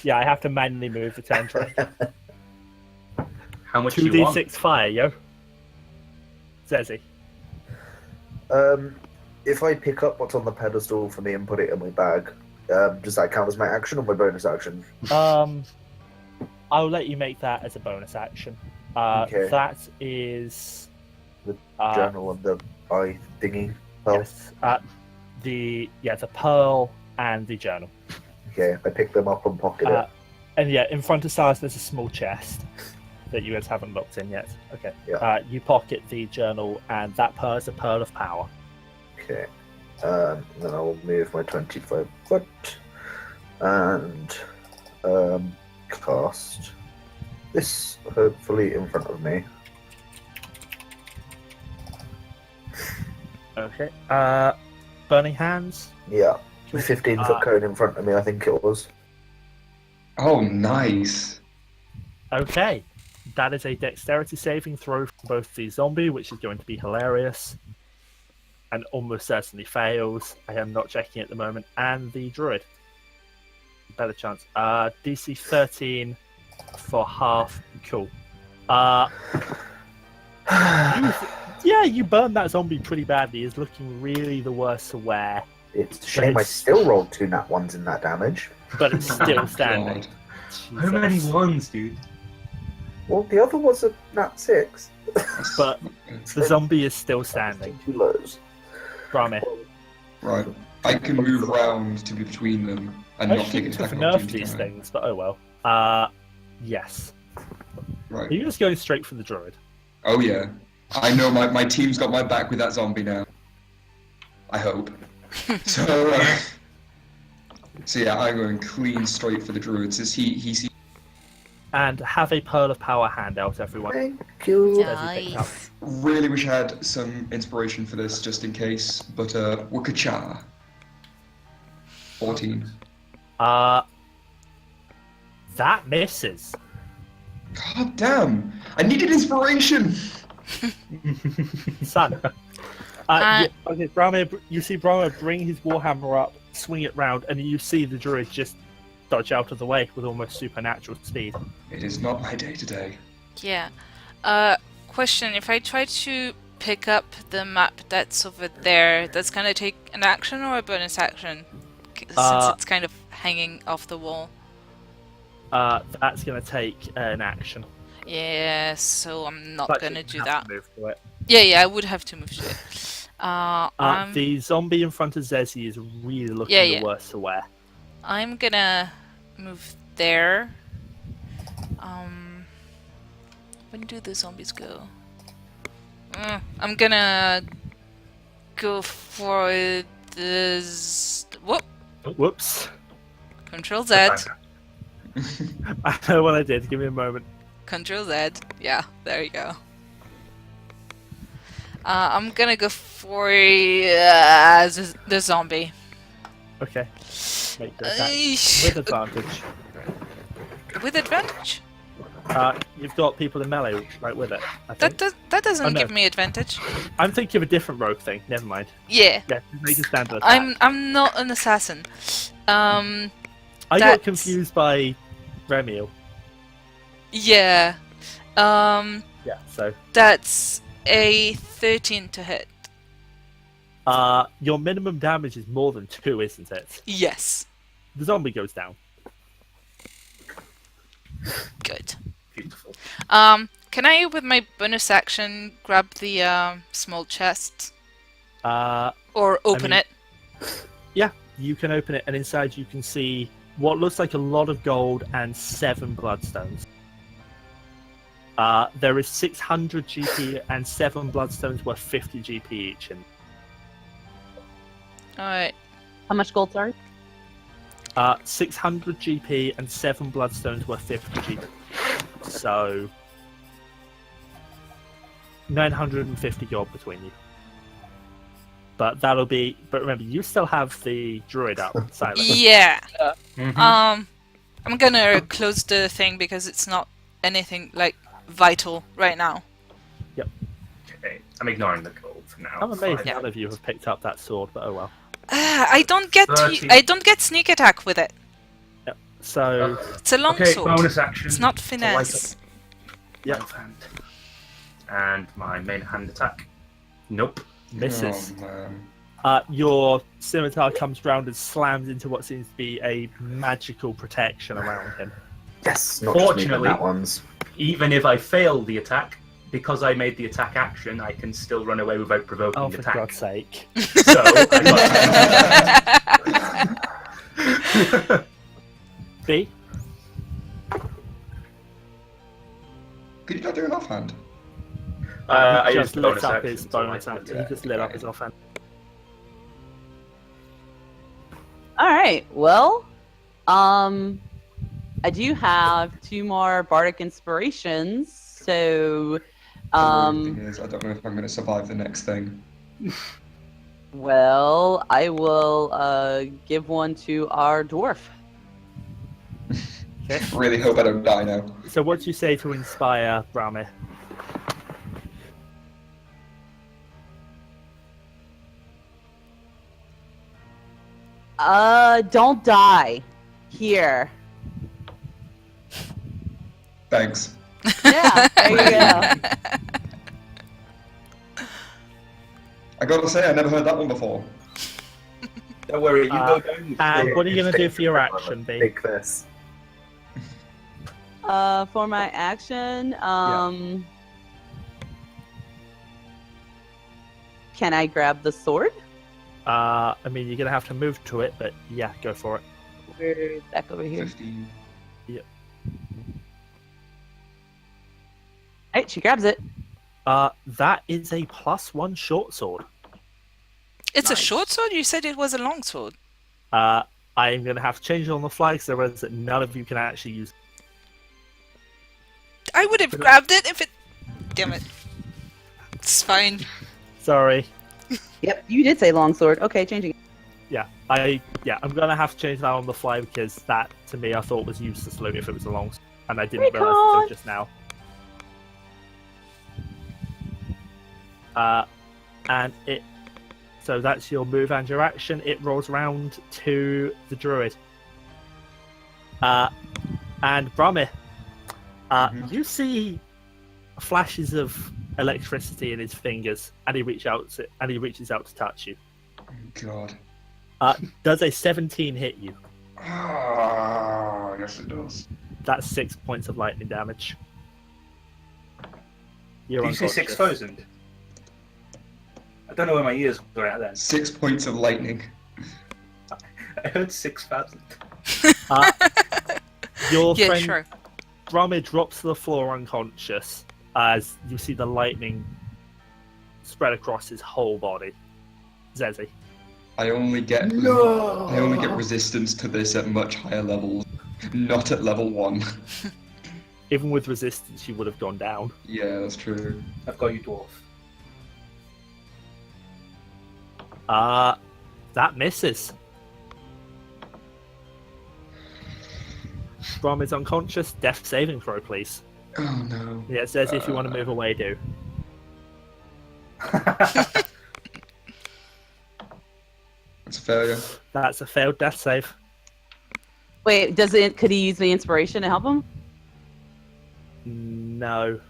Speaker 3: yeah, I have to manually move the turn track.
Speaker 5: How much do you want?
Speaker 3: 2d6 fire, yo. Zeesi.
Speaker 4: If I pick up what's on the pedestal for me and put it in my bag, does that count as my action or my bonus action?
Speaker 3: I'll let you make that as a bonus action.
Speaker 4: Okay.
Speaker 3: That is
Speaker 4: The journal and the eye thingy. Oh,
Speaker 3: yes, the pearl and the journal.
Speaker 4: okay. I pick them up and pocket it.
Speaker 3: And yeah, in front of Silas, there's a small chest that you guys haven't looked in yet. Okay.
Speaker 4: Yeah.
Speaker 3: You pocket the journal, and that pearl is a pearl of power.
Speaker 4: Okay. Then I'll move my 25 foot and cast this hopefully in front of me.
Speaker 3: Okay. Burning hands.
Speaker 4: Yeah. 15-foot cone in front of me, I think it was.
Speaker 1: Oh, nice.
Speaker 3: Okay. That is a dexterity saving throw for both the zombie, which is going to be hilarious, and almost certainly fails. I am not checking at the moment, and the druid. Better chance. DC 13 for half. Cool. You burned that zombie pretty badly. He's looking really the worse for wear,
Speaker 4: It's a shame I still rolled 2 nat 1s in that damage.
Speaker 3: but it's still
Speaker 1: Oh,
Speaker 3: standing.
Speaker 1: God.
Speaker 5: How many
Speaker 3: Jesus.
Speaker 5: ones, dude?
Speaker 4: Well, the other was a nat 6.
Speaker 3: But the zombie is still standing.
Speaker 4: 2 lows.
Speaker 3: Brammyr.
Speaker 1: Right. I can move round to be between them and
Speaker 3: I
Speaker 1: not take
Speaker 3: should
Speaker 1: attack
Speaker 3: have
Speaker 1: of
Speaker 3: nerfed
Speaker 1: opportunity.
Speaker 3: these
Speaker 1: can I?
Speaker 3: things, but oh well. Yes. Are
Speaker 1: Right.
Speaker 3: you just going straight for the druid?
Speaker 1: Oh, yeah. I know my team's got my back with that zombie now. I hope. So yeah, I'm going clean straight for the druids. Is he
Speaker 3: And have a pearl of power handout, everyone.
Speaker 4: Thank you.
Speaker 2: Nice.
Speaker 1: really wish I had some inspiration for this just in case, but Wakacha. 14.
Speaker 3: That misses.
Speaker 1: God damn! I needed inspiration!
Speaker 3: Son. Okay, Brammyr, you see Brammyr bring his warhammer up, swing it round, and you see the druid just dodge out of the way with almost supernatural speed.
Speaker 1: It is not my day today.
Speaker 2: Yeah. Question: if I try to pick up the map that's over there, that's gonna take an action or a bonus action? Since it's kind of hanging off the wall.
Speaker 3: That's going to take an action.
Speaker 2: Yeah, so I'm not
Speaker 3: But
Speaker 2: gonna
Speaker 3: you
Speaker 2: do
Speaker 3: have
Speaker 2: that.
Speaker 3: to move to it.
Speaker 2: Yeah, I would have to move to it.
Speaker 3: The zombie in front of Zeesi is really looking
Speaker 2: Yeah.
Speaker 3: the worst for wear.
Speaker 2: I'm gonna move there. When do the zombies go? I'm gonna go for this. Whoop!
Speaker 3: Whoops.
Speaker 2: Control Z.
Speaker 3: I know what I did. Give me a moment.
Speaker 2: Control Z. Yeah, there you go. I'm gonna go for the zombie.
Speaker 3: Okay. Make the attack
Speaker 2: Eesh.
Speaker 3: with advantage.
Speaker 2: With advantage?
Speaker 3: You've got people in melee right with it. I think.
Speaker 2: That doesn't
Speaker 3: Oh, no.
Speaker 2: give me advantage.
Speaker 3: I'm thinking of a different rogue thing. Never mind.
Speaker 2: Yeah.
Speaker 3: Yeah, make a standard attack.
Speaker 2: I'm not an assassin.
Speaker 3: I got
Speaker 2: that's-
Speaker 3: confused by Brammyr.
Speaker 2: Yeah.
Speaker 3: Yeah, so
Speaker 2: That's a 13 to hit.
Speaker 3: your minimum damage is more than 2, isn't it?
Speaker 2: Yes.
Speaker 3: The zombie goes down.
Speaker 2: Good.
Speaker 5: Beautiful.
Speaker 2: Can I, with my bonus action, grab the small chest or open
Speaker 3: mean-
Speaker 2: it?
Speaker 3: Yeah, you can open it, and inside you can see what looks like a lot of gold and 7 bloodstones. There is 600 GP and 7 bloodstones worth 50 GP each. And
Speaker 2: 'Alright.
Speaker 6: How much gold, sorry?
Speaker 3: 600 GP and 7 bloodstones worth 50 GP. So 950 gold between you. But that'll be. But remember, you still have the druid up, Silas.
Speaker 2: Yeah.
Speaker 5: Mhm.
Speaker 2: I'm gonna close the thing because it's not anything like vital right now.
Speaker 5: Okay, I'm ignoring the gold for now.
Speaker 3: I'm amazed
Speaker 5: Fine.
Speaker 3: none of you have picked up that sword, but oh well.
Speaker 2: I don't get
Speaker 5: 30.
Speaker 2: I don't get sneak attack with it.
Speaker 3: So
Speaker 2: It's a long
Speaker 5: Okay,
Speaker 2: sword.
Speaker 5: bonus action.
Speaker 2: It's not
Speaker 5: to light
Speaker 2: finesse.
Speaker 5: up
Speaker 3: Yeah.
Speaker 5: my hand. And my main hand attack. Nope.
Speaker 3: misses.
Speaker 7: Oh, man.
Speaker 3: Your scimitar comes round and slams into what seems to be a magical protection around him.
Speaker 4: Yes, not just me, but
Speaker 5: Fortunately-
Speaker 4: that one's.
Speaker 5: Even if I fail the attack, because I made the attack action, I can still run away without provoking
Speaker 3: Oh,
Speaker 5: the
Speaker 3: for
Speaker 5: attack.
Speaker 3: God's sake.
Speaker 5: So I got
Speaker 3: B?
Speaker 7: Could you not do an offhand?
Speaker 5: I
Speaker 3: He
Speaker 5: used
Speaker 3: just
Speaker 5: the
Speaker 3: lit
Speaker 5: bonus
Speaker 3: up
Speaker 5: action
Speaker 3: his
Speaker 5: to
Speaker 3: bonus
Speaker 5: light
Speaker 3: action.
Speaker 5: it.
Speaker 3: He just lit up his offhand.
Speaker 6: All right. Well, I do have 2 more bardic inspirations. So,
Speaker 7: The weird thing is, I don't know if I'm going to survive the next thing.
Speaker 6: well, I will give one to our dwarf.
Speaker 7: Really hope I don't die now.
Speaker 3: So what do you say to inspire Brammyr?
Speaker 6: Don't die. Here.
Speaker 7: Thanks.
Speaker 6: Yeah, there you go.
Speaker 7: I gotta say, I never heard that one before.
Speaker 5: Don't worry, you
Speaker 3: Uh,
Speaker 5: go down.
Speaker 3: And what are you going to do for your action, B?
Speaker 4: Take this.
Speaker 6: For my action, can I grab the sword?
Speaker 3: I mean, you're going to have to move to it, but yeah, go for it.
Speaker 6: We're back over here.
Speaker 7: 15.
Speaker 6: Alright, she grabs it.
Speaker 3: That is a +1 short sword.
Speaker 2: It's a
Speaker 5: Nice.
Speaker 2: short sword? You said it was a long sword.
Speaker 3: I'm going to have to change it on the fly because there is that none of you can actually use.
Speaker 2: I would have grabbed it if it. Damn it. It's fine.
Speaker 3: Sorry.
Speaker 6: Yep, you did say long sword. Okay, changing it.
Speaker 3: I'm going to have to change that on the fly because that, to me, I thought was useless loot if it was a long sword, and I didn't realize it until just now. And it. So that's your move and your action. It rolls round to the druid. And Brammyr, you see flashes of electricity in his fingers, and he reaches out to touch you.
Speaker 7: God.
Speaker 3: Does a 17 hit you?
Speaker 7: Ah, yes it does.
Speaker 3: That's 6 points of lightning damage. You're
Speaker 5: Did you say
Speaker 3: unconscious.
Speaker 5: 6,000? I don't know where my ears were at then.
Speaker 7: 6 points of lightning.
Speaker 5: I heard 6,000.
Speaker 3: Your
Speaker 2: Yeah,
Speaker 3: friend
Speaker 2: sure.
Speaker 3: Brammyr drops to the floor unconscious, as you see the lightning spread across his whole body. Zeesi.
Speaker 1: I only get resistance to this at much higher levels, not at level 1.
Speaker 3: Even with resistance, you would have gone down.
Speaker 1: Yeah, that's true.
Speaker 5: I've got you, dwarf.
Speaker 3: That misses. Brammyr's unconscious. Death saving throw, please.
Speaker 1: Oh no.
Speaker 3: Yeah, it says if you want to move away, do.
Speaker 1: That's a failure.
Speaker 3: That's a failed death save.
Speaker 6: Wait, could he use the inspiration to help him?
Speaker 3: No.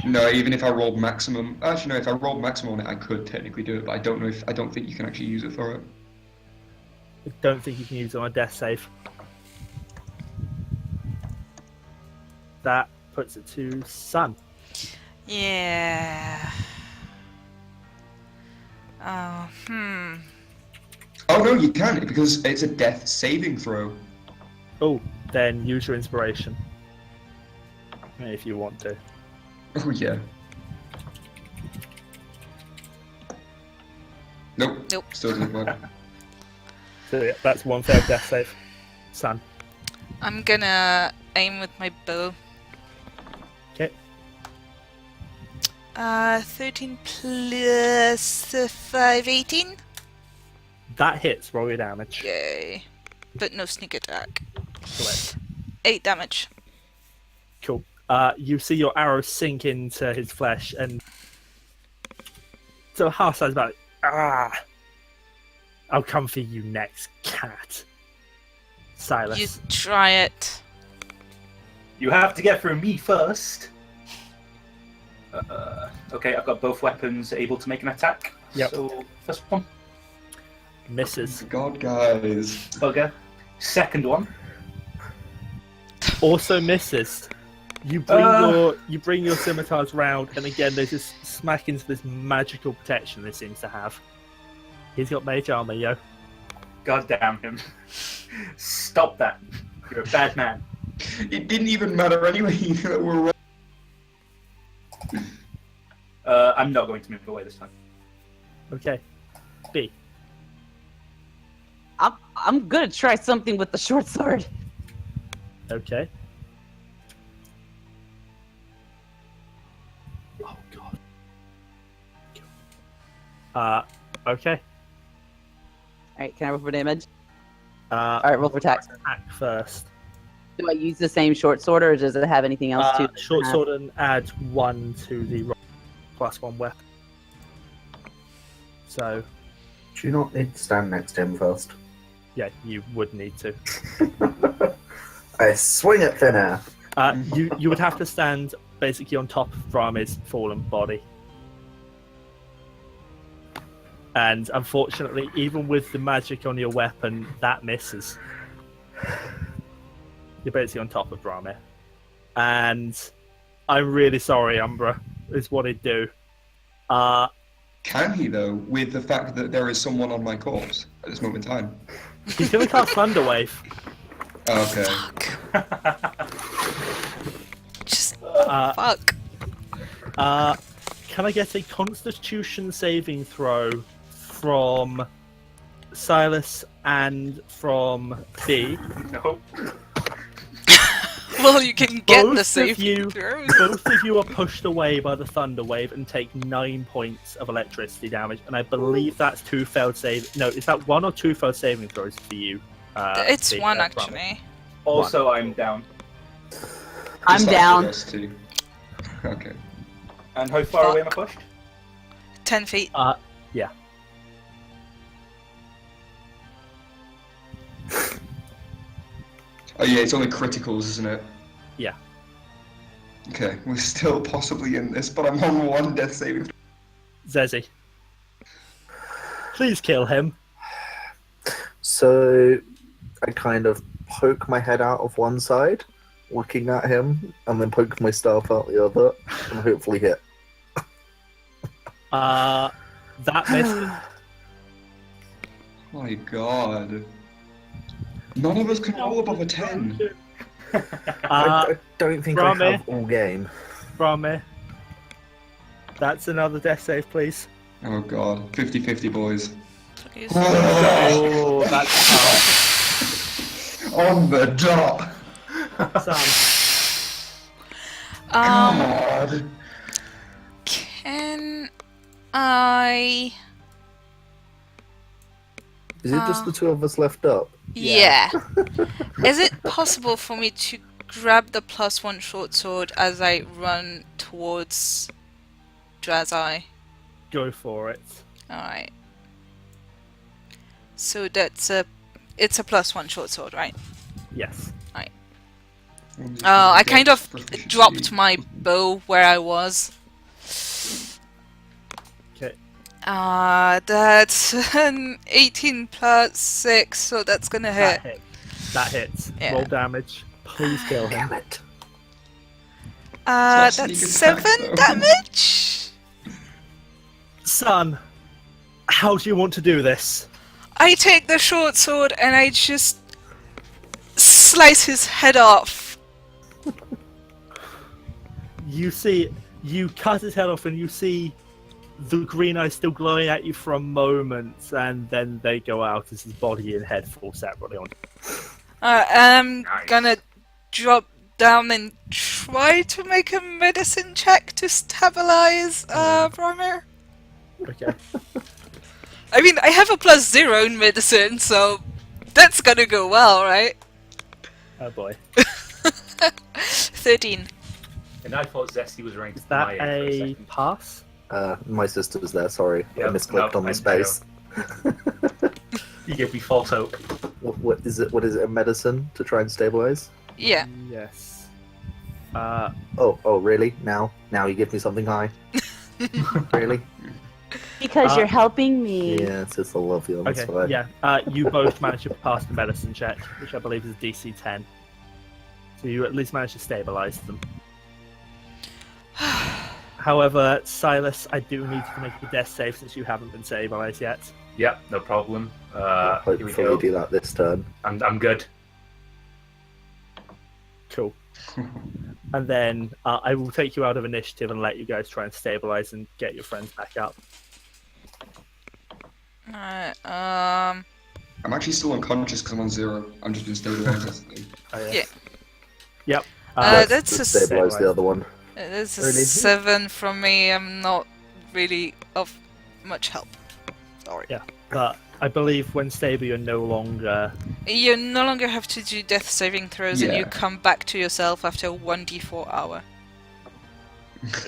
Speaker 1: No, even if I rolled maximum. Actually, no. If I rolled maximum on it, I could technically do it, but I don't think you can actually use it for it.
Speaker 3: I don't think you can use it on a death save. That puts it to Sun.
Speaker 2: Yeah. Oh,
Speaker 1: Oh no, you can because it's a death saving throw.
Speaker 3: Oh, then use your inspiration. If you want to.
Speaker 1: Oh yeah. Nope.
Speaker 2: Nope.
Speaker 1: Still doesn't work.
Speaker 3: So yeah, that's one failed death save. Sun.
Speaker 2: I'm gonna aim with my bow.
Speaker 3: Okay.
Speaker 2: 13 plus 5, 18?
Speaker 3: That hits. Roll your damage.
Speaker 2: Yay. But no sneak attack.
Speaker 3: Correct.
Speaker 2: 8 damage.
Speaker 3: Cool. You see your arrow sink into his flesh, and so half size about I'll come for you next, cat. Silas.
Speaker 2: You try it.
Speaker 5: You have to get through me first. Okay, I've got both weapons able to make an attack.
Speaker 3: Yep.
Speaker 5: So, first one,
Speaker 3: Misses.
Speaker 1: God, guys.
Speaker 5: bugger. Second one,
Speaker 3: Also misses. You bring your scimitars round, and again they just smack into this magical protection this seems to have. He's got mage armor, yo.
Speaker 5: God damn him. Stop that. You're a bad man.
Speaker 1: It didn't even matter anyway. We're
Speaker 5: I'm not going to move away this time.
Speaker 3: Okay. B.
Speaker 6: I'm gonna try something with the short sword.
Speaker 3: Okay. Oh god. Okay.
Speaker 6: Alright, can I roll for damage?
Speaker 3: Uh,
Speaker 6: Alright, roll for attacks.
Speaker 3: attack first.
Speaker 6: Do I use the same short sword, or does it have anything else to
Speaker 3: Short sword and add 1 to the +1 weapon. So,
Speaker 4: Do you not need to stand next to him first?
Speaker 3: yeah, you would need to.
Speaker 4: I swing at thin air.
Speaker 3: You would have to stand basically on top of Brammyr's fallen body. And unfortunately, even with the magic on your weapon, that misses. You're basically on top of Brammyr. And I'm really sorry, Umbra, is what it'd do.
Speaker 1: Can he though, with the fact that there is someone on my corpse at this moment in time?
Speaker 3: He's going to cast Thunderwave.
Speaker 1: Okay.
Speaker 2: Just
Speaker 3: Uh,
Speaker 2: fuck.
Speaker 3: Can I get a Constitution saving throw from Silas and from B?
Speaker 5: No.
Speaker 2: Well, you can get
Speaker 3: Both
Speaker 2: the
Speaker 3: of
Speaker 2: save
Speaker 3: you-
Speaker 2: throws.
Speaker 3: Both of you are pushed away by the thunder wave and take 9 points of electricity damage, and I believe that's 2 failed save. No, is that 1 or 2 failed saving throws for you?
Speaker 2: It's
Speaker 3: B,
Speaker 2: 1
Speaker 3: Brammyr?
Speaker 2: actually.
Speaker 5: Also, I'm down.
Speaker 6: I'm
Speaker 1: Just
Speaker 6: down.
Speaker 1: us two. Okay.
Speaker 5: And how far away am I
Speaker 2: Fuck.
Speaker 5: pushed?
Speaker 2: 10 feet.
Speaker 3: Yeah.
Speaker 1: Oh yeah, it's only criticals, isn't it?
Speaker 3: Yeah.
Speaker 1: Okay, we're still possibly in this, but I'm on 1 death saving.
Speaker 3: Zeesi. Please kill him.
Speaker 4: So I kind of poke my head out of one side, looking at him, and then poke my staff out the other, and hopefully hit.
Speaker 3: That misses.
Speaker 1: My god. None of us can roll above a 10.
Speaker 4: I don't think I
Speaker 3: Brammyr.
Speaker 4: have all game.
Speaker 3: Brammyr, That's another death save, please.
Speaker 1: Oh god. 50-50, boys.
Speaker 2: Please.
Speaker 3: Oh, that's
Speaker 1: On the dot!
Speaker 3: tough.
Speaker 1: God!
Speaker 2: Can I...
Speaker 4: Is it just the two of us left up?
Speaker 2: Yeah. Is it possible for me to grab the +1 short sword as I run towards Drazai?
Speaker 3: Go for it.
Speaker 2: Alright. So it's a +1 short sword, right?
Speaker 3: Yes.
Speaker 2: I kind of dropped my bow where I was.
Speaker 3: Okay.
Speaker 2: That's an 18 plus 6, so that's gonna hit.
Speaker 3: That hits.
Speaker 2: Yeah.
Speaker 3: Roll damage. Please kill him.
Speaker 4: Damn it.
Speaker 1: It's not
Speaker 2: That's
Speaker 1: sneak
Speaker 2: 7
Speaker 1: attack, though.
Speaker 2: damage!
Speaker 3: Son, how do you want to do this?
Speaker 2: I take the short sword and I just slice his head off.
Speaker 3: You cut his head off and you see the green eyes still glowing at you for a moment, and then they go out as his body and head fall separately on.
Speaker 2: I'm
Speaker 5: Nice.
Speaker 2: gonna drop down and try to make a medicine check to stabilize Brammyr.
Speaker 3: Okay.
Speaker 2: I mean, I have a +0 in medicine, so that's gonna go well, right?
Speaker 3: Oh boy.
Speaker 2: 13.
Speaker 5: And I thought Zeesi was ranked
Speaker 3: Is that
Speaker 5: Miya for a
Speaker 3: a
Speaker 5: second.
Speaker 3: pass?
Speaker 4: My sister was there, sorry. I
Speaker 5: Yep,
Speaker 4: misclicked
Speaker 5: no,
Speaker 4: on
Speaker 5: I
Speaker 4: the space.
Speaker 5: You give me false hope.
Speaker 4: What is it? What is it? A medicine to try and stabilize?
Speaker 2: Yeah.
Speaker 3: Yes.
Speaker 4: Oh, really? Now you give me something high? Really?
Speaker 6: Because you're helping me.
Speaker 4: Yeah, it's I love you. That's
Speaker 3: Okay.
Speaker 4: fine.
Speaker 3: Yeah. You both managed to pass the medicine check, which I believe is DC 10. So you at least managed to stabilize them. However, Silas, I do need to make a death save since you haven't been stabilized yet.
Speaker 5: Yep, no problem.
Speaker 4: I'll
Speaker 5: Here we
Speaker 4: hopefully
Speaker 5: go.
Speaker 4: do that this turn.
Speaker 5: I'm good.
Speaker 3: Cool. And then I will take you out of initiative and let you guys try and stabilize and get your friends back up.
Speaker 2: Alright,
Speaker 1: I'm actually still unconscious because I'm on 0. I'm just been stabilized.
Speaker 3: Oh,
Speaker 2: Yeah.
Speaker 3: Yep.
Speaker 2: that's
Speaker 4: to
Speaker 2: a
Speaker 4: stabilize the other one.
Speaker 2: This
Speaker 4: Really?
Speaker 2: is 7 from me. I'm not really of much help. Sorry.
Speaker 3: Yeah. But I believe when stable, you're no longer.
Speaker 2: You no longer have to do death saving throws, and you
Speaker 1: Yeah.
Speaker 2: come back to yourself after 1d4 hour.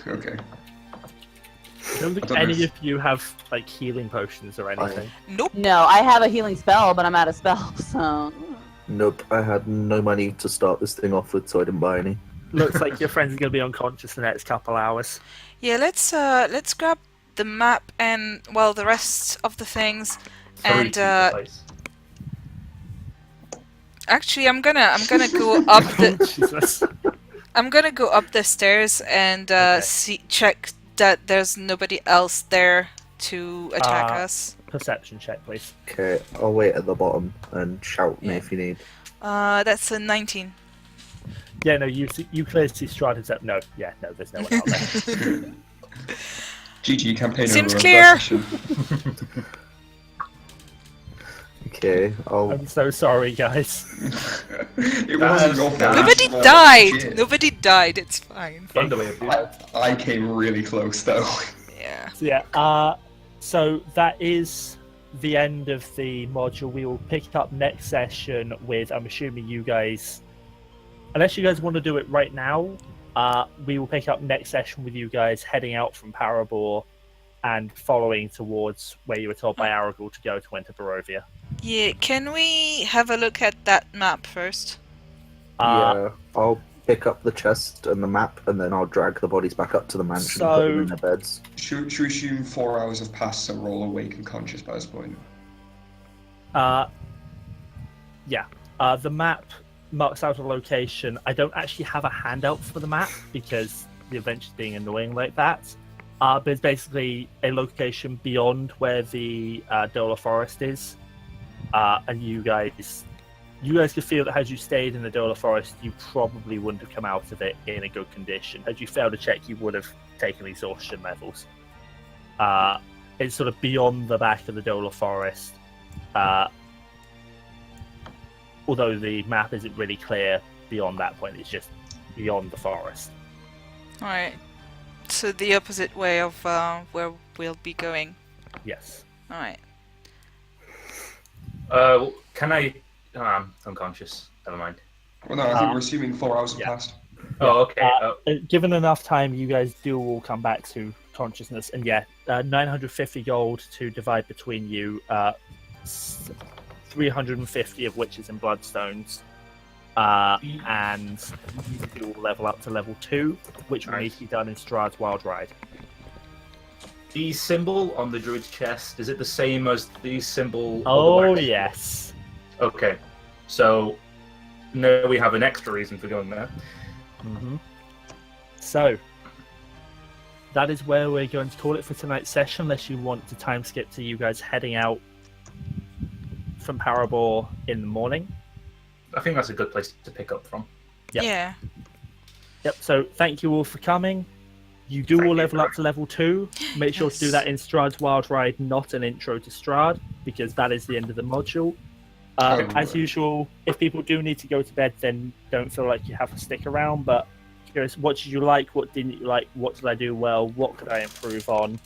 Speaker 1: Okay.
Speaker 3: I don't think
Speaker 1: I don't know
Speaker 3: any
Speaker 1: if-
Speaker 3: of you have like healing potions or anything.
Speaker 2: Nope.
Speaker 6: No, I have a healing spell, but I'm out of spells, so.
Speaker 4: Nope, I had no money to start this thing off with, so I didn't buy any.
Speaker 3: Looks like your friends are going to be unconscious the next couple hours.
Speaker 2: Yeah, let's grab the map and the rest of the things.
Speaker 5: Hurry
Speaker 2: And
Speaker 5: to the place.
Speaker 2: actually, I'm gonna go up the
Speaker 3: Jesus.
Speaker 2: I'm gonna go up the stairs and
Speaker 3: Okay.
Speaker 2: check that there's nobody else there to attack us.
Speaker 3: Perception check, please.
Speaker 4: Okay, I'll wait at the bottom and shout me
Speaker 2: Yeah.
Speaker 4: if you need.
Speaker 2: That's a 19.
Speaker 3: Yeah, no, you clearly see Strahd himself. No, there's no one out there.
Speaker 1: GG campaign
Speaker 2: Seems
Speaker 1: over.
Speaker 2: clear.
Speaker 4: Okay, I'll.
Speaker 3: I'm so sorry, guys.
Speaker 1: It wasn't your fault.
Speaker 2: Nobody
Speaker 1: Well,
Speaker 2: died.
Speaker 1: shit.
Speaker 2: Nobody died. It's fine.
Speaker 5: Fun the way of doing it.
Speaker 1: I came really close though.
Speaker 2: Yeah.
Speaker 3: So yeah, so that is the end of the module. We will pick up next session with, I'm assuming you guys, unless you guys want to do it right now, we will pick up next session with you guys heading out from Parabor and following towards where you were told by Aragorn to go to enter Barovia.
Speaker 2: Yeah. Can we have a look at that map first?
Speaker 4: Yeah, I'll pick up the chest and the map, and then I'll drag the bodies back up to the mansion and put them in their beds.
Speaker 1: Should we assume 4 hours have passed, so we're all awake and conscious by this point?
Speaker 3: The map marks out a location. I don't actually have a handout for the map because the adventure's being annoying like that. But it's basically a location beyond where the Dola Forest is. And you guys you guys could feel that had you stayed in the Dola Forest, you probably wouldn't have come out of it in a good condition. Had you failed a check, you would have taken exhaustion levels. It's sort of beyond the back of the Dola Forest. Although the map isn't really clear beyond that point, it's just beyond the forest.
Speaker 2: Alright. So the opposite way of where we'll be going.
Speaker 3: Yes.
Speaker 2: Alright.
Speaker 5: Can I? I'm unconscious. Never mind.
Speaker 1: Well, no, I think we're assuming 4 hours have
Speaker 3: yeah.
Speaker 1: passed.
Speaker 5: Oh, okay.
Speaker 3: Given enough time, you guys do all come back to consciousness, and 950 gold to divide between you. 350 of which is in bloodstones, and you will level up to level 2, which will need to be done in Strahd's Wild Ride.
Speaker 5: The symbol on the druid's chest, is it the same as the symbol?
Speaker 3: Oh, yes.
Speaker 5: Okay, so now we have an extra reason for going there.
Speaker 3: Mm-hmm. So, that is where we're going to call it for tonight's session, unless you want to time skip to you guys heading out from Parabor in the morning.
Speaker 5: I think that's a good place to pick up from.
Speaker 3: Yep.
Speaker 2: Yeah.
Speaker 3: Yep, so thank you all for coming. You do all level up to level 2. Make sure to do that in Strahd's Wild Ride, not an intro to Strahd, because that is the end of the module. As usual, if people do need to go to bed, then don't feel like you have to stick around, but curious, what did you like, what didn't you like, what did I do well, what could I improve on?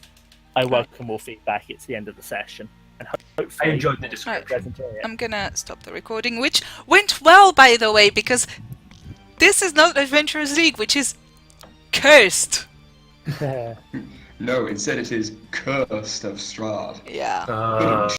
Speaker 3: I welcome all feedback. It's the end of the session. And hopefully
Speaker 5: I enjoyed the description.
Speaker 2: I'm gonna stop the recording, which went well, by the way, because this is not Adventurers League, which is cursed.
Speaker 1: No, instead it is Cursed of Strahd.
Speaker 2: Yeah.